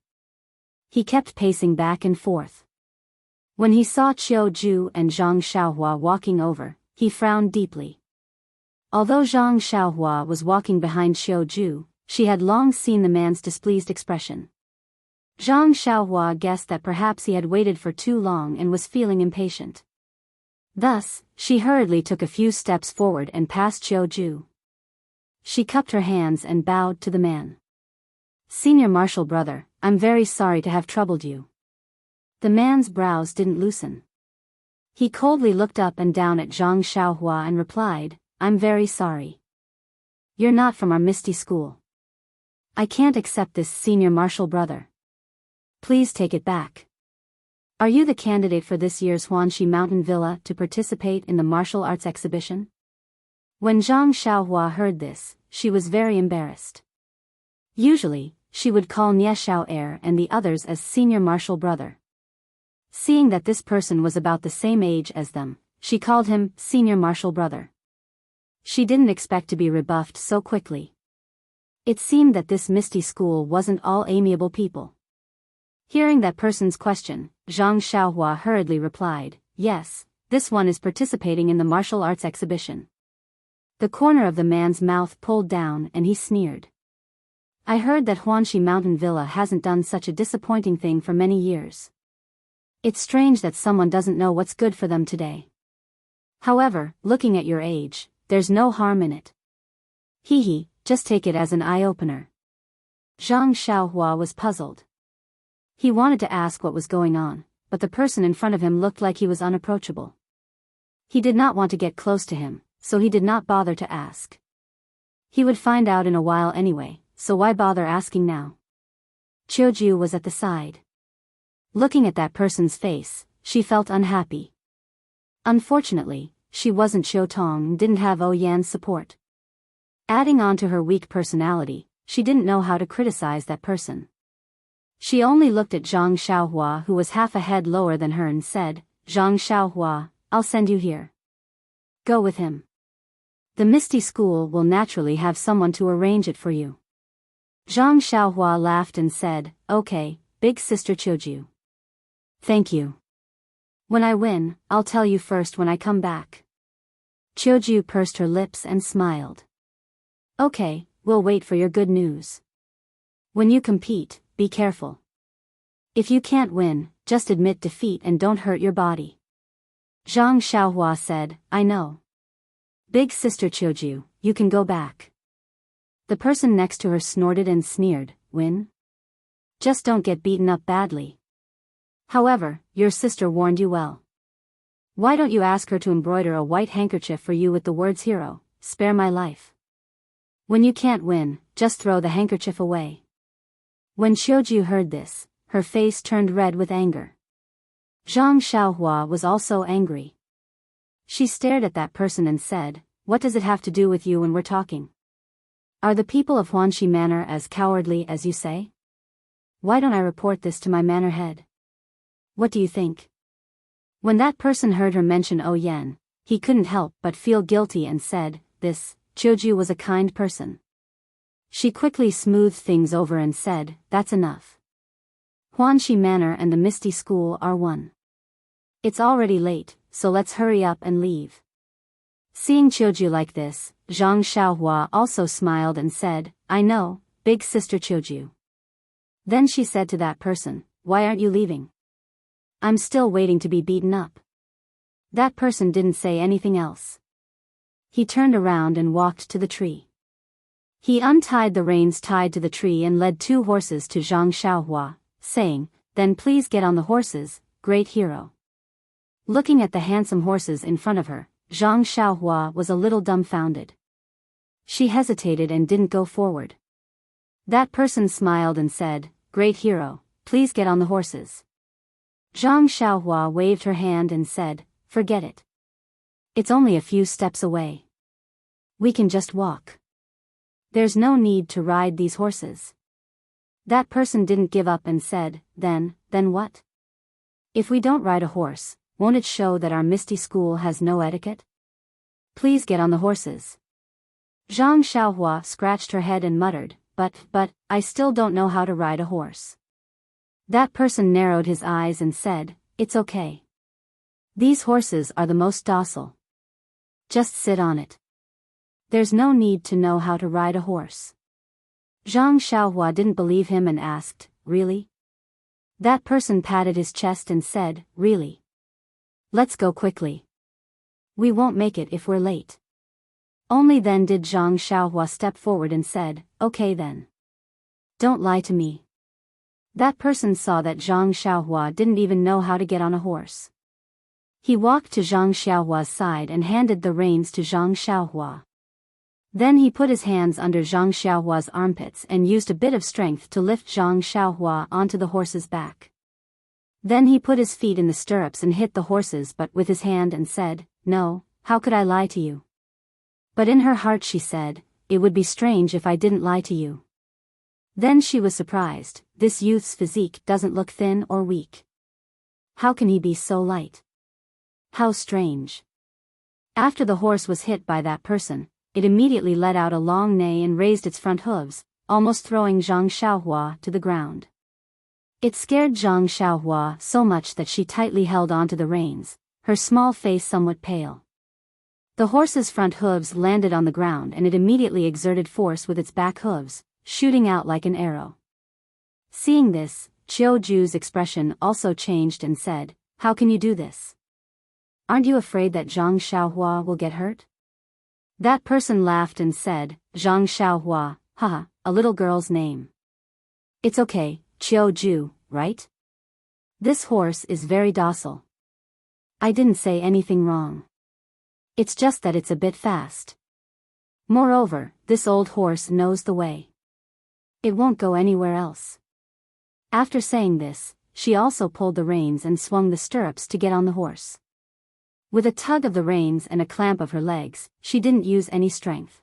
He kept pacing back and forth. When he saw Qiu Ju and Zhang Xiaohua walking over, he frowned deeply. Although Zhang Xiaohua was walking behind Qiu Ju, she had long seen the man's displeased expression. Zhang Xiaohua guessed that perhaps he had waited for too long and was feeling impatient. Thus, she hurriedly took a few steps forward and passed Qiu Ju. She cupped her hands and bowed to the man. "Senior Marshal Brother, I'm very sorry to have troubled you." The man's brows didn't loosen. He coldly looked up and down at Zhang Xiaohua and replied, "I'm very sorry. You're not from our Misty School. I can't accept this, Senior Marshal Brother. Please take it back. Are you the candidate for this year's Huanxi Mountain Villa to participate in the martial arts exhibition?" When Zhang Xiaohua heard this, she was very embarrassed. Usually, she would call Nie Xiao Er and the others as Senior Marshal Brother. Seeing that this person was about the same age as them, she called him Senior Marshal Brother. She didn't expect to be rebuffed so quickly. It seemed that this Misty School wasn't all amiable people. Hearing that person's question, Zhang Xiaohua hurriedly replied, "Yes, this one is participating in the martial arts exhibition." The corner of the man's mouth pulled down and he sneered. "I heard that Huanxi Mountain Villa hasn't done such a disappointing thing for many years. It's strange that someone doesn't know what's good for them today. However, looking at your age, there's no harm in it. Hee, just take it as an eye-opener." Zhang Xiaohua was puzzled. He wanted to ask what was going on, but the person in front of him looked like he was unapproachable. He did not want to get close to him, so he did not bother to ask. He would find out in a while anyway, so why bother asking now? Chiuju was at the side. Looking at that person's face, she felt unhappy. Unfortunately, she wasn't Xiutong and didn't have Yan's support. Adding on to her weak personality, she didn't know how to criticize that person. She only looked at Zhang Xiaohua, who was half a head lower than her, and said, "Zhang Xiaohua, I'll send you here. Go with him. The Misty School will naturally have someone to arrange it for you." Zhang Xiaohua laughed and said, "Okay, big sister Chiuju. Thank you. When I win, I'll tell you first when I come back." Chiuju pursed her lips and smiled. "Okay, we'll wait for your good news. When you compete, be careful. If you can't win, just admit defeat and don't hurt your body." Zhang Xiaohua said, "I know. Big sister Chiuju, you can go back." The person next to her snorted and sneered, "Win? Just don't get beaten up badly. However, your sister warned you well. Why don't you ask her to embroider a white handkerchief for you with the words 'Hero, spare my life'? When you can't win, just throw the handkerchief away." When Chiuju heard this, her face turned red with anger. Zhang Xiaohua was also angry. She stared at that person and said, "What does it have to do with you when we're talking? Are the people of Huanxi Manor as cowardly as you say? Why don't I report this to my manor head? What do you think?" When that person heard her mention Yan, he couldn't help but feel guilty and said, "This Chiuju was a kind person." She quickly smoothed things over and said, "That's enough. Huanxi Manor and the Misty School are one. It's already late, so let's hurry up and leave." Seeing Chiuju like this, Zhang Xiaohua also smiled and said, "I know, big sister Chiuju." Then she said to that person, "Why aren't you leaving? I'm still waiting to be beaten up." That person didn't say anything else. He turned around and walked to the tree. He untied the reins tied to the tree and led 2 horses to Zhang Xiaohua, saying, "Then please get on the horses, great hero." Looking at the handsome horses in front of her, Zhang Xiaohua was a little dumbfounded. She hesitated and didn't go forward. That person smiled and said, "Great hero, please get on the horses." Zhang Xiaohua waved her hand and said, "Forget it. It's only a few steps away. We can just walk. There's no need to ride these horses." That person didn't give up and said, Then what? If we don't ride a horse, won't it show that our Misty School has no etiquette? Please get on the horses." Zhang Xiaohua scratched her head and muttered, But, I still don't know how to ride a horse." That person narrowed his eyes and said, "It's okay. These horses are the most docile. Just sit on it. There's no need to know how to ride a horse." Zhang Xiaohua didn't believe him and asked, "Really?" That person patted his chest and said, "Really. Let's go quickly. We won't make it if we're late." Only then did Zhang Xiaohua step forward and said, "Okay then. Don't lie to me." That person saw that Zhang Xiaohua didn't even know how to get on a horse. He walked to Zhang Xiaohua's side and handed the reins to Zhang Xiaohua. Then he put his hands under Zhang Xiaohua's armpits and used a bit of strength to lift Zhang Xiaohua onto the horse's back. Then he put his feet in the stirrups and hit the horses but with his hand and said, "No, how could I lie to you?" But in her heart she said, "It would be strange if I didn't lie to you." Then she was surprised, this youth's physique doesn't look thin or weak. How can he be so light? How strange. After the horse was hit by that person, it immediately let out a long neigh and raised its front hooves, almost throwing Zhang Xiaohua to the ground. It scared Zhang Xiaohua so much that she tightly held onto the reins, her small face somewhat pale. The horse's front hooves landed on the ground and it immediately exerted force with its back hooves, shooting out like an arrow. Seeing this, Chiuju's expression also changed and said, "How can you do this? Aren't you afraid that Zhang Xiaohua will get hurt?" That person laughed and said, "Zhang Xiaohua, haha, a little girl's name. It's okay, Chiuju, right? This horse is very docile. I didn't say anything wrong. It's just that it's a bit fast." Moreover, this old horse knows the way. It won't go anywhere else. After saying this, she also pulled the reins and swung the stirrups to get on the horse. With a tug of the reins and a clamp of her legs, she didn't use any strength.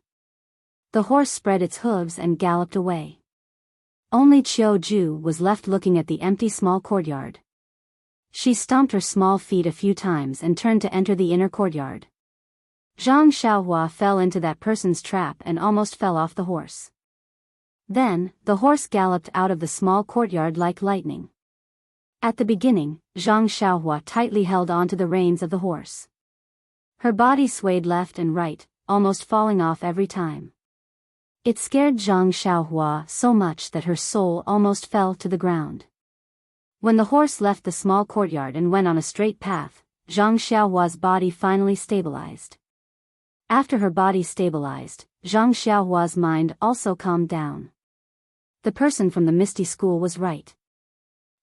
The horse spread its hooves and galloped away. Only Qiu Ju was left looking at the empty small courtyard. She stomped her small feet a few times and turned to enter the inner courtyard. Zhang Xiaohua fell into that person's trap and almost fell off the horse. Then, the horse galloped out of the small courtyard like lightning. At the beginning, Zhang Xiaohua tightly held onto the reins of the horse. Her body swayed left and right, almost falling off every time. It scared Zhang Xiaohua so much that her soul almost fell to the ground. When the horse left the small courtyard and went on a straight path, Zhang Xiaohua's body finally stabilized. After her body stabilized, Zhang Xiaohua's mind also calmed down. The person from the Misty School was right.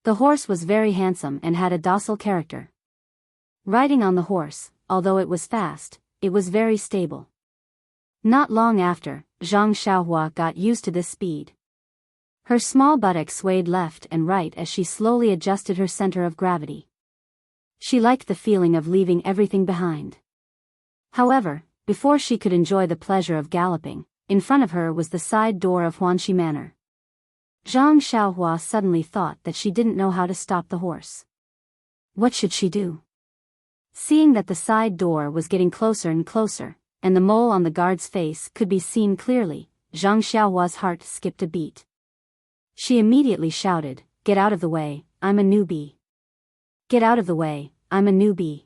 The horse was very handsome and had a docile character. Riding on the horse, although it was fast, it was very stable. Not long after, Zhang Xiaohua got used to this speed. Her small buttock swayed left and right as she slowly adjusted her center of gravity. She liked the feeling of leaving everything behind. However, before she could enjoy the pleasure of galloping, in front of her was the side door of Huanxi Manor. Zhang Xiaohua suddenly thought that she didn't know how to stop the horse. What should she do? Seeing that the side door was getting closer and closer, and the mole on the guard's face could be seen clearly, Zhang Xiaohua's heart skipped a beat. She immediately shouted, "Get out of the way, I'm a newbie. Get out of the way, I'm a newbie."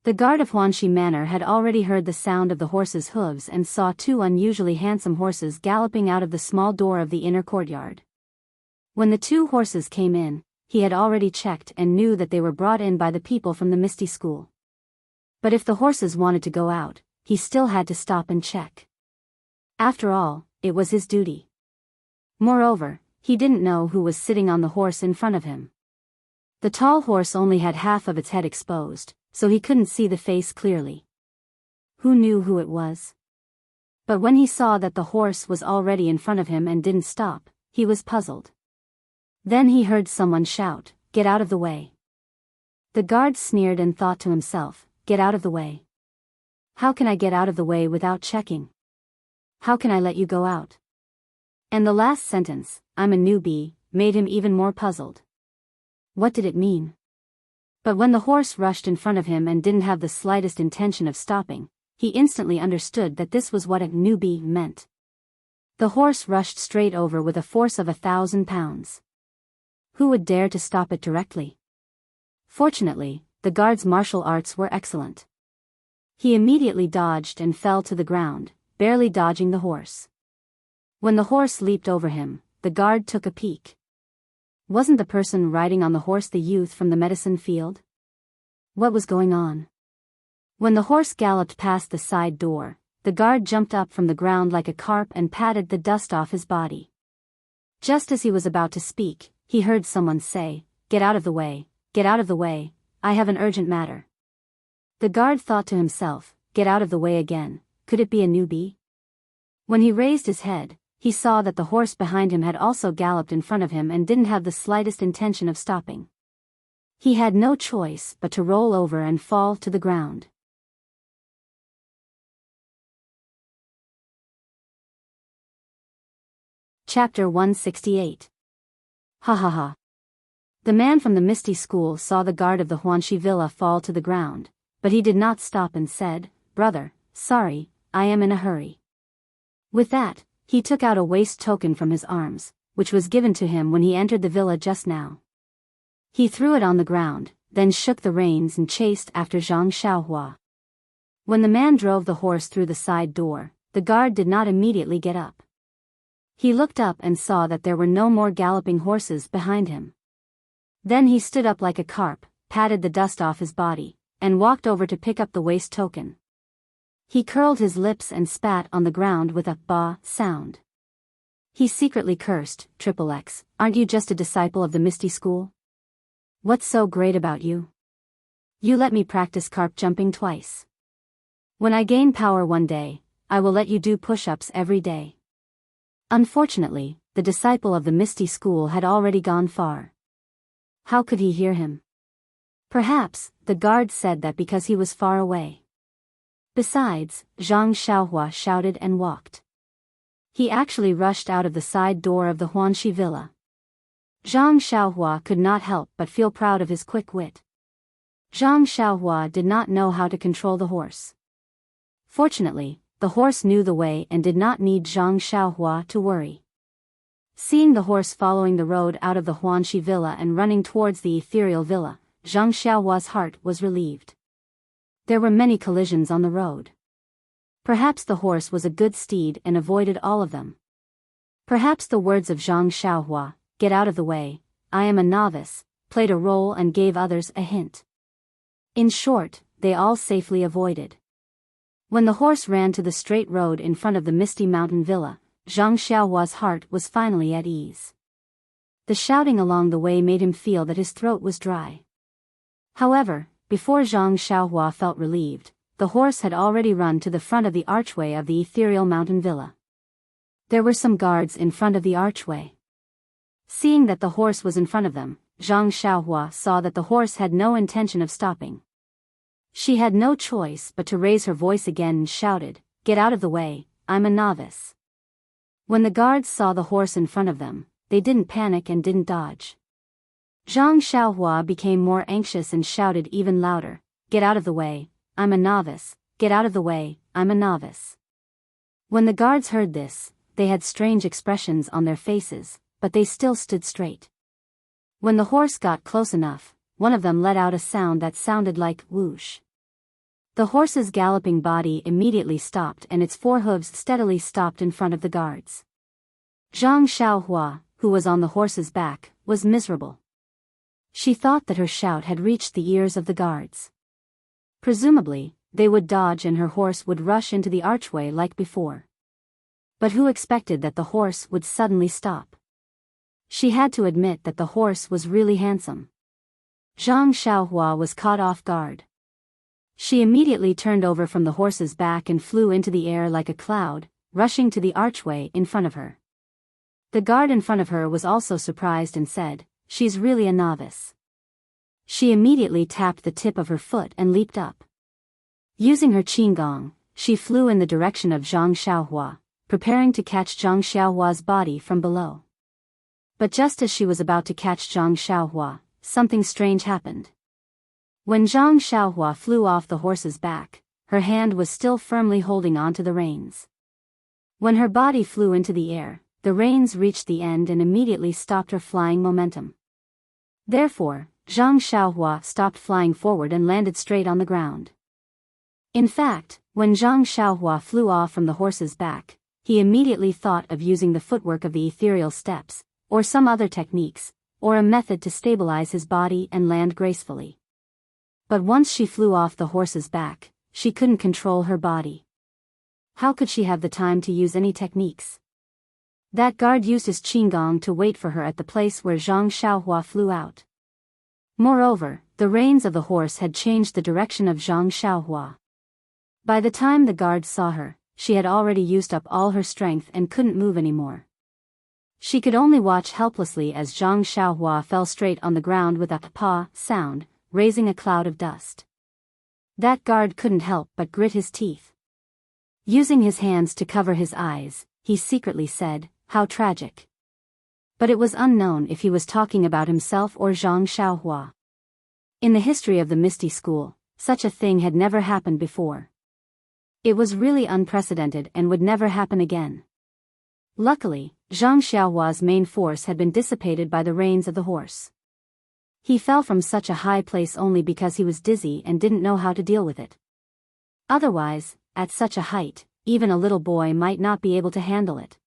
The guard of Huanxi Manor had already heard the sound of the horse's hooves and saw two unusually handsome horses galloping out of the small door of the inner courtyard. When the two horses came in, he had already checked and knew that they were brought in by the people from the Misty School. But if the horses wanted to go out, he still had to stop and check. After all, it was his duty. Moreover, he didn't know who was sitting on the horse in front of him. The tall horse only had half of its head exposed, so he couldn't see the face clearly. Who knew who it was? But when he saw that the horse was already in front of him and didn't stop, he was puzzled. Then he heard someone shout, "Get out of the way." The guard sneered and thought to himself, "Get out of the way. How can I get out of the way without checking? How can I let you go out?" And the last sentence, "I'm a newbie," made him even more puzzled. What did it mean? But when the horse rushed in front of him and didn't have the slightest intention of stopping, he instantly understood that this was what a newbie meant. The horse rushed straight over with a force of 1,000 pounds. Who would dare to stop it directly? Fortunately, the guard's martial arts were excellent. He immediately dodged and fell to the ground, barely dodging the horse. When the horse leaped over him, the guard took a peek. Wasn't the person riding on the horse the youth from the medicine field? What was going on? When the horse galloped past the side door, the guard jumped up from the ground like a carp and patted the dust off his body. Just as he was about to speak, he heard someone say, "Get out of the way, get out of the way, I have an urgent matter." The guard thought to himself, "Get out of the way again, could it be a newbie?" When he raised his head, he saw that the horse behind him had also galloped in front of him and didn't have the slightest intention of stopping. He had no choice but to roll over and fall to the ground. Chapter 168. Ha ha ha. The man from the Misty School saw the guard of the Huanxi Villa fall to the ground, but he did not stop and said, "Brother, sorry, I am in a hurry." With that, he took out a waist token from his arms, which was given to him when he entered the villa just now. He threw it on the ground, then shook the reins and chased after Zhang Xiaohua. When the man drove the horse through the side door, the guard did not immediately get up. He looked up and saw that there were no more galloping horses behind him. Then he stood up like a carp, patted the dust off his body, and walked over to pick up the waist token. He curled his lips and spat on the ground with a "ba" sound. He secretly cursed, "XXX, aren't you just a disciple of the Misty School? What's so great about you? You let me practice carp jumping twice. When I gain power one day, I will let you do push-ups every day." Unfortunately, the disciple of the Misty School had already gone far. How could he hear him? Perhaps, the guard said that because he was far away. Besides, Zhang Xiaohua shouted and walked. He actually rushed out of the side door of the Huanxi villa. Zhang Xiaohua could not help but feel proud of his quick wit. Zhang Xiaohua did not know how to control the horse. Fortunately, the horse knew the way and did not need Zhang Xiaohua to worry. Seeing the horse following the road out of the Huanxi villa and running towards the ethereal villa, Zhang Xiaohua's heart was relieved. There were many collisions on the road. Perhaps the horse was a good steed and avoided all of them. Perhaps the words of Zhang Xiaohua, "Get out of the way, I am a novice," played a role and gave others a hint. In short, they all safely avoided. When the horse ran to the straight road in front of the Misty Mountain Villa, Zhang Xiaohua's heart was finally at ease. The shouting along the way made him feel that his throat was dry. However, before Zhang Xiaohua felt relieved, the horse had already run to the front of the archway of the ethereal mountain villa. There were some guards in front of the archway. Seeing that the horse was in front of them, Zhang Xiaohua saw that the horse had no intention of stopping. She had no choice but to raise her voice again and shouted, "Get out of the way, I'm a novice." When the guards saw the horse in front of them, they didn't panic and didn't dodge. Zhang Xiaohua became more anxious and shouted even louder, "Get out of the way, I'm a novice, get out of the way, I'm a novice." When the guards heard this, they had strange expressions on their faces, but they still stood straight. When the horse got close enough, one of them let out a sound that sounded like whoosh. The horse's galloping body immediately stopped and its four hooves steadily stopped in front of the guards. Zhang Xiaohua, who was on the horse's back, was miserable. She thought that her shout had reached the ears of the guards. Presumably, they would dodge and her horse would rush into the archway like before. But who expected that the horse would suddenly stop? She had to admit that the horse was really handsome. Zhang Xiaohua was caught off guard. She immediately turned over from the horse's back and flew into the air like a cloud, rushing to the archway in front of her. The guard in front of her was also surprised and said, "She's really a novice." She immediately tapped the tip of her foot and leaped up. Using her qinggong, she flew in the direction of Zhang Xiaohua, preparing to catch Zhang Xiaohua's body from below. But just as she was about to catch Zhang Xiaohua, something strange happened. When Zhang Xiaohua flew off the horse's back, her hand was still firmly holding onto the reins. When her body flew into the air, the reins reached the end and immediately stopped her flying momentum. Therefore, Zhang Xiaohua stopped flying forward and landed straight on the ground. In fact, when Zhang Xiaohua flew off from the horse's back, he immediately thought of using the footwork of the ethereal steps, or some other techniques, or a method to stabilize his body and land gracefully. But once she flew off the horse's back, she couldn't control her body. How could she have the time to use any techniques? That guard used his qinggong to wait for her at the place where Zhang Xiaohua flew out. Moreover, the reins of the horse had changed the direction of Zhang Xiaohua. By the time the guard saw her, she had already used up all her strength and couldn't move anymore. She could only watch helplessly as Zhang Xiaohua fell straight on the ground with a "pa" sound, raising a cloud of dust. That guard couldn't help but grit his teeth. Using his hands to cover his eyes, he secretly said, "How tragic." But it was unknown if he was talking about himself or Zhang Xiaohua. In the history of the Misty School, such a thing had never happened before. It was really unprecedented and would never happen again. Luckily, Zhang Xiaohua's main force had been dissipated by the reins of the horse. He fell from such a high place only because he was dizzy and didn't know how to deal with it. Otherwise, at such a height, even a little boy might not be able to handle it.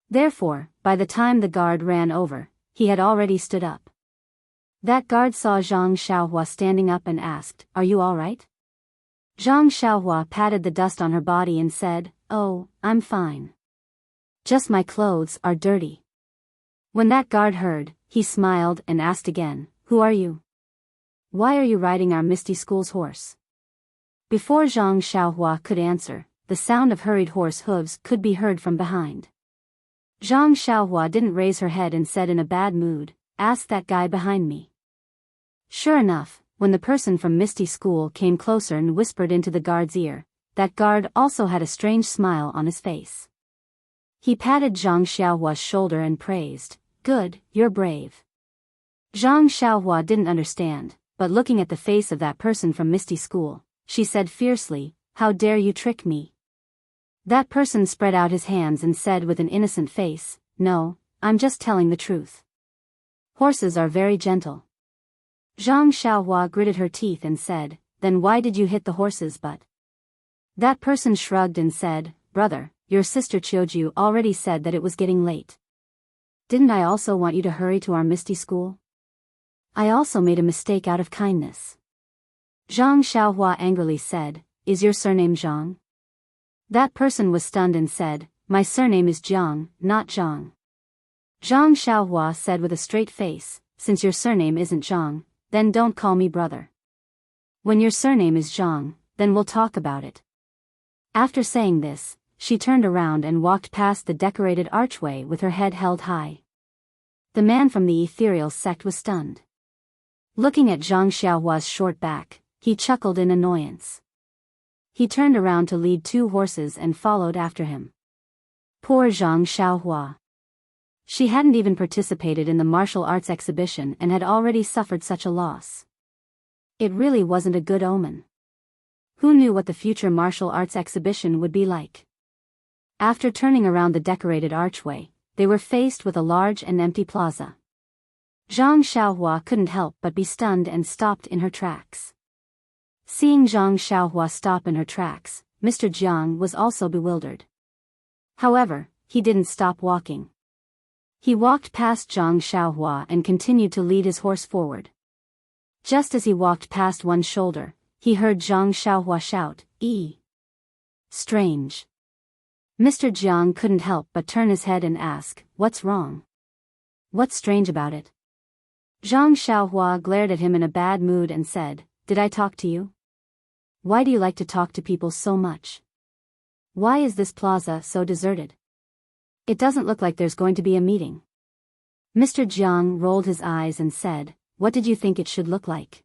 Therefore, by the time the guard ran over, he had already stood up. That guard saw Zhang Xiaohua standing up and asked, "Are you all right?" Zhang Xiaohua patted the dust on her body and said, "Oh, I'm fine. Just my clothes are dirty." When that guard heard, he smiled and asked again, "Who are you? Why are you riding our Misty School's horse?" Before Zhang Xiaohua could answer, the sound of hurried horse hooves could be heard from behind. Zhang Xiaohua didn't raise her head and said in a bad mood, "Ask that guy behind me." Sure enough, when the person from Misty School came closer and whispered into the guard's ear, that guard also had a strange smile on his face. He patted Zhang Xiaohua's shoulder and praised, "Good, you're brave." Zhang Xiaohua didn't understand, but looking at the face of that person from Misty School, she said fiercely, "How dare you trick me?" That person spread out his hands and said with an innocent face, "No, I'm just telling the truth. Horses are very gentle." Zhang Xiaohua gritted her teeth and said, "Then why did you hit the horse's butt?" That person shrugged and said, "Brother, your sister Qiuju already said that it was getting late. Didn't I also want you to hurry to our Misty School? I also made a mistake out of kindness." Zhang Xiaohua angrily said, "Is your surname Zhang?" That person was stunned and said, "My surname is Jiang, not Zhang." Zhang Xiaohua said with a straight face, "Since your surname isn't Zhang, then don't call me brother. When your surname is Zhang, then we'll talk about it." After saying this, she turned around and walked past the decorated archway with her head held high. The man from the ethereal sect was stunned. Looking at Zhang Xiaohua's short back, he chuckled in annoyance. He turned around to lead two horses and followed after him. Poor Zhang Xiaohua. She hadn't even participated in the martial arts exhibition and had already suffered such a loss. It really wasn't a good omen. Who knew what the future martial arts exhibition would be like? After turning around the decorated archway, they were faced with a large and empty plaza. Zhang Xiaohua couldn't help but be stunned and stopped in her tracks. Seeing Zhang Xiaohua stop in her tracks, Mr. Jiang was also bewildered. However, he didn't stop walking. He walked past Zhang Xiaohua and continued to lead his horse forward. Just as he walked past one shoulder, he heard Zhang Xiaohua shout, "Ee!" Strange. Mr. Jiang couldn't help but turn his head and ask, "What's wrong? What's strange about it?" Zhang Xiaohua glared at him in a bad mood and said, "Did I talk to you? Why do you like to talk to people so much? Why is this plaza so deserted? It doesn't look like there's going to be a meeting." Mr. Jiang rolled his eyes and said, "What did you think it should look like?"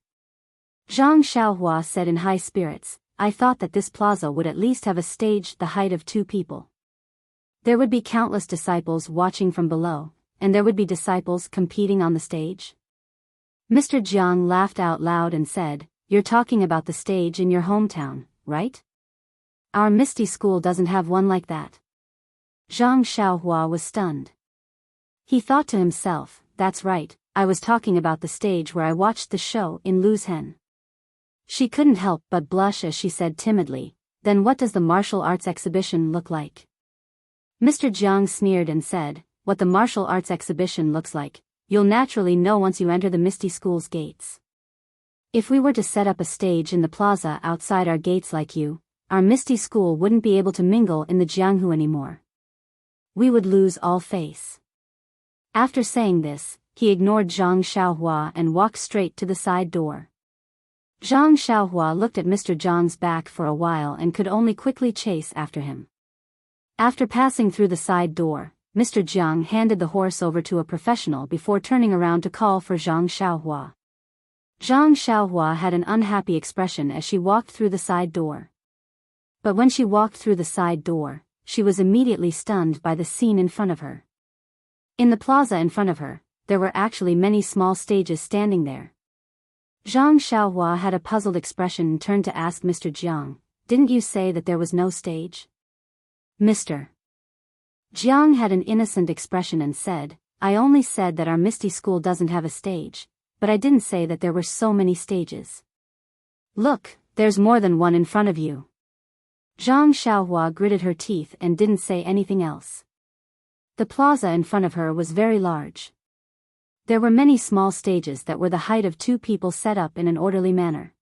Zhang Xiaohua said in high spirits, "I thought that this plaza would at least have a stage the height of two people. There would be countless disciples watching from below, and there would be disciples competing on the stage." Mr. Jiang laughed out loud and said, "You're talking about the stage in your hometown, right? Our Misty School doesn't have one like that." Zhang Xiaohua was stunned. He thought to himself, "That's right, I was talking about the stage where I watched the show in Luzhen." She couldn't help but blush as she said timidly, "Then what does the martial arts exhibition look like?" Mr. Jiang sneered and said, "What the martial arts exhibition looks like, you'll naturally know once you enter the Misty School's gates. If we were to set up a stage in the plaza outside our gates like you, our Misty School wouldn't be able to mingle in the Jianghu anymore. We would lose all face." After saying this, he ignored Zhang Xiaohua and walked straight to the side door. Zhang Xiaohua looked at Mr. Jiang's back for a while and could only quickly chase after him. After passing through the side door, Mr. Jiang handed the horse over to a professional before turning around to call for Zhang Xiaohua. Zhang Xiaohua had an unhappy expression as she walked through the side door. But when she walked through the side door, she was immediately stunned by the scene in front of her. In the plaza in front of her, there were actually many small stages standing there. Zhang Xiaohua had a puzzled expression and turned to ask Mr. Jiang, "Didn't you say that there was no stage?" Mr. Jiang had an innocent expression and said, "I only said that our Misty School doesn't have a stage, but I didn't say that there were so many stages. Look, there's more than one in front of you." Zhang Xiaohua gritted her teeth and didn't say anything else. The plaza in front of her was very large. There were many small stages that were the height of two people set up in an orderly manner.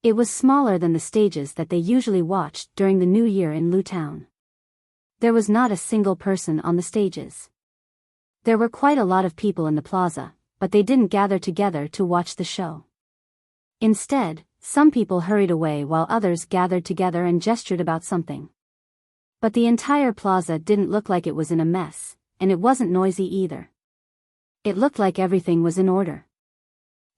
It was smaller than the stages that they usually watched during the New Year in Lu Town. There was not a single person on the stages. There were quite a lot of people in the plaza, but they didn't gather together to watch the show. Instead, Some people hurried away while others gathered together and gestured about something. But the entire plaza didn't look like it was in a mess, and it wasn't noisy either. It looked like everything was in order.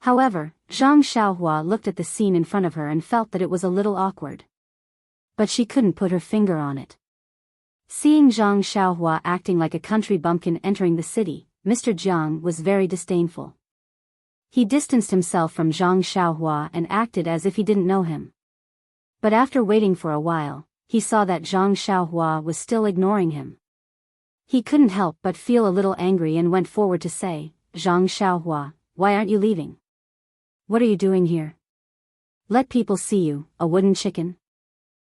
However, Zhang Xiaohua looked at the scene in front of her and felt that it was a little awkward. But she couldn't put her finger on it. Seeing Zhang Xiaohua acting like a country bumpkin entering the city, Mr. Jiang was very disdainful. He distanced himself from Zhang Xiaohua and acted as if he didn't know him. But after waiting for a while, he saw that Zhang Xiaohua was still ignoring him. He couldn't help but feel a little angry and went forward to say, "Zhang Xiaohua, why aren't you leaving? What are you doing here? Let people see you, a wooden chicken."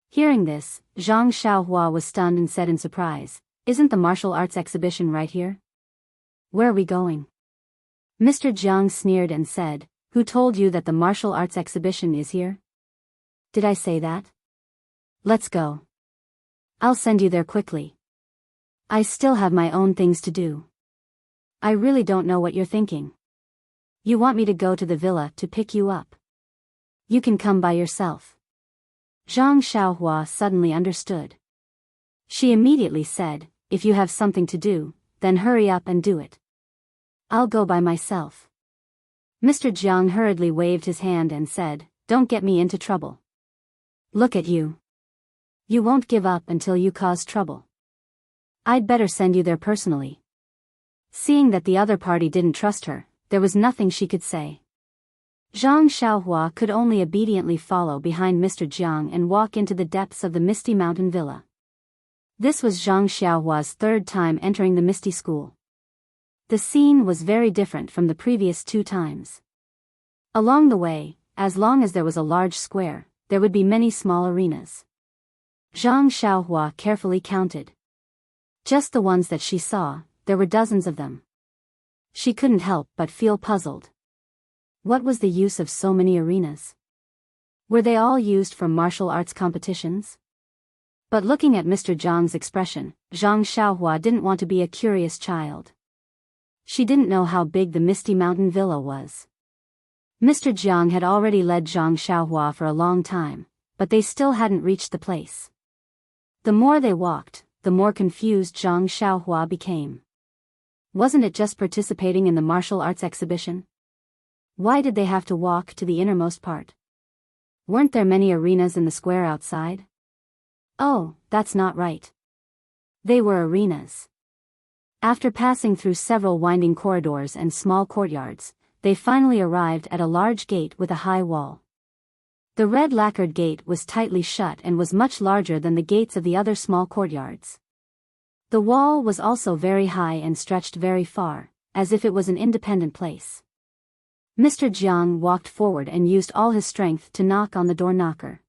Hearing this, Zhang Xiaohua was stunned and said in surprise, "Isn't the martial arts exhibition right here? Where are we going?" Mr. Jiang sneered and said, "Who told you that the martial arts exhibition is here? Did I say that? Let's go. I'll send you there quickly. I still have my own things to do. I really don't know what you're thinking. You want me to go to the villa to pick you up? You can come by yourself." Zhang Xiaohua suddenly understood. She immediately said, "If you have something to do, then hurry up and do it. I'll go by myself." Mr. Jiang hurriedly waved his hand and said, "Don't get me into trouble. Look at you. You won't give up until you cause trouble. I'd better send you there personally." Seeing that the other party didn't trust her, there was nothing she could say. Zhang Xiaohua could only obediently follow behind Mr. Jiang and walk into the depths of the Misty Mountain Villa. This was Zhang Xiaohua's third time entering the Misty School. The scene was very different from the previous 2 times. Along the way, as long as there was a large square, there would be many small arenas. Zhang Xiaohua carefully counted. Just the ones that she saw, there were dozens of them. She couldn't help but feel puzzled. What was the use of so many arenas? Were they all used for martial arts competitions? But looking at Mr. Jiang's expression, Zhang Xiaohua didn't want to be a curious child. She didn't know how big the Misty Mountain Villa was. Mr. Jiang had already led Zhang Xiaohua for a long time, but they still hadn't reached the place. The more they walked, the more confused Zhang Xiaohua became. Wasn't it just participating in the martial arts exhibition? Why did they have to walk to the innermost part? Weren't there many arenas in the square outside? Oh, that's not right. They were arenas. After passing through several winding corridors and small courtyards, they finally arrived at a large gate with a high wall. The red lacquered gate was tightly shut and was much larger than the gates of the other small courtyards. The wall was also very high and stretched very far, as if it was an independent place. Mr. Jiang walked forward and used all his strength to knock on the door knocker.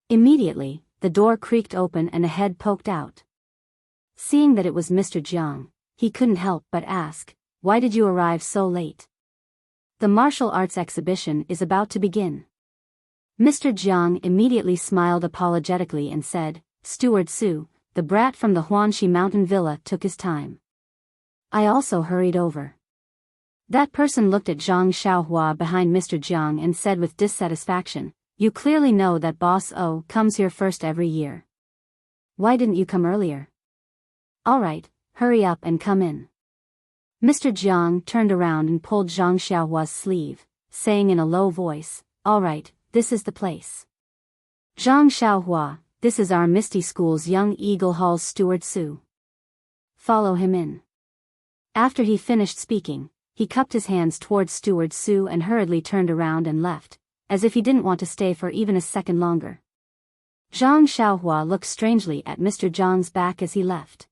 Immediately, the door creaked open and a head poked out. Seeing that it was Mr. Jiang, he couldn't help but ask, "Why did you arrive so late? The martial arts exhibition is about to begin." Mr. Jiang immediately smiled apologetically and said, "Steward Su, the brat from the Huanxi Mountain Villa took his time. I also hurried over." That person looked at Zhang Xiaohua behind Mr. Jiang and said with dissatisfaction, "You clearly know that Boss O comes here first every year. Why didn't you come earlier? All right, hurry up and come in." Mr. Jiang turned around and pulled Zhang Xiaohua's sleeve, saying in a low voice, "All right, this is the place. Zhang Xiaohua, this is our Misty School's young Eagle Hall's Steward Su. Follow him in." After he finished speaking, he cupped his hands towards Steward Su and hurriedly turned around and left, as if he didn't want to stay for even a second longer. Zhang Xiaohua looked strangely at Mr. Jiang's back as he left.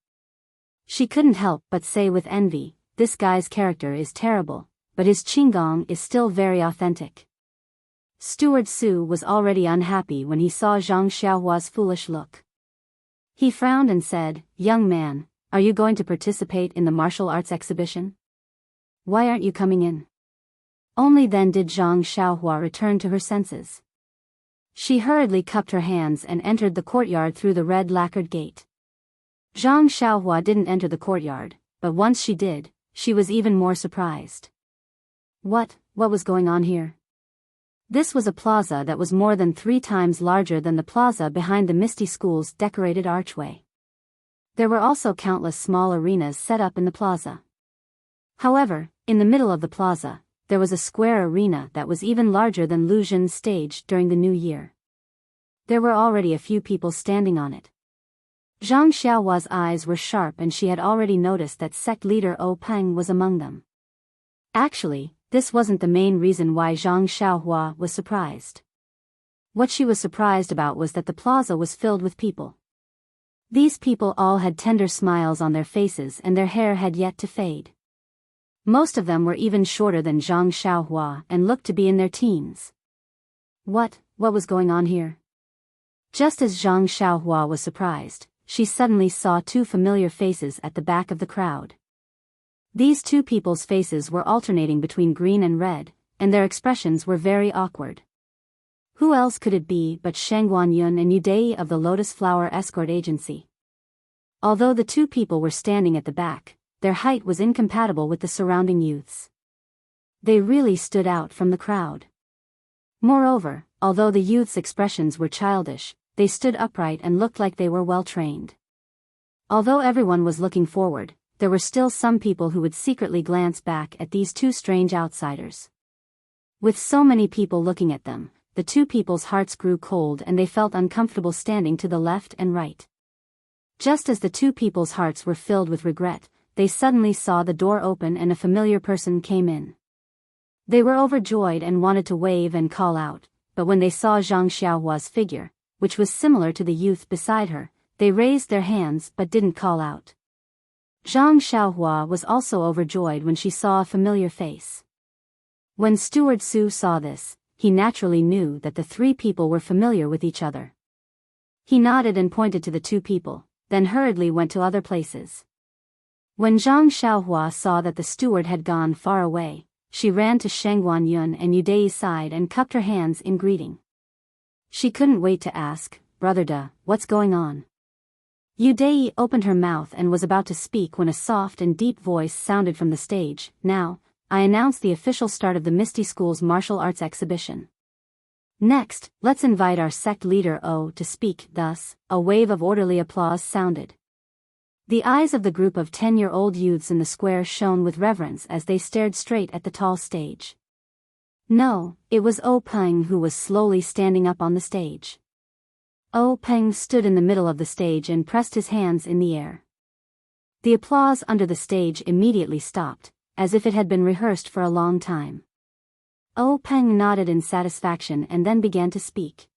She couldn't help but say with envy, "This guy's character is terrible, but his qinggong is still very authentic." Steward Su was already unhappy when he saw Zhang Xiaohua's foolish look. He frowned and said, "Young man, are you going to participate in the martial arts exhibition? Why aren't you coming in?" Only then did Zhang Xiaohua return to her senses. She hurriedly cupped her hands and entered the courtyard through the red lacquered gate. Zhang Xiaohua didn't enter the courtyard, but once she did, she was even more surprised. What was going on here? This was a plaza that was more than 3 times larger than the plaza behind the Misty School's decorated archway. There were also countless small arenas set up in the plaza. However, in the middle of the plaza, there was a square arena that was even larger than Lu Xun's stage during the New Year. There were already a few people standing on it. Zhang Xiaohua's eyes were sharp and she had already noticed that sect leader Peng was among them. Actually, this wasn't the main reason why Zhang Xiaohua was surprised. What she was surprised about was that the plaza was filled with people. These people all had tender smiles on their faces and their hair had yet to fade. Most of them were even shorter than Zhang Xiaohua and looked to be in their teens. What was going on here? Just as Zhang Xiaohua was surprised, she suddenly saw 2 familiar faces at the back of the crowd. These 2 people's faces were alternating between green and red, and their expressions were very awkward. Who else could it be but Sheng Guanyun and Yu Dei of the Lotus Flower Escort Agency? Although the 2 people were standing at the back, their height was incompatible with the surrounding youths. They really stood out from the crowd. Moreover, although the youths' expressions were childish, they stood upright and looked like they were well trained. Although everyone was looking forward, there were still some people who would secretly glance back at these 2 strange outsiders. With so many people looking at them, the 2 people's hearts grew cold and they felt uncomfortable standing to the left and right. Just as the 2 people's hearts were filled with regret, they suddenly saw the door open and a familiar person came in. They were overjoyed and wanted to wave and call out, but when they saw Zhang Xiaohua's figure, which was similar to the youth beside her, they raised their hands but didn't call out. Zhang Xiaohua was also overjoyed when she saw a familiar face. When Steward Su saw this, he naturally knew that the 3 people were familiar with each other. He nodded and pointed to the 2 people, then hurriedly went to other places. When Zhang Xiaohua saw that the steward had gone far away, she ran to Sheng Guanyun and Yu Dei's side and cupped her hands in greeting. She couldn't wait to ask, "Brother Da, what's going on?" Yu Dei opened her mouth and was about to speak when a soft and deep voice sounded from the stage. "Now, I announce the official start of the Misty School's martial arts exhibition. Next, let's invite our sect leader to speak." Thus, a wave of orderly applause sounded. The eyes of the group of 10-year-old youths in the square shone with reverence as they stared straight at the tall stage. No, it was Peng who was slowly standing up on the stage. Peng stood in the middle of the stage and pressed his hands in the air. The applause under the stage immediately stopped, as if it had been rehearsed for a long time. Peng nodded in satisfaction and then began to speak.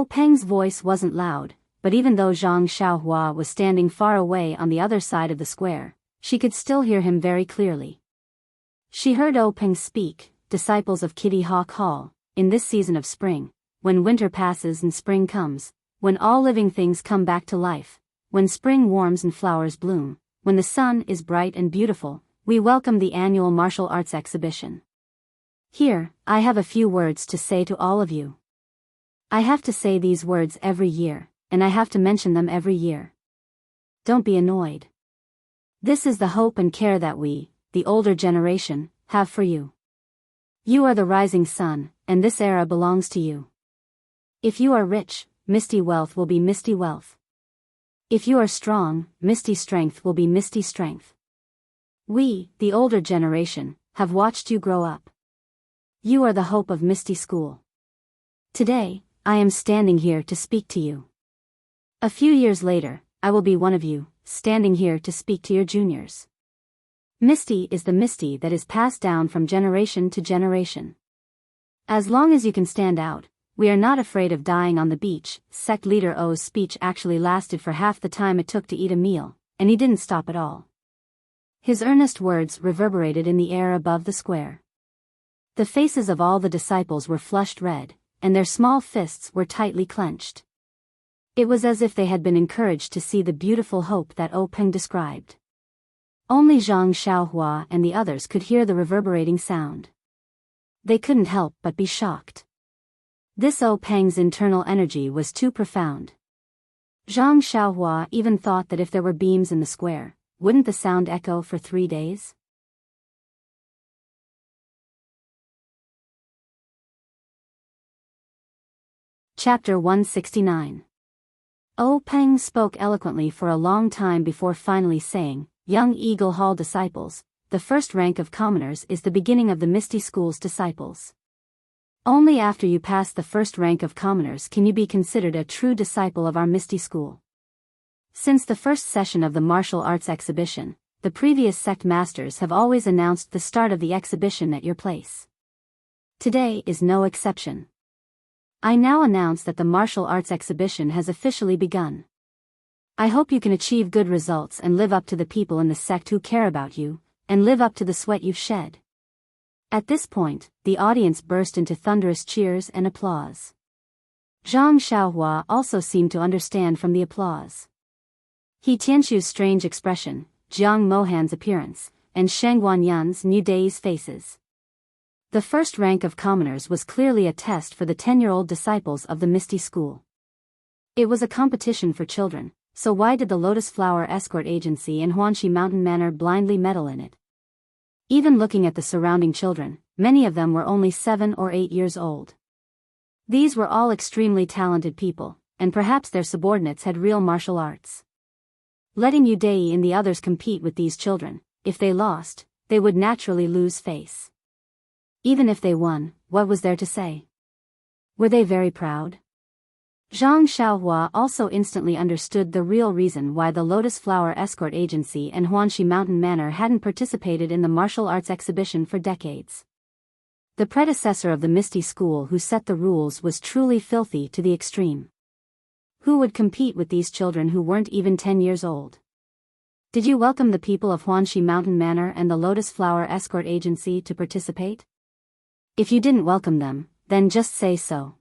Peng's voice wasn't loud, but even though Zhang Xiaohua was standing far away on the other side of the square, she could still hear him very clearly. She heard Peng speak, "Disciples of Kitty Hawk Hall, in this season of spring, when winter passes and spring comes, when all living things come back to life, when spring warms and flowers bloom, when the sun is bright and beautiful, we welcome the annual martial arts exhibition. Here, I have a few words to say to all of you. I have to say these words every year, and I have to mention them every year. Don't be annoyed. This is the hope and care that we, the older generation, have for you. You are the rising sun, and this era belongs to you. If you are rich, Misty wealth will be Misty wealth. If you are strong, Misty strength will be Misty strength. We, the older generation, have watched you grow up. You are the hope of Misty School. Today, I am standing here to speak to you. A few years later, I will be one of you, standing here to speak to your juniors. Misty is the Misty that is passed down from generation to generation. As long as you can stand out, we are not afraid of dying on the beach." Sect leader O's speech actually lasted for half the time it took to eat a meal, and he didn't stop at all. His earnest words reverberated in the air above the square. The faces of all the disciples were flushed red, and their small fists were tightly clenched. It was as if they had been encouraged to see the beautiful hope that Peng described. Only Zhang Xiaohua and the others could hear the reverberating sound. They couldn't help but be shocked. This Peng's internal energy was too profound. Zhang Xiaohua even thought that if there were beams in the square, wouldn't the sound echo for 3 days? Chapter 169. Peng spoke eloquently for a long time before finally saying, "Young Eagle Hall disciples, the first rank of commoners is the beginning of the Misty School's disciples. Only after you pass the first rank of commoners can you be considered a true disciple of our Misty School. Since the first session of the martial arts exhibition, the previous sect masters have always announced the start of the exhibition at your place. Today is no exception. I now announce that the martial arts exhibition has officially begun. I hope you can achieve good results and live up to the people in the sect who care about you, and live up to the sweat you've shed." At this point, the audience burst into thunderous cheers and applause. Zhang Xiaohua also seemed to understand from the applause. He Tianxu's strange expression, Jiang Mohan's appearance, and Sheng Guanyun's New Day's faces. The first rank of commoners was clearly a test for the 10-year-old disciples of the Misty School. It was a competition for children, so why did the Lotus Flower Escort Agency and Huanxi Mountain Manor blindly meddle in it? Even looking at the surrounding children, many of them were only 7 or 8 years old. These were all extremely talented people, and perhaps their subordinates had real martial arts. Letting Yu Dai and the others compete with these children, if they lost, they would naturally lose face. Even if they won, what was there to say? Were they very proud? Zhang Xiaohua also instantly understood the real reason why the Lotus Flower Escort Agency and Huanxi Mountain Manor hadn't participated in the martial arts exhibition for decades. The predecessor of the Misty School who set the rules was truly filthy to the extreme. Who would compete with these children who weren't even 10 years old? Did you welcome the people of Huanxi Mountain Manor and the Lotus Flower Escort Agency to participate? If you didn't welcome them, then just say so.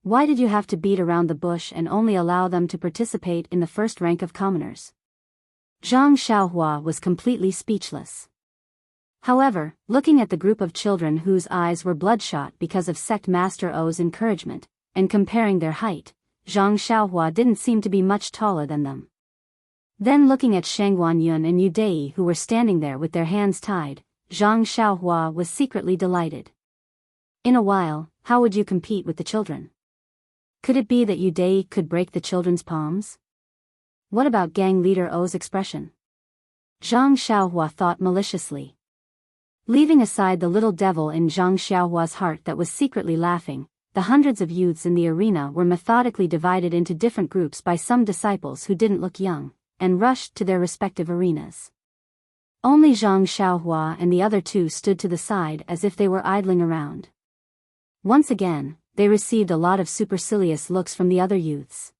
Why did you have to beat around the bush and only allow them to participate in the first rank of commoners? Zhang Xiaohua was completely speechless. However, looking at the group of children whose eyes were bloodshot because of Sect Master O's encouragement, and comparing their height, Zhang Xiaohua didn't seem to be much taller than them. Then looking at Sheng Guanyun and Yu Dai who were standing there with their hands tied, Zhang Xiaohua was secretly delighted. In a while, how would you compete with the children? Could it be that Yu Dai could break the children's palms? What about gang leader O's expression? Zhang Xiaohua thought maliciously. Leaving aside the little devil in Zhang Xiaohua's heart that was secretly laughing, the hundreds of youths in the arena were methodically divided into different groups by some disciples who didn't look young, and rushed to their respective arenas. Only Zhang Xiaohua and the other two stood to the side as if they were idling around. Once again, they received a lot of supercilious looks from the other youths.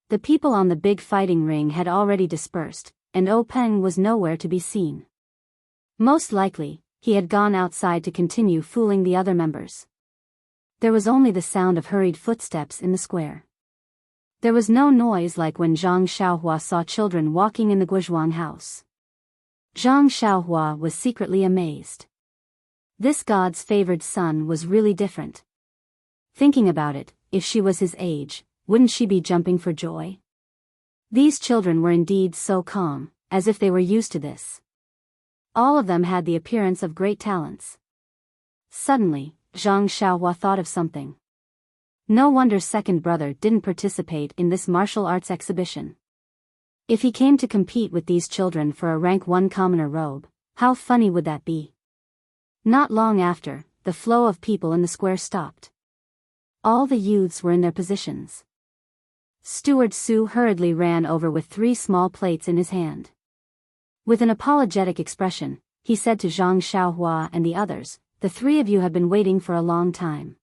The people on the big fighting ring had already dispersed, and Peng was nowhere to be seen. Most likely, he had gone outside to continue fooling the other members. There was only the sound of hurried footsteps in the square. There was no noise like when Zhang Xiaohua saw children walking in the Guizhuang house. Zhang Xiaohua was secretly amazed. This god's favored son was really different. Thinking about it, if she was his age, wouldn't she be jumping for joy? These children were indeed so calm, as if they were used to this. All of them had the appearance of great talents. Suddenly, Zhang Xiaohua thought of something. No wonder second brother didn't participate in this martial arts exhibition. If he came to compete with these children for a rank 1 commoner robe, how funny would that be? Not long after, the flow of people in the square stopped. All the youths were in their positions. Steward Su hurriedly ran over with 3 small plates in his hand. With an apologetic expression, he said to Zhang Xiaohua and the others, "The 3 of you have been waiting for a long time.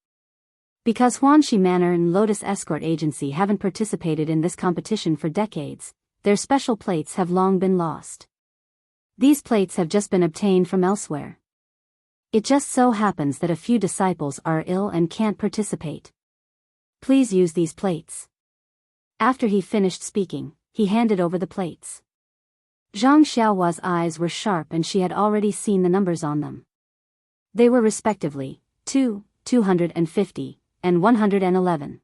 Because Huanxi Manor and Lotus Escort Agency haven't participated in this competition for decades, their special plates have long been lost. These plates have just been obtained from elsewhere. It just so happens that a few disciples are ill and can't participate. Please use these plates." After he finished speaking, he handed over the plates. Zhang Xiaohua's eyes were sharp and she had already seen the numbers on them. They were respectively 2, 250, and 111.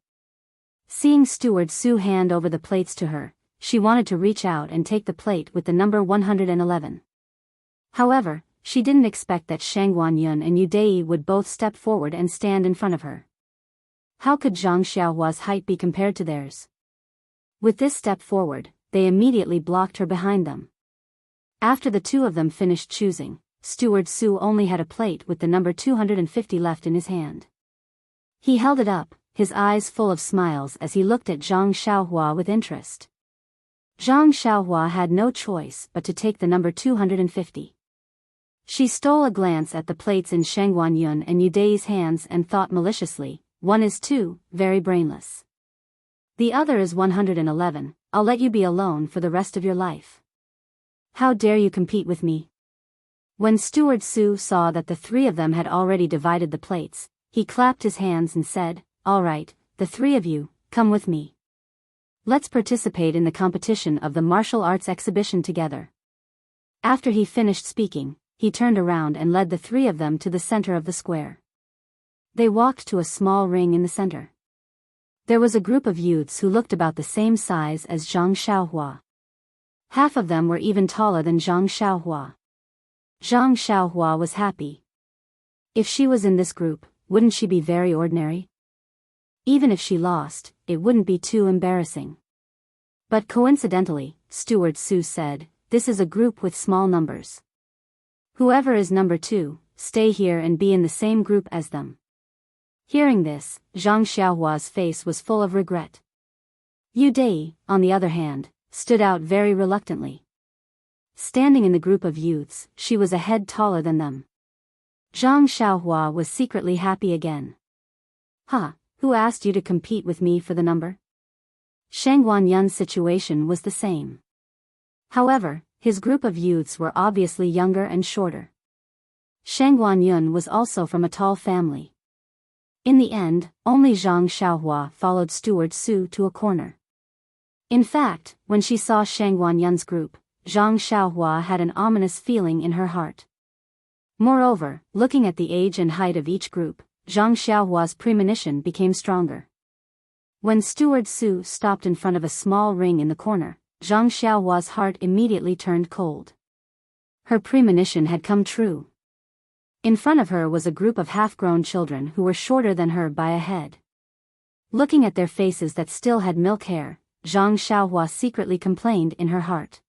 Seeing Steward Su hand over the plates to her, she wanted to reach out and take the plate with the number 111. However, she didn't expect that Sheng Guanyun and Yu Dai would both step forward and stand in front of her. How could Zhang Xiaohua's height be compared to theirs? With this step forward, they immediately blocked her behind them. After the two of them finished choosing, Steward Su only had a plate with the number 250 left in his hand. He held it up, his eyes full of smiles as he looked at Zhang Xiaohua with interest. Zhang Xiaohua had no choice but to take the number 250. She stole a glance at the plates in Shangguan Yun and Yudai's hands and thought maliciously, one is 2, very brainless. The other is 111, I'll let you be alone for the rest of your life. How dare you compete with me? When Steward Su saw that the three of them had already divided the plates, he clapped his hands and said, all right, the three of you, come with me. Let's participate in the competition of the martial arts exhibition together. After he finished speaking, he turned around and led the three of them to the center of the square. They walked to a small ring in the center. There was a group of youths who looked about the same size as Zhang Xiaohua. Half of them were even taller than Zhang Xiaohua. Zhang Xiaohua was happy. If she was in this group, wouldn't she be very ordinary? Even if she lost, it wouldn't be too embarrassing. But coincidentally, Steward Su said, this is a group with small numbers. Whoever is number 2, stay here and be in the same group as them. Hearing this, Zhang Xiaohua's face was full of regret. Yu Dai, on the other hand, stood out very reluctantly. Standing in the group of youths, she was a head taller than them. Zhang Xiaohua was secretly happy again. Who asked you to compete with me for the number? Shangguan Yun's situation was the same. However, his group of youths were obviously younger and shorter. Shangguan Yun was also from a tall family. In the end, only Zhang Xiaohua followed Steward Su to a corner. In fact, when she saw Shangguan Yun's group, Zhang Xiaohua had an ominous feeling in her heart. Moreover, looking at the age and height of each group, Zhang Xiaohua's premonition became stronger. When Steward Su stopped in front of a small ring in the corner, Zhang Xiaohua's heart immediately turned cold. Her premonition had come true. In front of her was a group of half-grown children who were shorter than her by a head. Looking at their faces that still had milk hair, Zhang Xiaohua secretly complained in her heart.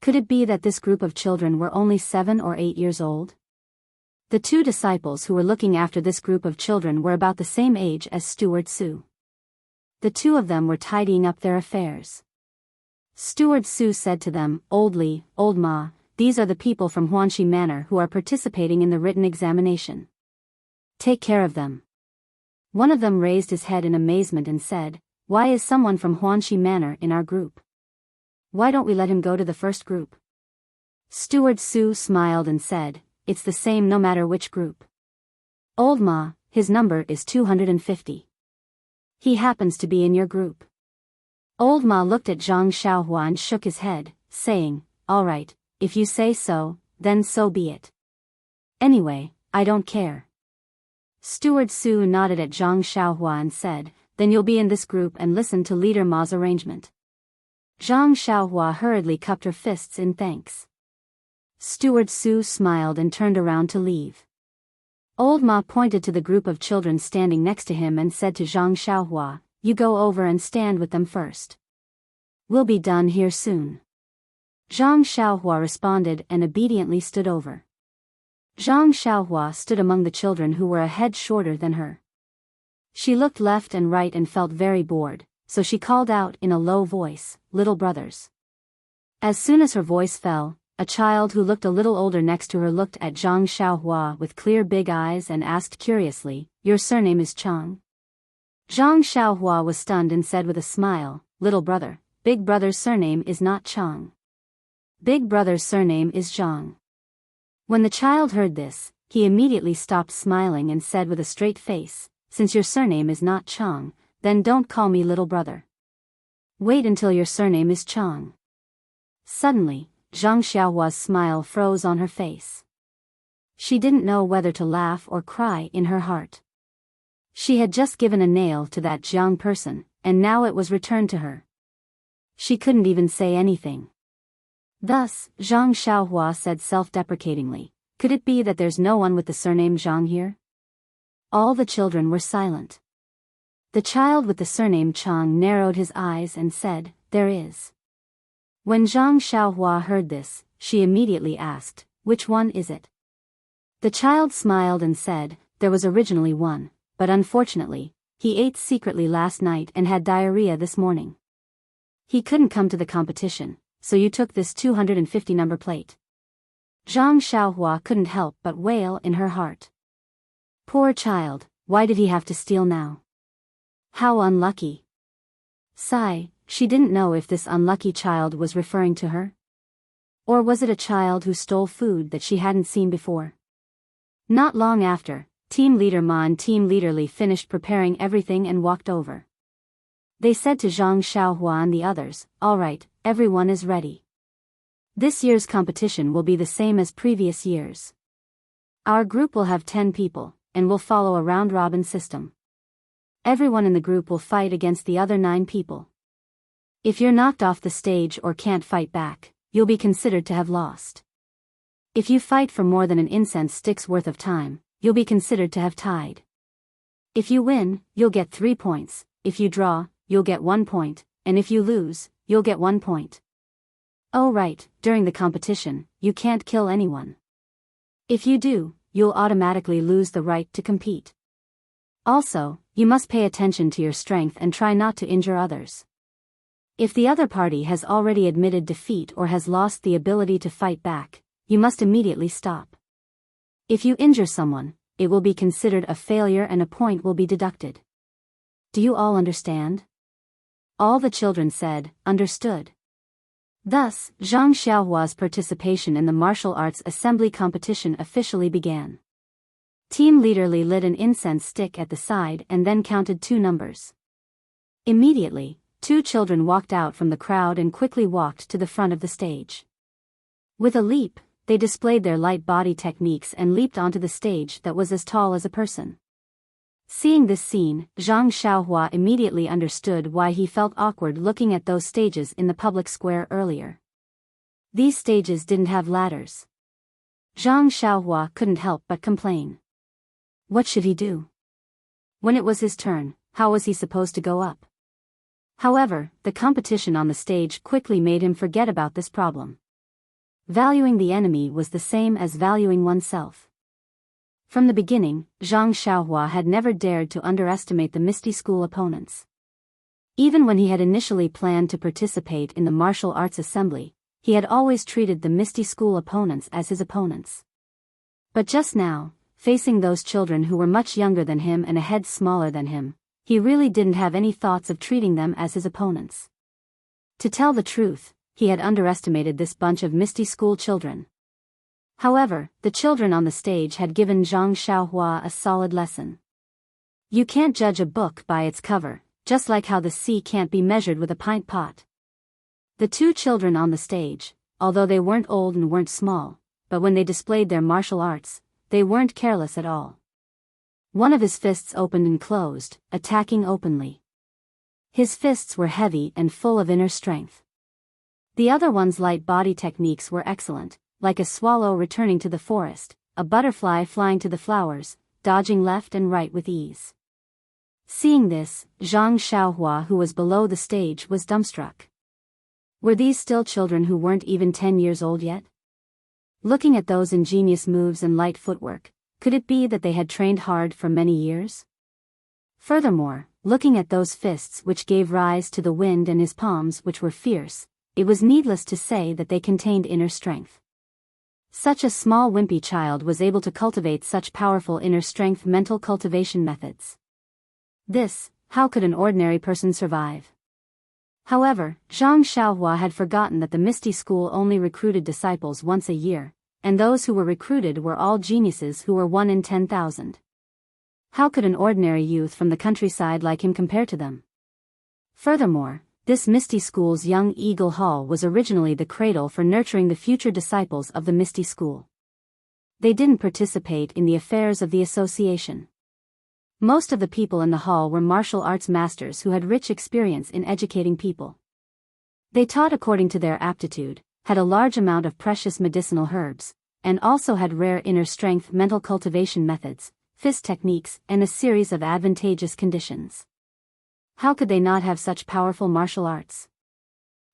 Could it be that this group of children were only 7 or 8 years old? The two disciples who were looking after this group of children were about the same age as Steward Su. The two of them were tidying up their affairs. Steward Su said to them, Old Ma, these are the people from Huanxi Manor who are participating in the written examination. Take care of them. One of them raised his head in amazement and said, why is someone from Huanxi Manor in our group? Why don't we let him go to the first group? Steward Su smiled and said, it's the same no matter which group. Old Ma, his number is 250. He happens to be in your group. Old Ma looked at Zhang Xiaohua and shook his head, saying, all right, if you say so, then so be it. Anyway, I don't care. Steward Su nodded at Zhang Xiaohua and said, then you'll be in this group and listen to Leader Ma's arrangement. Zhang Xiaohua hurriedly cupped her fists in thanks. Steward Su smiled and turned around to leave. Old Ma pointed to the group of children standing next to him and said to Zhang Xiaohua, you go over and stand with them first. We'll be done here soon. Zhang Xiaohua responded and obediently stood over. Zhang Xiaohua stood among the children who were a head shorter than her. She looked left and right and felt very bored, so she called out in a low voice, little brothers. As soon as her voice fell, a child who looked a little older next to her looked at Zhang Xiaohua with clear big eyes and asked curiously, your surname is Chang? Zhang Xiaohua was stunned and said with a smile, little brother, big brother's surname is not Chang. Big brother's surname is Zhang. When the child heard this, he immediately stopped smiling and said with a straight face, since your surname is not Chang, then don't call me little brother. Wait until your surname is Chang. Suddenly, Zhang Xiaohua's smile froze on her face. She didn't know whether to laugh or cry in her heart. She had just given a nail to that Jiang person, and now it was returned to her. She couldn't even say anything. Thus, Zhang Xiaohua said self-deprecatingly, could it be that there's no one with the surname Zhang here? All the children were silent. The child with the surname Chang narrowed his eyes and said, "There is." When Zhang Xiaohua heard this, she immediately asked, "Which one is it?" The child smiled and said, "There was originally one, but unfortunately, he ate secretly last night and had diarrhea this morning. He couldn't come to the competition, so you took this 250 number plate." Zhang Xiaohua couldn't help but wail in her heart. Poor child, why did he have to steal now? How unlucky. Sigh, she didn't know if this unlucky child was referring to her. Or was it a child who stole food that she hadn't seen before? Not long after, Team Leader Ma and Team Leader Li finished preparing everything and walked over. They said to Zhang Xiaohua and the others, "All right, everyone is ready. This year's competition will be the same as previous years. Our group will have 10 people, and will follow a round-robin system. Everyone in the group will fight against the other 9 people. If you're knocked off the stage or can't fight back, you'll be considered to have lost. If you fight for more than an incense stick's worth of time, you'll be considered to have tied. If you win, you'll get 3 points, if you draw, you'll get 1 point, and if you lose, you'll get 1 point. Oh right, during the competition, you can't kill anyone. If you do, you'll automatically lose the right to compete. Also, you must pay attention to your strength and try not to injure others. If the other party has already admitted defeat or has lost the ability to fight back, you must immediately stop. If you injure someone, it will be considered a failure and a point will be deducted. Do you all understand?" All the children said, "Understood." Thus, Zhang Xiaohua's participation in the martial arts assembly competition officially began. Team Leader Li lit an incense stick at the side and then counted 2 numbers. Immediately, 2 children walked out from the crowd and quickly walked to the front of the stage. With a leap, they displayed their light body techniques and leaped onto the stage that was as tall as a person. Seeing this scene, Zhang Xiaohua immediately understood why he felt awkward looking at those stages in the public square earlier. These stages didn't have ladders. Zhang Xiaohua couldn't help but complain. What should he do? When it was his turn, how was he supposed to go up? However, the competition on the stage quickly made him forget about this problem. Valuing the enemy was the same as valuing oneself. From the beginning, Zhang Xiaohua had never dared to underestimate the Misty School opponents. Even when he had initially planned to participate in the martial arts assembly, he had always treated the Misty School opponents as his opponents. But just now, facing those children who were much younger than him and a head smaller than him, he really didn't have any thoughts of treating them as his opponents. To tell the truth, he had underestimated this bunch of Misty School children. However, the children on the stage had given Zhang Xiaohua a solid lesson. You can't judge a book by its cover, just like how the sea can't be measured with a pint pot. The 2 children on the stage, although they weren't old and weren't small, but when they displayed their martial arts, they weren't careless at all. One of his fists opened and closed, attacking openly. His fists were heavy and full of inner strength. The other one's light body techniques were excellent, like a swallow returning to the forest, a butterfly flying to the flowers, dodging left and right with ease. Seeing this, Zhang Xiaohua, who was below the stage, was dumbstruck. Were these still children who weren't even 10 years old yet? Looking at those ingenious moves and light footwork, could it be that they had trained hard for many years? Furthermore, looking at those fists which gave rise to the wind and his palms which were fierce, it was needless to say that they contained inner strength. Such a small wimpy child was able to cultivate such powerful inner strength mental cultivation methods. This, how could an ordinary person survive? However, Zhang Xiaohua had forgotten that the Misty School only recruited disciples once a year, and those who were recruited were all geniuses who were 1 in 10,000. How could an ordinary youth from the countryside like him compare to them? Furthermore, this Misty School's Young Eagle Hall was originally the cradle for nurturing the future disciples of the Misty School. They didn't participate in the affairs of the association. Most of the people in the hall were martial arts masters who had rich experience in educating people. They taught according to their aptitude, had a large amount of precious medicinal herbs, and also had rare inner strength mental cultivation methods, fist techniques, and a series of advantageous conditions. How could they not have such powerful martial arts?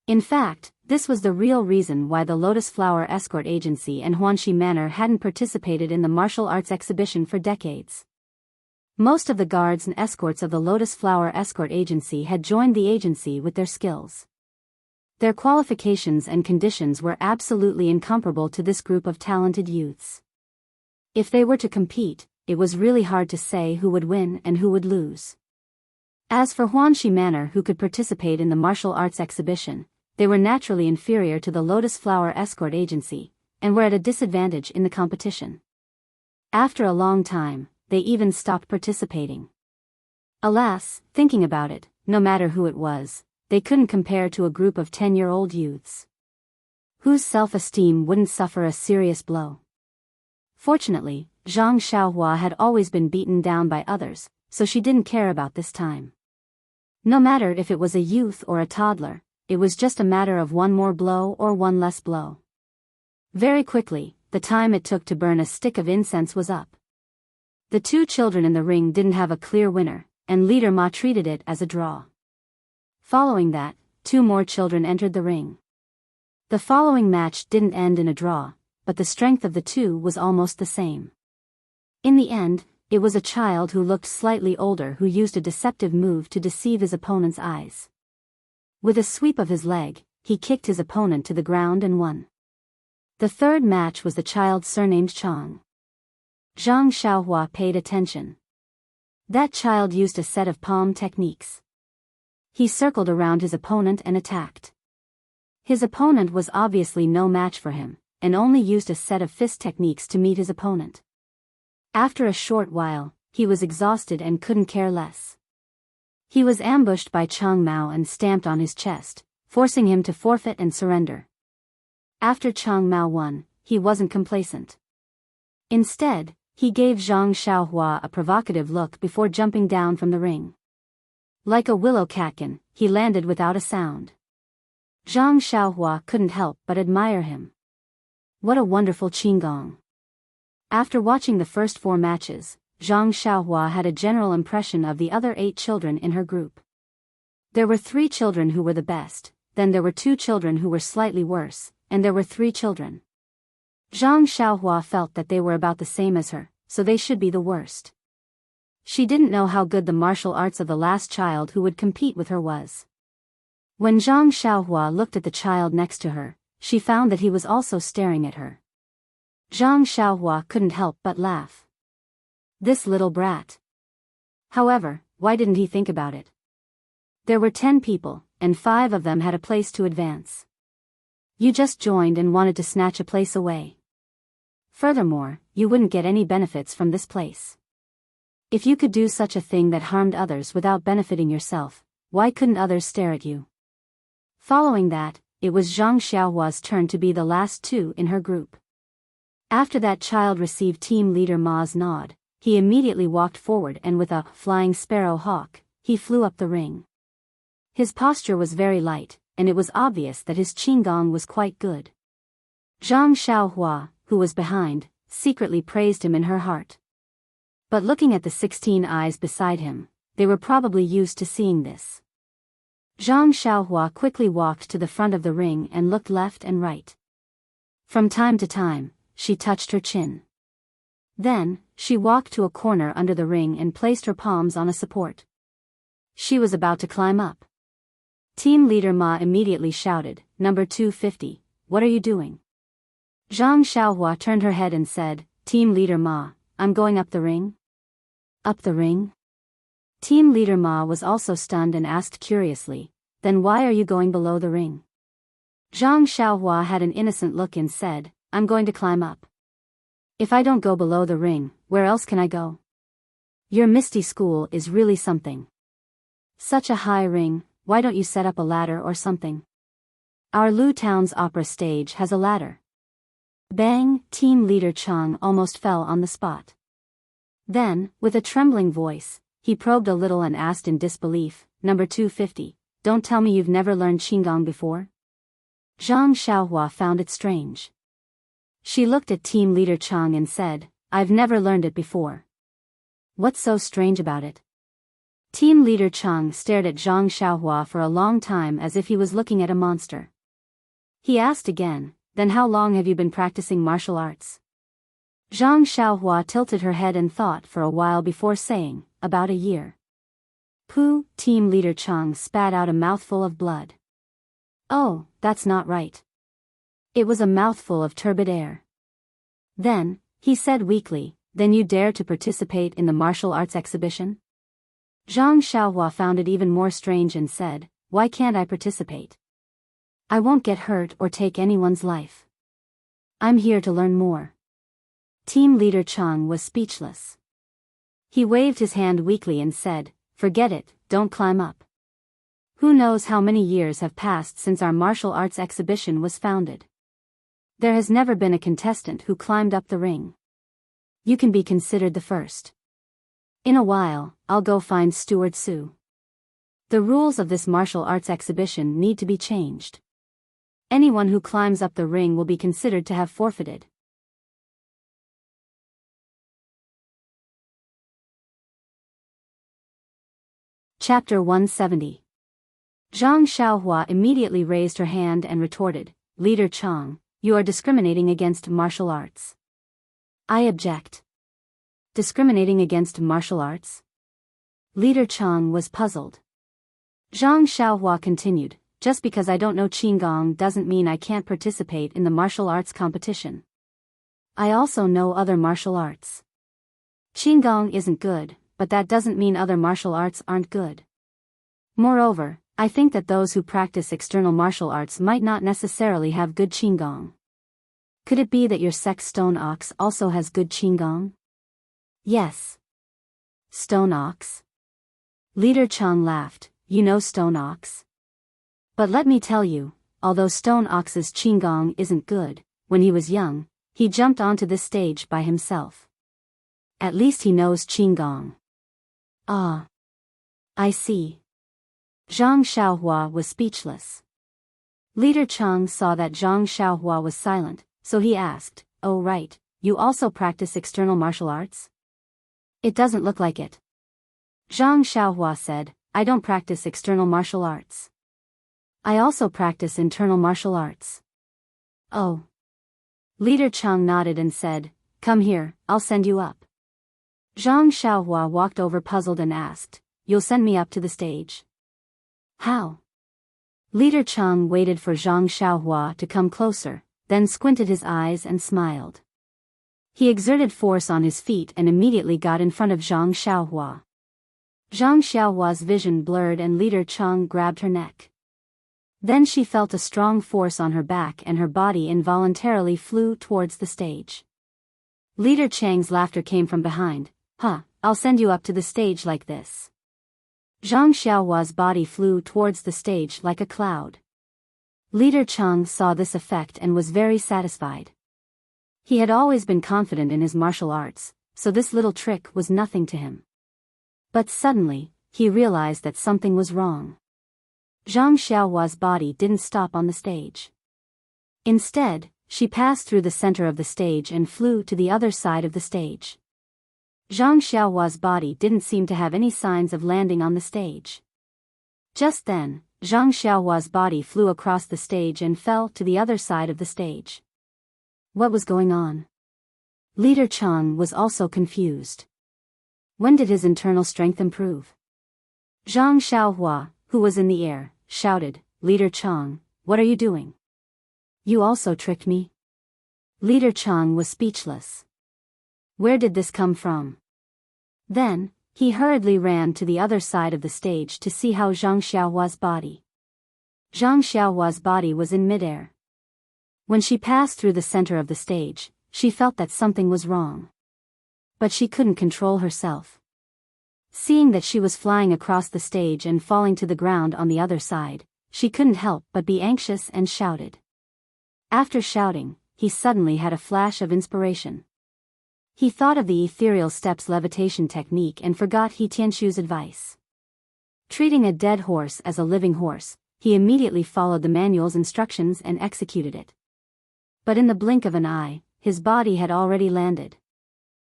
In fact, this was the real reason why the Lotus Flower Escort Agency and Huanxi Manor hadn't participated in the martial arts exhibition for decades. Most of the guards and escorts of the Lotus Flower Escort Agency had joined the agency with their skills. Their qualifications and conditions were absolutely incomparable to this group of talented youths. If they were to compete, it was really hard to say who would win and who would lose. As for Huanxi Manor, who could participate in the martial arts exhibition, they were naturally inferior to the Lotus Flower Escort Agency, and were at a disadvantage in the competition. After a long time, they even stopped participating. Alas, thinking about it, no matter who it was, they couldn't compare to a group of 10-year-old youths whose self-esteem wouldn't suffer a serious blow. Fortunately, Zhang Xiaohua had always been beaten down by others, so she didn't care about this time. No matter if it was a youth or a toddler, it was just a matter of one more blow or one less blow. Very quickly, the time it took to burn a stick of incense was up. The two children in the ring didn't have a clear winner, and Leader Ma treated it as a draw. Following that, two more children entered the ring. The following match didn't end in a draw, but the strength of the two was almost the same. In the end, it was a child who looked slightly older who used a deceptive move to deceive his opponent's eyes. With a sweep of his leg, he kicked his opponent to the ground and won. The third match was the child surnamed Chang. Zhang Xiaohua paid attention. That child used a set of palm techniques. He circled around his opponent and attacked. His opponent was obviously no match for him, and only used a set of fist techniques to meet his opponent. After a short while, he was exhausted and couldn't care less. He was ambushed by Chang Mao and stamped on his chest, forcing him to forfeit and surrender. After Chang Mao won, he wasn't complacent. Instead, he gave Zhang Xiaohua a provocative look before jumping down from the ring. Like a willow catkin, he landed without a sound. Zhang Xiaohua couldn't help but admire him. What a wonderful qinggong. After watching the first 4 matches, Zhang Xiaohua had a general impression of the other 8 children in her group. There were 3 children who were the best, then there were 2 children who were slightly worse, and there were 3 children. Zhang Xiaohua felt that they were about the same as her, so they should be the worst. She didn't know how good the martial arts of the last child who would compete with her was. When Zhang Xiaohua looked at the child next to her, she found that he was also staring at her. Zhang Xiaohua couldn't help but laugh. This little brat. However, why didn't he think about it? There were 10 people, and 5 of them had a place to advance. You just joined and wanted to snatch a place away. Furthermore, you wouldn't get any benefits from this place. If you could do such a thing that harmed others without benefiting yourself, why couldn't others stare at you? Following that, it was Zhang Xiaohua's turn to be the last 2 in her group. After that child received team leader Ma's nod, he immediately walked forward and with a flying sparrow hawk, he flew up the ring. His posture was very light, and it was obvious that his qinggong was quite good. Zhang Xiaohua, who was behind, secretly praised him in her heart. But looking at the 16 eyes beside him, they were probably used to seeing this. Zhang Xiaohua quickly walked to the front of the ring and looked left and right. From time to time, she touched her chin. Then, she walked to a corner under the ring and placed her palms on a support. She was about to climb up. Team leader Ma immediately shouted, "Number 250, what are you doing?" Zhang Xiaohua turned her head and said, "Team leader Ma, I'm going up the ring." Up the ring? Team leader Ma was also stunned and asked curiously, "Then why are you going below the ring?" Zhang Xiaohua had an innocent look and said, "I'm going to climb up. If I don't go below the ring, where else can I go? Your Misty School is really something. Such a high ring, why don't you set up a ladder or something? Our Lu Town's opera stage has a ladder." Bang! Team leader Chang almost fell on the spot. Then, with a trembling voice, he probed a little and asked in disbelief, "Number 250, don't tell me you've never learned qinggong before?" Zhang Xiaohua found it strange. She looked at team leader Chang and said, "I've never learned it before." "What's so strange about it?" Team leader Chang stared at Zhang Xiaohua for a long time as if he was looking at a monster. He asked again, "Then how long have you been practicing martial arts?" Zhang Xiaohua tilted her head and thought for a while before saying, "About a year." Pooh, team leader Chang spat out a mouthful of blood. "Oh, that's not right." It was a mouthful of turbid air. Then, he said weakly, "Then you dare to participate in the martial arts exhibition?" Zhang Xiaohua found it even more strange and said, "Why can't I participate? I won't get hurt or take anyone's life. I'm here to learn more." Team leader Chang was speechless. He waved his hand weakly and said, "Forget it, don't climb up. Who knows how many years have passed since our martial arts exhibition was founded. There has never been a contestant who climbed up the ring. You can be considered the first. In a while, I'll go find Steward Su. The rules of this martial arts exhibition need to be changed. Anyone who climbs up the ring will be considered to have forfeited." Chapter 170. Zhang Xiaohua immediately raised her hand and retorted, "Leader Chang, you are discriminating against martial arts." "I object." Discriminating against martial arts? Leader Chang was puzzled. Zhang Xiaohua continued, "Just because I don't know Qigong doesn't mean I can't participate in the martial arts competition. I also know other martial arts. Qigong isn't good, but that doesn't mean other martial arts aren't good. Moreover, I think that those who practice external martial arts might not necessarily have good Qigong. Could it be that your sect Stone Ox also has good Qigong?" "Yes." "Stone Ox?" Leader Chang laughed, "You know Stone Ox? But let me tell you, although Stone Ox's Qigong isn't good, when he was young, he jumped onto this stage by himself. At least he knows Qigong." "Ah. I see." Zhang Xiaohua was speechless. Leader Chang saw that Zhang Xiaohua was silent, so he asked, "Oh right, you also practice external martial arts?" "It doesn't look like it." Zhang Xiaohua said, "I don't practice external martial arts. I also practice internal martial arts." "Oh." Leader Chang nodded and said, "Come here, I'll send you up." Zhang Xiaohua walked over puzzled and asked, "You'll send me up to the stage? How?" Leader Chang waited for Zhang Xiaohua to come closer, then squinted his eyes and smiled. He exerted force on his feet and immediately got in front of Zhang Xiaohua. Zhang Xiaohua's vision blurred and Leader Chang grabbed her neck. Then she felt a strong force on her back and her body involuntarily flew towards the stage. Leader Chang's laughter came from behind. "Huh, I'll send you up to the stage like this." Zhang Xiaohua's body flew towards the stage like a cloud. Leader Chang saw this effect and was very satisfied. He had always been confident in his martial arts, so this little trick was nothing to him. But suddenly, he realized that something was wrong. Zhang Xiaohua's body didn't stop on the stage. Instead, she passed through the center of the stage and flew to the other side of the stage. Zhang Xiaohua's body didn't seem to have any signs of landing on the stage. Just then, Zhang Xiaohua's body flew across the stage and fell to the other side of the stage. What was going on? Leader Chang was also confused. When did his internal strength improve? Zhang Xiaohua, who was in the air, shouted, "Leader Chang, what are you doing? You also tricked me?" Leader Chang was speechless. Where did this come from? Then, he hurriedly ran to the other side of the stage to see how Zhang Xiaohua's body. Zhang Xiaohua's body was in midair. When she passed through the center of the stage, she felt that something was wrong. But she couldn't control herself. Seeing that she was flying across the stage and falling to the ground on the other side, she couldn't help but be anxious and shouted. After shouting, he suddenly had a flash of inspiration. He thought of the ethereal steps levitation technique and forgot He Tianshu's advice. Treating a dead horse as a living horse, he immediately followed the manual's instructions and executed it. But in the blink of an eye, his body had already landed.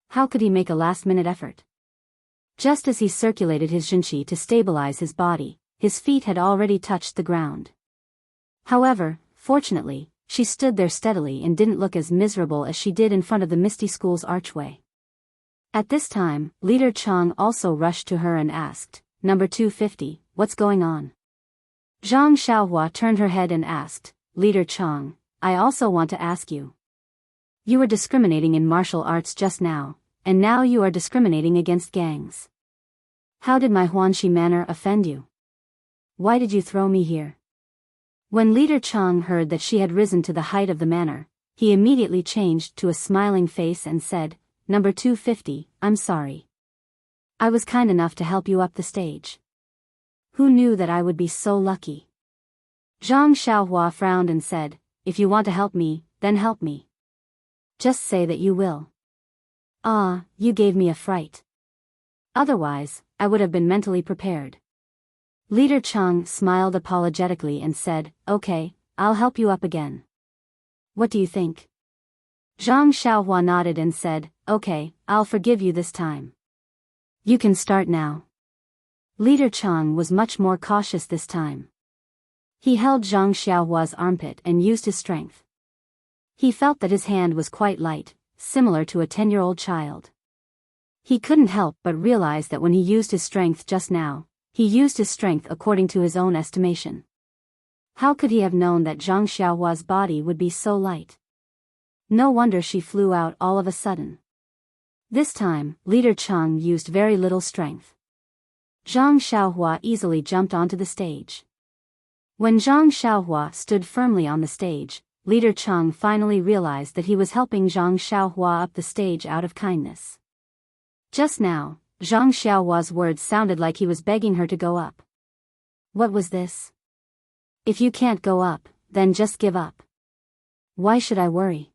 How could he make a last-minute effort? Just as he circulated his Jinqi to stabilize his body, his feet had already touched the ground. However, fortunately, she stood there steadily and didn't look as miserable as she did in front of the Misty School's archway. At this time, Leader Chang also rushed to her and asked, "Number 250, what's going on?" Zhang Xiaohua turned her head and asked, "Leader Chang, I also want to ask you. You were discriminating in martial arts just now, and now you are discriminating against gangs. How did my Huanxi manner offend you? Why did you throw me here?" When Leader Chang heard that she had risen to the height of the manor, he immediately changed to a smiling face and said, "Number 250, I'm sorry. I was kind enough to help you up the stage. Who knew that I would be so lucky?" Zhang Xiaohua frowned and said, "If you want to help me, then help me. Just say that you will." "Ah, you gave me a fright. Otherwise, I would have been mentally prepared." Leader Chang smiled apologetically and said, "Okay, I'll help you up again. What do you think?" Zhang Xiaohua nodded and said, "Okay, I'll forgive you this time. You can start now." Leader Chang was much more cautious this time. He held Zhang Xiaohua's armpit and used his strength. He felt that his hand was quite light, similar to a 10-year-old child. He couldn't help but realize that when he used his strength just now, he used his strength according to his own estimation. How could he have known that Zhang Xiaohua's body would be so light? No wonder she flew out all of a sudden. This time, Leader Chang used very little strength. Zhang Xiaohua easily jumped onto the stage. When Zhang Xiaohua stood firmly on the stage, Leader Chang finally realized that he was helping Zhang Xiaohua up the stage out of kindness. Just now, Zhang Xiaohua's words sounded like he was begging her to go up. What was this? If you can't go up, then just give up. Why should I worry?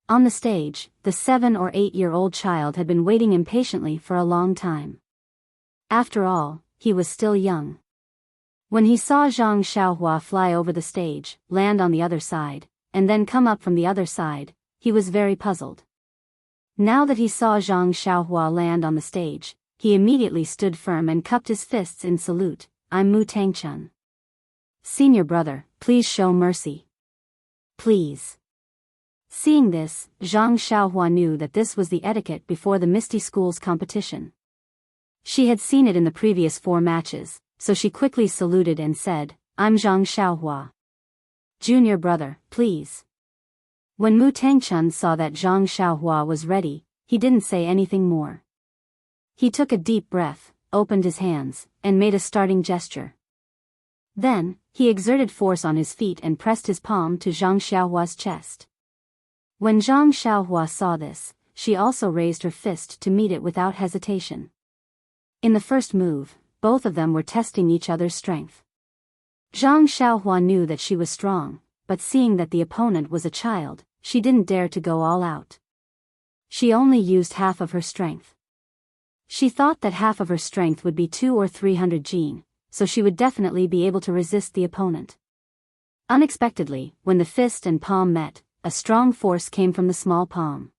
On the stage, the 7 or 8-year-old child had been waiting impatiently for a long time. After all, he was still young. When he saw Zhang Xiaohua fly over the stage, land on the other side, and then come up from the other side, he was very puzzled. Now that he saw Zhang Xiaohua land on the stage, he immediately stood firm and cupped his fists in salute. "I'm Mu Tangchun. Senior brother, please show mercy. Please." Seeing this, Zhang Xiaohua knew that this was the etiquette before the Misty School's competition. She had seen it in the previous 4 matches, so she quickly saluted and said, "I'm Zhang Xiaohua. Junior brother, please." When Mu Tangchun saw that Zhang Xiaohua was ready, he didn't say anything more. He took a deep breath, opened his hands, and made a starting gesture. Then, he exerted force on his feet and pressed his palm to Zhang Xiaohua's chest. When Zhang Xiaohua saw this, she also raised her fist to meet it without hesitation. In the first move, both of them were testing each other's strength. Zhang Xiaohua knew that she was strong, but seeing that the opponent was a child, she didn't dare to go all out. She only used half of her strength. She thought that half of her strength would be 200 or 300 jin, so she would definitely be able to resist the opponent. Unexpectedly, when the fist and palm met, a strong force came from the small palm.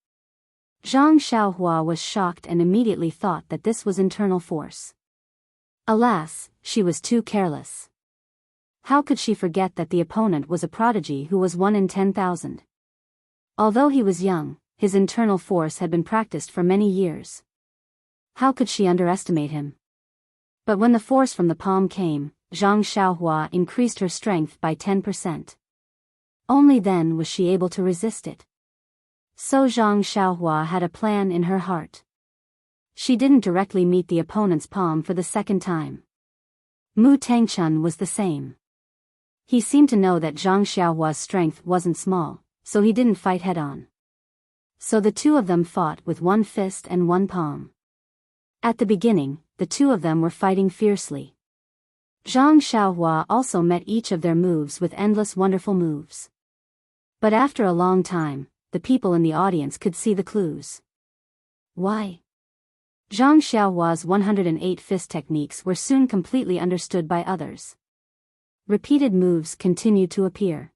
Zhang Xiaohua was shocked and immediately thought that this was internal force. Alas, she was too careless. How could she forget that the opponent was a prodigy who was 1 in 10,000? Although he was young, his internal force had been practiced for many years. How could she underestimate him? But when the force from the palm came, Zhang Xiaohua increased her strength by 10%. Only then was she able to resist it. So Zhang Xiaohua had a plan in her heart. She didn't directly meet the opponent's palm for the second time. Mu Tangchun was the same. He seemed to know that Zhang Xiaohua's strength wasn't small, so he didn't fight head-on. So the two of them fought with one fist and one palm. At the beginning, the two of them were fighting fiercely. Zhang Xiaohua also met each of their moves with endless wonderful moves. But after a long time, the people in the audience could see the clues. Why? Zhang Xiaohua's 108 fist techniques were soon completely understood by others. Repeated moves continued to appear.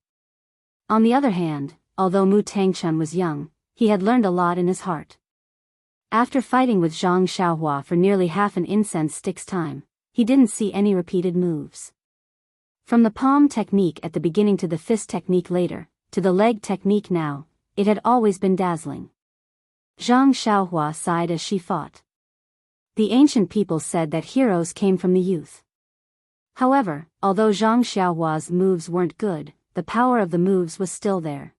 On the other hand, although Mu Tangchun was young, he had learned a lot in his heart. After fighting with Zhang Xiaohua for nearly half an incense stick's time, he didn't see any repeated moves. From the palm technique at the beginning to the fist technique later, to the leg technique now, it had always been dazzling. Zhang Xiaohua sighed as she fought. The ancient people said that heroes came from the youth. However, although Zhang Xiaohua's moves weren't good, the power of the moves was still there.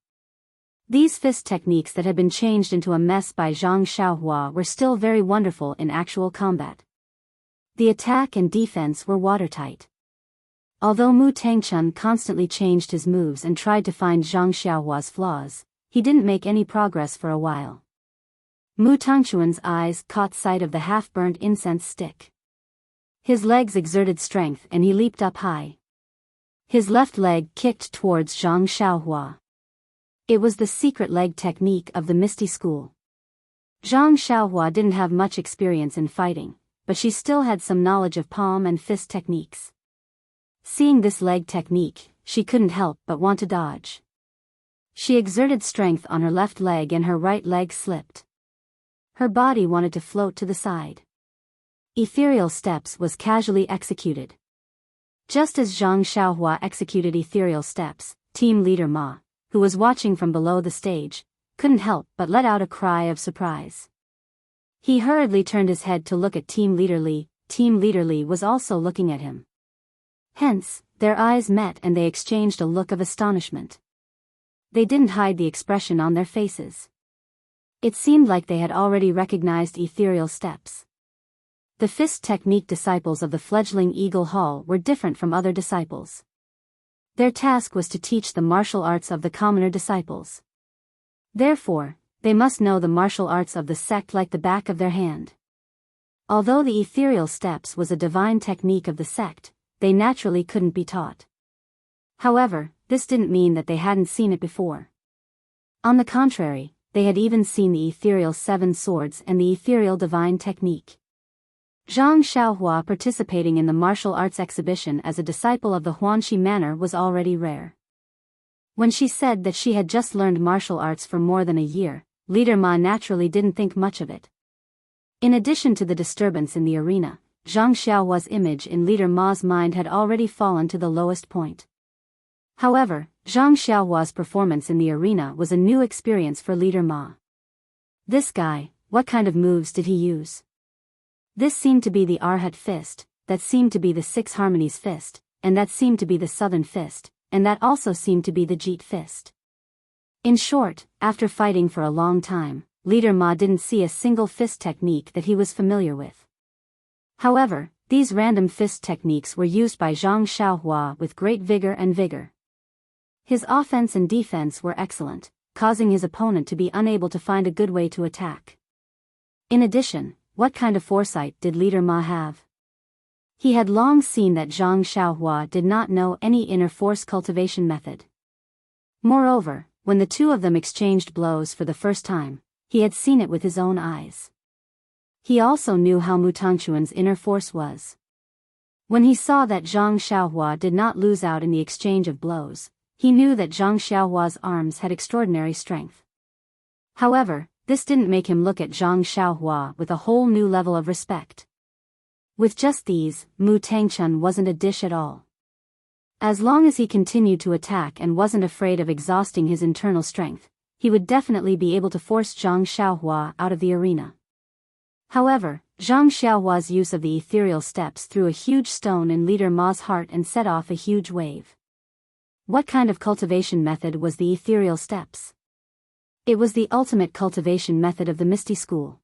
These fist techniques that had been changed into a mess by Zhang Xiaohua were still very wonderful in actual combat. The attack and defense were watertight. Although Mu Tangchun constantly changed his moves and tried to find Zhang Xiaohua's flaws, he didn't make any progress for a while. Mu Tangchun's eyes caught sight of the half-burnt incense stick. His legs exerted strength and he leaped up high. His left leg kicked towards Zhang Xiaohua. It was the secret leg technique of the Misty School. Zhang Xiaohua didn't have much experience in fighting, but she still had some knowledge of palm and fist techniques. Seeing this leg technique, she couldn't help but want to dodge. She exerted strength on her left leg and her right leg slipped. Her body wanted to float to the side. Ethereal Steps was casually executed. Just as Zhang Xiaohua executed ethereal steps, team leader Ma, who was watching from below the stage, couldn't help but let out a cry of surprise. He hurriedly turned his head to look at Team Leader Li. Team Leader Li was also looking at him. Hence, their eyes met and they exchanged a look of astonishment. They didn't hide the expression on their faces. It seemed like they had already recognized ethereal steps. The fist technique disciples of the fledgling Eagle Hall were different from other disciples. Their task was to teach the martial arts of the commoner disciples. Therefore, they must know the martial arts of the sect like the back of their hand. Although the ethereal steps was a divine technique of the sect, they naturally couldn't be taught. However, this didn't mean that they hadn't seen it before. On the contrary, they had even seen the ethereal seven swords and the ethereal divine technique. Zhang Xiaohua participating in the martial arts exhibition as a disciple of the Huanxi manner was already rare. When she said that she had just learned martial arts for more than a year, Leader Ma naturally didn't think much of it. In addition to the disturbance in the arena, Zhang Xiaohua's image in Leader Ma's mind had already fallen to the lowest point. However, Zhang Xiaohua's performance in the arena was a new experience for Leader Ma. This guy, what kind of moves did he use? This seemed to be the Arhat fist, that seemed to be the Six Harmonies fist, and that seemed to be the Southern fist, and that also seemed to be the Jeet fist. In short, after fighting for a long time, Leader Ma didn't see a single fist technique that he was familiar with. However, these random fist techniques were used by Zhang Xiaohua with great vigor and vigor. His offense and defense were excellent, causing his opponent to be unable to find a good way to attack. In addition, what kind of foresight did Leader Ma have? He had long seen that Zhang Xiaohua did not know any inner force cultivation method. Moreover, when the two of them exchanged blows for the first time, he had seen it with his own eyes. He also knew how Mu Tangchuan's inner force was. When he saw that Zhang Xiaohua did not lose out in the exchange of blows, he knew that Zhang Xiaohua's arms had extraordinary strength. However, this didn't make him look at Zhang Xiaohua with a whole new level of respect. With just these, Mu Tangchun wasn't a dish at all. As long as he continued to attack and wasn't afraid of exhausting his internal strength, he would definitely be able to force Zhang Xiaohua out of the arena. However, Zhang Xiaohua's use of the ethereal steps threw a huge stone in Leader Ma's heart and set off a huge wave. What kind of cultivation method was the ethereal steps? It was the ultimate cultivation method of the Misty School.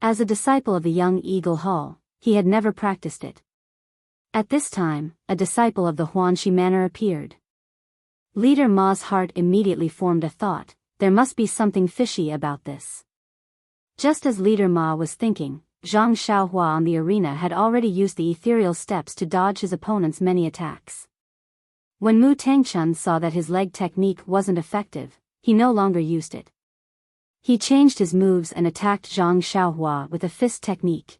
As a disciple of the young Eagle Hall, he had never practiced it. At this time, a disciple of the Huanxi manner appeared. Leader Ma's heart immediately formed a thought, there must be something fishy about this. Just as Leader Ma was thinking, Zhang Xiaohua on the arena had already used the ethereal steps to dodge his opponent's many attacks. When Mu Tangchun saw that his leg technique wasn't effective, he no longer used it. He changed his moves and attacked Zhang Xiaohua with a fist technique.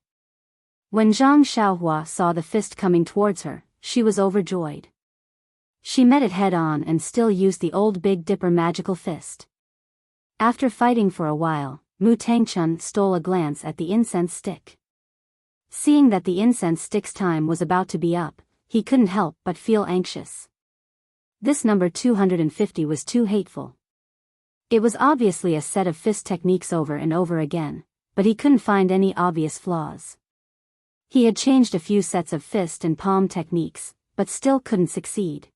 When Zhang Xiaohua saw the fist coming towards her, she was overjoyed. She met it head-on and still used the old Big Dipper magical fist. After fighting for a while, Mu Tangchun stole a glance at the incense stick. Seeing that the incense stick's time was about to be up, he couldn't help but feel anxious. This number 250 was too hateful. It was obviously a set of fist techniques over and over again, but he couldn't find any obvious flaws. He had changed a few sets of fist and palm techniques, but still couldn't succeed.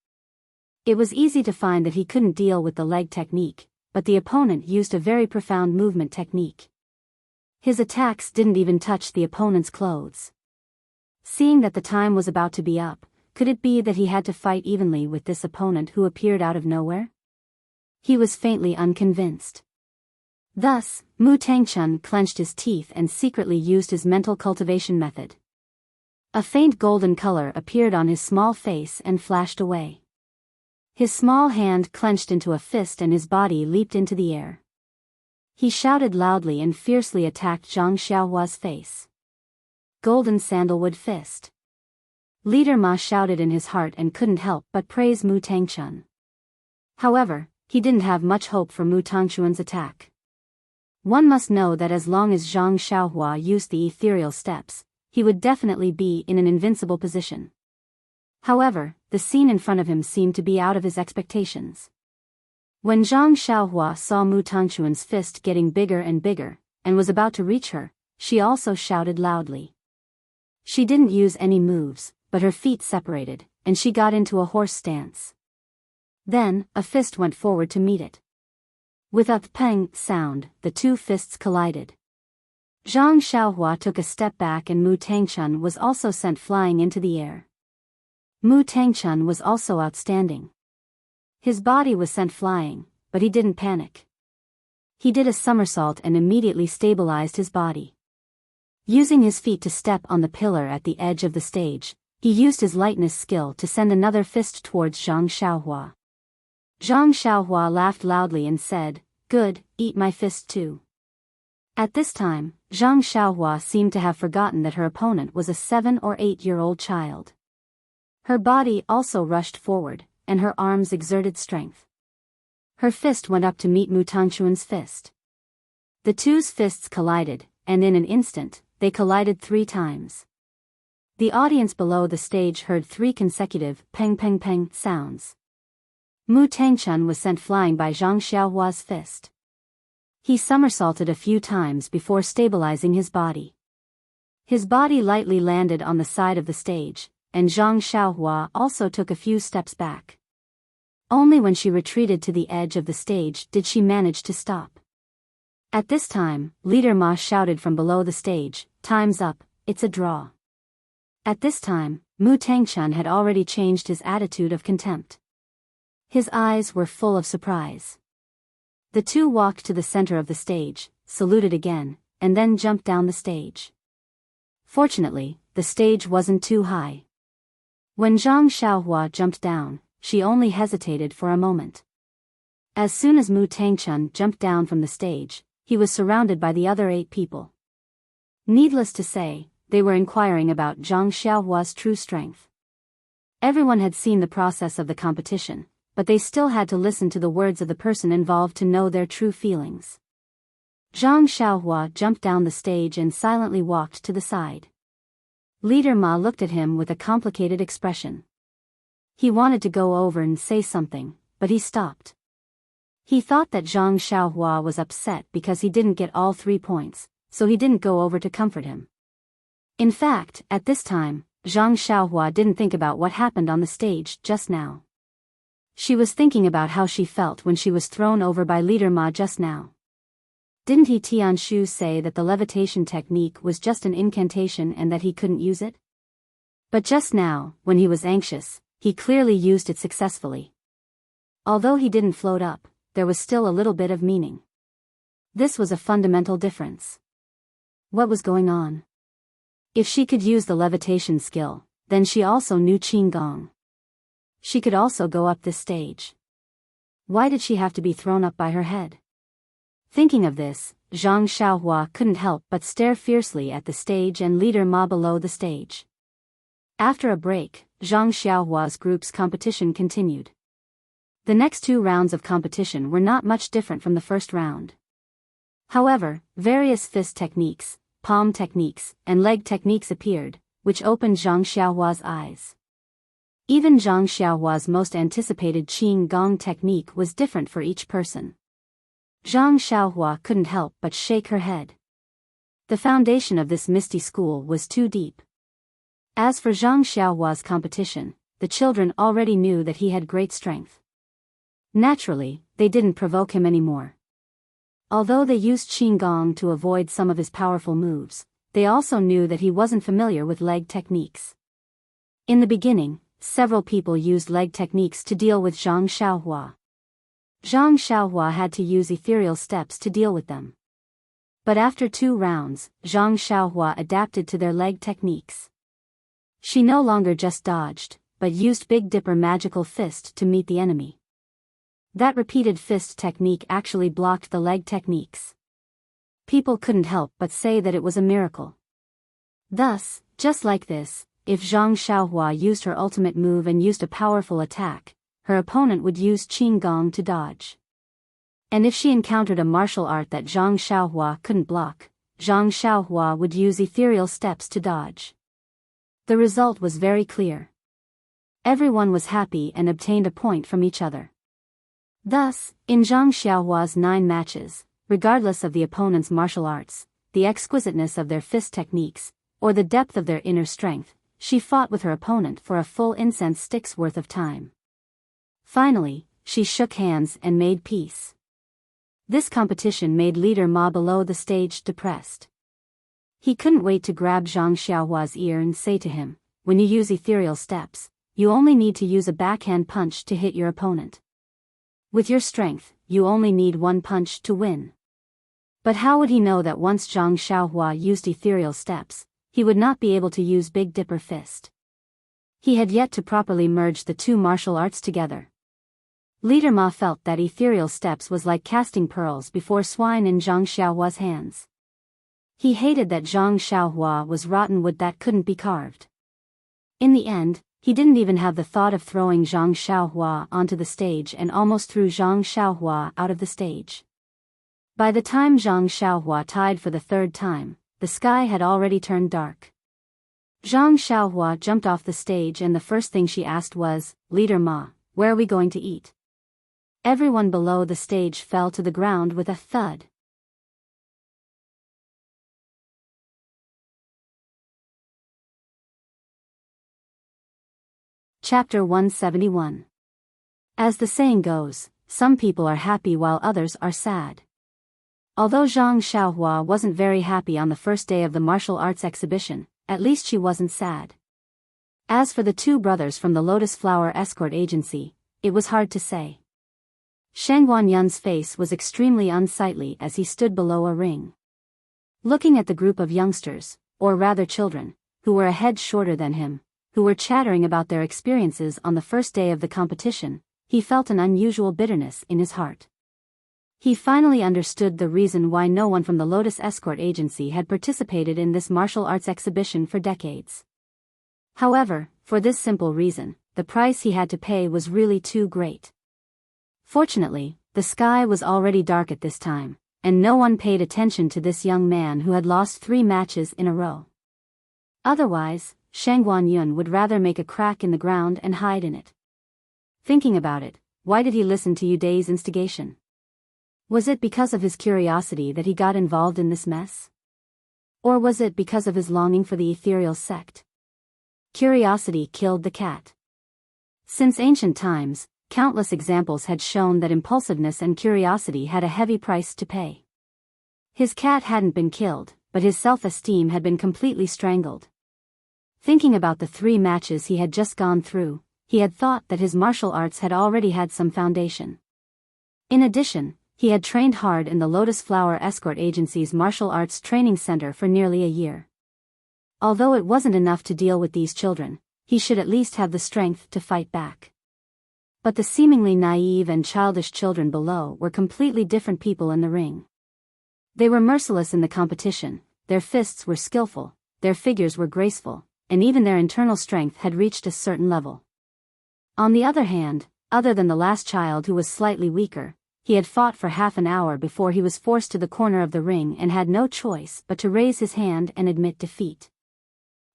It was easy to find that he couldn't deal with the leg technique, but the opponent used a very profound movement technique. His attacks didn't even touch the opponent's clothes. Seeing that the time was about to be up, could it be that he had to fight evenly with this opponent who appeared out of nowhere? He was faintly unconvinced. Thus, Mu Tangchun clenched his teeth and secretly used his mental cultivation method. A faint golden color appeared on his small face and flashed away. His small hand clenched into a fist and his body leaped into the air. He shouted loudly and fiercely attacked Zhang Xiaohua's face. Golden Sandalwood Fist. Leader Ma shouted in his heart and couldn't help but praise Mu Tangchun. However, he didn't have much hope for Mu Tangchun's attack. One must know that as long as Zhang Xiaohua used the ethereal steps, he would definitely be in an invincible position. However, the scene in front of him seemed to be out of his expectations. When Zhang Xiaohua saw Mu Tangchun's fist getting bigger and bigger, and was about to reach her, she also shouted loudly. She didn't use any moves, but her feet separated, and she got into a horse stance. Then, a fist went forward to meet it. With a peng sound, the two fists collided. Zhang Xiaohua took a step back and Mu Tangchun was also sent flying into the air. Mu Tangchun was also outstanding. His body was sent flying, but he didn't panic. He did a somersault and immediately stabilized his body. Using his feet to step on the pillar at the edge of the stage, he used his lightness skill to send another fist towards Zhang Xiaohua. Zhang Xiaohua laughed loudly and said, "Good, eat my fist too." At this time, Zhang Xiaohua seemed to have forgotten that her opponent was a 7 or 8-year-old child. Her body also rushed forward, and her arms exerted strength. Her fist went up to meet Mu Tangchun's fist. The two's fists collided, and in an instant, they collided 3 times. The audience below the stage heard 3 consecutive peng peng peng sounds. Mu Tangchun was sent flying by Zhang Xiaohua's fist. He somersaulted a few times before stabilizing his body. His body lightly landed on the side of the stage, and Zhang Xiaohua also took a few steps back. Only when she retreated to the edge of the stage did she manage to stop. At this time, Leader Ma shouted from below the stage, "Time's up, it's a draw." At this time, Mu Tangchun had already changed his attitude of contempt. His eyes were full of surprise. The two walked to the center of the stage, saluted again, and then jumped down the stage. Fortunately, the stage wasn't too high. When Zhang Xiaohua jumped down, she only hesitated for a moment. As soon as Mu Tangchun jumped down from the stage, he was surrounded by the other 8 people. Needless to say, they were inquiring about Zhang Xiaohua's true strength. Everyone had seen the process of the competition, but they still had to listen to the words of the person involved to know their true feelings. Zhang Xiaohua jumped down the stage and silently walked to the side. Leader Ma looked at him with a complicated expression. He wanted to go over and say something, but he stopped. He thought that Zhang Xiaohua was upset because he didn't get all 3 points, so he didn't go over to comfort him. In fact, at this time, Zhang Xiaohua didn't think about what happened on the stage just now. She was thinking about how she felt when she was thrown over by Leader Ma just now. Didn't he Tianshu say that the levitation technique was just an incantation and that he couldn't use it? But just now, when he was anxious, he clearly used it successfully. Although he didn't float up, there was still a little bit of meaning. This was a fundamental difference. What was going on? If she could use the levitation skill, then she also knew Qigong. She could also go up this stage. Why did she have to be thrown up by her head? Thinking of this, Zhang Xiaohua couldn't help but stare fiercely at the stage and Leader Ma below the stage. After a break, Zhang Xiaohua's group's competition continued. The next 2 rounds of competition were not much different from the first round. However, various fist techniques, palm techniques, and leg techniques appeared, which opened Zhang Xiaohua's eyes. Even Zhang Xiaohua's most anticipated Qing Gong technique was different for each person. Zhang Xiaohua couldn't help but shake her head. The foundation of this misty school was too deep. As for Zhang Xiaohua's competition, the children already knew that he had great strength. Naturally, they didn't provoke him anymore. Although they used Qinggong to avoid some of his powerful moves, they also knew that he wasn't familiar with leg techniques. In the beginning, several people used leg techniques to deal with Zhang Xiaohua. Zhang Xiaohua had to use ethereal steps to deal with them. But after 2 rounds, Zhang Xiaohua adapted to their leg techniques. She no longer just dodged, but used Big Dipper magical fist to meet the enemy. That repeated fist technique actually blocked the leg techniques. People couldn't help but say that it was a miracle. Thus, just like this, if Zhang Xiaohua used her ultimate move and used a powerful attack, her opponent would use Qinggong to dodge. And if she encountered a martial art that Zhang Xiaohua couldn't block, Zhang Xiaohua would use ethereal steps to dodge. The result was very clear. Everyone was happy and obtained a point from each other. Thus, in Zhang Xiaohua's 9 matches, regardless of the opponent's martial arts, the exquisiteness of their fist techniques, or the depth of their inner strength, she fought with her opponent for a full incense stick's worth of time. Finally, she shook hands and made peace. This competition made Leader Ma below the stage depressed. He couldn't wait to grab Zhang Xiaohua's ear and say to him, "When you use ethereal steps, you only need to use a backhand punch to hit your opponent. With your strength, you only need 1 punch to win." But how would he know that once Zhang Xiaohua used ethereal steps, he would not be able to use Big Dipper fist? He had yet to properly merge the 2 martial arts together. Leader Ma felt that ethereal steps was like casting pearls before swine in Zhang Xiaohua's hands. He hated that Zhang Xiaohua was rotten wood that couldn't be carved. In the end, he didn't even have the thought of throwing Zhang Xiaohua onto the stage and almost threw Zhang Xiaohua out of the stage. By the time Zhang Xiaohua tied for the 3rd time, the sky had already turned dark. Zhang Xiaohua jumped off the stage and the first thing she asked was, "Leader Ma, where are we going to eat?" Everyone below the stage fell to the ground with a thud. Chapter 171. As the saying goes, some people are happy while others are sad. Although Zhang Xiaohua wasn't very happy on the first day of the martial arts exhibition, at least she wasn't sad. As for the 2 brothers from the Lotus Flower Escort Agency, it was hard to say. Shang Guanyun's face was extremely unsightly as he stood below a ring. Looking at the group of youngsters, or rather children, who were a head shorter than him, who were chattering about their experiences on the first day of the competition, he felt an unusual bitterness in his heart. He finally understood the reason why no one from the Lotus Escort Agency had participated in this martial arts exhibition for decades. However, for this simple reason, the price he had to pay was really too great. Fortunately, the sky was already dark at this time, and no one paid attention to this young man who had lost 3 matches in a row. Otherwise, Shang Guanyun would rather make a crack in the ground and hide in it. Thinking about it, why did he listen to Yu Dai's instigation? Was it because of his curiosity that he got involved in this mess? Or was it because of his longing for the ethereal sect? Curiosity killed the cat. Since ancient times, countless examples had shown that impulsiveness and curiosity had a heavy price to pay. His cat hadn't been killed, but his self-esteem had been completely strangled. Thinking about the 3 matches he had just gone through, he had thought that his martial arts had already had some foundation. In addition, he had trained hard in the Lotus Flower Escort Agency's martial arts training center for nearly a year. Although it wasn't enough to deal with these children, he should at least have the strength to fight back. But the seemingly naive and childish children below were completely different people in the ring. They were merciless in the competition, their fists were skillful, their figures were graceful, and even their internal strength had reached a certain level. On the other hand, other than the last child who was slightly weaker, he had fought for half an hour before he was forced to the corner of the ring and had no choice but to raise his hand and admit defeat.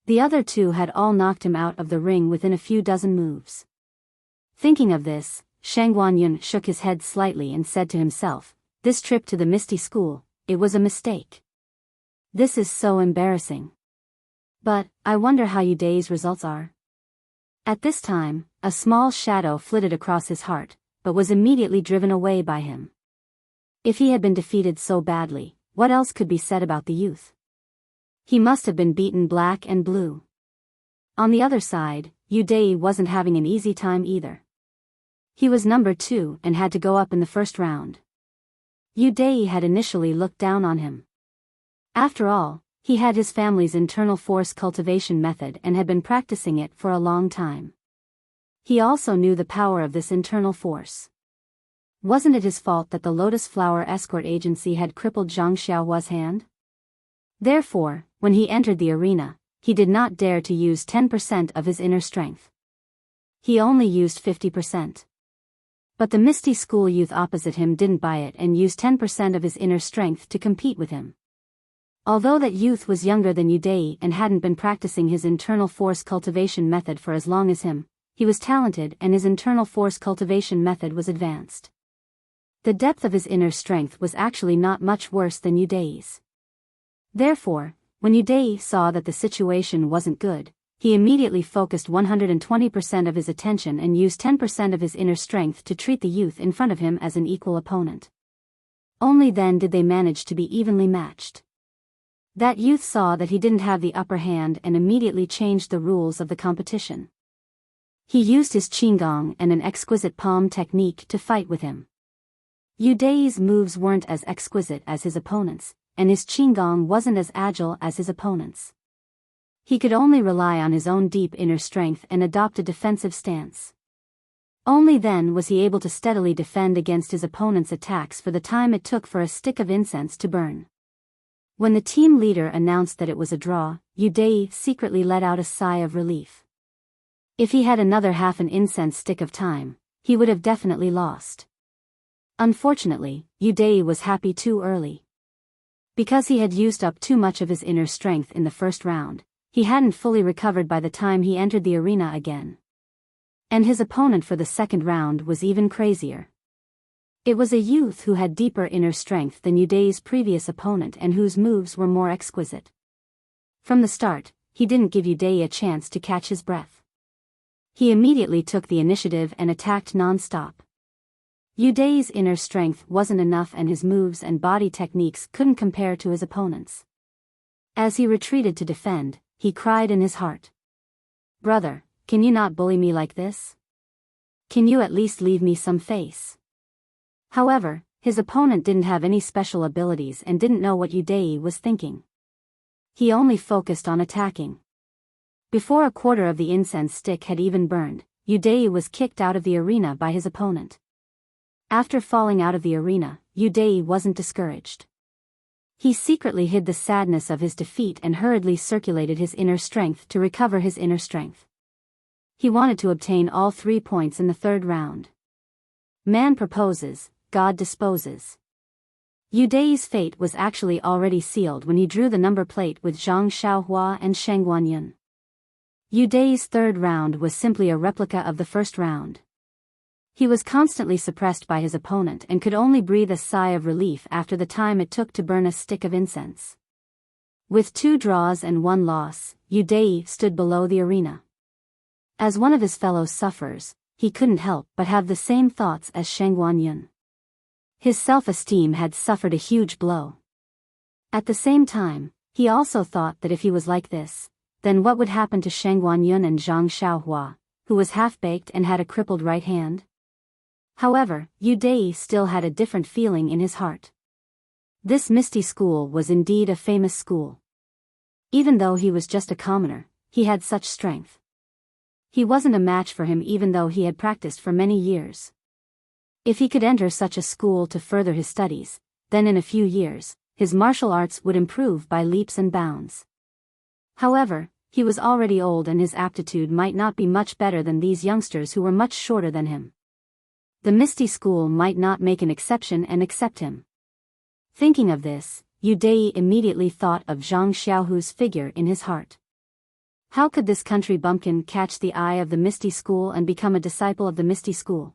The other two had all knocked him out of the ring within a few dozen moves. Thinking of this, Shang Guanyun shook his head slightly and said to himself, "This trip to the Misty School, it was a mistake. This is so embarrassing. But, I wonder how Yudai's results are." At this time, a small shadow flitted across his heart, but was immediately driven away by him. If he had been defeated so badly, what else could be said about the youth? He must have been beaten black and blue. On the other side, Yudai wasn't having an easy time either. He was number 2 and had to go up in the first round. Yudai had initially looked down on him. After all, he had his family's internal force cultivation method and had been practicing it for a long time. He also knew the power of this internal force. Wasn't it his fault that the Lotus Flower Escort Agency had crippled Zhang Xiaohua's hand? Therefore, when he entered the arena, he did not dare to use 10% of his inner strength. He only used 50%. But the Misty School youth opposite him didn't buy it and used 10% of his inner strength to compete with him. Although that youth was younger than Yudai and hadn't been practicing his internal force cultivation method for as long as him, he was talented and his internal force cultivation method was advanced. The depth of his inner strength was actually not much worse than Yudai's. Therefore, when Yudai saw that the situation wasn't good, he immediately focused 120% of his attention and used 10% of his inner strength to treat the youth in front of him as an equal opponent. Only then did they manage to be evenly matched. That youth saw that he didn't have the upper hand and immediately changed the rules of the competition. He used his qigong and an exquisite palm technique to fight with him. Yudai's moves weren't as exquisite as his opponents, and his qigong wasn't as agile as his opponent's. He could only rely on his own deep inner strength and adopt a defensive stance. Only then was he able to steadily defend against his opponent's attacks for the time it took for a stick of incense to burn. When the team leader announced that it was a draw, Yudai secretly let out a sigh of relief. If he had another half an incense stick of time, he would have definitely lost. Unfortunately, Yudai was happy too early. Because he had used up too much of his inner strength in the first round, he hadn't fully recovered by the time he entered the arena again. And his opponent for the second round was even crazier. It was a youth who had deeper inner strength than Yudai's previous opponent and whose moves were more exquisite. From the start, he didn't give Yudai a chance to catch his breath. He immediately took the initiative and attacked non-stop. Yudai's inner strength wasn't enough and his moves and body techniques couldn't compare to his opponent's. As he retreated to defend, he cried in his heart. "Brother, can you not bully me like this? Can you at least leave me some face?" However, his opponent didn't have any special abilities and didn't know what Yudai was thinking. He only focused on attacking. Before a quarter of the incense stick had even burned, Yudai was kicked out of the arena by his opponent. After falling out of the arena, Yudai wasn't discouraged. He secretly hid the sadness of his defeat and hurriedly circulated his inner strength to recover his inner strength. He wanted to obtain all 3 points in the third round. Man proposes, God disposes. Yudai's fate was actually already sealed when he drew the number plate with Zhang Xiaohua and Shang Guanyun. Yudai's third round was simply a replica of the first round. He was constantly suppressed by his opponent and could only breathe a sigh of relief after the time it took to burn a stick of incense. With 2 draws and 1 loss, Yudai stood below the arena. As one of his fellow sufferers, he couldn't help but have the same thoughts as Shang Guanyun. His self-esteem had suffered a huge blow. At the same time, he also thought that if he was like this, then what would happen to Shang Guanyun and Zhang Xiaohua, who was half-baked and had a crippled right hand? However, Yudai still had a different feeling in his heart. This Misty School was indeed a famous school. Even though he was just a commoner, he had such strength. He wasn't a match for him even though he had practiced for many years. If he could enter such a school to further his studies, then in a few years, his martial arts would improve by leaps and bounds. However, he was already old and his aptitude might not be much better than these youngsters who were much shorter than him. The Misty School might not make an exception and accept him. Thinking of this, Yu Dai immediately thought of Zhang Xiaohu's figure in his heart. How could this country bumpkin catch the eye of the Misty School and become a disciple of the Misty School?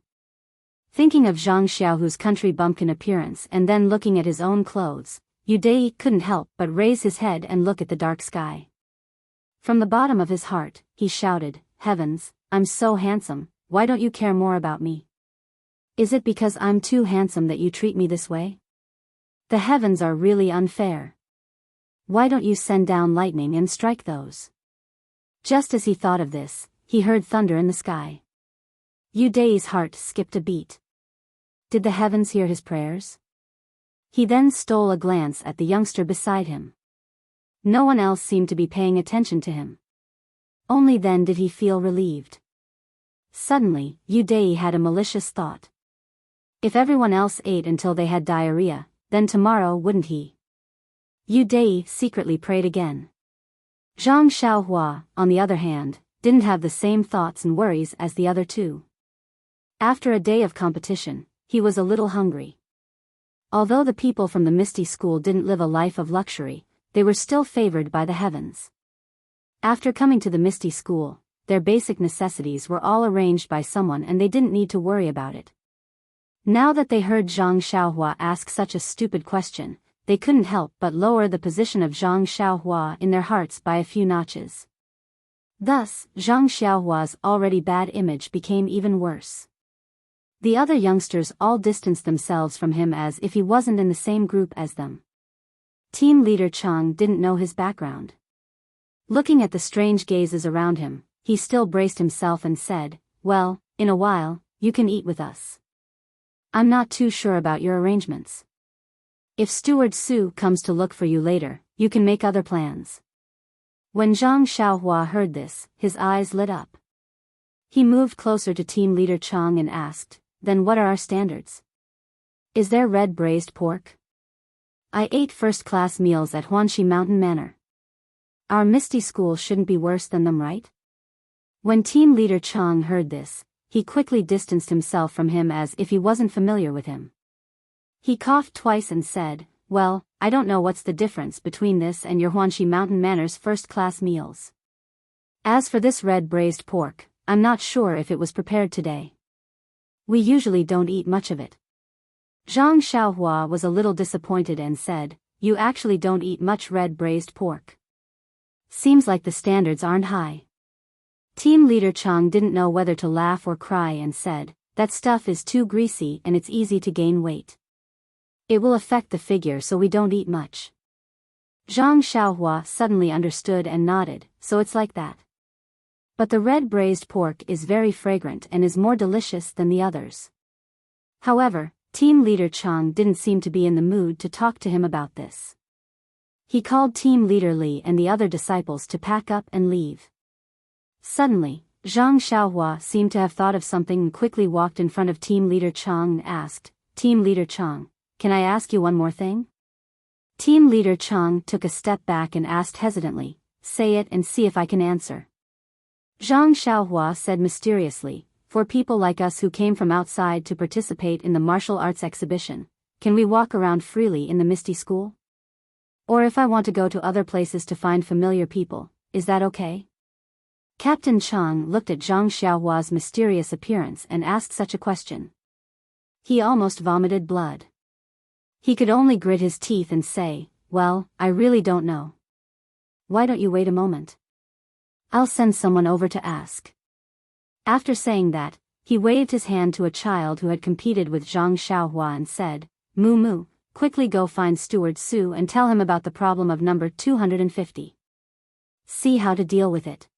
Thinking of Zhang Xiaohu's country bumpkin appearance and then looking at his own clothes, Yu Dai couldn't help but raise his head and look at the dark sky. From the bottom of his heart, he shouted, "Heavens, I'm so handsome, why don't you care more about me? Is it because I'm too handsome that you treat me this way? The heavens are really unfair. Why don't you send down lightning and strike those?" Just as he thought of this, he heard thunder in the sky. Yu Dai's heart skipped a beat. Did the heavens hear his prayers? He then stole a glance at the youngster beside him. No one else seemed to be paying attention to him. Only then did he feel relieved. Suddenly, Yu Dai had a malicious thought. If everyone else ate until they had diarrhea, then tomorrow wouldn't he? Yu Dai secretly prayed again. Zhang Xiaohua, on the other hand, didn't have the same thoughts and worries as the other two. After a day of competition, he was a little hungry. Although the people from the Misty School didn't live a life of luxury, they were still favored by the heavens. After coming to the Misty School, their basic necessities were all arranged by someone and they didn't need to worry about it. Now that they heard Zhang Xiaohua ask such a stupid question, they couldn't help but lower the position of Zhang Xiaohua in their hearts by a few notches. Thus, Zhang Xiaohua's already bad image became even worse. The other youngsters all distanced themselves from him as if he wasn't in the same group as them. Team leader Chang didn't know his background. Looking at the strange gazes around him, he still braced himself and said, "Well, in a while, you can eat with us. I'm not too sure about your arrangements. If Steward Su comes to look for you later, you can make other plans." When Zhang Xiaohua heard this, his eyes lit up. He moved closer to team leader Chang and asked, "Then what are our standards? Is there red braised pork? I ate first-class meals at Huanxi Mountain Manor. Our Misty School shouldn't be worse than them, right?" When team leader Chang heard this, he quickly distanced himself from him as if he wasn't familiar with him. He coughed twice and said, "Well, I don't know what's the difference between this and your Huanxi Mountain Manor's first-class meals. As for this red braised pork, I'm not sure if it was prepared today. We usually don't eat much of it." Zhang Xiaohua was a little disappointed and said, "You actually don't eat much red braised pork. Seems like the standards aren't high." Team leader Chang didn't know whether to laugh or cry and said, "That stuff is too greasy and it's easy to gain weight. It will affect the figure, so we don't eat much." Zhang Xiaohua suddenly understood and nodded, "So it's like that. But the red braised pork is very fragrant and is more delicious than the others." However, team leader Chang didn't seem to be in the mood to talk to him about this. He called team leader Li and the other disciples to pack up and leave. Suddenly, Zhang Xiaohua seemed to have thought of something and quickly walked in front of team leader Chang and asked, "Team leader Chang, can I ask you one more thing?" Team leader Chang took a step back and asked hesitantly, "Say it and see if I can answer." Zhang Xiaohua said mysteriously, "For people like us who came from outside to participate in the martial arts exhibition, can we walk around freely in the Misty School? Or if I want to go to other places to find familiar people, is that okay?" Captain Chang looked at Zhang Xiaohua's mysterious appearance and asked such a question. He almost vomited blood. He could only grit his teeth and say, "Well, I really don't know. Why don't you wait a moment? I'll send someone over to ask." After saying that, he waved his hand to a child who had competed with Zhang Xiaohua and said, "Moo Moo, quickly go find Steward Su and tell him about the problem of number 250. See how to deal with it."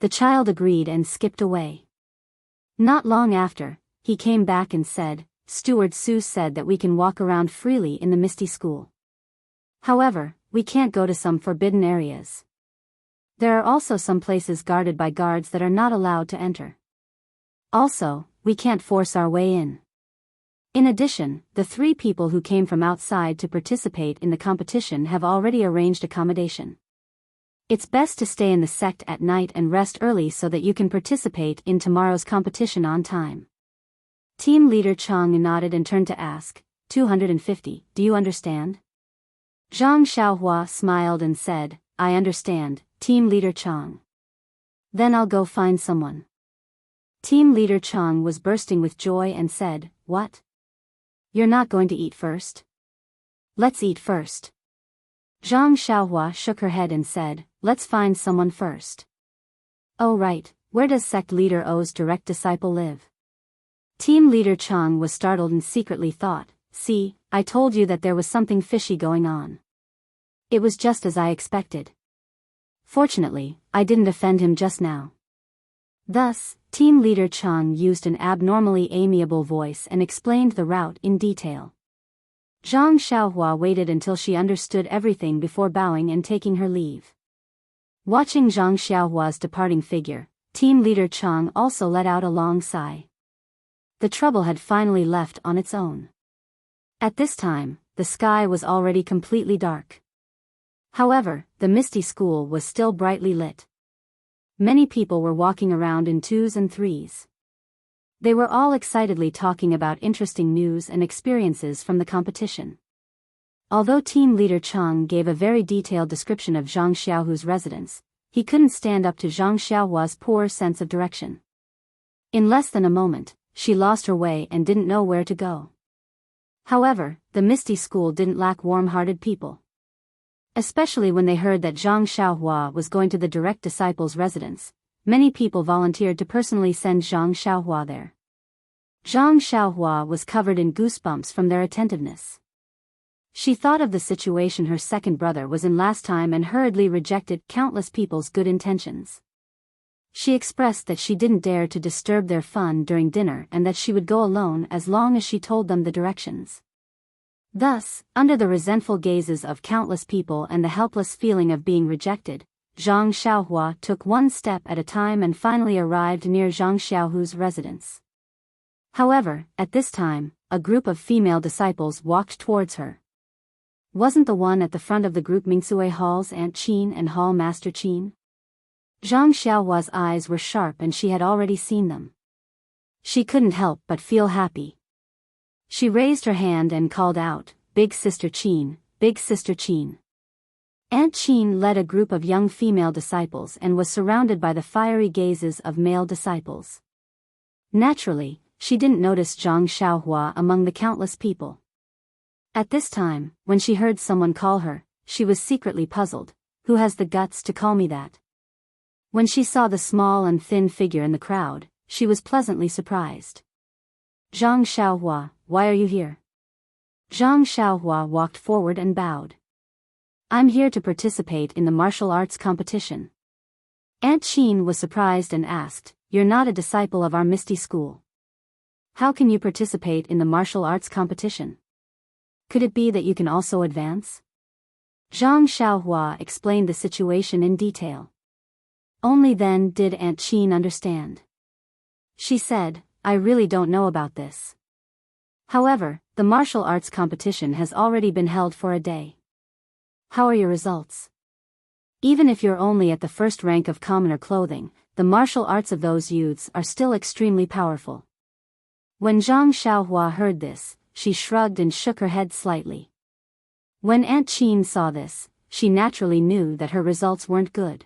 The child agreed and skipped away. Not long after, he came back and said, "Steward Su said that we can walk around freely in the Misty School. However, we can't go to some forbidden areas. There are also some places guarded by guards that are not allowed to enter. Also, we can't force our way in. In addition, the 3 people who came from outside to participate in the competition have already arranged accommodation. It's best to stay in the sect at night and rest early so that you can participate in tomorrow's competition on time. Team leader Chang nodded and turned to ask, 250, do you understand? Zhang Xiaohua smiled and said, I understand, Team leader Chang. Then I'll go find someone. Team leader Chang was bursting with joy and said, what? You're not going to eat first? Let's eat first. Zhang Xiaohua shook her head and said, let's find someone first. Oh right, where does sect leader O's direct disciple live? Team leader Chang was startled and secretly thought, see, I told you that there was something fishy going on. It was just as I expected. Fortunately, I didn't offend him just now. Thus, team leader Chang used an abnormally amiable voice and explained the route in detail. Zhang Xiaohua waited until she understood everything before bowing and taking her leave. Watching Zhang Xiaohua's departing figure, team leader Chang also let out a long sigh. The trouble had finally left on its own. At this time, the sky was already completely dark. However, the misty school was still brightly lit. Many people were walking around in twos and threes. They were all excitedly talking about interesting news and experiences from the competition. Although team leader Chang gave a very detailed description of Zhang Xiaohu's residence, he couldn't stand up to Zhang Xiaohua's poor sense of direction. In less than a moment, she lost her way and didn't know where to go. However, the Misty School didn't lack warm-hearted people. Especially when they heard that Zhang Xiaohua was going to the direct disciples' residence, many people volunteered to personally send Zhang Xiaohua there. Zhang Xiaohua was covered in goosebumps from their attentiveness. She thought of the situation her second brother was in last time and hurriedly rejected countless people's good intentions. She expressed that she didn't dare to disturb their fun during dinner and that she would go alone as long as she told them the directions. Thus, under the resentful gazes of countless people and the helpless feeling of being rejected, Zhang Xiaohua took one step at a time and finally arrived near Zhang Xiaohu's residence. However, at this time, a group of female disciples walked towards her. Wasn't the one at the front of the group Mingsue Hall's Aunt Qin and Hall Master Qin? Zhang Xiaohua's eyes were sharp and she had already seen them. She couldn't help but feel happy. She raised her hand and called out, Big Sister Qin, Big Sister Qin. Aunt Qin led a group of young female disciples and was surrounded by the fiery gazes of male disciples. Naturally, she didn't notice Zhang Xiaohua among the countless people. At this time, when she heard someone call her, she was secretly puzzled. Who has the guts to call me that? When she saw the small and thin figure in the crowd, she was pleasantly surprised. Zhang Xiaohua, why are you here? Zhang Xiaohua walked forward and bowed. I'm here to participate in the martial arts competition. Aunt Qin was surprised and asked, You're not a disciple of our Misty School. How can you participate in the martial arts competition? Could it be that you can also advance? Zhang Xiaohua explained the situation in detail. Only then did Aunt Qin understand. She said, I really don't know about this. However, the martial arts competition has already been held for a day. How are your results? Even if you're only at the first rank of commoner clothing, the martial arts of those youths are still extremely powerful. When Zhang Xiaohua heard this, she shrugged and shook her head slightly. When Aunt Qin saw this, she naturally knew that her results weren't good.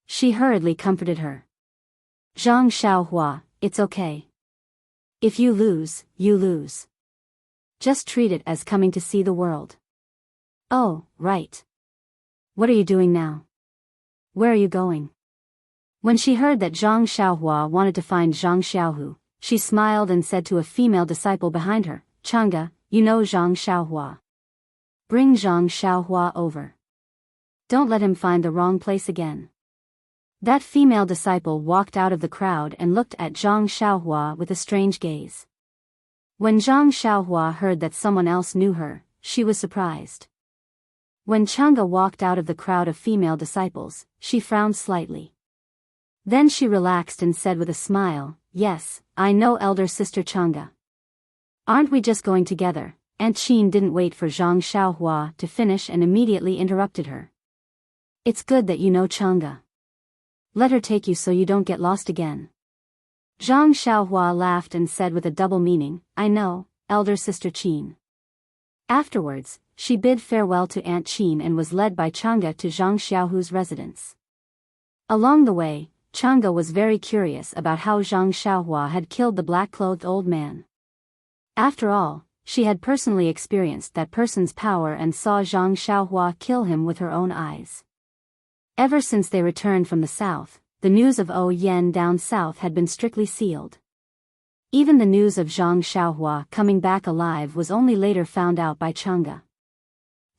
She hurriedly comforted her. Zhang Xiaohua, it's okay. If you lose, you lose. Just treat it as coming to see the world. Oh, right. What are you doing now? Where are you going? When she heard that Zhang Xiaohua wanted to find Zhang Xiaohu, she smiled and said to a female disciple behind her, Chang'e, you know Zhang Xiaohua. Bring Zhang Xiaohua over. Don't let him find the wrong place again. That female disciple walked out of the crowd and looked at Zhang Xiaohua with a strange gaze. When Zhang Xiaohua heard that someone else knew her, she was surprised. When Chang'e walked out of the crowd of female disciples, she frowned slightly. Then she relaxed and said with a smile, Yes, I know elder sister Chang'e. Aren't we just going together? Aunt Qin didn't wait for Zhang Xiaohua to finish and immediately interrupted her. It's good that you know Chang'e. Let her take you so you don't get lost again. Zhang Xiaohua laughed and said with a double meaning, I know, elder sister Qin. Afterwards, she bid farewell to Aunt Qin and was led by Chang'e to Zhang Xiaohu's residence. Along the way, Chang'e was very curious about how Zhang Xiaohua had killed the black-clothed old man. After all, she had personally experienced that person's power and saw Zhang Xiaohua kill him with her own eyes. Ever since they returned from the south, the news of Yen down south had been strictly sealed. Even the news of Zhang Xiaohua coming back alive was only later found out by Chang'e.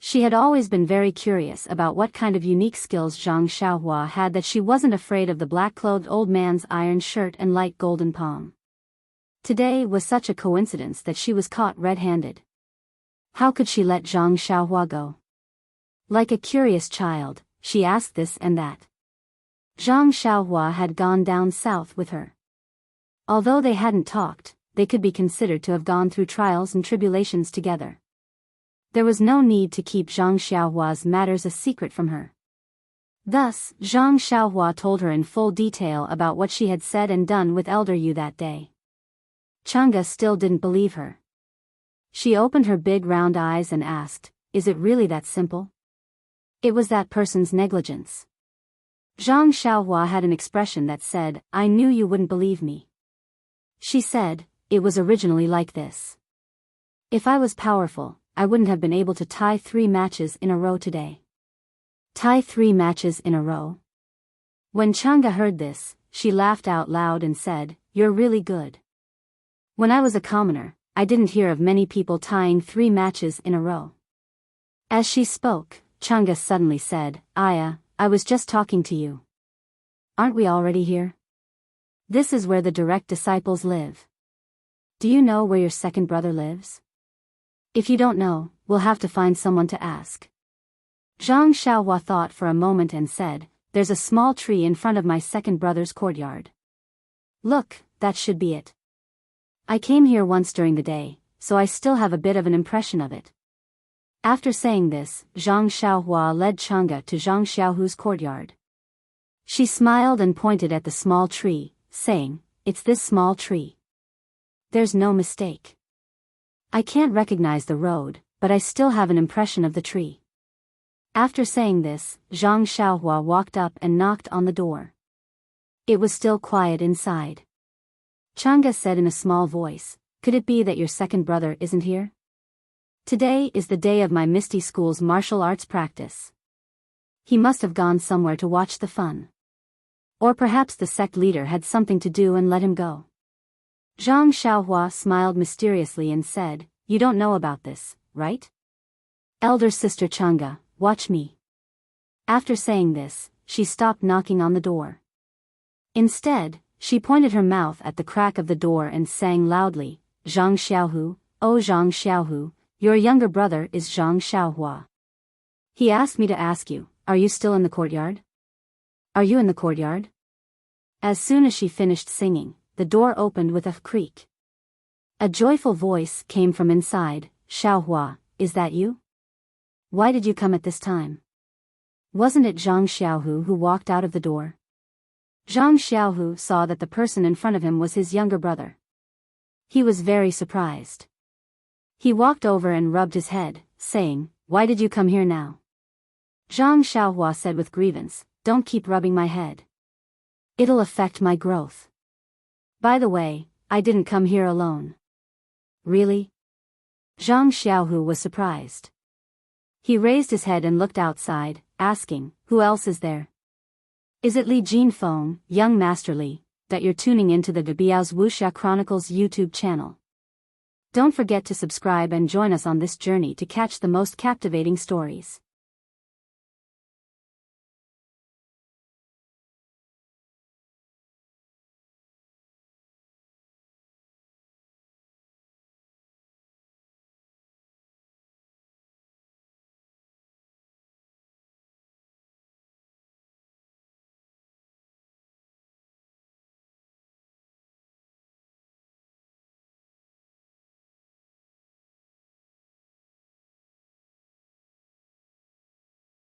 She had always been very curious about what kind of unique skills Zhang Xiaohua had that she wasn't afraid of the black-clothed old man's iron shirt and light golden palm. Today was such a coincidence that she was caught red-handed. How could she let Zhang Xiaohua go? Like a curious child, she asked this and that. Zhang Xiaohua had gone down south with her. Although they hadn't talked, they could be considered to have gone through trials and tribulations together. There was no need to keep Zhang Xiaohua's matters a secret from her. Thus, Zhang Xiaohua told her in full detail about what she had said and done with Elder Yu that day. Chang'e still didn't believe her. She opened her big round eyes and asked, Is it really that simple? It was that person's negligence. Zhang Xiaohua had an expression that said, I knew you wouldn't believe me. She said, It was originally like this. If I was powerful, I wouldn't have been able to tie 3 matches in a row today. Tie 3 matches in a row? When Chang'e heard this, she laughed out loud and said, You're really good. When I was a commoner, I didn't hear of many people tying 3 matches in a row. As she spoke, Chang'e suddenly said, Aya, I was just talking to you. Aren't we already here? This is where the direct disciples live. Do you know where your second brother lives? If you don't know, we'll have to find someone to ask. Zhang Xiaohua thought for a moment and said, There's a small tree in front of my second brother's courtyard. Look, that should be it. I came here once during the day, so I still have a bit of an impression of it. After saying this, Zhang Xiaohua led Chang'e to Zhang Xiaohu's courtyard. She smiled and pointed at the small tree, saying, It's this small tree. There's no mistake. I can't recognize the road, but I still have an impression of the tree. After saying this, Zhang Xiaohua walked up and knocked on the door. It was still quiet inside. Chang'e said in a small voice, Could it be that your second brother isn't here? Today is the day of my Misty School's martial arts practice. He must have gone somewhere to watch the fun. Or perhaps the sect leader had something to do and let him go. Zhang Xiaohua smiled mysteriously and said, You don't know about this, right? Elder sister Chang'e, watch me. After saying this, she stopped knocking on the door. Instead, she pointed her mouth at the crack of the door and sang loudly, Zhang Xiaohu, oh Zhang Xiaohu, your younger brother is Zhang Xiaohua. He asked me to ask you, are you still in the courtyard? Are you in the courtyard? As soon as she finished singing, the door opened with a creak. A joyful voice came from inside, Xiaohua, is that you? Why did you come at this time? Wasn't it Zhang Xiaohu who walked out of the door? Zhang Xiaohu saw that the person in front of him was his younger brother. He was very surprised. He walked over and rubbed his head, saying, Why did you come here now? Zhang Xiaohua said with grievance, Don't keep rubbing my head. It'll affect my growth. By the way, I didn't come here alone. Really? Zhang Xiaohu was surprised. He raised his head and looked outside, asking, Who else is there? Is it Li Jinfeng, young Master Li, that you're tuning into the Biyao's Wuxia Chronicles YouTube channel? Don't forget to subscribe and join us on this journey to catch the most captivating stories.